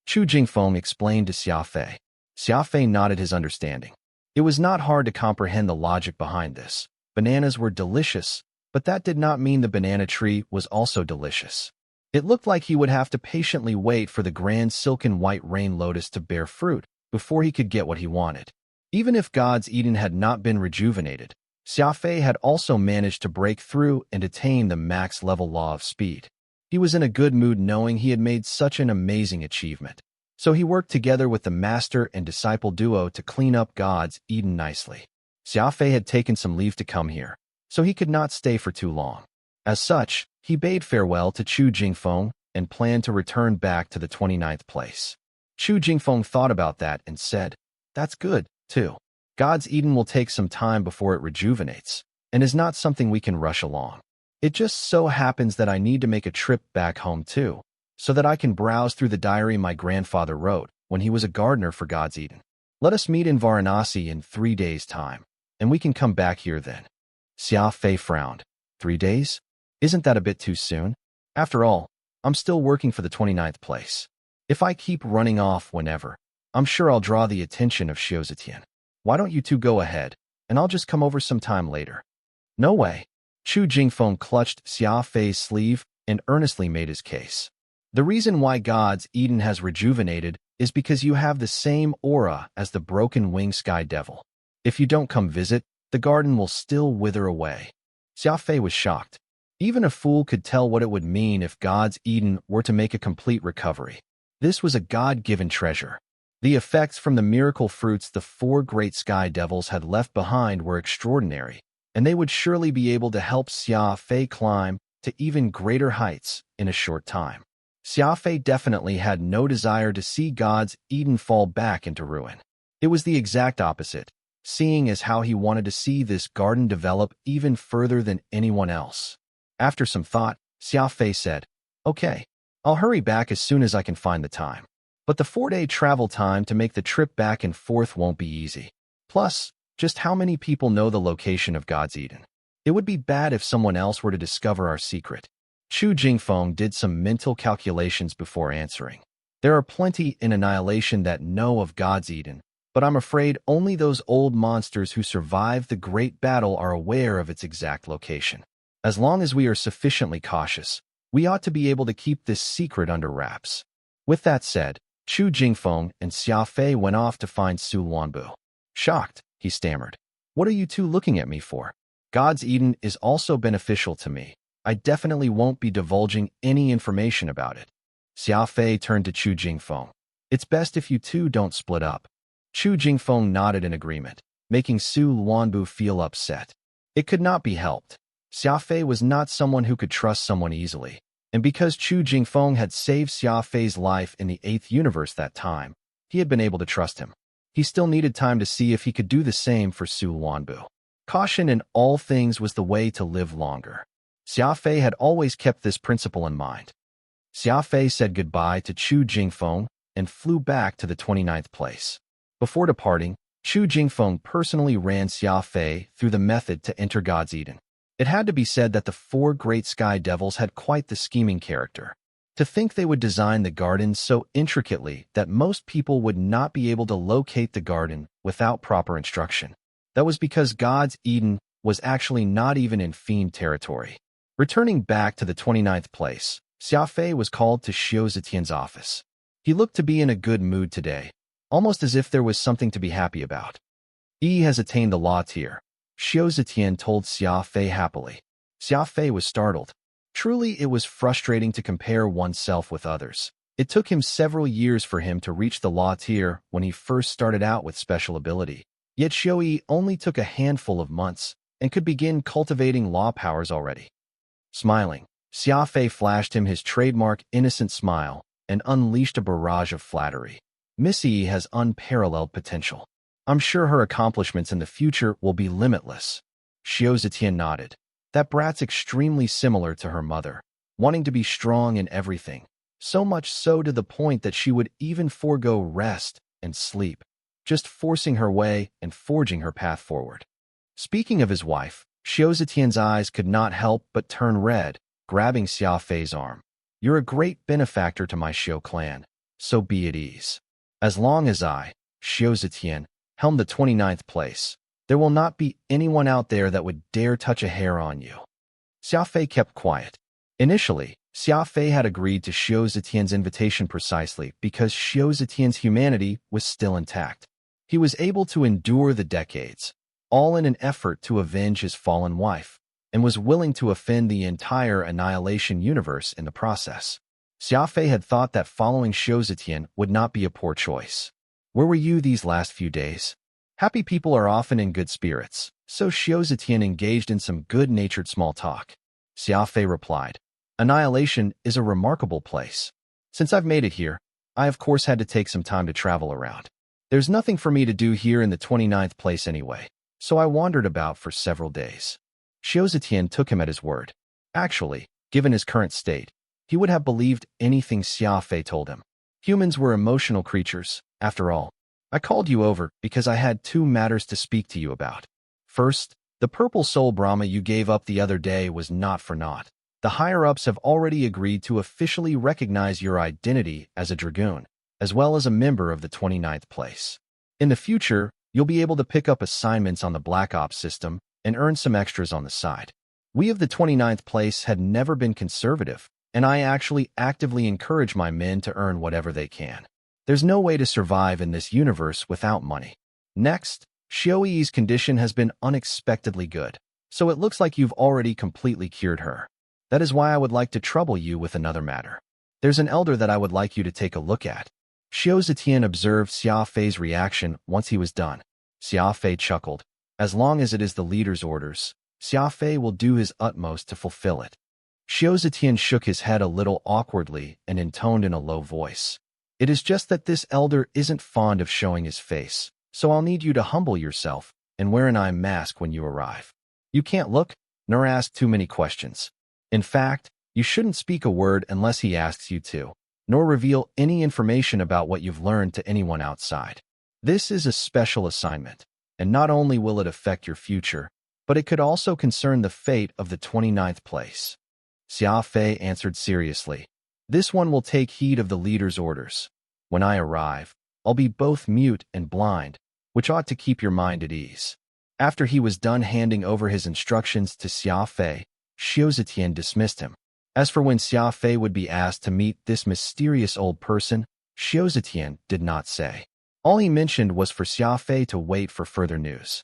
Chu Jingfeng explained to Xia Fei. Xia Fei nodded his understanding. It was not hard to comprehend the logic behind this. Bananas were delicious, but that did not mean the banana tree was also delicious. It looked like he would have to patiently wait for the grand silken white rain lotus to bear fruit before he could get what he wanted. Even if God's Eden had not been rejuvenated, Xia Fei had also managed to break through and attain the max level law of speed. He was in a good mood knowing he had made such an amazing achievement. So he worked together with the master and disciple duo to clean up God's Eden nicely. Xia Fei had taken some leave to come here, so he could not stay for too long. As such, he bade farewell to Chu Jingfeng and planned to return back to the 29th place. Chu Jingfeng thought about that and said, That's good, too. God's Eden will take some time before it rejuvenates, and is not something we can rush along. It just so happens that I need to make a trip back home too, so that I can browse through the diary my grandfather wrote when he was a gardener for God's Eden. Let us meet in Varanasi in 3 days' time, and we can come back here then. Xia Fei frowned. 3 days? Isn't that a bit too soon? After all, I'm still working for the 29th place. If I keep running off whenever, I'm sure I'll draw the attention of Xiao Zetian. Why don't you two go ahead, and I'll just come over sometime later. No way. Chu Jingfeng clutched Xia Fei's sleeve and earnestly made his case. The reason why God's Eden has rejuvenated is because you have the same aura as the broken-winged sky devil. If you don't come visit, the garden will still wither away. Xia Fei was shocked. Even a fool could tell what it would mean if God's Eden were to make a complete recovery. This was a God-given treasure. The effects from the miracle fruits the 4 great sky devils had left behind were extraordinary, and they would surely be able to help Xia Fei climb to even greater heights in a short time. Xia Fei definitely had no desire to see God's Eden fall back into ruin. It was the exact opposite, seeing as how he wanted to see this garden develop even further than anyone else. After some thought, Xia Fei said, Okay, I'll hurry back as soon as I can find the time. But the 4-day travel time to make the trip back and forth won't be easy. Plus, just how many people know the location of God's Eden? It would be bad if someone else were to discover our secret. Chu Jingfeng did some mental calculations before answering. There are plenty in Annihilation that know of God's Eden, but I'm afraid only those old monsters who survived the great battle are aware of its exact location. As long as we are sufficiently cautious, we ought to be able to keep this secret under wraps. With that said, Chu Jingfeng and Xia Fei went off to find Su Luanbu. Shocked, he stammered. What are you two looking at me for? God's Eden is also beneficial to me. I definitely won't be divulging any information about it. Xia Fei turned to Chu Jingfeng. It's best if you two don't split up. Chu Jingfeng nodded in agreement, making Su Luanbu feel upset. It could not be helped. Xia Fei was not someone who could trust someone easily, and because Chu Jingfeng had saved Xia Fei's life in the 8th universe that time, he had been able to trust him. He still needed time to see if he could do the same for Su Luanbu. Caution in all things was the way to live longer. Xia Fei had always kept this principle in mind. Xia Fei said goodbye to Chu Jingfeng and flew back to the 29th place. Before departing, Chu Jingfeng personally ran Xia Fei through the method to enter God's Eden. It had to be said that the four great sky devils had quite the scheming character. To think they would design the garden so intricately that most people would not be able to locate the garden without proper instruction. That was because God's Eden was actually not even in fiend territory. Returning back to the 29th place, Xia Fei was called to Xiao Zetian's office. He looked to be in a good mood today, almost as if there was something to be happy about. He has attained the law tier, Xiao Zetian told Xia Fei happily. Xia Fei was startled. Truly, it was frustrating to compare oneself with others. It took him several years for him to reach the law tier when he first started out with special ability. Yet Xiao Yi only took a handful of months and could begin cultivating law powers already. Smiling, Xia Fei flashed him his trademark innocent smile and unleashed a barrage of flattery. Miss Yi has unparalleled potential. I'm sure her accomplishments in the future will be limitless. Xiao Zetian nodded. That brat's extremely similar to her mother, wanting to be strong in everything, so much so to the point that she would even forego rest and sleep, just forcing her way and forging her path forward. Speaking of his wife, Xiao Zetian's eyes could not help but turn red, grabbing Xia Fei's arm. You're a great benefactor to my Xiao clan, so be at ease. As long as I, Xiao Zetian, helm the 29th place, there will not be anyone out there that would dare touch a hair on you. Xia Fei kept quiet. Initially, Xia Fei had agreed to Xiao Zetian's invitation precisely because Xiao Zetian's humanity was still intact. He was able to endure the decades, all in an effort to avenge his fallen wife, and was willing to offend the entire Annihilation universe in the process. Xia Fei had thought that following Xiao Zetian would not be a poor choice. Where were you these last few days? Happy people are often in good spirits, so Xiao Zetian engaged in some good-natured small talk. Xia Fei replied, Annihilation is a remarkable place. Since I've made it here, I of course had to take some time to travel around. There's nothing for me to do here in the 29th place anyway, so I wandered about for several days. Xiao Zetian took him at his word. Actually, given his current state, he would have believed anything Xia Fei told him. Humans were emotional creatures, after all. I called you over because I had two matters to speak to you about. First, the purple soul Brahma you gave up the other day was not for naught. The higher-ups have already agreed to officially recognize your identity as a dragoon, as well as a member of the 29th place. In the future, you'll be able to pick up assignments on the Black Ops system and earn some extras on the side. We of the 29th place had never been conservative, and I actually actively encourage my men to earn whatever they can. There's no way to survive in this universe without money. Next, Xiao Yi's condition has been unexpectedly good, so it looks like you've already completely cured her. That is why I would like to trouble you with another matter. There's an elder that I would like you to take a look at. Xiao Zetian observed Xia Fei's reaction once he was done. Xia Fei chuckled. As long as it is the leader's orders, Xia Fei will do his utmost to fulfill it. Xiao Zetian shook his head a little awkwardly and intoned in a low voice. It is just that this elder isn't fond of showing his face, so I'll need you to humble yourself and wear an eye mask when you arrive. You can't look, nor ask too many questions. In fact, you shouldn't speak a word unless he asks you to, nor reveal any information about what you've learned to anyone outside. This is a special assignment, and not only will it affect your future, but it could also concern the fate of the 29th place. Xia Fei answered seriously. This one will take heed of the leader's orders. When I arrive, I'll be both mute and blind, which ought to keep your mind at ease. After he was done handing over his instructions to Xia Fei, Xiao Zetian dismissed him. As for when Xia Fei would be asked to meet this mysterious old person, Xiao Zetian did not say. All he mentioned was for Xia Fei to wait for further news.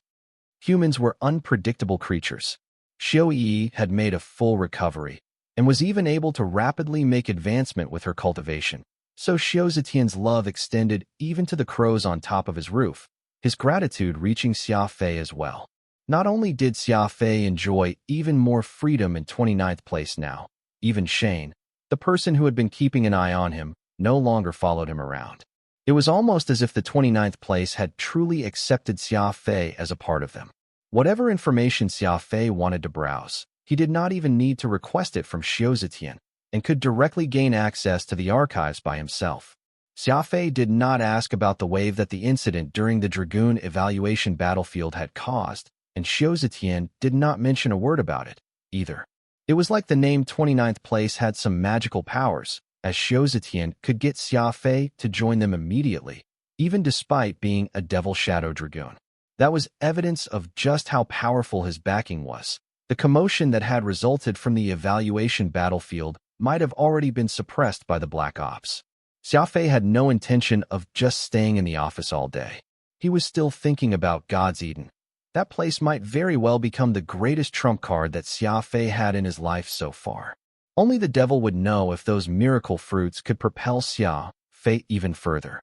Humans were unpredictable creatures. Xiao Yi had made a full recovery, and was even able to rapidly make advancement with her cultivation. So Xiao Zetian's love extended even to the crows on top of his roof, his gratitude reaching Xia Fei as well. Not only did Xia Fei enjoy even more freedom in 29th place now, even Shane, the person who had been keeping an eye on him, no longer followed him around. It was almost as if the 29th place had truly accepted Xia Fei as a part of them. Whatever information Xia Fei wanted to browse, He did not even need to request it from Xiao and could directly gain access to the archives by himself. Xia Fei did not ask about the wave that the incident during the Dragoon evaluation battlefield had caused, and Xiao did not mention a word about it, either. It was like the name 29th place had some magical powers, as Xiao could get Xia Fei to join them immediately, even despite being a Devil Shadow Dragoon. That was evidence of just how powerful his backing was. The commotion that had resulted from the evaluation battlefield might have already been suppressed by the Black Ops. Xia Fei had no intention of just staying in the office all day. He was still thinking about God's Eden. That place might very well become the greatest trump card that Xia Fei had in his life so far. Only the devil would know if those miracle fruits could propel Xia Fei even further.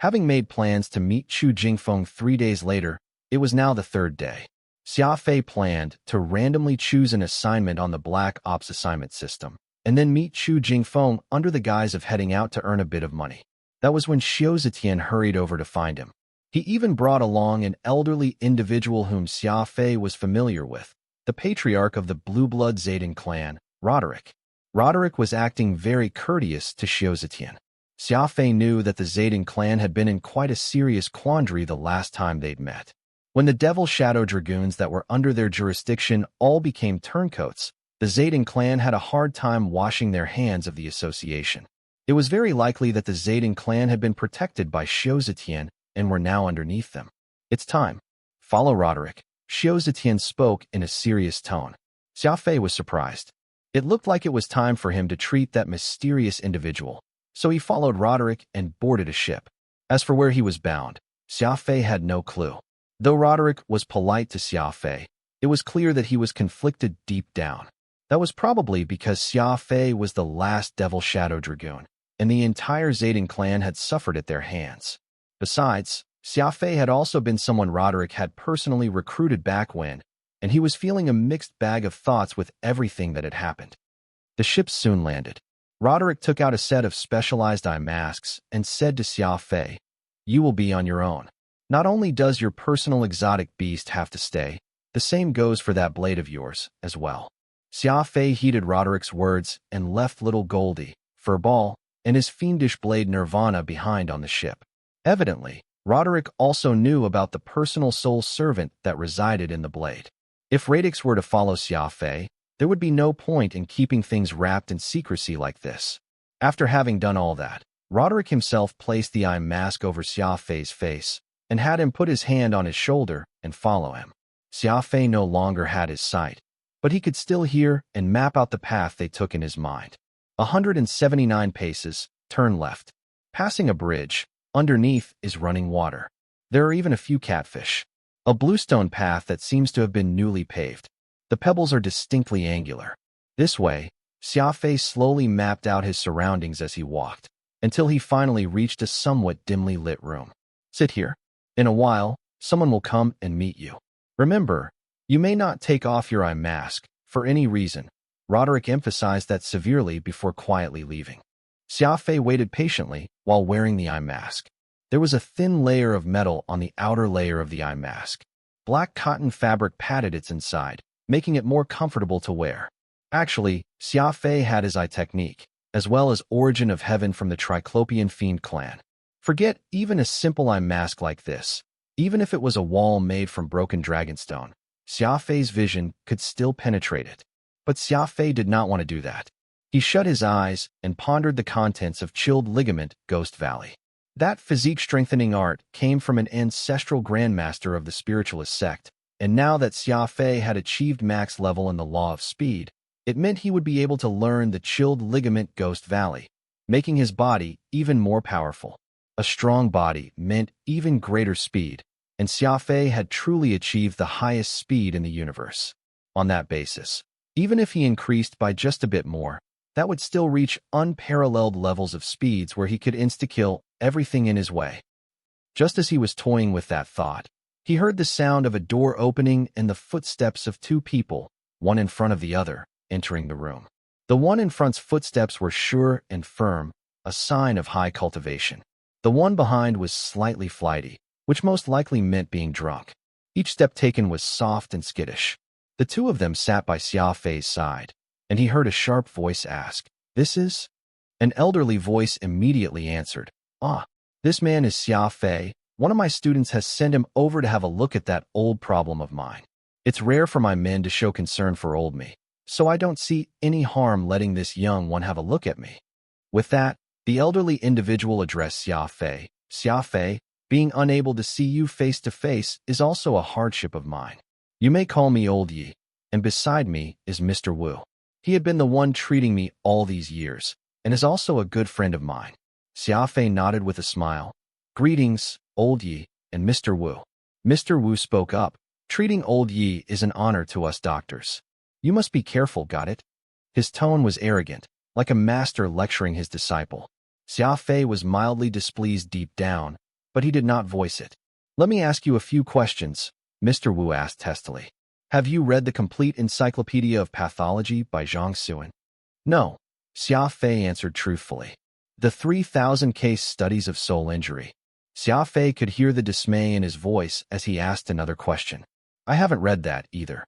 Having made plans to meet Chu Jingfeng 3 days later, it was now the 3rd day. Xia Fei planned to randomly choose an assignment on the Black Ops assignment system, and then meet Chu Jingfeng under the guise of heading out to earn a bit of money. That was when Xiao hurried over to find him. He even brought along an elderly individual whom Xia Fei was familiar with, the patriarch of the Blue Blood Zayden clan, Roderick. Roderick was acting very courteous to Xiao. Xia Fei knew that the Zayden clan had been in quite a serious quandary the last time they'd met. When the Devil Shadow Dragoons that were under their jurisdiction all became turncoats, the Zayden clan had a hard time washing their hands of the association. It was very likely that the Zayden clan had been protected by Xiao and were now underneath them. It's time. Follow Roderick. Xiao spoke in a serious tone. Xia Fei was surprised. It looked like it was time for him to treat that mysterious individual, so he followed Roderick and boarded a ship. As for where he was bound, Xia Fei had no clue. Though Roderick was polite to Xia Fei, it was clear that he was conflicted deep down. That was probably because Xia Fei was the last Devil Shadow Dragoon, and the entire Zayden clan had suffered at their hands. Besides, Xia Fei had also been someone Roderick had personally recruited back when, and he was feeling a mixed bag of thoughts with everything that had happened. The ship soon landed. Roderick took out a set of specialized eye masks and said to Xia Fei, "You will be on your own. Not only does your personal exotic beast have to stay, the same goes for that blade of yours as well." Xia Fei heeded Roderick's words and left little Goldie, Furball, and his fiendish blade Nirvana behind on the ship. Evidently, Roderick also knew about the personal soul servant that resided in the blade. If Radix were to follow Xia Fei, there would be no point in keeping things wrapped in secrecy like this. After having done all that, Roderick himself placed the eye mask over Xia Fei's face and had him put his hand on his shoulder and follow him. Xia Fei no longer had his sight, but he could still hear and map out the path they took in his mind. 179 paces, turn left. Passing a bridge, underneath is running water. There are even a few catfish. A bluestone path that seems to have been newly paved. The pebbles are distinctly angular. This way, Xia Fei slowly mapped out his surroundings as he walked, until he finally reached a somewhat dimly lit room. Sit here. In a while, someone will come and meet you. Remember, you may not take off your eye mask, for any reason. Roderick emphasized that severely before quietly leaving. Xia Fei waited patiently while wearing the eye mask. There was a thin layer of metal on the outer layer of the eye mask. Black cotton fabric padded its inside, making it more comfortable to wear. Actually, Xia Fei had his eye technique, as well as Origin of Heaven from the Triclopian Fiend clan. Forget even a simple eye mask like this. Even if it was a wall made from broken dragonstone, Xia Fei's vision could still penetrate it. But Xia Fei did not want to do that. He shut his eyes and pondered the contents of Chilled Ligament, Ghost Valley. That physique-strengthening art came from an ancestral grandmaster of the spiritualist sect, and now that Xia Fei had achieved max level in the Law of Speed, it meant he would be able to learn the Chilled Ligament Ghost Valley, making his body even more powerful. A strong body meant even greater speed, and Xia Fei had truly achieved the highest speed in the universe. On that basis, even if he increased by just a bit more, that would still reach unparalleled levels of speeds where he could insta-kill everything in his way. Just as he was toying with that thought, he heard the sound of a door opening and the footsteps of two people, one in front of the other, entering the room. The one in front's footsteps were sure and firm, a sign of high cultivation. The one behind was slightly flighty, which most likely meant being drunk. Each step taken was soft and skittish. The two of them sat by Xia Fei's side, and he heard a sharp voice ask, "This is?" An elderly voice immediately answered, "Ah, this man is Xia Fei. One of my students has sent him over to have a look at that old problem of mine. It's rare for my men to show concern for old me, so I don't see any harm letting this young one have a look at me." With that, the elderly individual addressed Xia Fei. "Xia Fei, being unable to see you face to face is also a hardship of mine. You may call me Old Yi, and beside me is Mr. Wu. He had been the one treating me all these years, and is also a good friend of mine." Xia Fei nodded with a smile. "Greetings, Old Yi and Mr. Wu." Mr. Wu spoke up. "Treating Old Yi is an honor to us doctors. You must be careful, got it?" His tone was arrogant, like a master lecturing his disciple. Xia Fei was mildly displeased deep down, but he did not voice it. "Let me ask you a few questions," Mr. Wu asked testily. "Have you read the Complete Encyclopedia of Pathology by Zhang Xuan?" "No," Xia Fei answered truthfully. "The 3,000 case studies of soul injury." Xia Fei could hear the dismay in his voice as he asked another question. "I haven't read that either."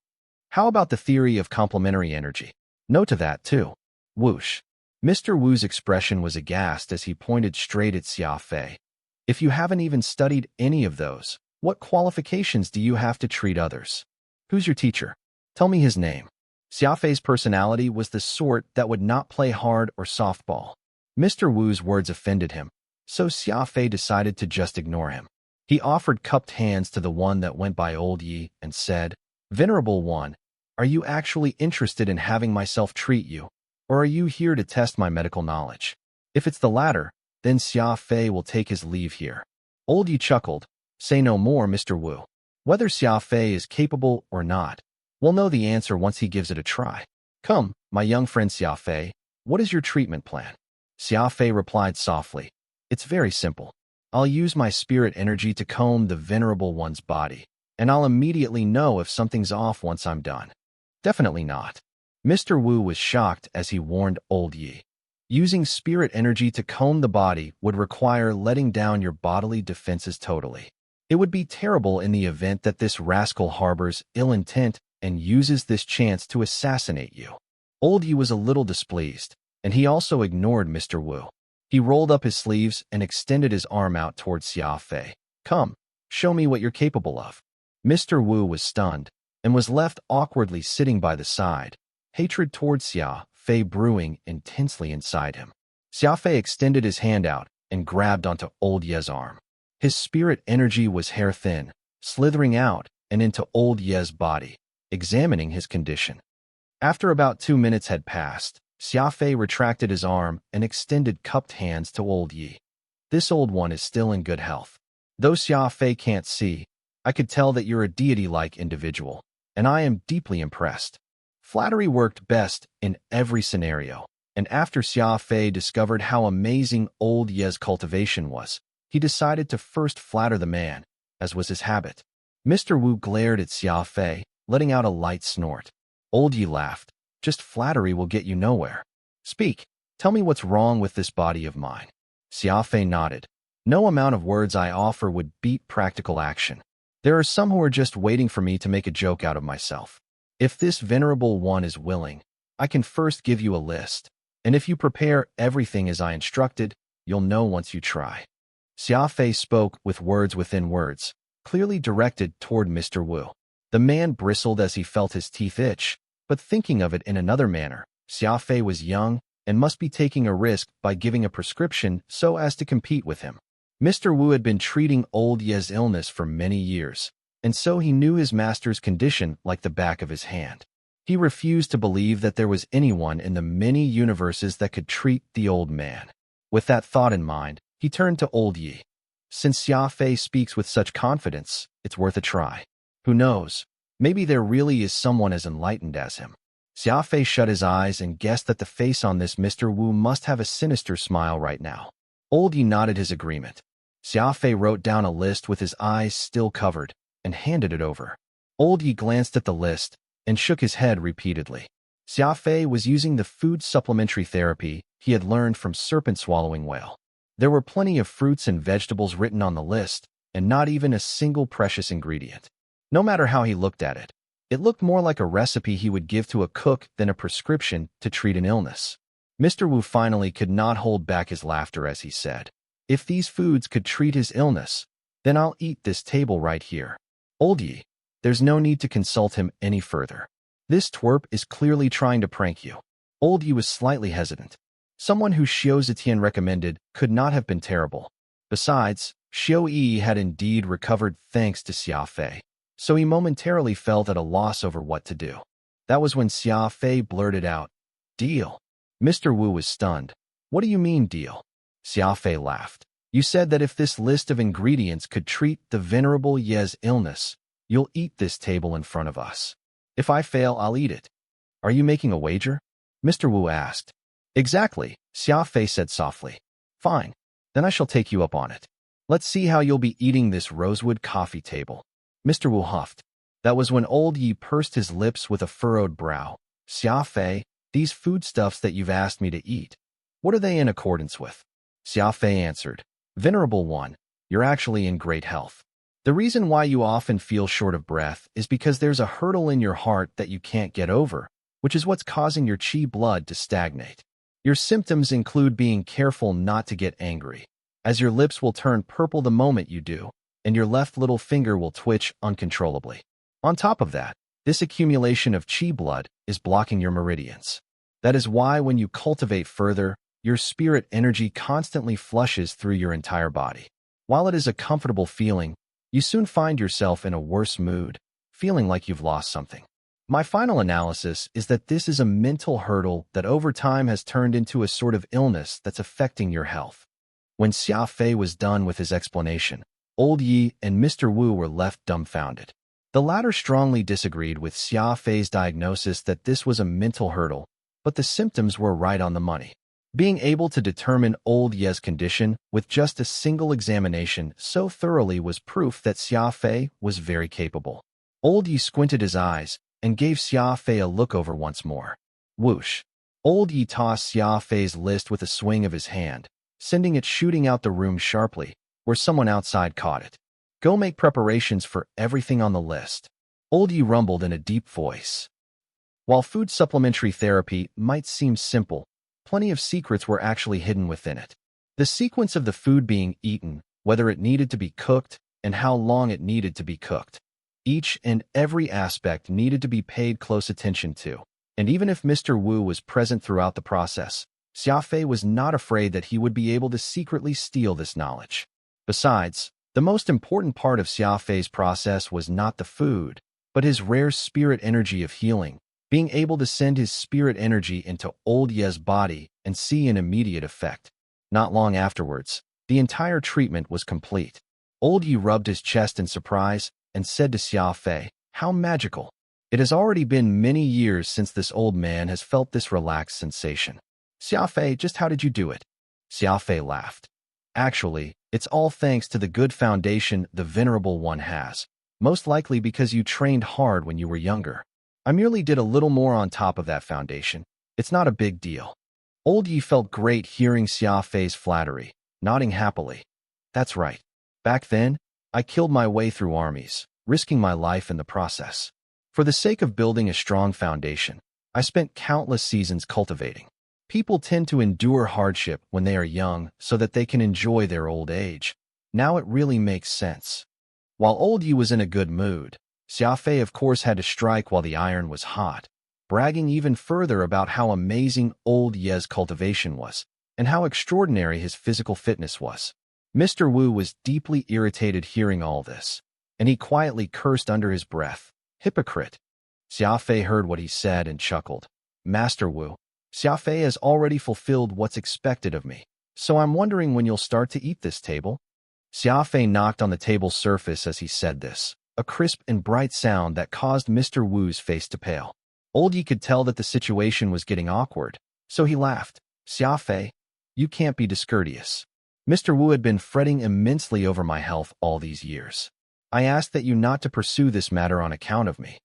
"How about the theory of complementary energy?" "No to that too." Whoosh. Mr. Wu's expression was aghast as he pointed straight at Xia Fei. "If you haven't even studied any of those, what qualifications do you have to treat others? Who's your teacher? Tell me his name." Xia Fei's personality was the sort that would not play hard or softball. Mr. Wu's words offended him, so Xia Fei decided to just ignore him. He offered cupped hands to the one that went by Old Yi and said, "Venerable one, are you actually interested in having myself treat you, or are you here to test my medical knowledge? If it's the latter, then Xia Fei will take his leave here." Old Yi chuckled. "Say no more, Mr. Wu. Whether Xia Fei is capable or not, we'll know the answer once he gives it a try. Come, my young friend Xia Fei, what is your treatment plan?" Xia Fei replied softly, "It's very simple. I'll use my spirit energy to comb the venerable one's body, and I'll immediately know if something's off once I'm done." "Definitely not." Mr. Wu was shocked as he warned Old Yi. "Using spirit energy to comb the body would require letting down your bodily defenses totally. It would be terrible in the event that this rascal harbors ill intent and uses this chance to assassinate you." Old Yi was a little displeased, and he also ignored Mr. Wu. He rolled up his sleeves and extended his arm out towards Xia Fei. "Come, show me what you're capable of." Mr. Wu was stunned and was left awkwardly sitting by the side, hatred towards Xia Fei brewing intensely inside him. Xia Fei extended his hand out and grabbed onto Old Ye's arm. His spirit energy was hair-thin, slithering out and into Old Ye's body, examining his condition. After about 2 minutes had passed, Xia Fei retracted his arm and extended cupped hands to Old Yi. "This old one is still in good health. Though Xia Fei can't see, I could tell that you're a deity-like individual, and I am deeply impressed." Flattery worked best in every scenario, and after Xia Fei discovered how amazing Old Ye's cultivation was, he decided to first flatter the man, as was his habit. Mr. Wu glared at Xia Fei, letting out a light snort. Old Yi laughed. "Just flattery will get you nowhere. Speak, tell me what's wrong with this body of mine." Xia Fei nodded. "No amount of words I offer would beat practical action. There are some who are just waiting for me to make a joke out of myself. If this venerable one is willing, I can first give you a list, and if you prepare everything as I instructed, you'll know once you try." Xia Fei spoke with words within words, clearly directed toward Mr. Wu. The man bristled as he felt his teeth itch, but thinking of it in another manner, Xia Fei was young and must be taking a risk by giving a prescription so as to compete with him. Mr. Wu had been treating Old Ye's illness for many years, and so he knew his master's condition like the back of his hand. He refused to believe that there was anyone in the many universes that could treat the old man. With that thought in mind, he turned to Old Yi. "Since Xia Fei speaks with such confidence, it's worth a try. Who knows? Maybe there really is someone as enlightened as him." Xia Fei shut his eyes and guessed that the face on this Mr. Wu must have a sinister smile right now. Old Yi nodded his agreement. Xia Fei wrote down a list with his eyes still covered and handed it over. Old Yi glanced at the list and shook his head repeatedly. Xia Fei was using the food supplementary therapy he had learned from serpent-swallowing whale. There were plenty of fruits and vegetables written on the list, and not even a single precious ingredient. No matter how he looked at it, It looked more like a recipe he would give to a cook than a prescription to treat an illness. Mr. Wu finally could not hold back his laughter as he said, "If these foods could treat his illness, then I'll eat this table right here." Old Yi, there's no need to consult him any further. This twerp is clearly trying to prank you. Old Yi was slightly hesitant. Someone who Xiao Zetian recommended could not have been terrible. Besides, Xiao Yi had indeed recovered thanks to Xia Fei, so he momentarily felt at a loss over what to do. That was when Xia Fei blurted out, "Deal." Mr. Wu was stunned. "What do you mean, deal?" Xia Fei laughed. "You said that if this list of ingredients could treat the Venerable Ye's illness, you'll eat this table in front of us. If I fail, I'll eat it. Are you making a wager?" Mr. Wu asked. "Exactly," Xia Fei said softly. "Fine. Then I shall take you up on it. Let's see how you'll be eating this rosewood coffee table." Mr. Wu huffed. That was when Old Yi pursed his lips with a furrowed brow. "Xia Fei, these foodstuffs that you've asked me to eat, what are they in accordance with?" Xia Fei answered, "Venerable One, you're actually in great health. The reason why you often feel short of breath is because there's a hurdle in your heart that you can't get over, which is what's causing your qi blood to stagnate. Your symptoms include being careful not to get angry, as your lips will turn purple the moment you do, and your left little finger will twitch uncontrollably. On top of that, this accumulation of qi blood is blocking your meridians. That is why when you cultivate further, your spirit energy constantly flushes through your entire body. While it is a comfortable feeling, you soon find yourself in a worse mood, feeling like you've lost something. My final analysis is that this is a mental hurdle that over time has turned into a sort of illness that's affecting your health." When Xia Fei was done with his explanation, Old Yi and Mr. Wu were left dumbfounded. The latter strongly disagreed with Xia Fei's diagnosis that this was a mental hurdle, but the symptoms were right on the money. Being able to determine Old Ye's condition with just a single examination so thoroughly was proof that Xia Fei was very capable. Old Yi squinted his eyes and gave Xia Fei a look over once more. Whoosh! Old Yi tossed Xia Fei's list with a swing of his hand, sending it shooting out the room sharply, where someone outside caught it. "Go make preparations for everything on the list," Old Yi rumbled in a deep voice. While food supplementary therapy might seem simple, plenty of secrets were actually hidden within it. The sequence of the food being eaten, whether it needed to be cooked, and how long it needed to be cooked. Each and every aspect needed to be paid close attention to, and even if Mr. Wu was present throughout the process, Xia Fei was not afraid that he would be able to secretly steal this knowledge. Besides, the most important part of Xia Fei's process was not the food, but his rare spirit energy of healing, being able to send his spirit energy into Old Ye's body and see an immediate effect. Not long afterwards, the entire treatment was complete. Old Ye rubbed his chest in surprise and said to Xia Fei, "How magical! It has already been many years since this old man has felt this relaxed sensation." "Xia Fei, just how did you do it?" Xia Fei laughed. "Actually, it's all thanks to the good foundation the Venerable One has, most likely because you trained hard when you were younger. I merely did a little more on top of that foundation. It's not a big deal." Old Yi felt great hearing Xia Fei's flattery, nodding happily. "That's right. Back then, I killed my way through armies, risking my life in the process. For the sake of building a strong foundation, I spent countless seasons cultivating. People tend to endure hardship when they are young so that they can enjoy their old age. Now it really makes sense." While Old Yi was in a good mood, Xia Fei of course had to strike while the iron was hot, bragging even further about how amazing Old Ye's cultivation was, and how extraordinary his physical fitness was. Mr. Wu was deeply irritated hearing all this, and he quietly cursed under his breath, "Hypocrite." Xia Fei heard what he said and chuckled. "Master Wu, Xia Fei has already fulfilled what's expected of me, so I'm wondering when you'll start to eat this table." Xia Fei knocked on the table's surface as he said this, a crisp and bright sound that caused Mr. Wu's face to pale. Old Yi could tell that the situation was getting awkward, so he laughed. "Xia Fei, you can't be discourteous. Mr. Wu had been fretting immensely over my health all these years. I asked that you not to pursue this matter on account of me."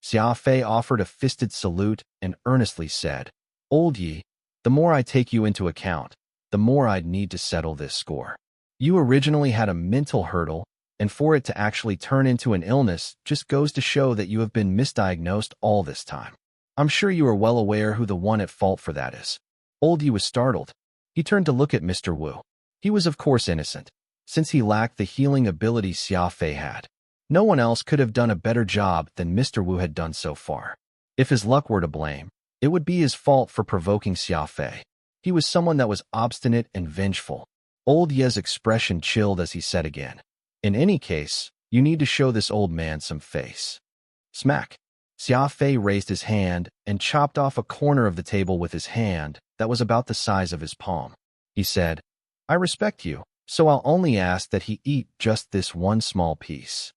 Xia Fei offered a fisted salute and earnestly said, "Old Yi, the more I take you into account, the more I'd need to settle this score. You originally had a mental hurdle, and for it to actually turn into an illness just goes to show that you have been misdiagnosed all this time. I'm sure you are well aware who the one at fault for that is. Old Yi was startled. He turned to look at Mr. Wu. He was of course innocent, since he lacked the healing ability Xia Fei had. No one else could have done a better job than Mr. Wu had done so far. If his luck were to blame, it would be his fault for provoking Xia Fei. He was someone that was obstinate and vengeful. Old Ye's expression chilled as he said again, "In any case, you need to show this old man some face." Smack! Xia Fei raised his hand and chopped off a corner of the table with his hand that was about the size of his palm. He said, "I respect you, so I'll only ask that he eat just this one small piece."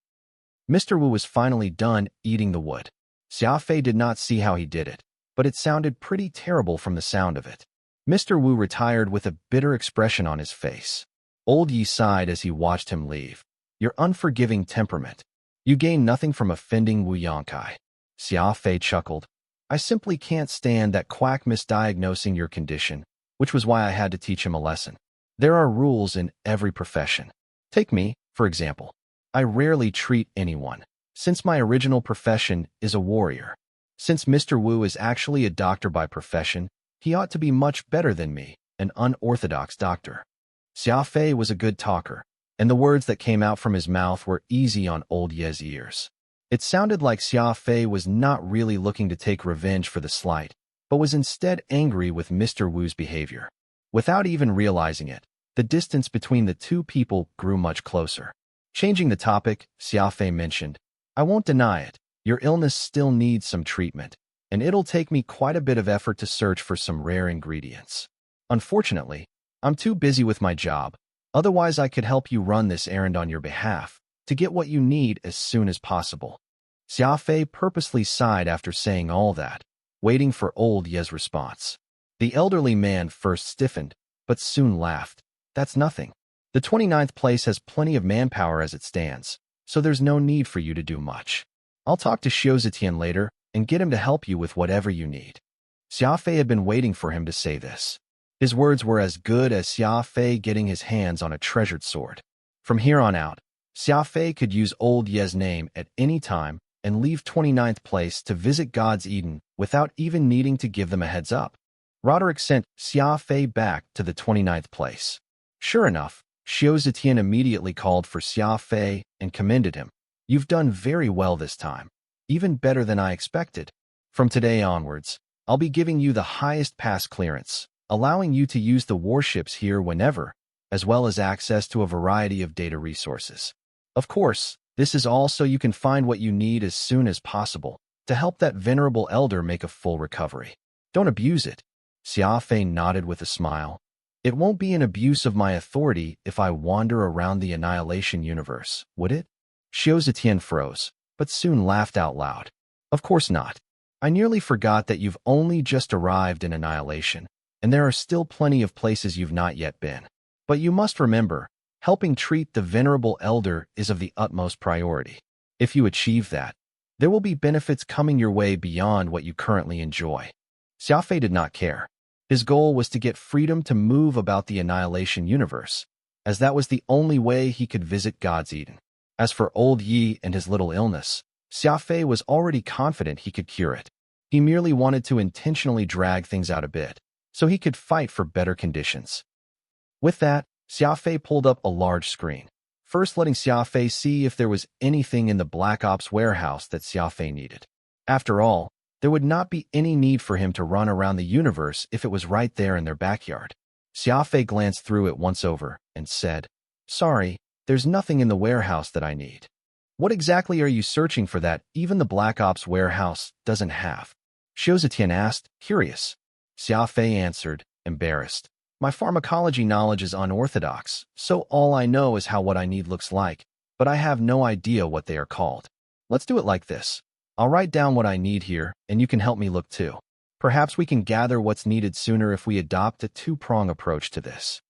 Mr. Wu was finally done eating the wood. Xia Fei did not see how he did it, but it sounded pretty terrible from the sound of it. Mr. Wu retired with a bitter expression on his face. Old Yi sighed as he watched him leave. "Your unforgiving temperament. You gain nothing from offending Wu Yongkai." Xia Fei chuckled. "I simply can't stand that quack misdiagnosing your condition, which was why I had to teach him a lesson. There are rules in every profession. Take me, for example. I rarely treat anyone, since my original profession is a warrior. Since Mr. Wu is actually a doctor by profession, he ought to be much better than me, an unorthodox doctor." Xia Fei was a good talker, and the words that came out from his mouth were easy on Old Ye's ears. It sounded like Xia Fei was not really looking to take revenge for the slight, but was instead angry with Mr. Wu's behavior. Without even realizing it, the distance between the two people grew much closer. Changing the topic, Xia Fei mentioned, "I won't deny it, your illness still needs some treatment, and it'll take me quite a bit of effort to search for some rare ingredients. Unfortunately, I'm too busy with my job, otherwise I could help you run this errand on your behalf, to get what you need as soon as possible." Xia Fei purposely sighed after saying all that, waiting for Old Ye's response. The elderly man first stiffened, but soon laughed. "That's nothing. The 29th place has plenty of manpower as it stands, so there's no need for you to do much. I'll talk to Xiao later and get him to help you with whatever you need." Xia Fei had been waiting for him to say this. His words were as good as Xia Fei getting his hands on a treasured sword. From here on out, Xia Fei could use Old Ye's name at any time and leave 29th place to visit God's Eden without even needing to give them a heads up. Roderick sent Xia Fei back to the 29th place. Sure enough, Xiao immediately called for Xia Fei and commended him. "You've done very well this time, even better than I expected. From today onwards, I'll be giving you the highest pass clearance, allowing you to use the warships here whenever, as well as access to a variety of data resources. Of course, this is all so you can find what you need as soon as possible to help that venerable elder make a full recovery. Don't abuse it." Xia Fei nodded with a smile. "It won't be an abuse of my authority if I wander around the Annihilation universe, would it?" Xiao froze, but soon laughed out loud. "Of course not. I nearly forgot that you've only just arrived in Annihilation, and there are still plenty of places you've not yet been. But you must remember, helping treat the venerable elder is of the utmost priority. If you achieve that, there will be benefits coming your way beyond what you currently enjoy." Xia Fei did not care. His goal was to get freedom to move about the Annihilation universe, as that was the only way he could visit God's Eden. As for Old Yi and his little illness, Xia Fei was already confident he could cure it. He merely wanted to intentionally drag things out a bit, so he could fight for better conditions. With that, Xia Fei pulled up a large screen, first letting Xia Fei see if there was anything in the Black Ops warehouse that Xia Fei needed. After all, there would not be any need for him to run around the universe if it was right there in their backyard. Xia Fei glanced through it once over and said, "Sorry, there's nothing in the warehouse that I need." "What exactly are you searching for that even the Black Ops warehouse doesn't have?" Xiao asked, curious. Xia Fei answered, embarrassed. "My pharmacology knowledge is unorthodox, so all I know is how what I need looks like, but I have no idea what they are called. Let's do it like this. I'll write down what I need here, and you can help me look too. Perhaps we can gather what's needed sooner if we adopt a two-prong approach to this."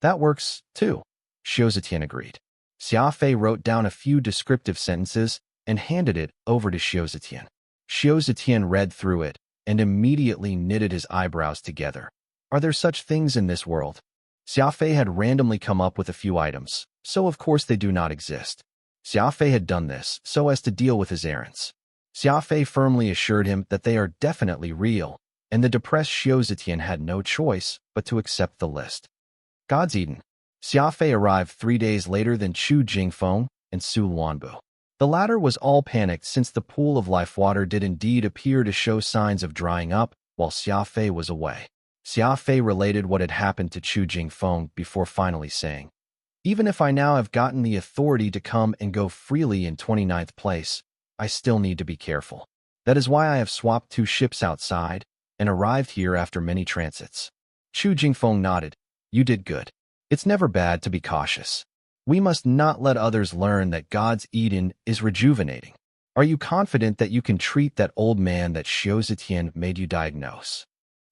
"That works, too," Xiao agreed. Xia Fei wrote down a few descriptive sentences and handed it over to Xiao. Xiao read through it and immediately knitted his eyebrows together. Are there such things in this world? Xia Fei had randomly come up with a few items, so of course they do not exist. Xia Fei had done this so as to deal with his errands. Xia Fei firmly assured him that they are definitely real, and the depressed Xiao Zetian had no choice but to accept the list. God's Eden. Xia Fei arrived 3 days later than Chu Jingfeng and Su Luanbu. The latter was all panicked since the pool of life water did indeed appear to show signs of drying up while Xia Fei was away. Xia Fei related what had happened to Chu Jingfeng before finally saying, "Even if I now have gotten the authority to come and go freely in 29th place, I still need to be careful. That is why I have swapped 2 ships outside and arrived here after many transits." Chu Jingfeng nodded. "You did good. It's never bad to be cautious. We must not let others learn that God's Eden is rejuvenating. Are you confident that you can treat that old man that Xiao Zetian made you diagnose?"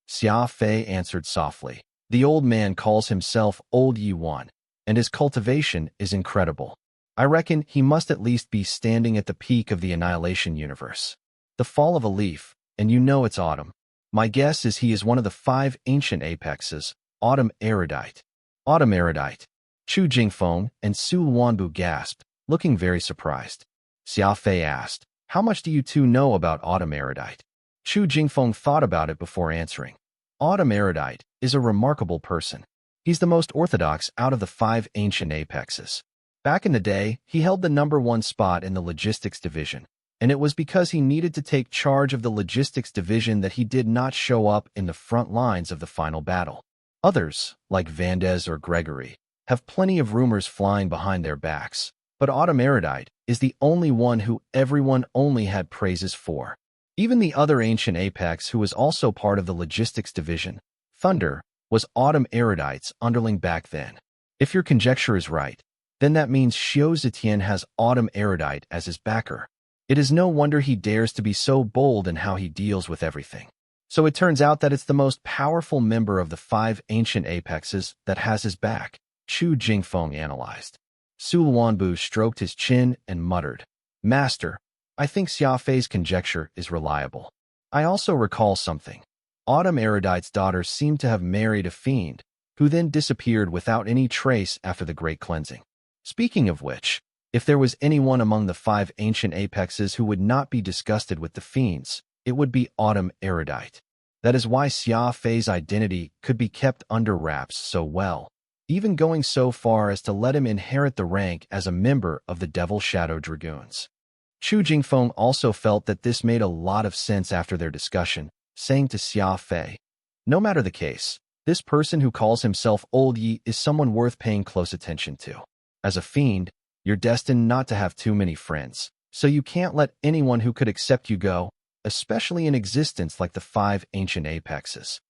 Xia Fei answered softly. "The old man calls himself Old Yi Wan, and his cultivation is incredible. I reckon he must at least be standing at the peak of the annihilation universe. The fall of a leaf, and you know it's autumn. My guess is he is one of the 5 ancient apexes, autumn erudite." "Autumn erudite." Chu Jingfeng and Su Luanbu gasped, looking very surprised. Xia Fei asked, "How much do you two know about autumn erudite?" Chu Jingfeng thought about it before answering. "Autumn erudite is a remarkable person. He's the most orthodox out of the 5 ancient apexes. Back in the day, he held the #1 spot in the logistics division, and it was because he needed to take charge of the logistics division that he did not show up in the front lines of the final battle. Others, like Vandez or Gregory, have plenty of rumors flying behind their backs, but Autumn Erudite is the only one who everyone only had praises for. Even the other ancient apex who was also part of the logistics division, Thunder, was Autumn Erudite's underling back then. If your conjecture is right, then that means Xiao Zetian has Autumn Erudite as his backer. It is no wonder he dares to be so bold in how he deals with everything. So it turns out that it's the most powerful member of the 5 ancient apexes that has his back," Chu Jingfeng analyzed. Su Luanbu stroked his chin and muttered, "Master, I think Xia Fei's conjecture is reliable. I also recall something. Autumn Erudite's daughter seemed to have married a fiend, who then disappeared without any trace after the Great Cleansing. Speaking of which, if there was anyone among the 5 ancient apexes who would not be disgusted with the fiends, it would be Autumn Erudite. That is why Xia Fei's identity could be kept under wraps so well, even going so far as to let him inherit the rank as a member of the Devil Shadow Dragoons." Chu Jingfeng also felt that this made a lot of sense after their discussion, saying to Xia Fei, "No matter the case, this person who calls himself Old Yi is someone worth paying close attention to. As a fiend, you're destined not to have too many friends, so you can't let anyone who could accept you go, especially in existence like the 5 ancient apexes."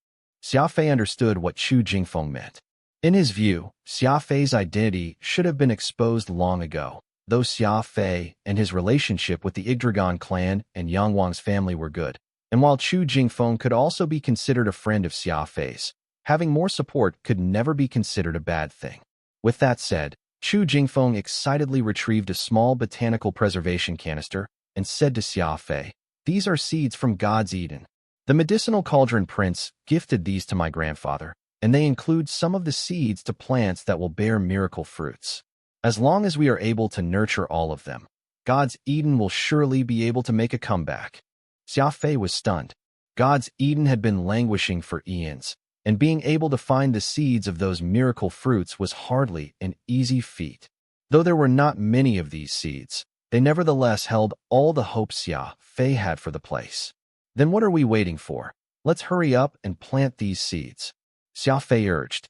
Xia Fei understood what Chu Jingfeng meant. In his view, Xia Fei's identity should have been exposed long ago, though Xia Fei and his relationship with the Yggdragon clan and Yang Wang's family were good, and while Chu Jingfeng could also be considered a friend of Xia Fei's, having more support could never be considered a bad thing. With that said, Chu Jingfeng excitedly retrieved a small botanical preservation canister and said to Xia Fei, "These are seeds from God's Eden. The medicinal cauldron prince gifted these to my grandfather, and they include some of the seeds to plants that will bear miracle fruits. As long as we are able to nurture all of them, God's Eden will surely be able to make a comeback." Xia Fei was stunned. God's Eden had been languishing for eons, and being able to find the seeds of those miracle fruits was hardly an easy feat. Though there were not many of these seeds, they nevertheless held all the hope Xia Fei had for the place. "Then what are we waiting for? Let's hurry up and plant these seeds," Xia Fei urged.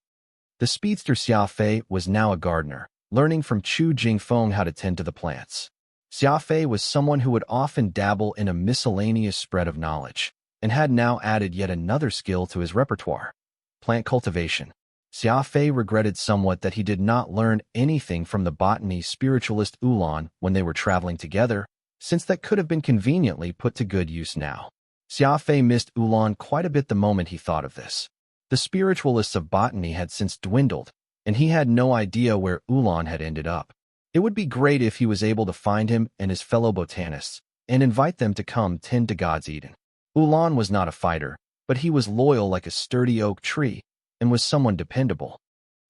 The speedster Xia Fei was now a gardener, learning from Chu Jingfeng how to tend to the plants. Xia Fei was someone who would often dabble in a miscellaneous spread of knowledge, and had now added yet another skill to his repertoire: plant cultivation. Xia Fei regretted somewhat that he did not learn anything from the botany spiritualist Ulan when they were traveling together, since that could have been conveniently put to good use now. Xia Fei missed Ulan quite a bit the moment he thought of this. The spiritualists of botany had since dwindled, and he had no idea where Ulan had ended up. It would be great if he was able to find him and his fellow botanists, and invite them to come tend to God's Eden. Ulan was not a fighter, but he was loyal like a sturdy oak tree, and was someone dependable.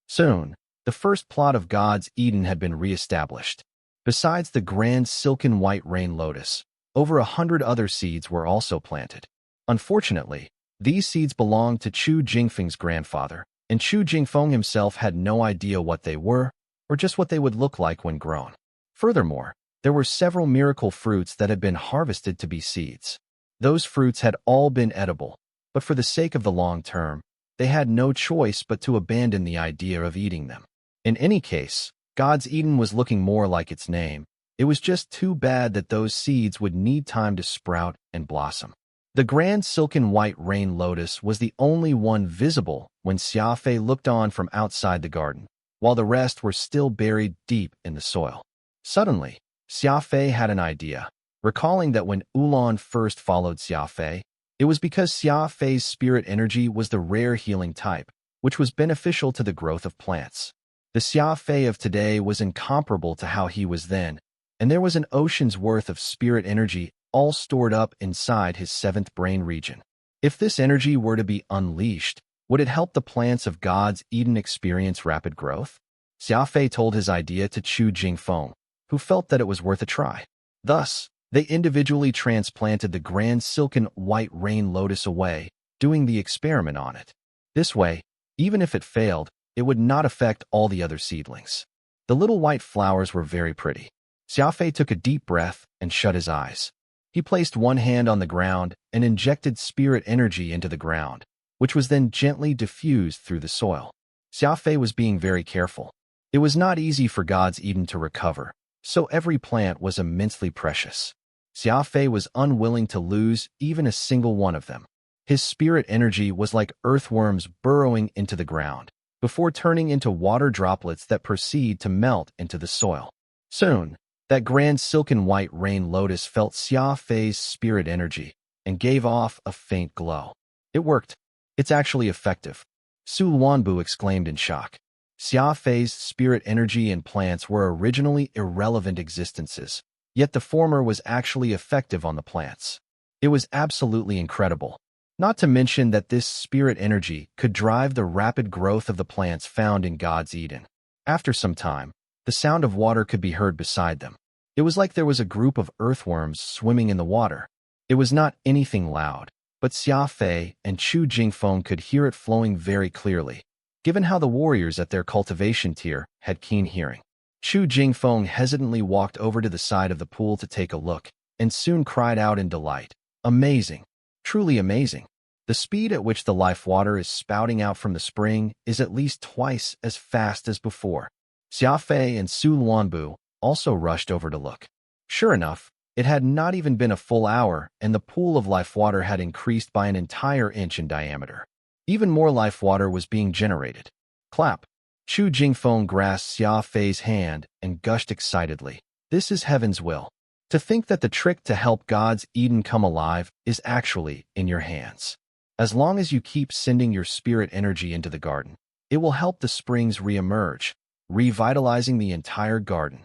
Soon, the first plot of God's Eden had been re-established. Besides the grand silken white rain lotus, over 100 other seeds were also planted. Unfortunately, these seeds belonged to Chu Jingfeng's grandfather, and Chu Jingfeng himself had no idea what they were or just what they would look like when grown. Furthermore, there were several miracle fruits that had been harvested to be seeds. Those fruits had all been edible, but for the sake of the long term, they had no choice but to abandon the idea of eating them. In any case, God's Eden was looking more like its name. It was just too bad that those seeds would need time to sprout and blossom. The grand silken white rain lotus was the only one visible when Xia Fei looked on from outside the garden, while the rest were still buried deep in the soil. Suddenly, Xia Fei had an idea, recalling that when Ulan first followed Xia Fei, it was because Xia Fei's spirit energy was the rare healing type, which was beneficial to the growth of plants. The Xia Fei of today was incomparable to how he was then, and there was an ocean's worth of spirit energy all stored up inside his seventh brain region. If this energy were to be unleashed, would it help the plants of God's Eden experience rapid growth? Xia Fei told his idea to Chu Jingfeng, who felt that it was worth a try. Thus, they individually transplanted the grand silken white rain lotus away, doing the experiment on it. This way, even if it failed, it would not affect all the other seedlings. The little white flowers were very pretty. Xia Fei took a deep breath and shut his eyes. He placed one hand on the ground and injected spirit energy into the ground, which was then gently diffused through the soil. Xia Fei was being very careful. It was not easy for God's Eden to recover, so every plant was immensely precious. Xia Fei was unwilling to lose even a single one of them. His spirit energy was like earthworms burrowing into the ground, before turning into water droplets that proceed to melt into the soil. Soon, that grand silken white rain lotus felt Xia Fei's spirit energy and gave off a faint glow. It worked. It's actually effective. Su Luanbu exclaimed in shock. Xia Fei's spirit energy and plants were originally irrelevant existences, yet the former was actually effective on the plants. It was absolutely incredible. Not to mention that this spirit energy could drive the rapid growth of the plants found in God's Eden. After some time, the sound of water could be heard beside them. It was like there was a group of earthworms swimming in the water. It was not anything loud, but Xia Fei and Chu Jingfeng could hear it flowing very clearly, given how the warriors at their cultivation tier had keen hearing. Chu Jingfeng hesitantly walked over to the side of the pool to take a look, and soon cried out in delight. Amazing! Truly amazing! The speed at which the life water is spouting out from the spring is at least twice as fast as before. Xia Fei and Su Luanbu also rushed over to look. Sure enough, it had not even been a full hour, and the pool of life water had increased by an entire inch in diameter. Even more life water was being generated. Clap! Chu Jingfeng grasped Xia Fei's hand and gushed excitedly. This is heaven's will. To think that the trick to help God's Eden come alive is actually in your hands. As long as you keep sending your spirit energy into the garden, it will help the springs re-emerge, revitalizing the entire garden.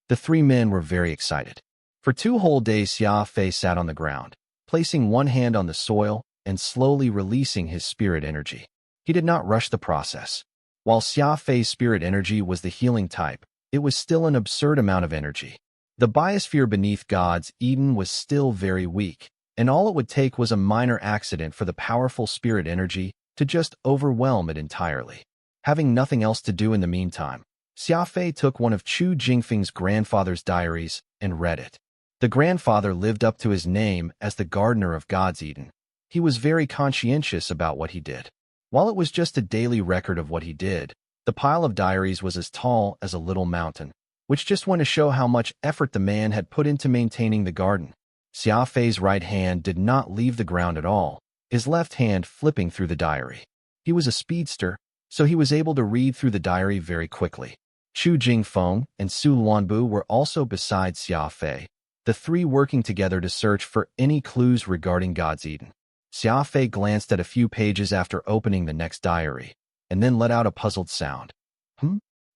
The three men were very excited. For 2 whole days, Xia Fei sat on the ground, placing one hand on the soil and slowly releasing his spirit energy. He did not rush the process. While Xia Fei's spirit energy was the healing type, it was still an absurd amount of energy. The biosphere beneath God's Eden was still very weak, and all it would take was a minor accident for the powerful spirit energy to just overwhelm it entirely. Having nothing else to do in the meantime, Xia Fei took one of Chu Jingfeng's grandfather's diaries and read it. The grandfather lived up to his name as the gardener of God's Eden. He was very conscientious about what he did. While it was just a daily record of what he did, the pile of diaries was as tall as a little mountain, which just went to show how much effort the man had put into maintaining the garden. Xia Fei's right hand did not leave the ground at all, his left hand flipping through the diary. He was a speedster, so he was able to read through the diary very quickly. Chu Jingfeng and Su Luanbu were also beside Xia Fei, the three working together to search for any clues regarding God's Eden. Xia Fei glanced at a few pages after opening the next diary, and then let out a puzzled sound.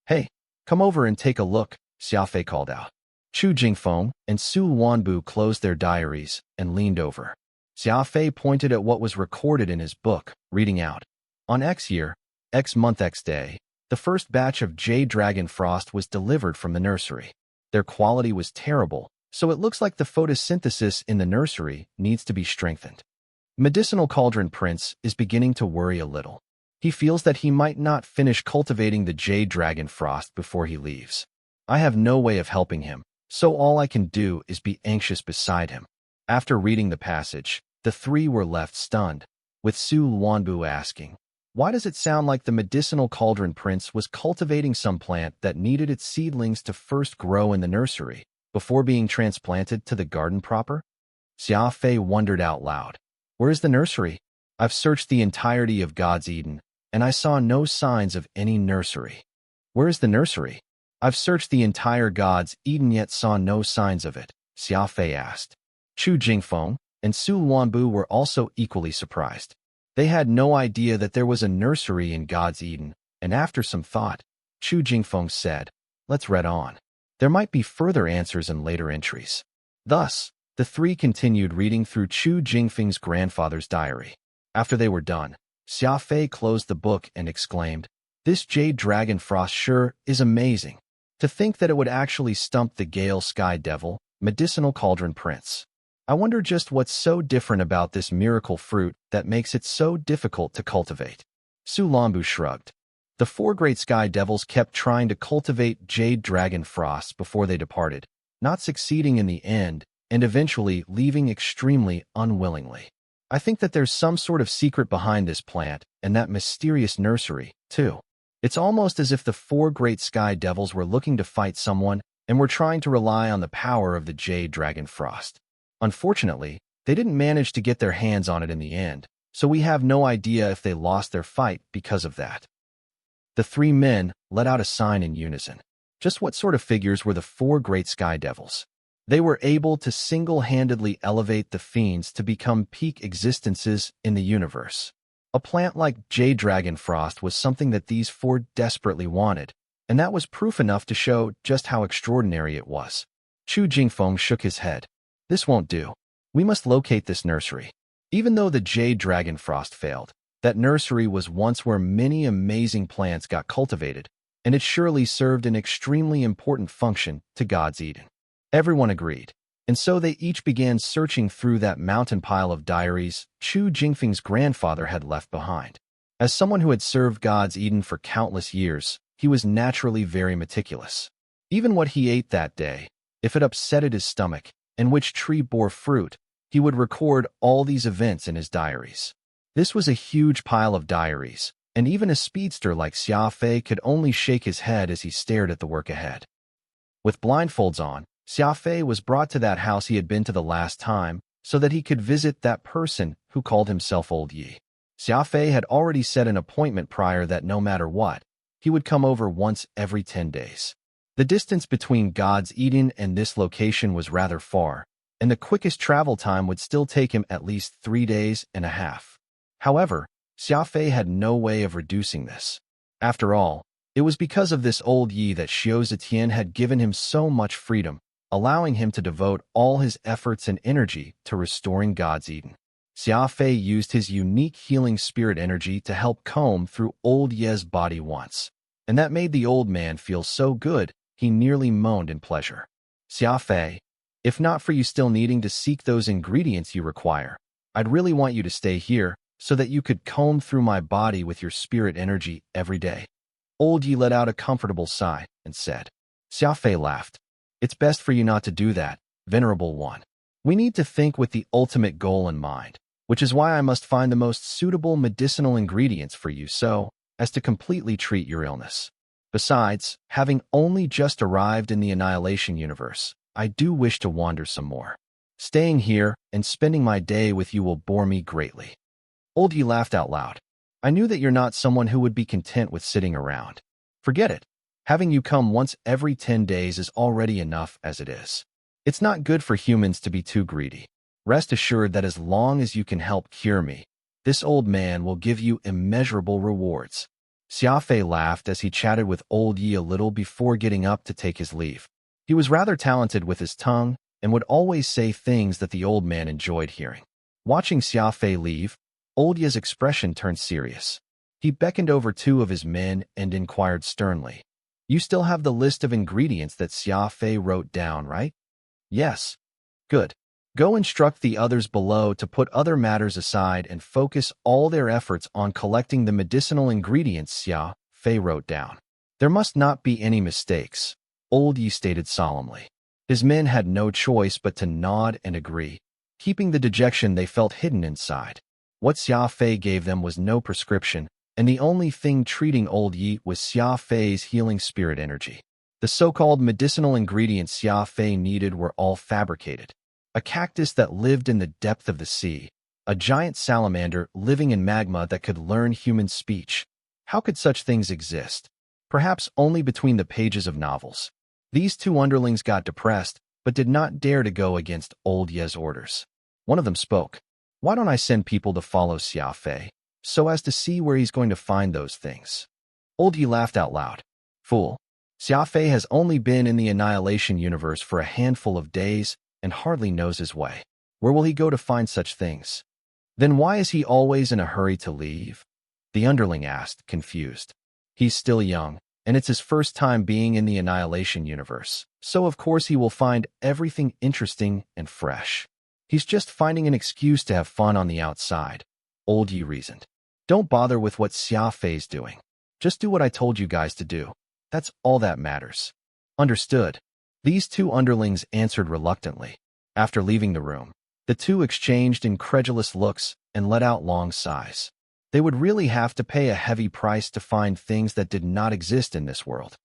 Hey, come over and take a look, Xia Fei called out. Chu Jingfeng and Su Luanbu closed their diaries and leaned over. Xia Fei pointed at what was recorded in his book, reading out. On X year, X month, X day, the first batch of Jade Dragon Frost was delivered from the nursery. Their quality was terrible, so it looks like the photosynthesis in the nursery needs to be strengthened. Medicinal Cauldron Prince is beginning to worry a little. He feels that he might not finish cultivating the Jade Dragon Frost before he leaves. I have no way of helping him, so all I can do is be anxious beside him. After reading the passage, the three were left stunned, with Su Luanbu asking, "Why does it sound like the Medicinal Cauldron Prince was cultivating some plant that needed its seedlings to first grow in the nursery, before being transplanted to the garden proper?" Xia Fei wondered out loud. "Where is the nursery? I've searched the entirety of God's Eden, and I saw no signs of any nursery." "Where is the nursery? I've searched the entire God's Eden yet saw no signs of it," Xia Fei asked. Chu Jingfeng and Su Luanbu were also equally surprised. They had no idea that there was a nursery in God's Eden, and after some thought, Chu Jingfeng said, "Let's read on. There might be further answers in later entries." Thus, the three continued reading through Chu Jingfeng's grandfather's diary. After they were done, Xia Fei closed the book and exclaimed, "This Jade Dragon Frost sure is amazing. To think that it would actually stump the Gale Sky Devil, Medicinal Cauldron Prince. I wonder just what's so different about this miracle fruit that makes it so difficult to cultivate." Su Luanbu shrugged. The four great sky devils kept trying to cultivate Jade Dragon Frosts before they departed, not succeeding in the end, and eventually leaving extremely unwillingly. I think that there's some sort of secret behind this plant and that mysterious nursery, too. It's almost as if the four great sky devils were looking to fight someone and were trying to rely on the power of the Jade Dragon Frost. Unfortunately, they didn't manage to get their hands on it in the end, so we have no idea if they lost their fight because of that. The three men let out a sign in unison. Just what sort of figures were the four great sky devils? They were able to single-handedly elevate the fiends to become peak existences in the universe. A plant like Jade Dragon Frost was something that these four desperately wanted, and that was proof enough to show just how extraordinary it was. Chu Jingfeng shook his head. "This won't do. We must locate this nursery." Even though the Jade Dragon Frost failed, that nursery was once where many amazing plants got cultivated, and it surely served an extremely important function to God's Eden. Everyone agreed, and so they each began searching through that mountain pile of diaries Chu Jingfeng's grandfather had left behind. As someone who had served God's Eden for countless years, he was naturally very meticulous. Even what he ate that day, if it upsetted his stomach, and which tree bore fruit, he would record all these events in his diaries. This was a huge pile of diaries, and even a speedster like Xia Fei could only shake his head as he stared at the work ahead. With blindfolds on, Xia Fei was brought to that house he had been to the last time so that he could visit that person who called himself Old Yi. Xia Fei had already set an appointment prior that no matter what, he would come over once every 10 days. The distance between God's Eden and this location was rather far, and the quickest travel time would still take him at least 3 days and a half. However, Xia Fei had no way of reducing this. After all, it was because of this Old Yi that Xiao Zetian had given him so much freedom, allowing him to devote all his efforts and energy to restoring God's Eden. Xia Fei used his unique healing spirit energy to help comb through Old Ye's body once, and that made the old man feel so good he nearly moaned in pleasure. "Xia Fei, if not for you still needing to seek those ingredients you require, I'd really want you to stay here so that you could comb through my body with your spirit energy every day." Old Yi let out a comfortable sigh and said. Xia Fei laughed. "It's best for you not to do that, Venerable One. We need to think with the ultimate goal in mind, which is why I must find the most suitable medicinal ingredients for you so as to completely treat your illness. Besides, having only just arrived in the Annihilation universe, I do wish to wander some more. Staying here and spending my day with you will bore me greatly." Old Yi laughed out loud. "I knew that you're not someone who would be content with sitting around. Forget it. Having you come once every 10 days is already enough as it is. It's not good for humans to be too greedy. Rest assured that as long as you can help cure me, this old man will give you immeasurable rewards." Xia Fei laughed as he chatted with Old Yi a little before getting up to take his leave. He was rather talented with his tongue and would always say things that the old man enjoyed hearing. Watching Xia Fei leave, Old Yi's expression turned serious. He beckoned over 2 of his men and inquired sternly, You still have the list of ingredients that Xia Fei wrote down, right? Yes. Good. Go instruct the others below to put other matters aside and focus all their efforts on collecting the medicinal ingredients Xia Fei wrote down. There must not be any mistakes, Old Yi stated solemnly. His men had no choice but to nod and agree, keeping the dejection they felt hidden inside. What Xia Fei gave them was no prescription, and the only thing treating Old Yi was Xia Fei's healing spirit energy. The so-called medicinal ingredients Xia Fei needed were all fabricated. A cactus that lived in the depth of the sea, a giant salamander living in magma that could learn human speech. How could such things exist? Perhaps only between the pages of novels. These two underlings got depressed, but did not dare to go against Old Ye's orders. One of them spoke. Why don't I send people to follow Xia Fei, so as to see where he's going to find those things? Old Ye laughed out loud. Fool. Xia Fei has only been in the Annihilation universe for a handful of days and hardly knows his way. Where will he go to find such things? Then why is he always in a hurry to leave? The underling asked, confused. He's still young, and it's his first time being in the Annihilation universe, so of course he will find everything interesting and fresh. He's just finding an excuse to have fun on the outside, Old Yi reasoned. Don't bother with what Xia Fei's doing. Just do what I told you guys to do. That's all that matters. Understood. These two underlings answered reluctantly. After leaving the room, the two exchanged incredulous looks and let out long sighs. They would really have to pay a heavy price to find things that did not exist in this world.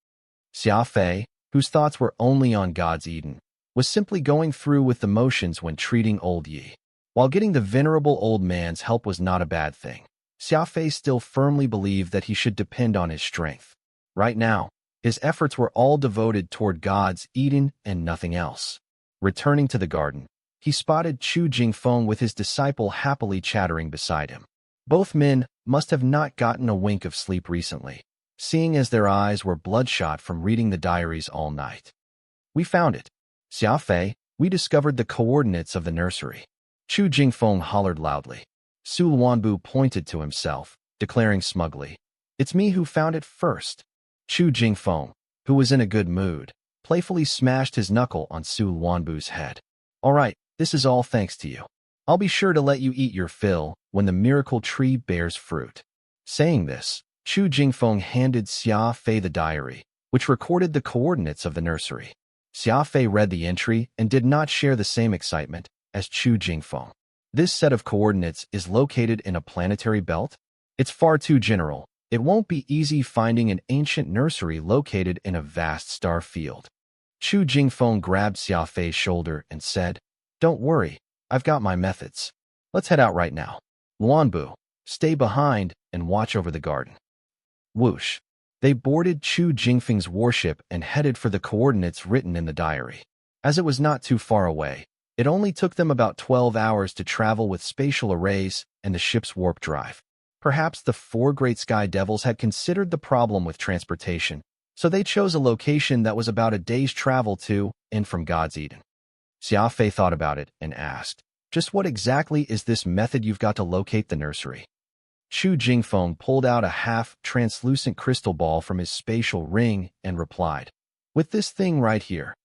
Xia Fei, whose thoughts were only on God's Eden, was simply going through with the motions when treating Old Yi. While getting the venerable old man's help was not a bad thing, Xia Fei still firmly believed that he should depend on his strength. Right now, his efforts were all devoted toward God's Eden and nothing else. Returning to the garden, he spotted Chu Jingfeng with his disciple happily chattering beside him. Both men must have not gotten a wink of sleep recently, seeing as their eyes were bloodshot from reading the diaries all night. We found it. Xia Fei, we discovered the coordinates of the nursery. Chu Jingfeng hollered loudly. Su Luanbu pointed to himself, declaring smugly, It's me who found it first. Chu Jingfeng, who was in a good mood, playfully smashed his knuckle on Su Luanbu's head. All right, this is all thanks to you. I'll be sure to let you eat your fill when the miracle tree bears fruit. Saying this, Chu Jingfeng handed Xia Fei the diary, which recorded the coordinates of the nursery. Xia Fei read the entry and did not share the same excitement as Chu Jingfeng. This set of coordinates is located in a planetary belt? It's far too general. It won't be easy finding an ancient nursery located in a vast star field. Chu Jingfeng grabbed Xia Fei's shoulder and said, Don't worry, I've got my methods. Let's head out right now. Luanbu, stay behind and watch over the garden. Whoosh. They boarded Chu Jingfeng's warship and headed for the coordinates written in the diary. As it was not too far away, it only took them about 12 hours to travel with spatial arrays and the ship's warp drive. Perhaps the four great sky devils had considered the problem with transportation, so they chose a location that was about a day's travel to and from God's Eden. Xia Fei thought about it and asked, Just what exactly is this method you've got to locate the nursery? Chu Jingfeng pulled out a half-translucent crystal ball from his spatial ring and replied, With this thing right here.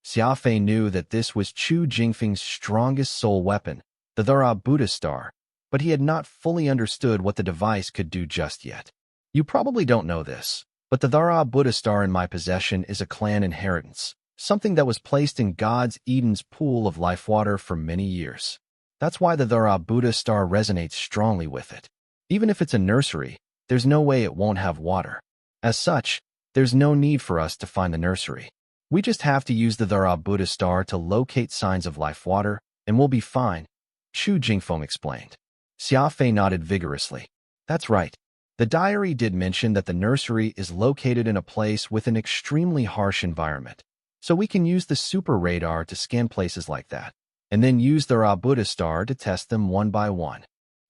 Xia Fei knew that this was Chu Jingfeng's strongest soul weapon, the Thara Buddha star, but he had not fully understood what the device could do just yet. You probably don't know this, but the Thara Buddha star in my possession is a clan inheritance, something that was placed in God's Eden's pool of life water for many years. That's why the Thara Buddha star resonates strongly with it. Even if it's a nursery, there's no way it won't have water. As such, there's no need for us to find the nursery. We just have to use the Thara Buddha star to locate signs of life water, and we'll be fine, Chu Jingfeng explained. Xia Fei nodded vigorously. That's right. The diary did mention that the nursery is located in a place with an extremely harsh environment, so we can use the super radar to scan places like that, and then use the Buddha star to test them one by one.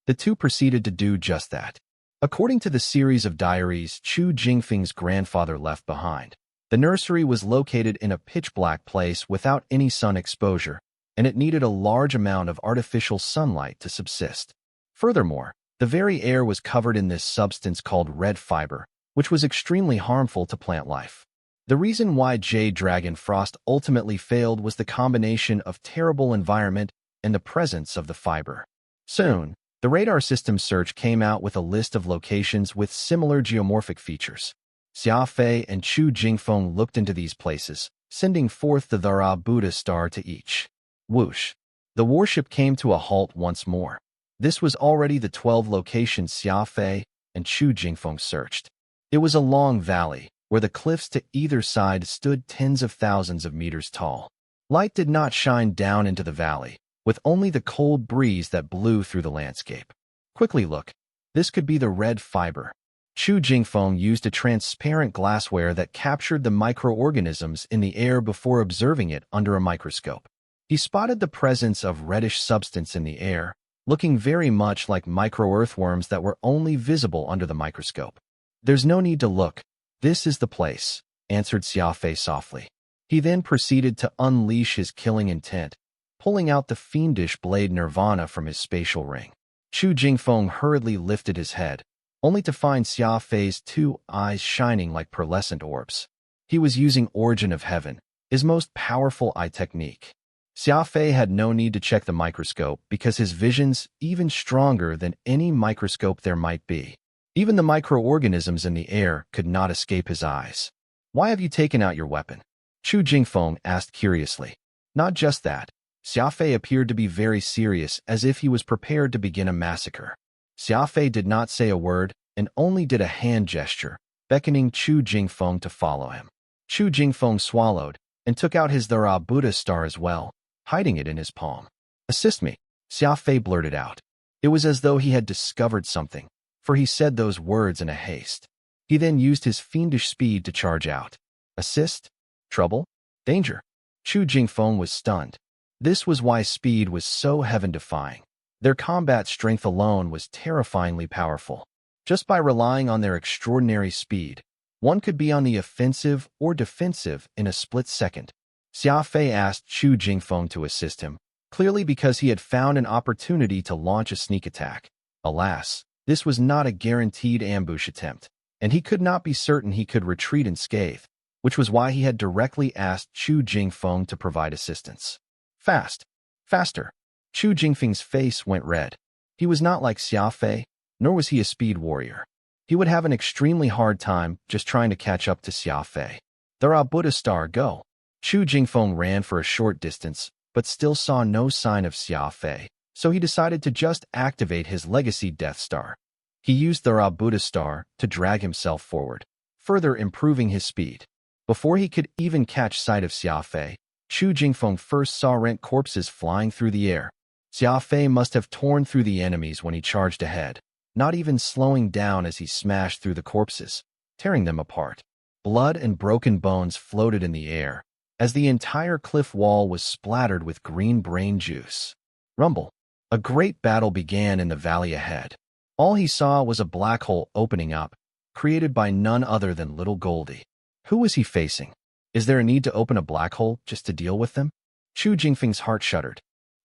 The two proceeded to do just that. According to the series of diaries Chu Jingfeng's grandfather left behind, the nursery was located in a pitch-black place without any sun exposure, and it needed a large amount of artificial sunlight to subsist. Furthermore, the very air was covered in this substance called red fiber, which was extremely harmful to plant life. The reason why Jade Dragon Frost ultimately failed was the combination of terrible environment and the presence of the fiber. Soon, the radar system search came out with a list of locations with similar geomorphic features. Xia Fei and Chu Jingfeng looked into these places, sending forth the Thara Buddha star to each. Whoosh! The warship came to a halt once more. This was already the 12 locations Xia Fei and Chu Jingfeng searched. It was a long valley, where the cliffs to either side stood tens of thousands of meters tall. Light did not shine down into the valley, with only the cold breeze that blew through the landscape. Quickly look. This could be the red fiber. Chu Jingfeng used a transparent glassware that captured the microorganisms in the air before observing it under a microscope. He spotted the presence of reddish substance in the air, looking very much like micro-earthworms that were only visible under the microscope. There's no need to look. This is the place, answered Xia Fei softly. He then proceeded to unleash his killing intent, pulling out the fiendish blade Nirvana from his spatial ring. Chu Jingfeng hurriedly lifted his head, only to find Xia Fei's 2 eyes shining like pearlescent orbs. He was using Origin of Heaven, his most powerful eye technique. Xia Fei had no need to check the microscope because his vision's even stronger than any microscope there might be. Even the microorganisms in the air could not escape his eyes. Why have you taken out your weapon? Chu Jingfeng asked curiously. Not just that. Xia Fei appeared to be very serious, as if he was prepared to begin a massacre. Xia Fei did not say a word and only did a hand gesture, beckoning Chu Jingfeng to follow him. Chu Jingfeng swallowed and took out his Thara Buddha star as well, hiding it in his palm. Assist me, Xia Fei blurted out. It was as though he had discovered something, for he said those words in a haste. He then used his fiendish speed to charge out. Assist? Trouble? Danger? Chu Jingfeng was stunned. This was why speed was so heaven-defying. Their combat strength alone was terrifyingly powerful. Just by relying on their extraordinary speed, one could be on the offensive or defensive in a split second. Xia Fei asked Chu Jingfeng to assist him, clearly because he had found an opportunity to launch a sneak attack. Alas, this was not a guaranteed ambush attempt, and he could not be certain he could retreat unscathed, which was why he had directly asked Chu Jingfeng to provide assistance. Fast! Faster! Chu Jingfeng's face went red. He was not like Xia Fei, nor was he a speed warrior. He would have an extremely hard time just trying to catch up to Xia Fei. Thara Buddha star, go! Chu Jingfeng ran for a short distance, but still saw no sign of Xia Fei, so he decided to just activate his legacy Death Star. He used Thara Buddha star to drag himself forward, further improving his speed. Before he could even catch sight of Xia Fei, Chu Jingfeng first saw rent corpses flying through the air. Xia Fei must have torn through the enemies when he charged ahead, not even slowing down as he smashed through the corpses, tearing them apart. Blood and broken bones floated in the air, as the entire cliff wall was splattered with green brain juice. Rumble. A great battle began in the valley ahead. All he saw was a black hole opening up, created by none other than Little Goldie. Who was he facing? Is there a need to open a black hole just to deal with them? Chu Jingfeng's heart shuddered.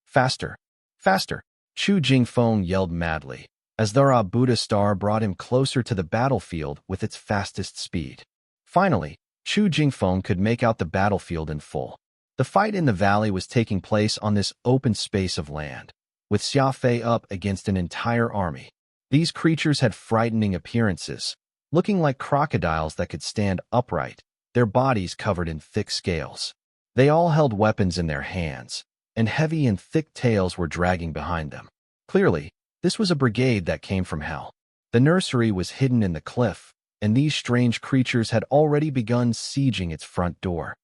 Faster! Faster! Chu Jingfeng yelled madly, as Thara Buddha star brought him closer to the battlefield with its fastest speed. Finally, Chu Jingfeng could make out the battlefield in full. The fight in the valley was taking place on this open space of land, with Xia Fei up against an entire army. These creatures had frightening appearances, looking like crocodiles that could stand upright, their bodies covered in thick scales. They all held weapons in their hands, and heavy and thick tails were dragging behind them. Clearly, this was a brigade that came from hell. The nursery was hidden in the cliff, and these strange creatures had already begun sieging its front door.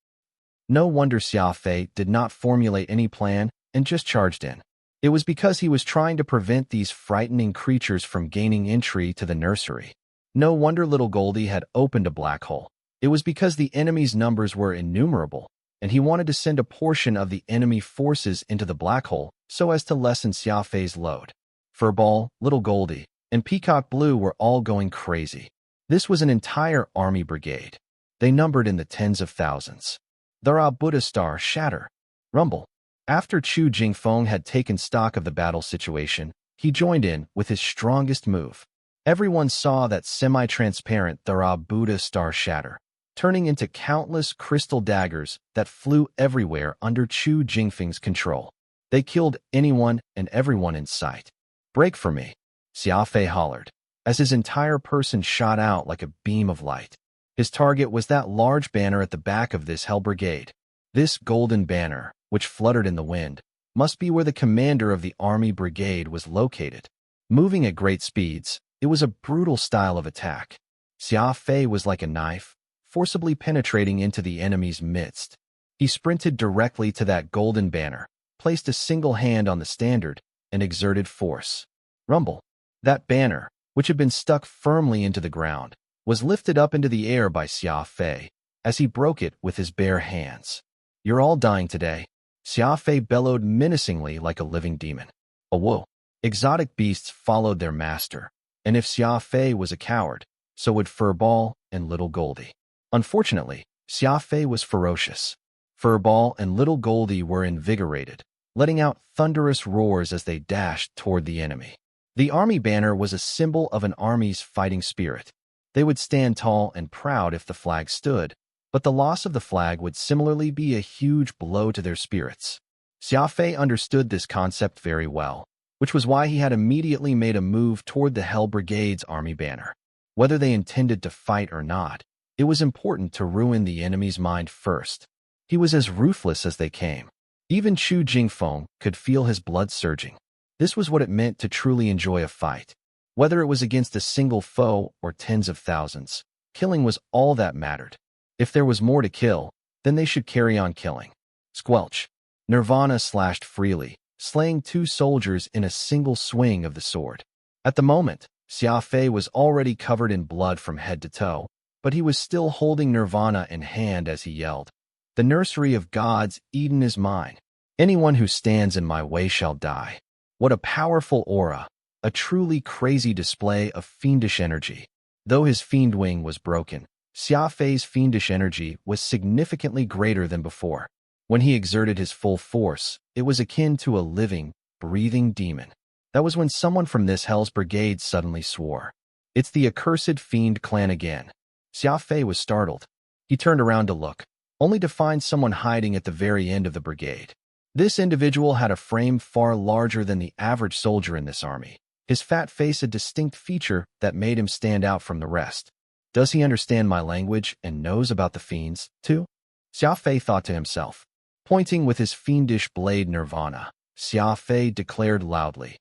No wonder Xia Fei did not formulate any plan and just charged in. It was because he was trying to prevent these frightening creatures from gaining entry to the nursery. No wonder Little Goldie had opened a black hole. It was because the enemy's numbers were innumerable, and he wanted to send a portion of the enemy forces into the black hole so as to lessen Xia Fei's load. Furball, Little Goldie, and Peacock Blue were all going crazy. This was an entire army brigade. They numbered in the tens of thousands. Thara Buddha star, shatter. Rumble. After Chu Jingfeng had taken stock of the battle situation, he joined in with his strongest move. Everyone saw that semi-transparent Thara Buddha star shatter. turning into countless crystal daggers that flew everywhere under Chu Jingfeng's control. They killed anyone and everyone in sight. "Break for me," Xia Fei hollered, as his entire person shot out like a beam of light. His target was that large banner at the back of this Hell Brigade. This golden banner, which fluttered in the wind, must be where the commander of the army brigade was located. Moving at great speeds, it was a brutal style of attack. Xia Fei was like a knife, forcibly penetrating into the enemy's midst. He sprinted directly to that golden banner, placed a single hand on the standard, and exerted force. Rumble. That banner, which had been stuck firmly into the ground, was lifted up into the air by Xia Fei as he broke it with his bare hands. "You're all dying today," Xia Fei bellowed menacingly like a living demon. Whoa! Exotic beasts followed their master, and if Xia Fei was a coward, so would Furball and Little Goldie. Unfortunately, Xia Fei was ferocious. Furball and Little Goldie were invigorated, letting out thunderous roars as they dashed toward the enemy. The army banner was a symbol of an army's fighting spirit. They would stand tall and proud if the flag stood, but the loss of the flag would similarly be a huge blow to their spirits. Xia Fei understood this concept very well, which was why he had immediately made a move toward the Hell Brigade's army banner. Whether they intended to fight or not, it was important to ruin the enemy's mind first. He was as ruthless as they came. Even Chu Jingfeng could feel his blood surging. This was what it meant to truly enjoy a fight. Whether it was against a single foe or tens of thousands, killing was all that mattered. If there was more to kill, then they should carry on killing. Squelch. Nirvana slashed freely, slaying 2 soldiers in a single swing of the sword. At the moment, Xia Fei was already covered in blood from head to toe, but he was still holding Nirvana in hand as he yelled, "The nursery of gods, Eden is mine. Anyone who stands in my way shall die." What a powerful aura, a truly crazy display of fiendish energy. Though his fiend wing was broken, Xia Fei's fiendish energy was significantly greater than before. When he exerted his full force, it was akin to a living, breathing demon. That was when someone from this Hell's Brigade suddenly swore, "It's the accursed fiend clan again." Xia Fei was startled. He turned around to look, only to find someone hiding at the very end of the brigade. This individual had a frame far larger than the average soldier in this army. His fat face a distinct feature that made him stand out from the rest. Does he understand my language and knows about the fiends, too? Xia Fei thought to himself. Pointing with his fiendish blade Nirvana, Xia Fei declared loudly,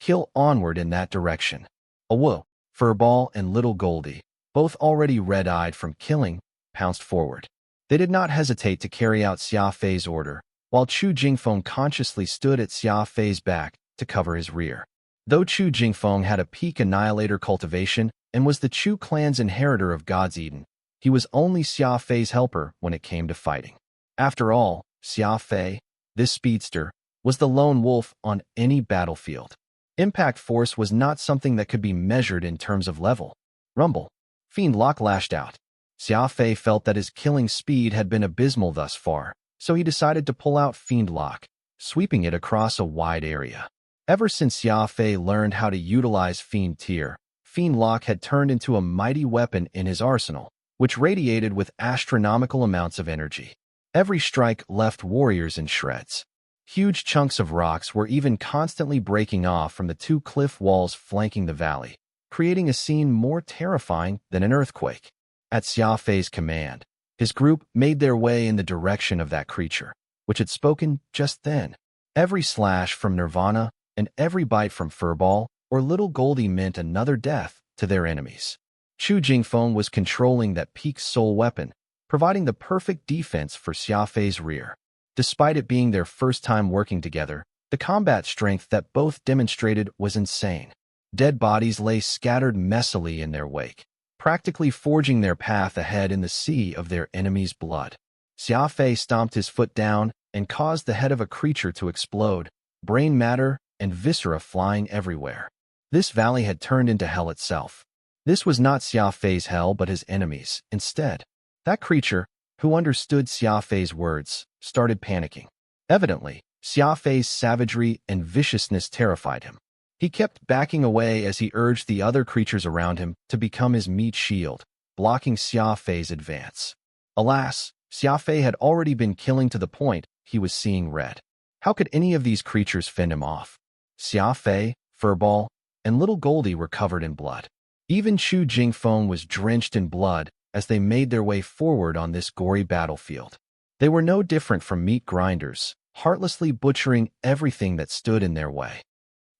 "Kill onward in that direction." Whoa! Furball and Little Goldie, both already red-eyed from killing, pounced forward. They did not hesitate to carry out Xia Fei's order, while Chu Jingfeng consciously stood at Xia Fei's back to cover his rear. Though Chu Jingfeng had a peak annihilator cultivation and was the Chu clan's inheritor of God's Eden, he was only Xia Fei's helper when it came to fighting. After all, Xia Fei, this speedster, was the lone wolf on any battlefield. Impact force was not something that could be measured in terms of level. Rumble. Fiend Lock lashed out. Xia Fei felt that his killing speed had been abysmal thus far, so he decided to pull out Fiend Lock, sweeping it across a wide area. Ever since Xia Fei learned how to utilize Fiend Tier, Fiend Lock had turned into a mighty weapon in his arsenal, which radiated with astronomical amounts of energy. Every strike left warriors in shreds. Huge chunks of rocks were even constantly breaking off from the 2 cliff walls flanking the valley, creating a scene more terrifying than an earthquake. At Xia Fei's command, his group made their way in the direction of that creature, which had spoken just then. Every slash from Nirvana and every bite from Furball or Little Goldie meant another death to their enemies. Chu Jingfeng was controlling that peak soul weapon, providing the perfect defense for Xia Fei's rear. Despite it being their first time working together, the combat strength that both demonstrated was insane. Dead bodies lay scattered messily in their wake, practically forging their path ahead in the sea of their enemy's blood. Xia Fei stomped his foot down and caused the head of a creature to explode, brain matter and viscera flying everywhere. This valley had turned into hell itself. This was not Xia Fei's hell but his enemy's, instead. That creature, who understood Xia Fei's words, started panicking. Evidently, Xia Fei's savagery and viciousness terrified him. He kept backing away as he urged the other creatures around him to become his meat shield, blocking Xia Fei's advance. Alas, Xia Fei had already been killing to the point he was seeing red. How could any of these creatures fend him off? Xia Fei, Furball, and little Goldie were covered in blood. Even Chu Jingfeng was drenched in blood as they made their way forward on this gory battlefield. They were no different from meat grinders, heartlessly butchering everything that stood in their way.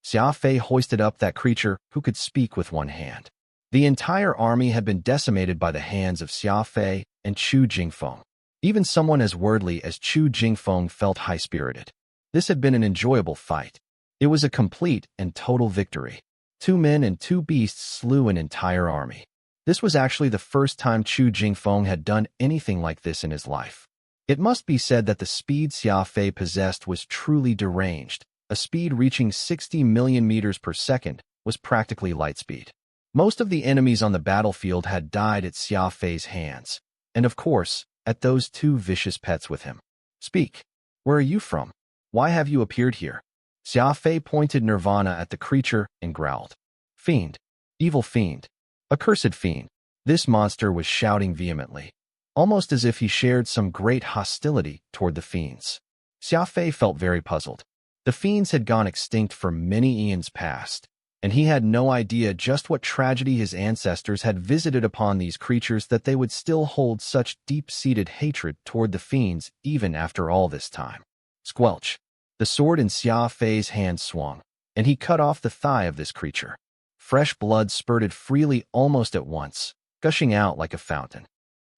Xia Fei hoisted up that creature who could speak with one hand. The entire army had been decimated by the hands of Xia Fei and Chu Jingfeng. Even someone as worldly as Chu Jingfeng felt high-spirited. This had been an enjoyable fight. It was a complete and total victory. 2 men and 2 beasts slew an entire army. This was actually the first time Chu Jingfeng had done anything like this in his life. It must be said that the speed Xia Fei possessed was truly deranged. A speed reaching 60 million meters per second was practically light speed. Most of the enemies on the battlefield had died at Xia Fei's hands. And of course, at those 2 vicious pets with him. Speak. Where are you from? Why have you appeared here? Xia Fei pointed Nirvana at the creature and growled. Fiend. Evil fiend. Accursed fiend. This monster was shouting vehemently, almost as if he shared some great hostility toward the fiends. Xia Fei felt very puzzled. The fiends had gone extinct for many eons past, and he had no idea just what tragedy his ancestors had visited upon these creatures that they would still hold such deep-seated hatred toward the fiends even after all this time. Squelch. The sword in Xia Fei's hand swung, and he cut off the thigh of this creature. Fresh blood spurted freely almost at once, gushing out like a fountain.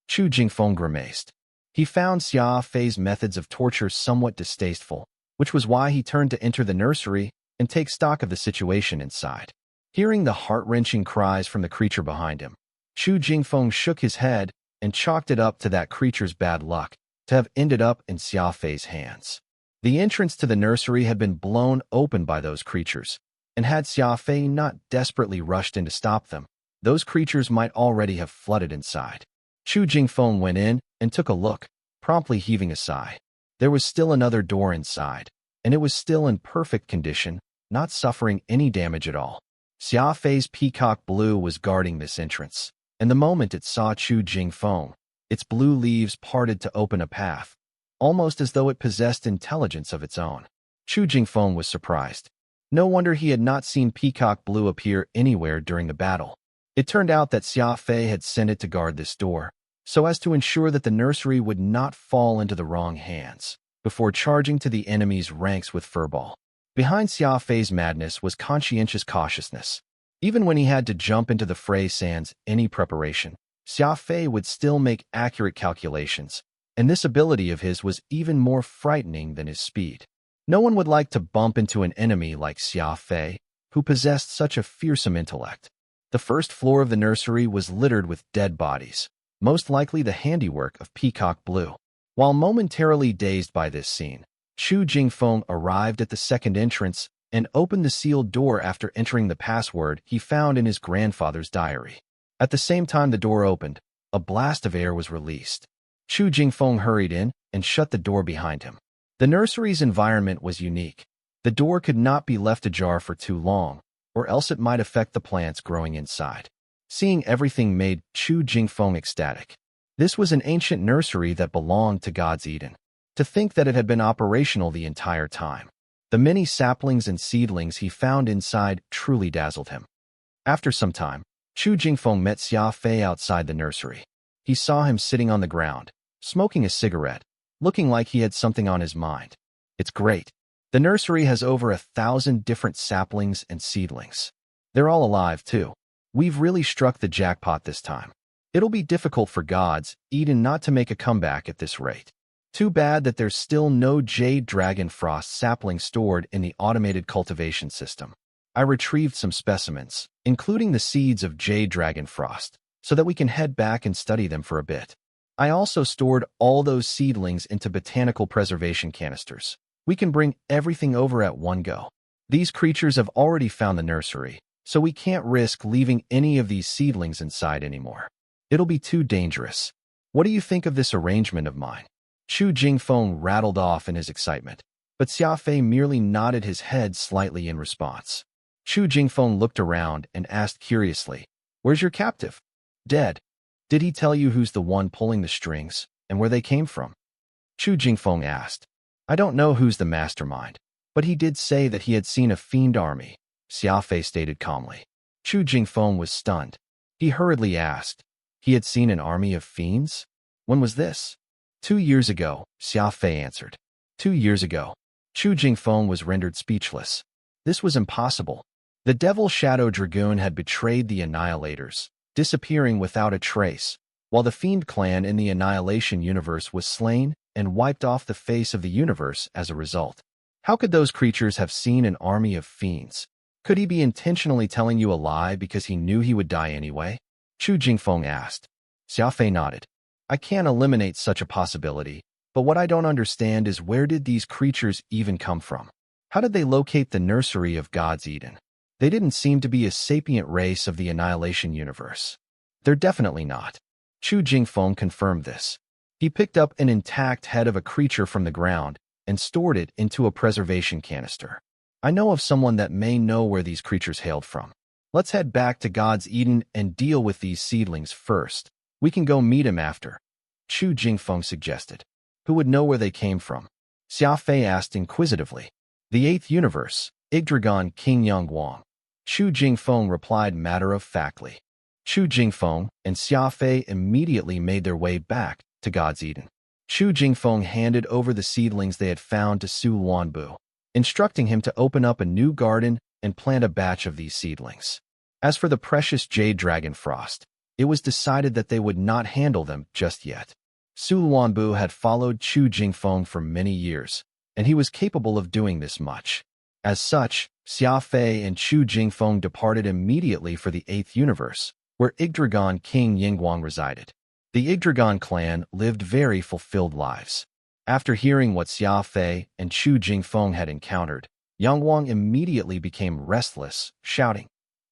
Chu Jingfeng grimaced. He found Xia Fei's methods of torture somewhat distasteful, which was why he turned to enter the nursery and take stock of the situation inside. Hearing the heart-wrenching cries from the creature behind him, Chu Jingfeng shook his head and chalked it up to that creature's bad luck to have ended up in Xia Fei's hands. The entrance to the nursery had been blown open by those creatures, and had Xia Fei not desperately rushed in to stop them, those creatures might already have flooded inside. Chu Jingfeng went in and took a look, promptly heaving a sigh. There was still another door inside, and it was still in perfect condition, not suffering any damage at all. Xia Fei's peacock blue was guarding this entrance, and the moment it saw Chu Jingfeng, its blue leaves parted to open a path, almost as though it possessed intelligence of its own. Chu Jingfeng was surprised. No wonder he had not seen peacock blue appear anywhere during the battle. It turned out that Xia Fei had sent it to guard this door, so as to ensure that the nursery would not fall into the wrong hands, before charging to the enemy's ranks with furball. Behind Xia Fei's madness was conscientious cautiousness. Even when he had to jump into the fray sans any preparation, Xia Fei would still make accurate calculations, and this ability of his was even more frightening than his speed. No one would like to bump into an enemy like Xia Fei, who possessed such a fearsome intellect. The first floor of the nursery was littered with dead bodies, most likely the handiwork of Peacock Blue. While momentarily dazed by this scene, Chu Jingfeng arrived at the second entrance and opened the sealed door after entering the password he found in his grandfather's diary. At the same time the door opened, a blast of air was released. Chu Jingfeng hurried in and shut the door behind him. The nursery's environment was unique. The door could not be left ajar for too long, or else it might affect the plants growing inside. Seeing everything made Chu Jingfeng ecstatic. This was an ancient nursery that belonged to God's Eden. To think that it had been operational the entire time. The many saplings and seedlings he found inside truly dazzled him. After some time, Chu Jingfeng met Xia Fei outside the nursery. He saw him sitting on the ground, smoking a cigarette, looking like he had something on his mind. It's great. The nursery has over 1,000 different saplings and seedlings. They're all alive, too. We've really struck the jackpot this time. It'll be difficult for God's Eden not to make a comeback at this rate. Too bad that there's still no Jade Dragon Frost sapling stored in the automated cultivation system. I retrieved some specimens, including the seeds of Jade Dragon Frost, so that we can head back and study them for a bit. I also stored all those seedlings into botanical preservation canisters. We can bring everything over at one go. These creatures have already found the nursery, so we can't risk leaving any of these seedlings inside anymore. It'll be too dangerous. What do you think of this arrangement of mine? Chu Jingfeng rattled off in his excitement, but Xia Fei merely nodded his head slightly in response. Chu Jingfeng looked around and asked curiously, "Where's your captive?" "Dead." "Did he tell you who's the one pulling the strings?" and where they came from? Chu Jingfeng asked. I don't know who's the mastermind, but he did say that he had seen a fiend army, Xia Fei stated calmly. Chu Jingfeng was stunned. He hurriedly asked, he had seen an army of fiends? When was this? 2 years ago, Xia Fei answered. 2 years ago. Chu Jingfeng was rendered speechless. This was impossible. The Devil Shadow Dragoon had betrayed the Annihilators, disappearing without a trace, while the Fiend clan in the Annihilation universe was slain and wiped off the face of the universe as a result. How could those creatures have seen an army of fiends? Could he be intentionally telling you a lie because he knew he would die anyway? Chu Jingfeng asked. Xia Fei nodded. I can't eliminate such a possibility, but what I don't understand is where did these creatures even come from? How did they locate the nursery of God's Eden? They didn't seem to be a sapient race of the Annihilation universe. They're definitely not. Chu Jingfeng confirmed this. He picked up an intact head of a creature from the ground and stored it into a preservation canister. I know of someone that may know where these creatures hailed from. Let's head back to God's Eden and deal with these seedlings first. We can go meet him after. Chu Jingfeng suggested. Who would know where they came from? Xia Fei asked inquisitively. The 8th universe, Yggdragon King Yangwang. Chu Jingfeng replied matter-of-factly. Chu Jingfeng and Xia Fei immediately made their way back to God's Eden. Chu Jingfeng handed over the seedlings they had found to Su Luanbu, instructing him to open up a new garden and plant a batch of these seedlings. As for the precious Jade Dragon Frost, it was decided that they would not handle them just yet. Su Luanbu had followed Chu Jingfeng for many years, and he was capable of doing this much. As such, Xia Fei and Chu Jingfeng departed immediately for the 8th universe, where Yggdragon King Yingguang resided. The Yggdragon clan lived very fulfilled lives. After hearing what Xia Fei and Chu Jingfeng had encountered, Yangwang immediately became restless, shouting,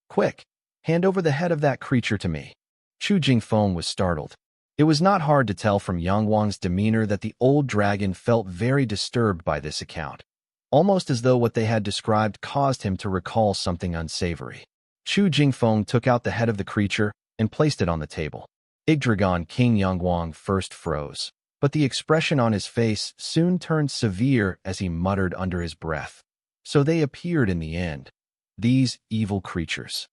Quick, hand over the head of that creature to me. Chu Jingfeng was startled. It was not hard to tell from Yangwang's demeanor that the old dragon felt very disturbed by this account, almost as though what they had described caused him to recall something unsavory. Chu Jingfeng took out the head of the creature and placed it on the table. Yggdragon King Yangwang first froze, but the expression on his face soon turned severe as he muttered under his breath. So they appeared in the end. These evil creatures.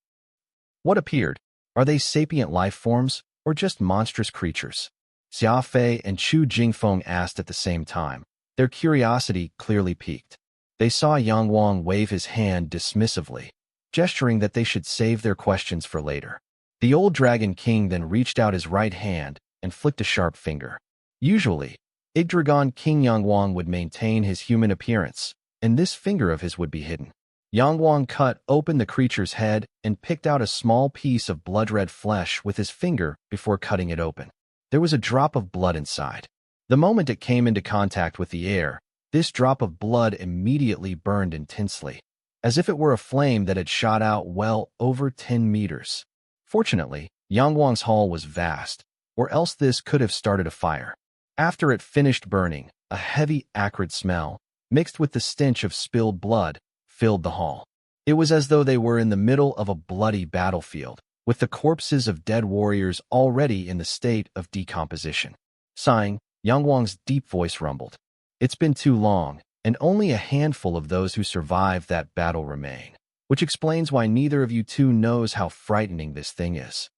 What appeared? Are they sapient life forms, or just monstrous creatures? Xia Fei and Chu Jingfeng asked at the same time, their curiosity clearly piqued. They saw Yangwang wave his hand dismissively, gesturing that they should save their questions for later. The old Dragon King then reached out his right hand and flicked a sharp finger. Usually, Yggdragon King Yangwang would maintain his human appearance, and this finger of his would be hidden. Yangwang cut open the creature's head and picked out a small piece of blood-red flesh with his finger before cutting it open. There was a drop of blood inside. The moment it came into contact with the air, this drop of blood immediately burned intensely, as if it were a flame that had shot out well over 10 meters. Fortunately, Yangwang's hall was vast, or else this could have started a fire. After it finished burning, a heavy, acrid smell, mixed with the stench of spilled blood, filled the hall. It was as though they were in the middle of a bloody battlefield, with the corpses of dead warriors already in the state of decomposition. Sighing, Yangwang's deep voice rumbled. It's been too long, and only a handful of those who survived that battle remain, which explains why neither of you two knows how frightening this thing is.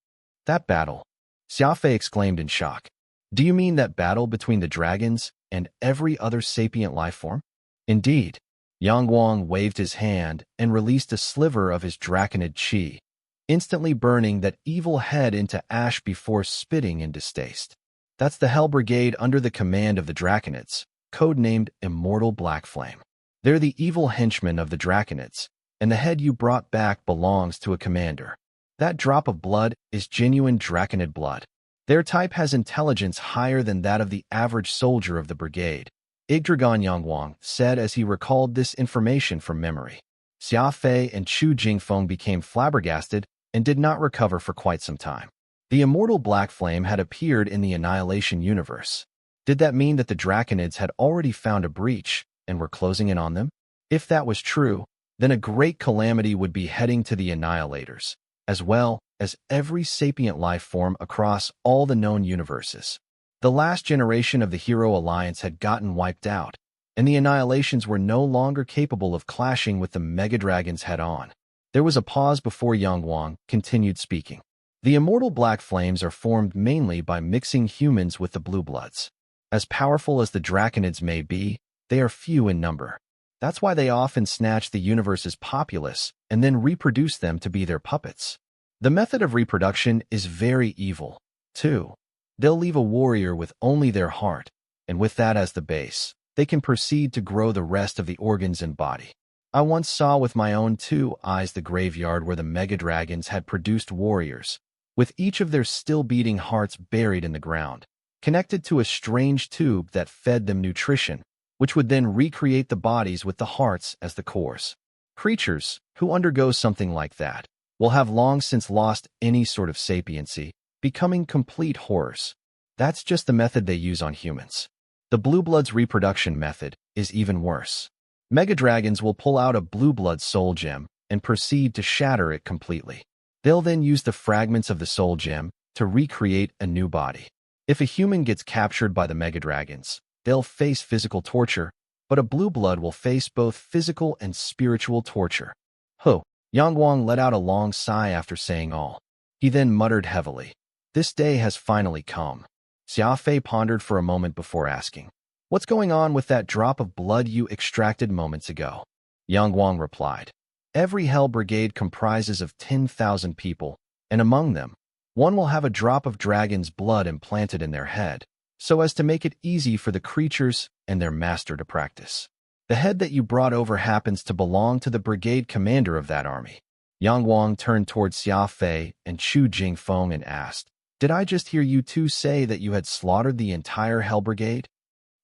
That battle? Xia Fei exclaimed in shock. Do you mean that battle between the dragons and every other sapient life form? Indeed. Yangwang waved his hand and released a sliver of his draconid chi, instantly burning that evil head into ash before spitting in distaste. That's the Hell Brigade under the command of the Draconids, codenamed Immortal Black Flame. They're the evil henchmen of the Draconids, and the head you brought back belongs to a commander. That drop of blood is genuine Draconid blood. Their type has intelligence higher than that of the average soldier of the brigade, Yggdragon Yangwang said as he recalled this information from memory. Xia Fei and Chu Jingfeng became flabbergasted and did not recover for quite some time. The immortal Black Flame had appeared in the Annihilation universe. Did that mean that the Draconids had already found a breach and were closing in on them? If that was true, then a great calamity would be heading to the Annihilators, as well as every sapient life form across all the known universes. The last generation of the Hero Alliance had gotten wiped out, and the Annihilations were no longer capable of clashing with the Mega Dragons head-on. There was a pause before Yang Wang continued speaking. The immortal black flames are formed mainly by mixing humans with the blue bloods. As powerful as the Draconids may be, they are few in number. That's why they often snatch the universe's populace and then reproduce them to be their puppets. The method of reproduction is very evil, too. They'll leave a warrior with only their heart, and with that as the base, they can proceed to grow the rest of the organs and body. I once saw with my own 2 eyes the graveyard where the Mega Dragons had produced warriors, with each of their still-beating hearts buried in the ground, connected to a strange tube that fed them nutrition, which would then recreate the bodies with the hearts as the cores. Creatures who undergo something like that will have long since lost any sort of sapiency, becoming complete horrors. That's just the method they use on humans. The Blue Blood's reproduction method is even worse. Mega Dragons will pull out a Blue Blood soul gem and proceed to shatter it completely. They'll then use the fragments of the soul gem to recreate a new body. If a human gets captured by the Mega Dragons, they'll face physical torture, but a Blue Blood will face both physical and spiritual torture. Huh. Yang Wang let out a long sigh after saying all. He then muttered heavily. This day has finally come. Xia Fei pondered for a moment before asking, "What's going on with that drop of blood you extracted moments ago?" Yang Wang replied, "Every Hell Brigade comprises of 10,000 people, and among them, one will have a drop of dragon's blood implanted in their head, so as to make it easy for the creatures and their master to practice. The head that you brought over happens to belong to the brigade commander of that army." Yang Wang turned towards Xia Fei and Chu Jingfeng and asked, "Did I just hear you 2 say that you had slaughtered the entire Hell Brigade?"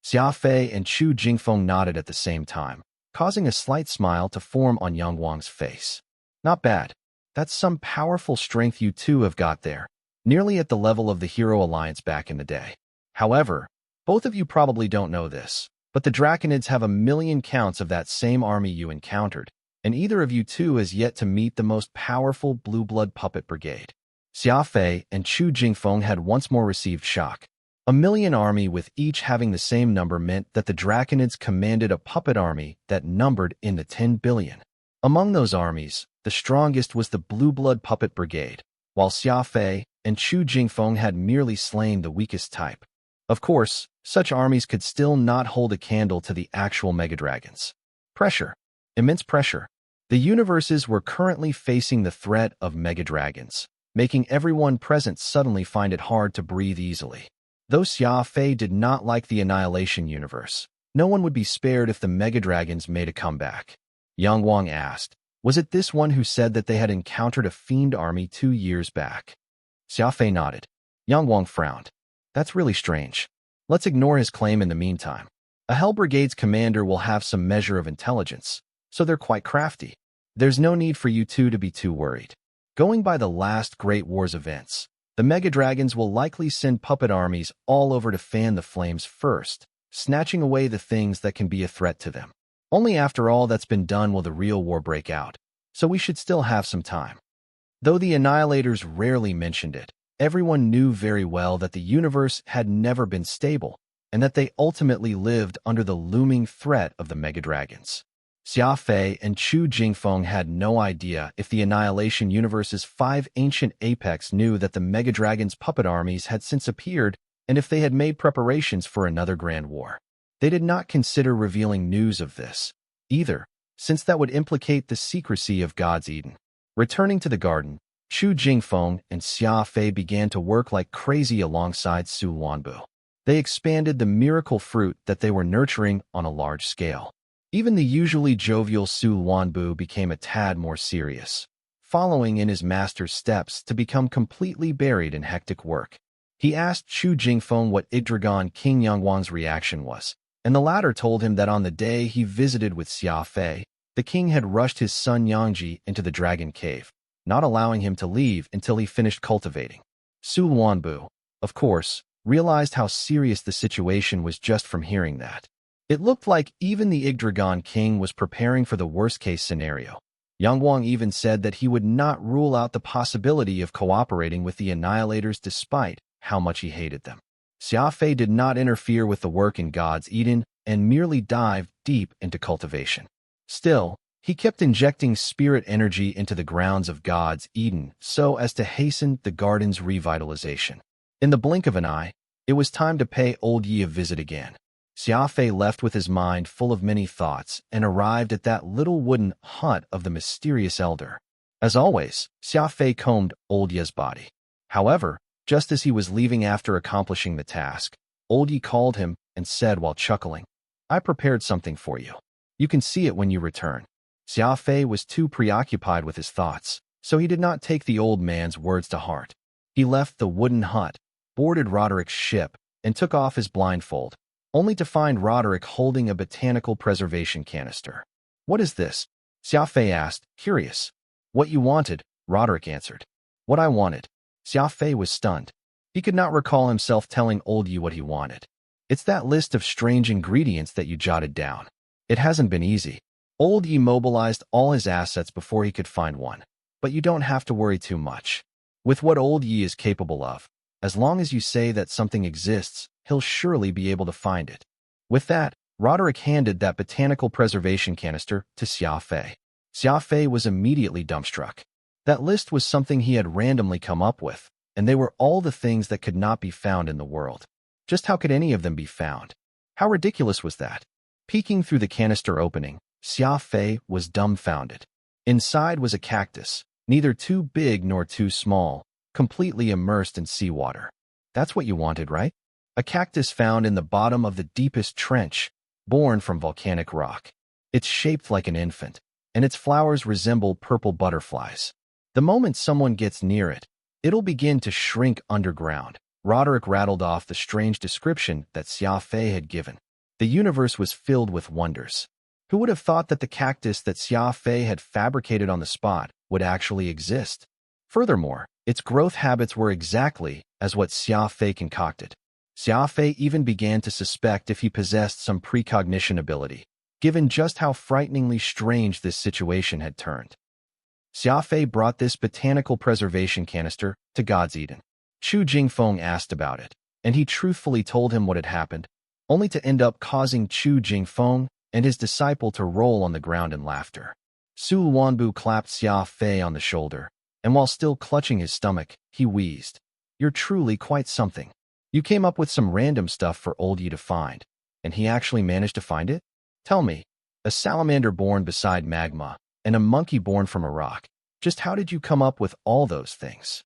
Xia Fei and Chu Jingfeng nodded at the same time, causing a slight smile to form on Yang Wang's face. "Not bad. That's some powerful strength you 2 have got there, nearly at the level of the Hero Alliance back in the day. However, both of you probably don't know this, but the Draconids have 1,000,000 counts of that same army you encountered, and either of you 2 has yet to meet the most powerful Blue Blood Puppet Brigade." Xia Fei and Chu Jingfeng had once more received shock. 1,000,000 army with each having the same number meant that the Draconids commanded a puppet army that numbered in the 10 billion. Among those armies, the strongest was the Blue Blood Puppet Brigade, while Xia Fei and Chu Jingfeng had merely slain the weakest type. Of course, such armies could still not hold a candle to the actual Mega Dragons. Pressure. Immense pressure. The universes were currently facing the threat of Mega Dragons, making everyone present suddenly find it hard to breathe easily. Though Xia Fei did not like the Annihilation universe, no one would be spared if the Mega Dragons made a comeback. Yang Wang asked, "Was it this one who said that they had encountered a fiend army 2 years back?" Xia Fei nodded. Yang Wang frowned. "That's really strange. Let's ignore his claim in the meantime. A Hell Brigade's commander will have some measure of intelligence, so they're quite crafty. There's no need for you 2 to be too worried. Going by the last Great War's events, the Mega Dragons will likely send puppet armies all over to fan the flames first, snatching away the things that can be a threat to them. Only after all that's been done will the real war break out, so we should still have some time." Though the Annihilators rarely mentioned it, everyone knew very well that the universe had never been stable, and that they ultimately lived under the looming threat of the Mega Dragons. Xia Fei and Chu Jingfeng had no idea if the Annihilation Universe's 5 ancient apex knew that the Mega Dragon's puppet armies had since appeared and if they had made preparations for another grand war. They did not consider revealing news of this, either, since that would implicate the secrecy of God's Eden. Returning to the garden, Chu Jingfeng and Xia Fei began to work like crazy alongside Su Wanbu. They expanded the miracle fruit that they were nurturing on a large scale. Even the usually jovial Su Wanbu became a tad more serious, following in his master's steps to become completely buried in hectic work. He asked Chu Jingfeng what Yggdragon King Yang Wang's reaction was, and the latter told him that on the day he visited with Xia Fei, the king had rushed his son Yangji into the dragon cave, not allowing him to leave until he finished cultivating. Su Wanbu, of course, realized how serious the situation was just from hearing that. It looked like even the Yggdragon king was preparing for the worst-case scenario. Yang Wang even said that he would not rule out the possibility of cooperating with the Annihilators despite how much he hated them. Xia Fei did not interfere with the work in God's Eden and merely dived deep into cultivation. Still, he kept injecting spirit energy into the grounds of God's Eden so as to hasten the garden's revitalization. In the blink of an eye, it was time to pay old Yi a visit again. Xia Fei left with his mind full of many thoughts and arrived at that little wooden hut of the mysterious elder. As always, Xia Fei combed old Yi's body. However, just as he was leaving after accomplishing the task, old Yi called him and said while chuckling, "I prepared something for you. You can see it when you return." Xia Fei was too preoccupied with his thoughts, so he did not take the old man's words to heart. He left the wooden hut, boarded Roderick's ship, and took off his blindfold, only to find Roderick holding a botanical preservation canister. "What is this?" Xia Fei asked, curious. "What you wanted," Roderick answered. "What I wanted." Xia Fei was stunned. He could not recall himself telling old Yi what he wanted. "It's that list of strange ingredients that you jotted down. It hasn't been easy." Old Yi mobilized all his assets before he could find one. "But you don't have to worry too much. With what old Yi is capable of, as long as you say that something exists, he'll surely be able to find it." With that, Roderick handed that botanical preservation canister to Xia Fei. Xia Fei was immediately dumbstruck. That list was something he had randomly come up with, and they were all the things that could not be found in the world. Just how could any of them be found? How ridiculous was that? Peeking through the canister opening, Xia Fei was dumbfounded. Inside was a cactus, neither too big nor too small, completely immersed in seawater. That's what you wanted, right? A cactus found in the bottom of the deepest trench, born from volcanic rock. It's shaped like an infant, and its flowers resemble purple butterflies. The moment someone gets near it, it'll begin to shrink underground. Roderick rattled off the strange description that Xia Fei had given. The universe was filled with wonders. Who would have thought that the cactus that Xia Fei had fabricated on the spot would actually exist? Furthermore, its growth habits were exactly as what Xia Fei concocted. Xia Fei even began to suspect if he possessed some precognition ability, given just how frighteningly strange this situation had turned. Xia Fei brought this botanical preservation canister to God's Eden. Chu Jingfeng asked about it, and he truthfully told him what had happened, only to end up causing Chu Jingfeng and his disciple to roll on the ground in laughter. Su Wanbu clapped Xia Fei on the shoulder, and while still clutching his stomach, he wheezed, "You're truly quite something. You came up with some random stuff for old Yi to find, and he actually managed to find it? Tell me, a salamander born beside magma, and a monkey born from a rock. Just how did you come up with all those things?"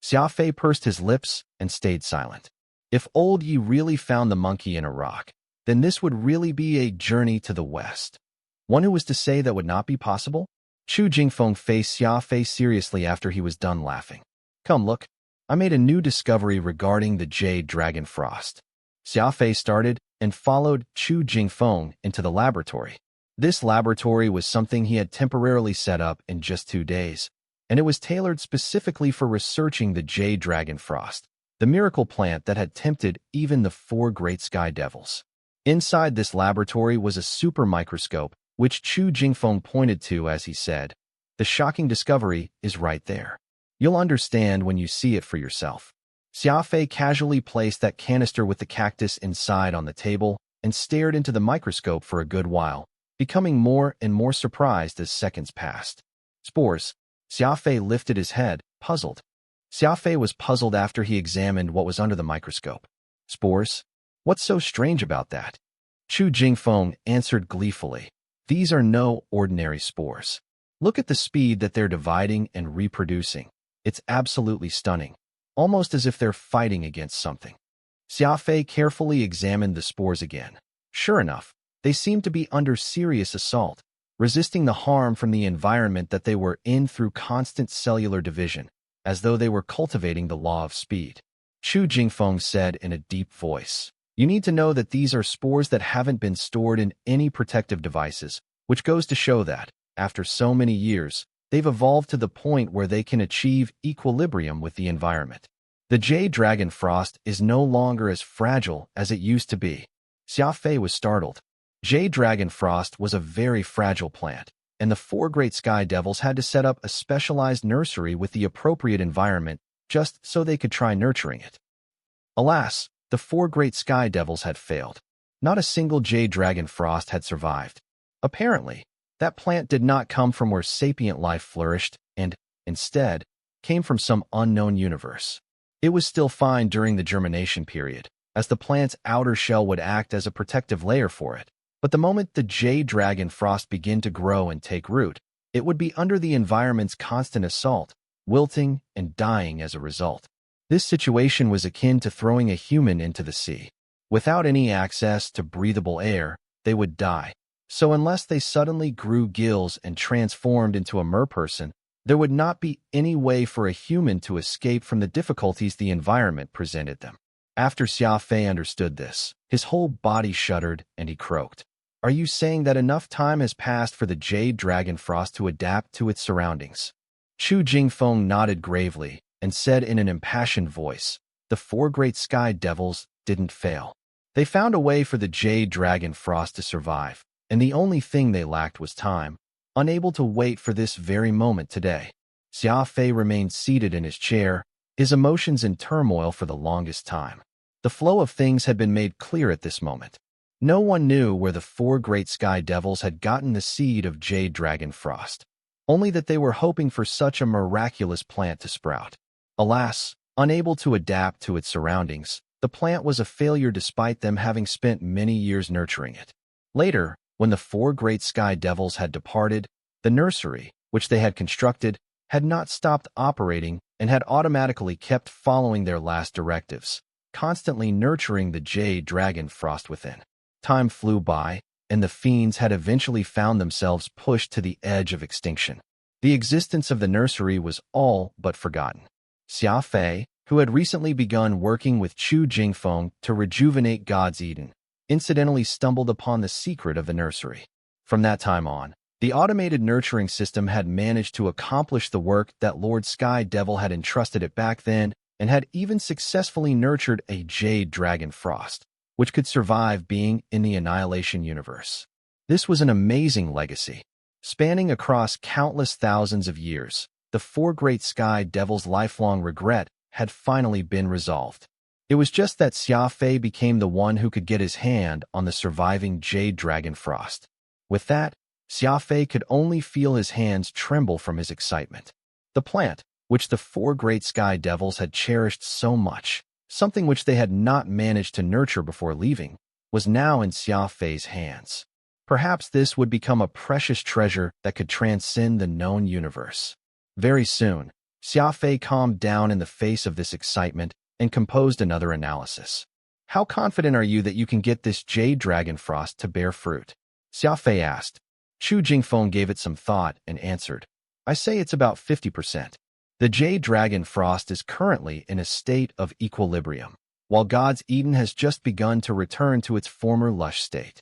Xia Fei pursed his lips and stayed silent. If old Yi really found the monkey in a rock, then this would really be a journey to the west. One who was to say that would not be possible? Chu Jingfeng faced Xia Fei seriously after he was done laughing. "Come look, I made a new discovery regarding the jade dragon frost." Xia Fei started and followed Chu Jingfeng into the laboratory. This laboratory was something he had temporarily set up in just 2 days, and it was tailored specifically for researching the jade dragon frost, the miracle plant that had tempted even the 4 great sky devils. Inside this laboratory was a super microscope, which Chu Jingfeng pointed to as he said, "The shocking discovery is right there. You'll understand when you see it for yourself." Xia Fei casually placed that canister with the cactus inside on the table and stared into the microscope for a good while, becoming more and more surprised as seconds passed. "Spores." Xia Fei lifted his head, puzzled. Xia Fei was puzzled after he examined what was under the microscope. "Spores? What's so strange about that?" Chu Jingfeng answered gleefully, "These are no ordinary spores. Look at the speed that they're dividing and reproducing. It's absolutely stunning, almost as if they're fighting against something." Xia Fei carefully examined the spores again. Sure enough, they seemed to be under serious assault, resisting the harm from the environment that they were in through constant cellular division, as though they were cultivating the law of speed. Chu Jingfeng said in a deep voice, "You need to know that these are spores that haven't been stored in any protective devices, which goes to show that, after so many years, they've evolved to the point where they can achieve equilibrium with the environment. The jade dragon frost is no longer as fragile as it used to be." Xia Fei was startled. Jade dragon frost was a very fragile plant, and the 4 great sky devils had to set up a specialized nursery with the appropriate environment just so they could try nurturing it. Alas, the four great sky devils had failed. Not a single jade dragon frost had survived. Apparently, that plant did not come from where sapient life flourished and, instead, came from some unknown universe. It was still fine during the germination period, as the plant's outer shell would act as a protective layer for it. But the moment the jade dragon frost began to grow and take root, it would be under the environment's constant assault, wilting and dying as a result. This situation was akin to throwing a human into the sea. Without any access to breathable air, they would die. So unless they suddenly grew gills and transformed into a merperson, there would not be any way for a human to escape from the difficulties the environment presented them. After Xia Fei understood this, his whole body shuddered and he croaked. Are you saying that enough time has passed for the jade dragon frost to adapt to its surroundings? Chu Jingfeng nodded gravely and said in an impassioned voice, the four great sky devils didn't fail. They found a way for the jade dragon frost to survive, and the only thing they lacked was time, unable to wait for this very moment today. Xia Fei remained seated in his chair, his emotions in turmoil for the longest time. The flow of things had been made clear at this moment. No one knew where the four great sky devils had gotten the seed of jade dragon frost, only that they were hoping for such a miraculous plant to sprout. Alas, unable to adapt to its surroundings, the plant was a failure despite them having spent many years nurturing it. Later, when the four great sky devils had departed, the nursery, which they had constructed, had not stopped operating and had automatically kept following their last directives, constantly nurturing the jade dragon frost within. Time flew by, and the fiends had eventually found themselves pushed to the edge of extinction. The existence of the nursery was all but forgotten. Xia Fei, who had recently begun working with Chu Jingfeng to rejuvenate God's Eden, incidentally stumbled upon the secret of the nursery. From that time on, the automated nurturing system had managed to accomplish the work that Lord Sky Devil had entrusted it back then and had even successfully nurtured a jade dragon frost, which could survive being in the Annihilation universe. This was an amazing legacy. Spanning across countless thousands of years, the four great sky devils' lifelong regret had finally been resolved. It was just that Xia Fei became the one who could get his hand on the surviving jade dragon frost. With that, Xia Fei could only feel his hands tremble from his excitement. The plant, which the four great sky devils had cherished so much, something which they had not managed to nurture before leaving, was now in Xia Fei's hands. Perhaps this would become a precious treasure that could transcend the known universe. Very soon, Xia Fei calmed down in the face of this excitement and composed another analysis. How confident are you that you can get this jade dragon frost to bear fruit? Xia Fei asked. Chu Jingfeng gave it some thought and answered, I say it's about 50%. The jade dragon frost is currently in a state of equilibrium, while God's Eden has just begun to return to its former lush state.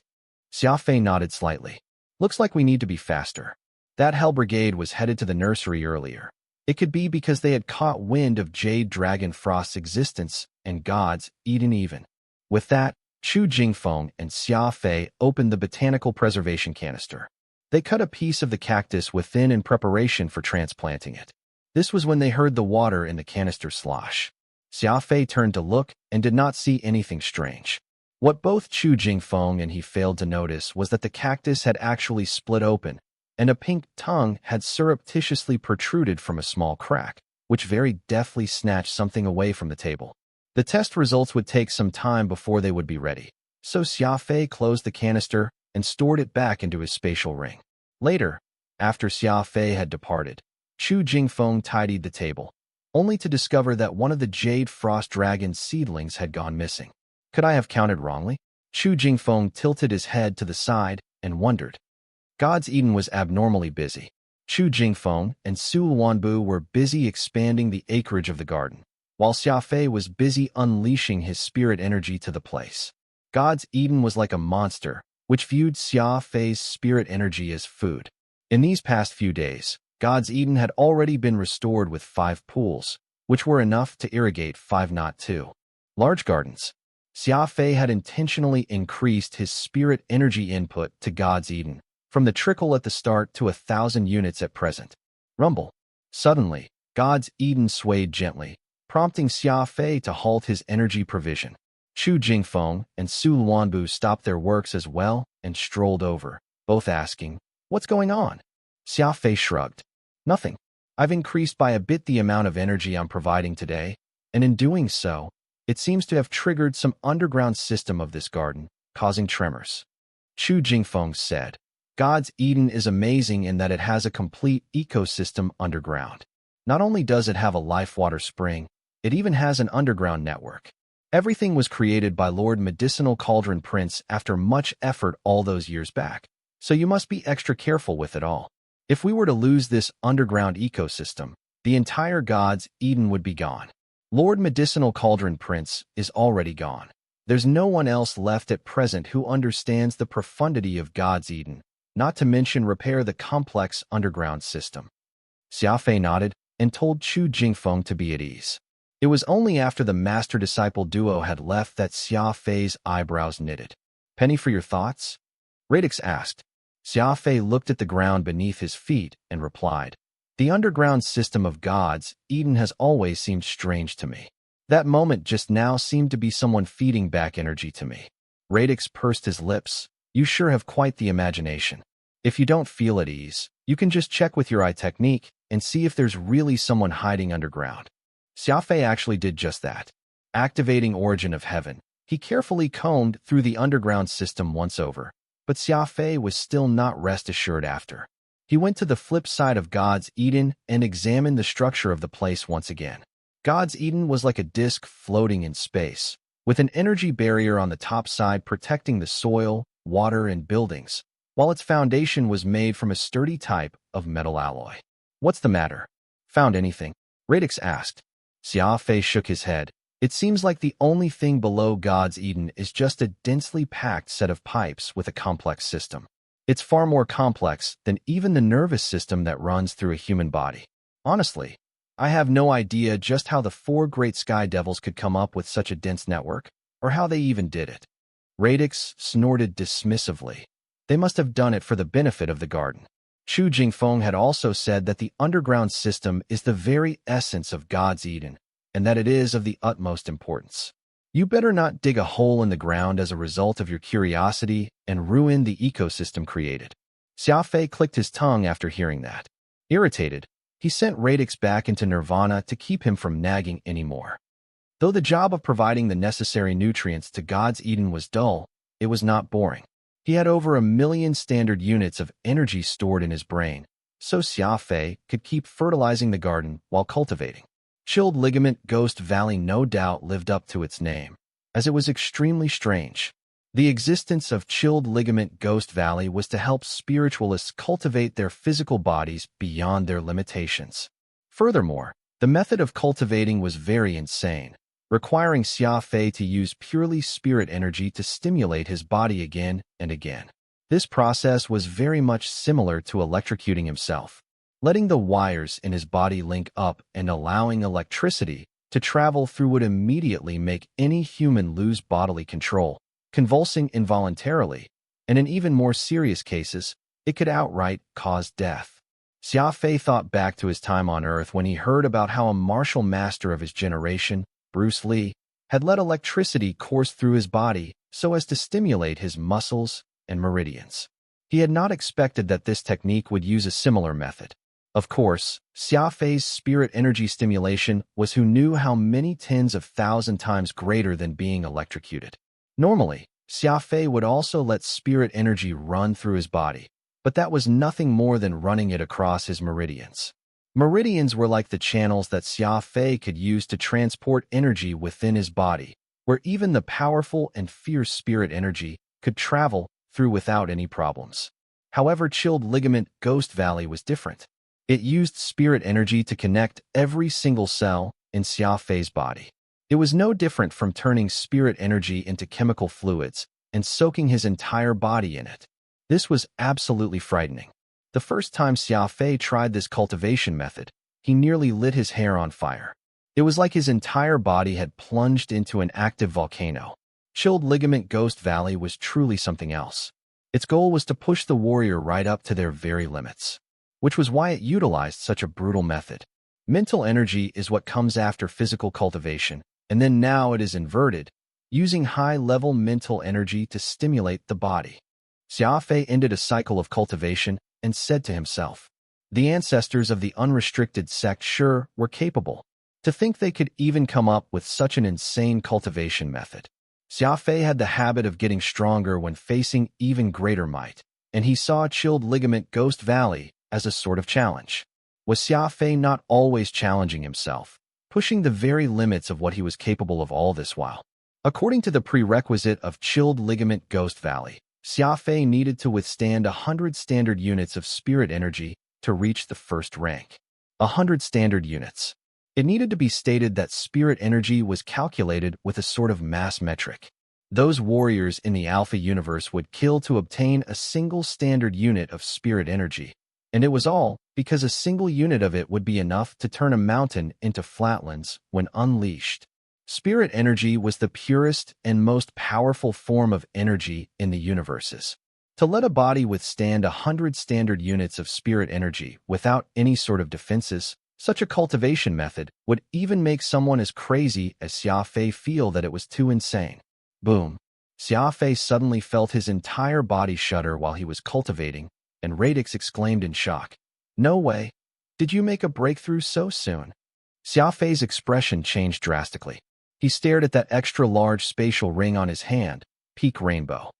Xia Fei nodded slightly. Looks like we need to be faster. That Hell Brigade was headed to the nursery earlier. It could be because they had caught wind of jade dragon frost's existence and God's Eden even. With that, Chu Jingfeng and Xia Fei opened the botanical preservation canister. They cut a piece of the cactus within in preparation for transplanting it. This was when they heard the water in the canister slosh. Xia Fei turned to look and did not see anything strange. What both Chu Jingfeng and he failed to notice was that the cactus had actually split open, and a pink tongue had surreptitiously protruded from a small crack, which very deftly snatched something away from the table. The test results would take some time before they would be ready, so Xia Fei closed the canister and stored it back into his spatial ring. Later, after Xia Fei had departed, Chu Jingfeng tidied the table, only to discover that one of the jade frost dragon's seedlings had gone missing. Could I have counted wrongly? Chu Jingfeng tilted his head to the side and wondered. God's Eden was abnormally busy. Chu Jingfeng and Su Wanbu were busy expanding the acreage of the garden, while Xia Fei was busy unleashing his spirit energy to the place. God's Eden was like a monster, which viewed Xia Fei's spirit energy as food. In these past few days, God's Eden had already been restored with 5 pools, which were enough to irrigate 5 not 2 large gardens. Xia Fei had intentionally increased his spirit energy input to God's Eden, from the trickle at the start to 1,000 units at present. Rumble. Suddenly, God's Eden swayed gently, prompting Xia Fei to halt his energy provision. Chu Jingfeng and Su Luanbu stopped their works as well and strolled over, both asking, "What's going on?" Xia Fei shrugged. "Nothing. I've increased by a bit the amount of energy I'm providing today, and in doing so, it seems to have triggered some underground system of this garden, causing tremors." Chu Jingfeng said, "God's Eden is amazing in that it has a complete ecosystem underground. Not only does it have a life water spring, it even has an underground network. Everything was created by Lord Medicinal Cauldron Prince after much effort all those years back, so you must be extra careful with it all. If we were to lose this underground ecosystem, the entire God's Eden would be gone. Lord Medicinal Cauldron Prince is already gone. There's no one else left at present who understands the profundity of God's Eden, not to mention repair the complex underground system." Xia Fei nodded and told Chu Jingfeng to be at ease. It was only after the master-disciple duo had left that Xia Fei's eyebrows knitted. "Penny for your thoughts?" Radix asked. Xia Fei looked at the ground beneath his feet and replied, "The underground system of God's Eden has always seemed strange to me. That moment just now seemed to be someone feeding back energy to me." Radix pursed his lips. "You sure have quite the imagination. If you don't feel at ease, you can just check with your eye technique and see if there's really someone hiding underground." Xia Fei actually did just that. Activating Origin of Heaven, he carefully combed through the underground system once over, but Xia Fei was still not rest assured after. He went to the flip side of God's Eden and examined the structure of the place once again. God's Eden was like a disk floating in space, with an energy barrier on the top side protecting the soil, water, and buildings, while its foundation was made from a sturdy type of metal alloy. "What's the matter? Found anything?" Radix asked. Xia Fei shook his head. "It seems like the only thing below God's Eden is just a densely packed set of pipes with a complex system. It's far more complex than even the nervous system that runs through a human body. Honestly, I have no idea just how the 4 great sky devils could come up with such a dense network, or how they even did it." Radix snorted dismissively. "They must have done it for the benefit of the garden." Chu Jingfeng had also said that the underground system is the very essence of God's Eden, and that it is of the utmost importance. You better not dig a hole in the ground as a result of your curiosity and ruin the ecosystem created." Xia Fei clicked his tongue after hearing that. Irritated, he sent Radix back into Nirvana to keep him from nagging anymore. Though the job of providing the necessary nutrients to God's Eden was dull, it was not boring. He had over 1 million standard units of energy stored in his brain, so Xia Fei could keep fertilizing the garden while cultivating. Chilled Ligament Ghost Valley no doubt lived up to its name, as it was extremely strange. The existence of Chilled Ligament Ghost Valley was to help spiritualists cultivate their physical bodies beyond their limitations. Furthermore, the method of cultivating was very insane, requiring Xia Fei to use purely spirit energy to stimulate his body again and again. This process was very much similar to electrocuting himself, letting the wires in his body link up and allowing electricity to travel through would immediately make any human lose bodily control, convulsing involuntarily, and in even more serious cases, it could outright cause death. Xia Fei thought back to his time on Earth when he heard about how a martial master of his generation, Bruce Lee, had let electricity course through his body so as to stimulate his muscles and meridians. He had not expected that this technique would use a similar method. Of course, Xia Fei's spirit energy stimulation was who knew how many tens of thousand times greater than being electrocuted. Normally, Xia Fei would also let spirit energy run through his body, but that was nothing more than running it across his meridians. Meridians were like the channels that Xia Fei could use to transport energy within his body, where even the powerful and fierce spirit energy could travel through without any problems. However, Chilled Ligament Ghost Valley was different. It used spirit energy to connect every single cell in Xia Fei's body. It was no different from turning spirit energy into chemical fluids and soaking his entire body in it. This was absolutely frightening. The first time Xia Fei tried this cultivation method, he nearly lit his hair on fire. It was like his entire body had plunged into an active volcano. Chilled Ligament Ghost Valley was truly something else. Its goal was to push the warrior right up to their very limits, which was why it utilized such a brutal method. Mental energy is what comes after physical cultivation, and then now it is inverted. using high-level mental energy to stimulate the body. Xia Fei ended a cycle of cultivation and said to himself, the ancestors of the unrestricted sect sure were capable. To think they could even come up with such an insane cultivation method. Xia Fei had the habit of getting stronger when facing even greater might, and he saw Chilled Ligament Ghost Valley as a sort of challenge. Was Xia Fei not always challenging himself, pushing the very limits of what he was capable of all this while? According to the prerequisite of Chilled Ligament Ghost Valley, Xia Fei needed to withstand 100 standard units of spirit energy to reach the first rank. 100 standard units. It needed to be stated that spirit energy was calculated with a sort of mass metric. Those warriors in the Alpha universe would kill to obtain a single standard unit of spirit energy, and it was all because a single unit of it would be enough to turn a mountain into flatlands when unleashed. Spirit energy was the purest and most powerful form of energy in the universes. To let a body withstand 100 standard units of spirit energy without any sort of defenses, such a cultivation method would even make someone as crazy as Xia Fei feel that it was too insane. Boom. Xia Fei suddenly felt his entire body shudder while he was cultivating, and Radix exclaimed in shock. No way. Did you make a breakthrough so soon? Xia Fei's expression changed drastically. He stared at that extra-large spatial ring on his hand, peak rainbow.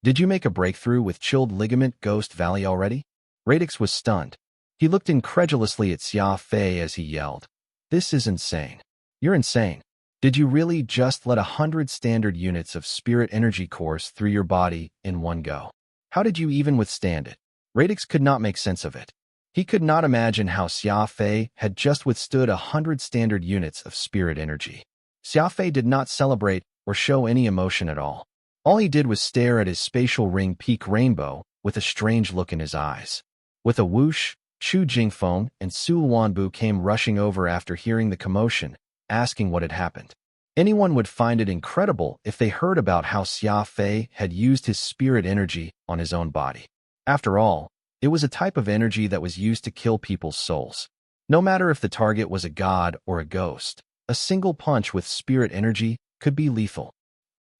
Did you make a breakthrough with Chilled Ligament Ghost Valley already? Radix was stunned. He looked incredulously at Xia Fei as he yelled, this is insane. You're insane. Did you really just let 100 standard units of spirit energy course through your body in one go? How did you even withstand it? Radix could not make sense of it. He could not imagine how Xia Fei had just withstood 100 standard units of spirit energy. Xia Fei did not celebrate or show any emotion at all. All he did was stare at his spatial ring peak rainbow with a strange look in his eyes. With a whoosh, Chu Jingfeng and Su Wanbu came rushing over after hearing the commotion, asking what had happened. Anyone would find it incredible if they heard about how Xia Fei had used his spirit energy on his own body. After all, it was a type of energy that was used to kill people's souls. No matter if the target was a god or a ghost, a single punch with spirit energy could be lethal.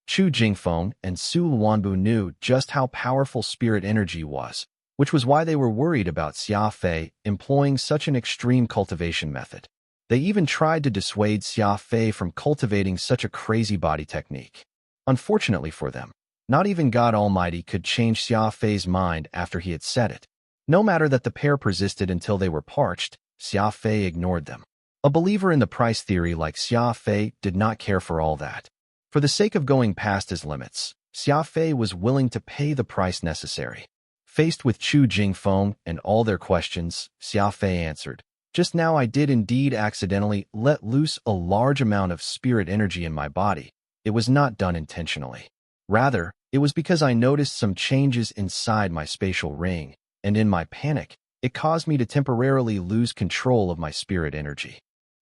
Chu Jingfeng and Su Wanbu knew just how powerful spirit energy was, which was why they were worried about Xia Fei employing such an extreme cultivation method. They even tried to dissuade Xia Fei from cultivating such a crazy body technique. Unfortunately for them, not even God Almighty could change Xia Fei's mind after he had said it. No matter that the pair persisted until they were parched, Xia Fei ignored them. A believer in the price theory like Xia Fei did not care for all that. For the sake of going past his limits, Xia Fei was willing to pay the price necessary. Faced with Chu Jingfeng and all their questions, Xia Fei answered, just now I did indeed accidentally let loose a large amount of spirit energy in my body. It was not done intentionally. Rather, it was because I noticed some changes inside my spatial ring, and in my panic, it caused me to temporarily lose control of my spirit energy.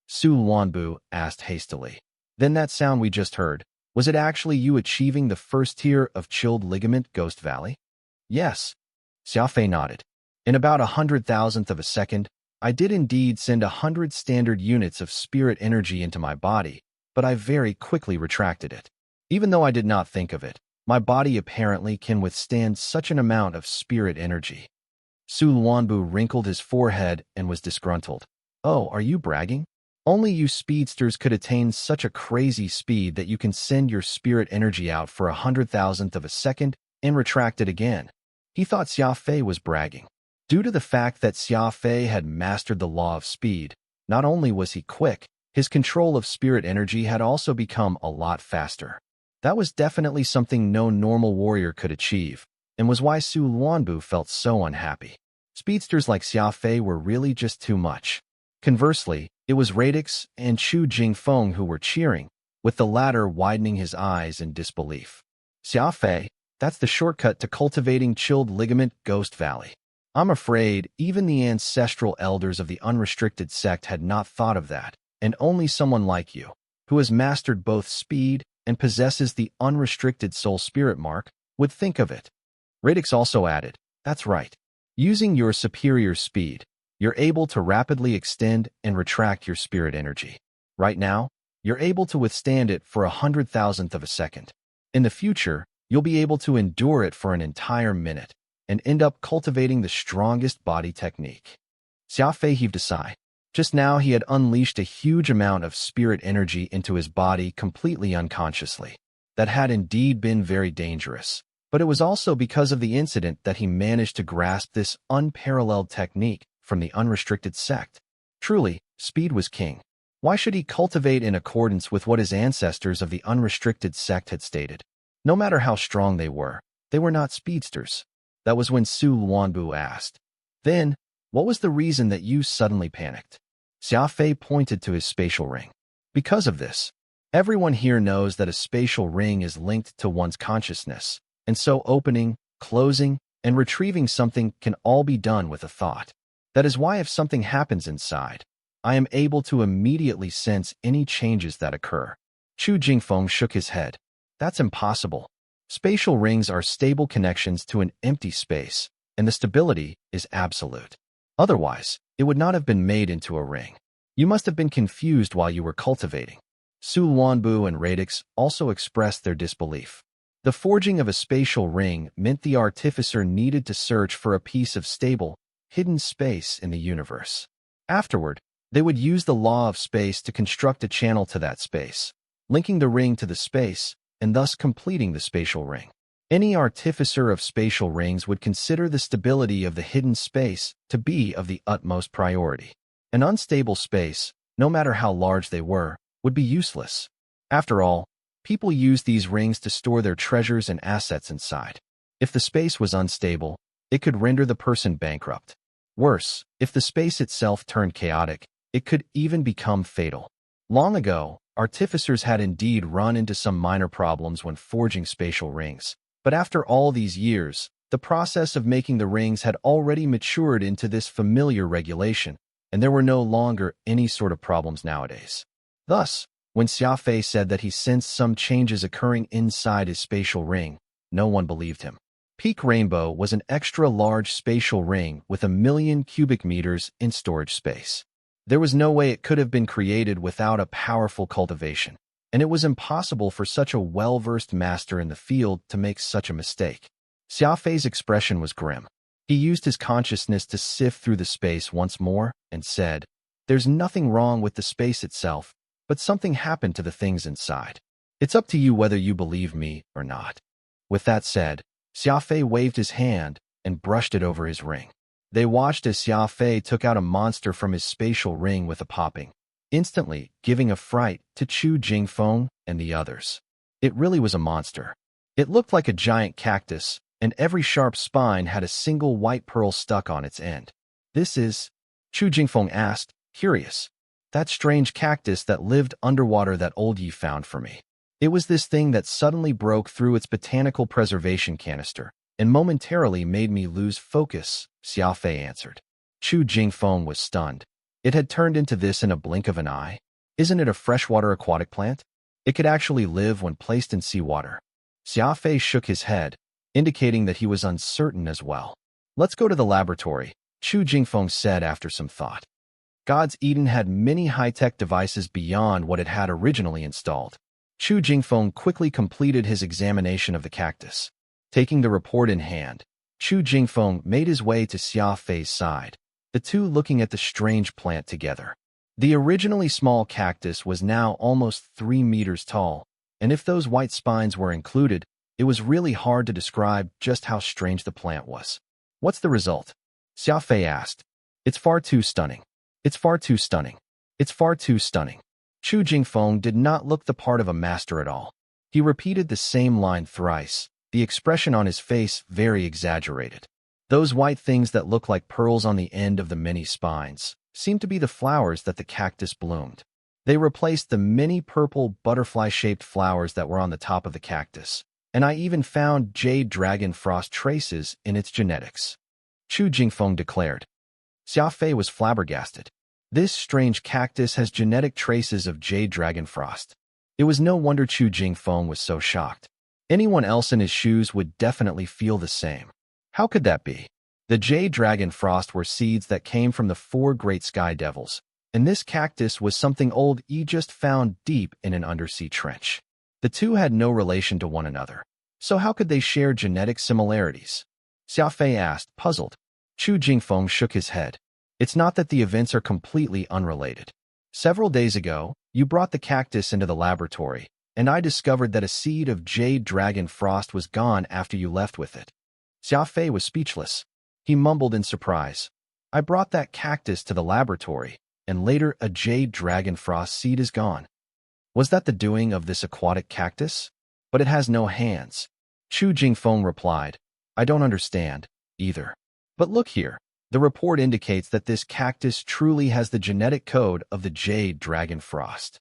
Su Wanbu asked hastily, then that sound we just heard, was it actually you achieving the first tier of Chilled Ligament Ghost Valley? Yes. Xia Fei nodded. In about 100,000th of a second, I did indeed send 100 standard units of spirit energy into my body, but I very quickly retracted it. Even though I did not think of it, my body apparently can withstand such an amount of spirit energy. Su Wanbu wrinkled his forehead and was disgruntled. Oh, are you bragging? Only you speedsters could attain such a crazy speed that you can send your spirit energy out for 100,000th of a second and retract it again. He thought Xia Fei was bragging. Due to the fact that Xia Fei had mastered the law of speed, not only was he quick, his control of spirit energy had also become a lot faster. That was definitely something no normal warrior could achieve, and was why Su Wanbu felt so unhappy. Speedsters like Xia Fei were really just too much. Conversely, it was Radix and Chu Jingfeng who were cheering, with the latter widening his eyes in disbelief. Xia Fei, that's the shortcut to cultivating Chilled Ligament Ghost Valley. I'm afraid even the ancestral elders of the unrestricted sect had not thought of that, and only someone like you, who has mastered both speed and possesses the unrestricted soul spirit mark, would think of it. Radix also added, that's right. Using your superior speed, you're able to rapidly extend and retract your spirit energy. Right now, you're able to withstand it for 100,000th of a second. In the future, you'll be able to endure it for an entire minute and end up cultivating the strongest body technique. Xia Fei heaved a sigh. Just now he had unleashed a huge amount of spirit energy into his body completely unconsciously. That had indeed been very dangerous. But it was also because of the incident that he managed to grasp this unparalleled technique from the unrestricted sect. Truly, speed was king. Why should he cultivate in accordance with what his ancestors of the unrestricted sect had stated? No matter how strong they were not speedsters. That was when Su Luanbu asked. Then, what was the reason that you suddenly panicked? Xia Fei pointed to his spatial ring. Because of this, everyone here knows that a spatial ring is linked to one's consciousness, and so opening, closing, and retrieving something can all be done with a thought. That is why if something happens inside, I am able to immediately sense any changes that occur. Chu Jingfeng shook his head. That's impossible. Spatial rings are stable connections to an empty space, and the stability is absolute. Otherwise, it would not have been made into a ring. You must have been confused while you were cultivating. Su Luanbu and Radix also expressed their disbelief. The forging of a spatial ring meant the artificer needed to search for a piece of stable, hidden space in the universe. Afterward, they would use the law of space to construct a channel to that space, linking the ring to the space, and thus completing the spatial ring. Any artificer of spatial rings would consider the stability of the hidden space to be of the utmost priority. An unstable space, no matter how large they were, would be useless. After all, people use these rings to store their treasures and assets inside. If the space was unstable, it could render the person bankrupt. Worse, if the space itself turned chaotic, it could even become fatal. Long ago, artificers had indeed run into some minor problems when forging spatial rings. But after all these years, the process of making the rings had already matured into this familiar regulation, and there were no longer any sort of problems nowadays. Thus, when Xia Fei said that he sensed some changes occurring inside his spatial ring, no one believed him. Peak Rainbow was an extra-large spatial ring with 1,000,000 cubic meters in storage space. There was no way it could have been created without a powerful cultivation, and it was impossible for such a well-versed master in the field to make such a mistake. Xia Fei's expression was grim. He used his consciousness to sift through the space once more and said, "There's nothing wrong with the space itself, but something happened to the things inside. It's up to you whether you believe me or not." With that said, Xia Fei waved his hand and brushed it over his ring. They watched as Xia Fei took out a monster from his spatial ring with a popping, instantly giving a fright to Chu Jingfeng and the others. It really was a monster. It looked like a giant cactus, and every sharp spine had a single white pearl stuck on its end. "This is?" Chu Jingfeng asked, curious. "That strange cactus that lived underwater that old Yi found for me." It was this thing that suddenly broke through its botanical preservation canister and momentarily made me lose focus, Xia Fei answered. Chu Jingfeng was stunned. It had turned into this in a blink of an eye. Isn't it a freshwater aquatic plant? It could actually live when placed in seawater. Xia Fei shook his head, indicating that he was uncertain as well. "Let's go to the laboratory," Chu Jingfeng said after some thought. God's Eden had many high-tech devices beyond what it had originally installed. Chu Jingfeng quickly completed his examination of the cactus. Taking the report in hand, Chu Jingfeng made his way to Xia Fei's side, the two looking at the strange plant together. The originally small cactus was now almost 3 meters tall, and if those white spines were included, it was really hard to describe just how strange the plant was. "What's the result?" Xia Fei asked. "It's far too stunning. It's far too stunning. It's far too stunning." Chu Jingfeng did not look the part of a master at all. He repeated the same line thrice, the expression on his face very exaggerated. Those white things that look like pearls on the end of the many spines seemed to be the flowers that the cactus bloomed. They replaced the many purple butterfly-shaped flowers that were on the top of the cactus, and I even found jade dragon frost traces in its genetics. Chu Jingfeng declared. Xia Fei was flabbergasted. This strange cactus has genetic traces of jade dragon frost. It was no wonder Chu Jingfeng was so shocked. Anyone else in his shoes would definitely feel the same. How could that be? The jade dragon frost were seeds that came from the 4 great sky devils, and this cactus was something old E just found deep in an undersea trench. The two had no relation to one another. So how could they share genetic similarities? Xia Fei asked, puzzled. Chu Jingfeng shook his head. It's not that the events are completely unrelated. Several days ago, you brought the cactus into the laboratory, and I discovered that a seed of jade dragon frost was gone after you left with it. Xia Fei was speechless. He mumbled in surprise. I brought that cactus to the laboratory, and later a jade dragon frost seed is gone. Was that the doing of this aquatic cactus? But it has no hands. Chu Jingfeng replied. I don't understand, either. But look here. The report indicates that this cactus truly has the genetic code of the jade dragon frost.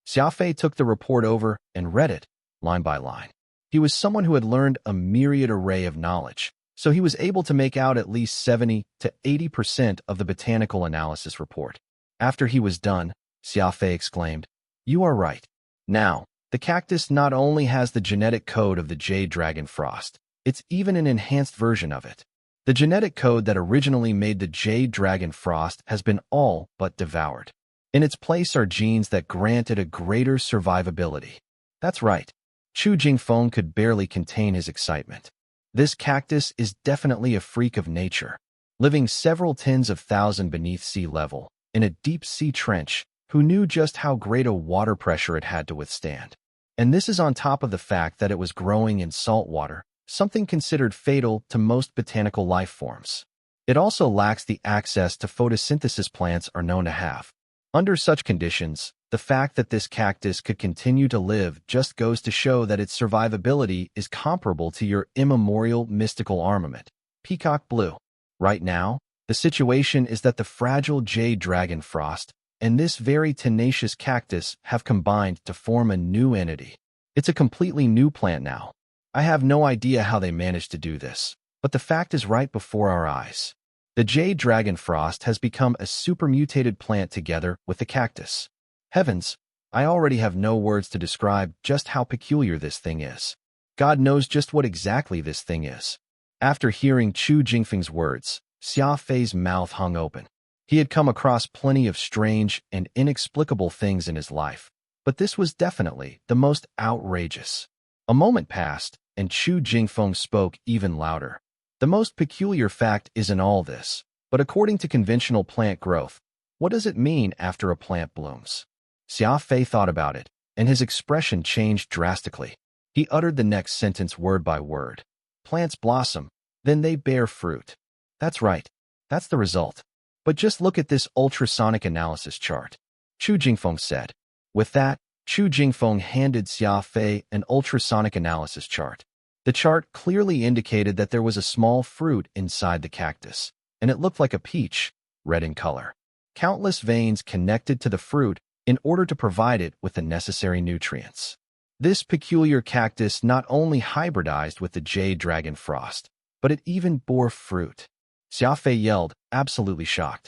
Xia Fei took the report over and read it, line by line. He was someone who had learned a myriad array of knowledge, so he was able to make out at least 70 to 80% of the botanical analysis report. After he was done, Xia Fei exclaimed, You are right. Now, the cactus not only has the genetic code of the jade dragon frost, it's even an enhanced version of it. The genetic code that originally made the jade dragon frost has been all but devoured. In its place are genes that grant it a greater survivability. That's right. Chu Jingfeng could barely contain his excitement. This cactus is definitely a freak of nature, living several tens of thousands beneath sea level, in a deep sea trench. Who knew just how great a water pressure it had to withstand? And this is on top of the fact that it was growing in salt water, something considered fatal to most botanical life forms. It also lacks the access to photosynthesis plants are known to have. Under such conditions, the fact that this cactus could continue to live just goes to show that its survivability is comparable to your immemorial mystical armament, peacock blue. Right now, the situation is that the fragile jade dragon frost and this very tenacious cactus have combined to form a new entity. It's a completely new plant now. I have no idea how they managed to do this, but the fact is right before our eyes. The jade dragon frost has become a supermutated plant together with the cactus. Heavens, I already have no words to describe just how peculiar this thing is. God knows just what exactly this thing is. After hearing Chu Jingfeng's words, Xia Fei's mouth hung open. He had come across plenty of strange and inexplicable things in his life, but this was definitely the most outrageous. A moment passed, and Chu Jingfeng spoke even louder. The most peculiar fact isn't all this, but according to conventional plant growth, what does it mean after a plant blooms? Xia Fei thought about it, and his expression changed drastically. He uttered the next sentence word by word. Plants blossom, then they bear fruit. That's right. That's the result. But just look at this ultrasonic analysis chart, Chu Jingfeng said. With that, Chu Jingfeng handed Xia Fei an ultrasonic analysis chart. The chart clearly indicated that there was a small fruit inside the cactus, and it looked like a peach, red in color. Countless veins connected to the fruit in order to provide it with the necessary nutrients. This peculiar cactus not only hybridized with the jade dragon frost, but it even bore fruit. Xia Fei yelled, absolutely shocked.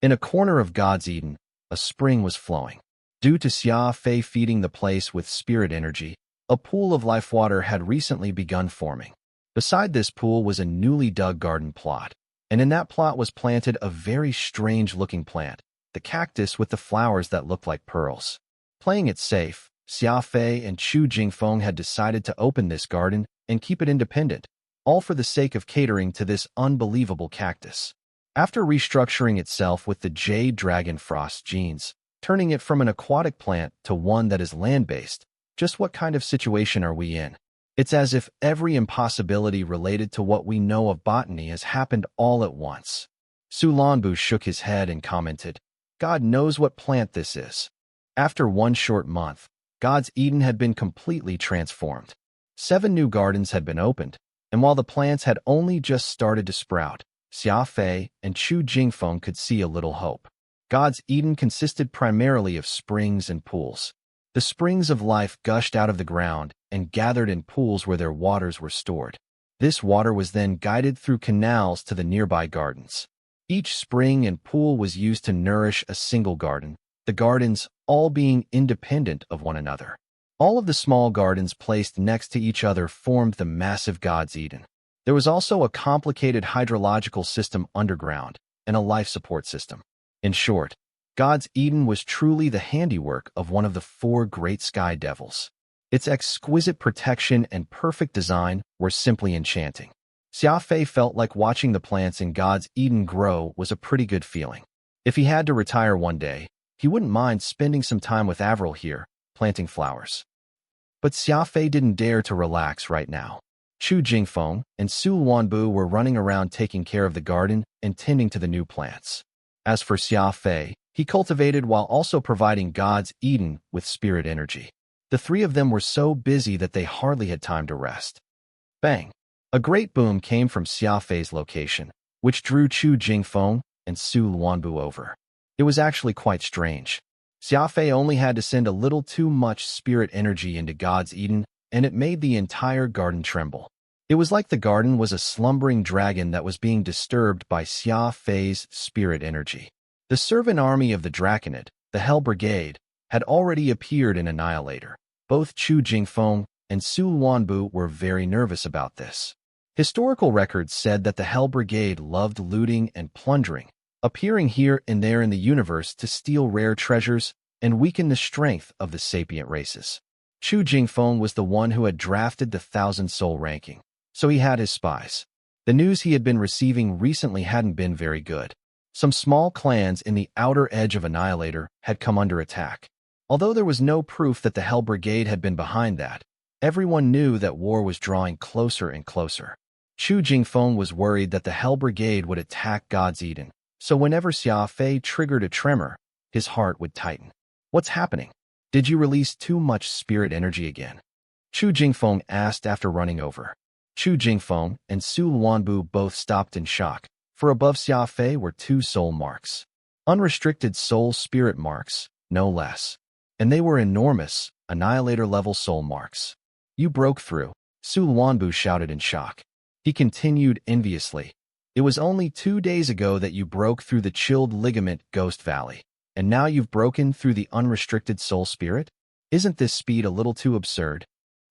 In a corner of God's Eden, a spring was flowing. Due to Xia Fei feeding the place with spirit energy, a pool of life water had recently begun forming. Beside this pool was a newly dug garden plot, and in that plot was planted a very strange-looking plant, the cactus with the flowers that looked like pearls. Playing it safe, Xia Fei and Chu Jingfeng had decided to open this garden and keep it independent, all for the sake of catering to this unbelievable cactus. After restructuring itself with the jade dragon frost genes, turning it from an aquatic plant to one that is land-based, just what kind of situation are we in? It's as if every impossibility related to what we know of botany has happened all at once. Su Lanbu shook his head and commented, God knows what plant this is. After one short month, God's Eden had been completely transformed. 7 new gardens had been opened, and while the plants had only just started to sprout, Xia Fei and Chu Jingfeng could see a little hope. God's Eden consisted primarily of springs and pools. The springs of life gushed out of the ground and gathered in pools where their waters were stored. This water was then guided through canals to the nearby gardens. Each spring and pool was used to nourish a single garden, the gardens all being independent of one another. All of the small gardens placed next to each other formed the massive God's Eden. There was also a complicated hydrological system underground and a life support system. In short, God's Eden was truly the handiwork of one of the four great sky devils. Its exquisite protection and perfect design were simply enchanting. Xia Fei felt like watching the plants in God's Eden grow was a pretty good feeling. If he had to retire one day, he wouldn't mind spending some time with Avril here, planting flowers. But Xia Fei didn't dare to relax right now. Chu Jingfeng and Su Wanbu were running around taking care of the garden and tending to the new plants. As for Xia Fei, he cultivated while also providing God's Eden with spirit energy. The three of them were so busy that they hardly had time to rest. Bang! A great boom came from Xia Fei's location, which drew Chu Jingfeng and Su Wanbu over. It was actually quite strange. Xia Fei only had to send a little too much spirit energy into God's Eden, and it made the entire garden tremble. It was like the garden was a slumbering dragon that was being disturbed by Xia Fei's spirit energy. The servant army of the Draconid, the Hell Brigade, had already appeared in Annihilator. Both Chu Jingfeng and Su Wanbu were very nervous about this. Historical records said that the Hell Brigade loved looting and plundering, appearing here and there in the universe to steal rare treasures and weaken the strength of the sapient races. Chu Jingfeng was the one who had drafted the 1,000-soul ranking, so he had his spies. The news he had been receiving recently hadn't been very good. Some small clans in the outer edge of Annihilator had come under attack. Although there was no proof that the Hell Brigade had been behind that, everyone knew that war was drawing closer and closer. Chu Jingfeng was worried that the Hell Brigade would attack God's Eden, so whenever Xia Fei triggered a tremor, his heart would tighten. What's happening? Did you release too much spirit energy again? Chu Jingfeng asked after running over. Chu Jingfeng and Su Wanbu both stopped in shock, for above Xia Fei were 2 soul marks. Unrestricted soul spirit marks, no less. And they were enormous, Annihilator-level soul marks. You broke through, Su Wanbu shouted in shock. He continued enviously. It was only 2 days ago that you broke through the chilled ligament Ghost Valley, and now you've broken through the unrestricted soul spirit? Isn't this speed a little too absurd?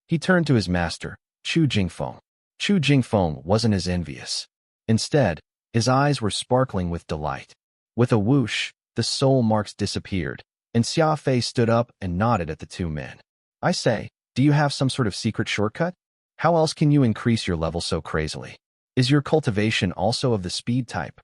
He turned to his master, Chu Jingfeng. Chu Jingfeng wasn't as envious. Instead, his eyes were sparkling with delight. With a whoosh, the soul marks disappeared, and Xia Fei stood up and nodded at the 2 men. I say, do you have some sort of secret shortcut? How else can you increase your level so crazily? Is your cultivation also of the speed type?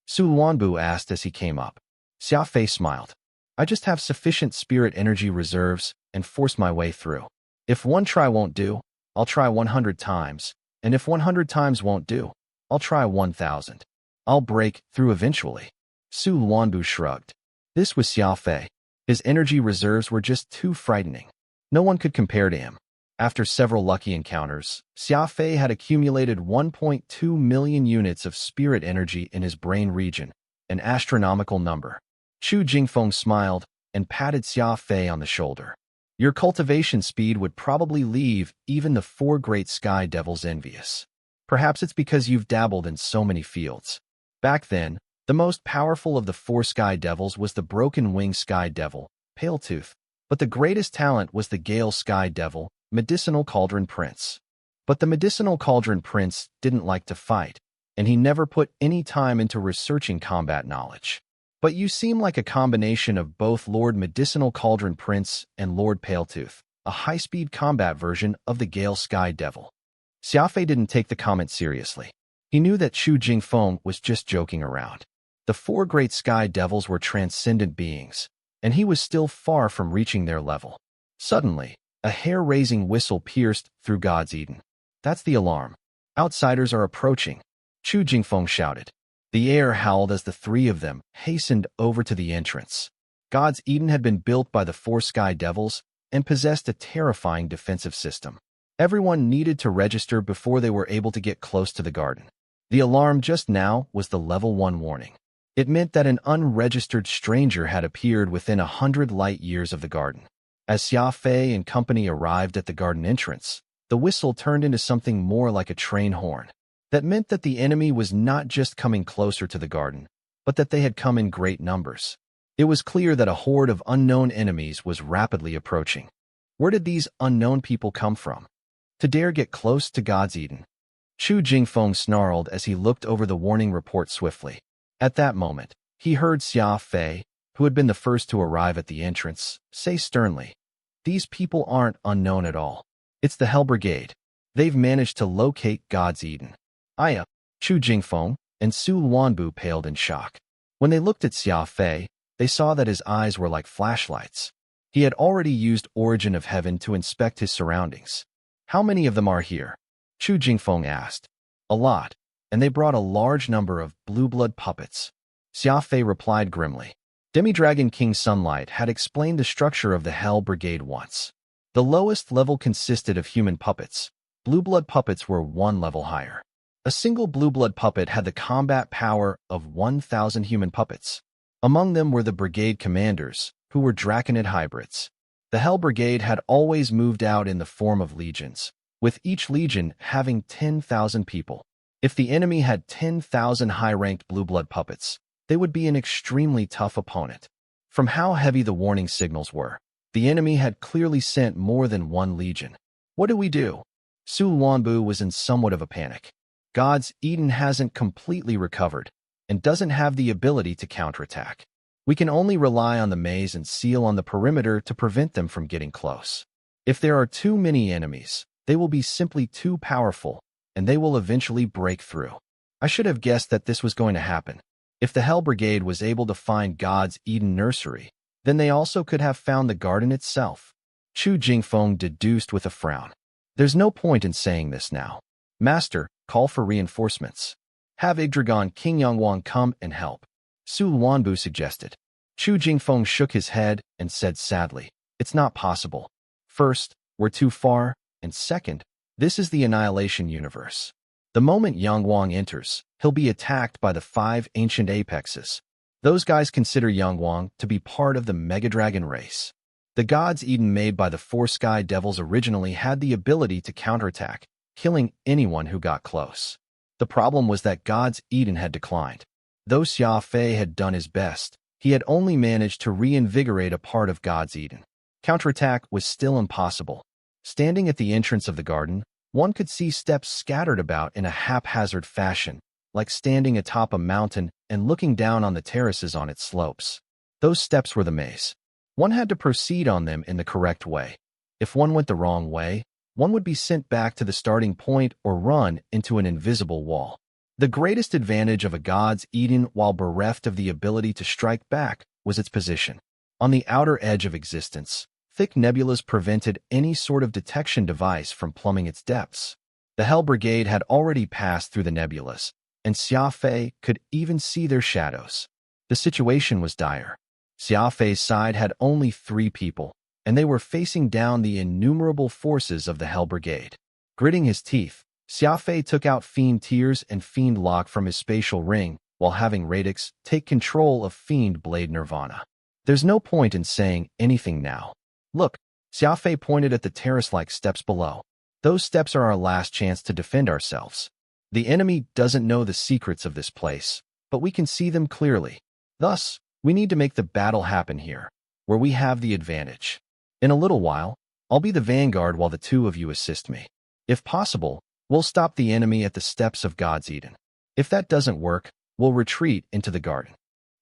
Su Wanbu asked as he came up. Xia Fei smiled. I just have sufficient spirit energy reserves and force my way through. If 1 try won't do, I'll try 100 times, and if 100 times won't do, I'll try 1,000. I'll break through eventually. Su Wanbu shrugged. This was Xia Fei. His energy reserves were just too frightening. No one could compare to him. After several lucky encounters, Xia Fei had accumulated 1.2 million units of spirit energy in his brain region, an astronomical number. Chu Jingfeng smiled and patted Xia Fei on the shoulder. Your cultivation speed would probably leave even the 4 great sky devils envious. Perhaps it's because you've dabbled in so many fields. Back then, the most powerful of the 4 sky devils was the broken-winged sky devil, Paletooth, but the greatest talent was the Gale sky devil, Medicinal Cauldron Prince. But the Medicinal Cauldron Prince didn't like to fight, and he never put any time into researching combat knowledge. But you seem like a combination of both Lord Medicinal Cauldron Prince and Lord Paletooth, a high-speed combat version of the Gale Sky Devil. Xia Fei didn't take the comment seriously. He knew that Chu Jingfeng was just joking around. The 4 great sky devils were transcendent beings, and he was still far from reaching their level. Suddenly, a hair-raising whistle pierced through God's Eden. That's the alarm. Outsiders are approaching, Chu Jingfeng shouted. The air howled as the 3 of them hastened over to the entrance. God's Eden had been built by the 4 sky devils and possessed a terrifying defensive system. Everyone needed to register before they were able to get close to the garden. The alarm just now was the level 1 warning. It meant that an unregistered stranger had appeared within 100 light years of the garden. As Xia Fei and company arrived at the garden entrance, the whistle turned into something more like a train horn. That meant that the enemy was not just coming closer to the garden, but that they had come in great numbers. It was clear that a horde of unknown enemies was rapidly approaching. Where did these unknown people come from? To dare get close to God's Eden? Chu Jingfeng snarled as he looked over the warning report swiftly. At that moment, he heard Xia Fei, who had been the first to arrive at the entrance, say sternly, "These people aren't unknown at all. It's the Hell Brigade. They've managed to locate God's Eden." Aya, Chu Jingfeng, and Su Luanbu paled in shock. When they looked at Xia Fei, they saw that his eyes were like flashlights. He had already used Origin of Heaven to inspect his surroundings. "How many of them are here?" Chu Jingfeng asked. "A lot, and they brought a large number of blue blood puppets." Xia Fei replied grimly. Demi-Dragon King Sunlight had explained the structure of the Hell Brigade once. The lowest level consisted of human puppets. Blue blood puppets were one level higher. A single blue blood puppet had the combat power of 1,000 human puppets. Among them were the brigade commanders, who were Draconid hybrids. The Hell Brigade had always moved out in the form of legions, with each legion having 10,000 people. If the enemy had 10,000 high-ranked blue blood puppets, they would be an extremely tough opponent. From how heavy the warning signals were, the enemy had clearly sent more than one legion. "What do we do?" Su Luanbu was in somewhat of a panic. God's Eden hasn't completely recovered and doesn't have the ability to counterattack. We can only rely on the maze and seal on the perimeter to prevent them from getting close. If there are too many enemies, they will be simply too powerful, and they will eventually break through. I should have guessed that this was going to happen. If the Hell Brigade was able to find God's Eden Nursery, then they also could have found the garden itself. Chu Jingfeng deduced with a frown. "There's no point in saying this now. Master, call for reinforcements. Have Yggdragon King Yangwang come and help," Su Luanbu suggested. Chu Jingfeng shook his head and said sadly, "It's not possible. First, we're too far, and second, this is the Annihilation Universe. The moment Yangwang enters, he'll be attacked by the 5 ancient apexes. Those guys consider Yangwang to be part of the Megadragon race. The God's Eden made by the 4 Sky Devils originally had the ability to counterattack, killing anyone who got close. The problem was that God's Eden had declined. Though Xia Fei had done his best, he had only managed to reinvigorate a part of God's Eden. Counterattack was still impossible. Standing at the entrance of the garden, one could see steps scattered about in a haphazard fashion, like standing atop a mountain and looking down on the terraces on its slopes. Those steps were the maze. One had to proceed on them in the correct way. If one went the wrong way, one would be sent back to the starting point or run into an invisible wall. The greatest advantage of a God's Eden while bereft of the ability to strike back was its position. On the outer edge of existence, thick nebulas prevented any sort of detection device from plumbing its depths. The Hell Brigade had already passed through the nebulas, and Xia Fei could even see their shadows. The situation was dire. Xia Fei's side had only 3 people, and they were facing down the innumerable forces of the Hell Brigade. Gritting his teeth, Xia Fei took out Fiend Tears and Fiend Lock from his spatial ring, while having Radix take control of Fiend Blade Nirvana. "There's no point in saying anything now. Look," Xia Fei pointed at the terrace-like steps below. "Those steps are our last chance to defend ourselves. The enemy doesn't know the secrets of this place, but we can see them clearly. Thus, we need to make the battle happen here, where we have the advantage. In a little while, I'll be the vanguard while the 2 of you assist me. If possible, we'll stop the enemy at the steps of God's Eden. If that doesn't work, we'll retreat into the garden."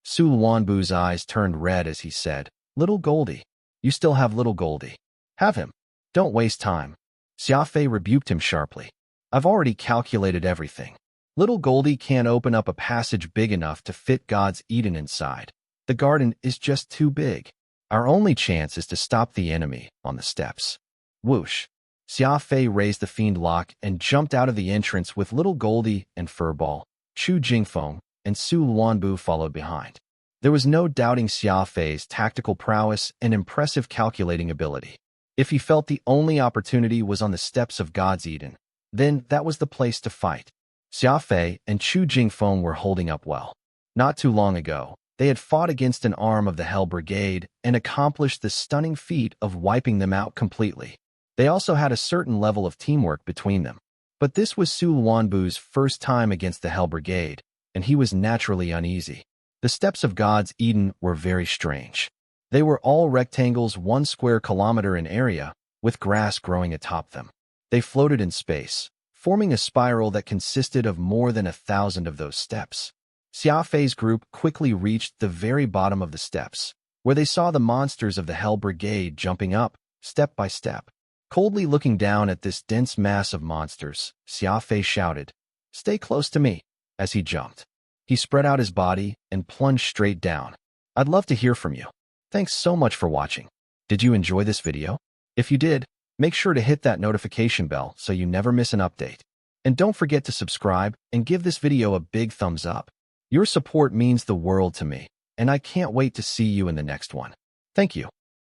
Su Luanbu's eyes turned red as he said, "Little Goldie. You still have Little Goldie. Have him. Don't waste time." Xia Fei rebuked him sharply. "I've already calculated everything. Little Goldie can't open up a passage big enough to fit God's Eden inside. The garden is just too big. Our only chance is to stop the enemy on the steps." Whoosh! Xia Fei raised the Fiend Lock and jumped out of the entrance with Little Goldie and Furball. Chu Jingfeng and Su Luanbu followed behind. There was no doubting Xia Fei's tactical prowess and impressive calculating ability. If he felt the only opportunity was on the steps of God's Eden, then that was the place to fight. Xia Fei and Chu Jingfeng were holding up well. Not too long ago, they had fought against an arm of the Hell Brigade and accomplished the stunning feat of wiping them out completely. They also had a certain level of teamwork between them. But this was Su Luanbu's first time against the Hell Brigade, and he was naturally uneasy. The steps of God's Eden were very strange. They were all rectangles 1 square kilometer in area, with grass growing atop them. They floated in space, forming a spiral that consisted of more than 1,000 of those steps. Xia Fei's group quickly reached the very bottom of the steps, where they saw the monsters of the Hell Brigade jumping up, step by step. Coldly looking down at this dense mass of monsters, Xia Fei shouted, "Stay close to me." As he jumped, he spread out his body and plunged straight down. I'd love to hear from you. Thanks so much for watching. Did you enjoy this video? If you did, make sure to hit that notification bell so you never miss an update. And don't forget to subscribe and give this video a big thumbs up. Your support means the world to me, and I can't wait to see you in the next one. Thank you.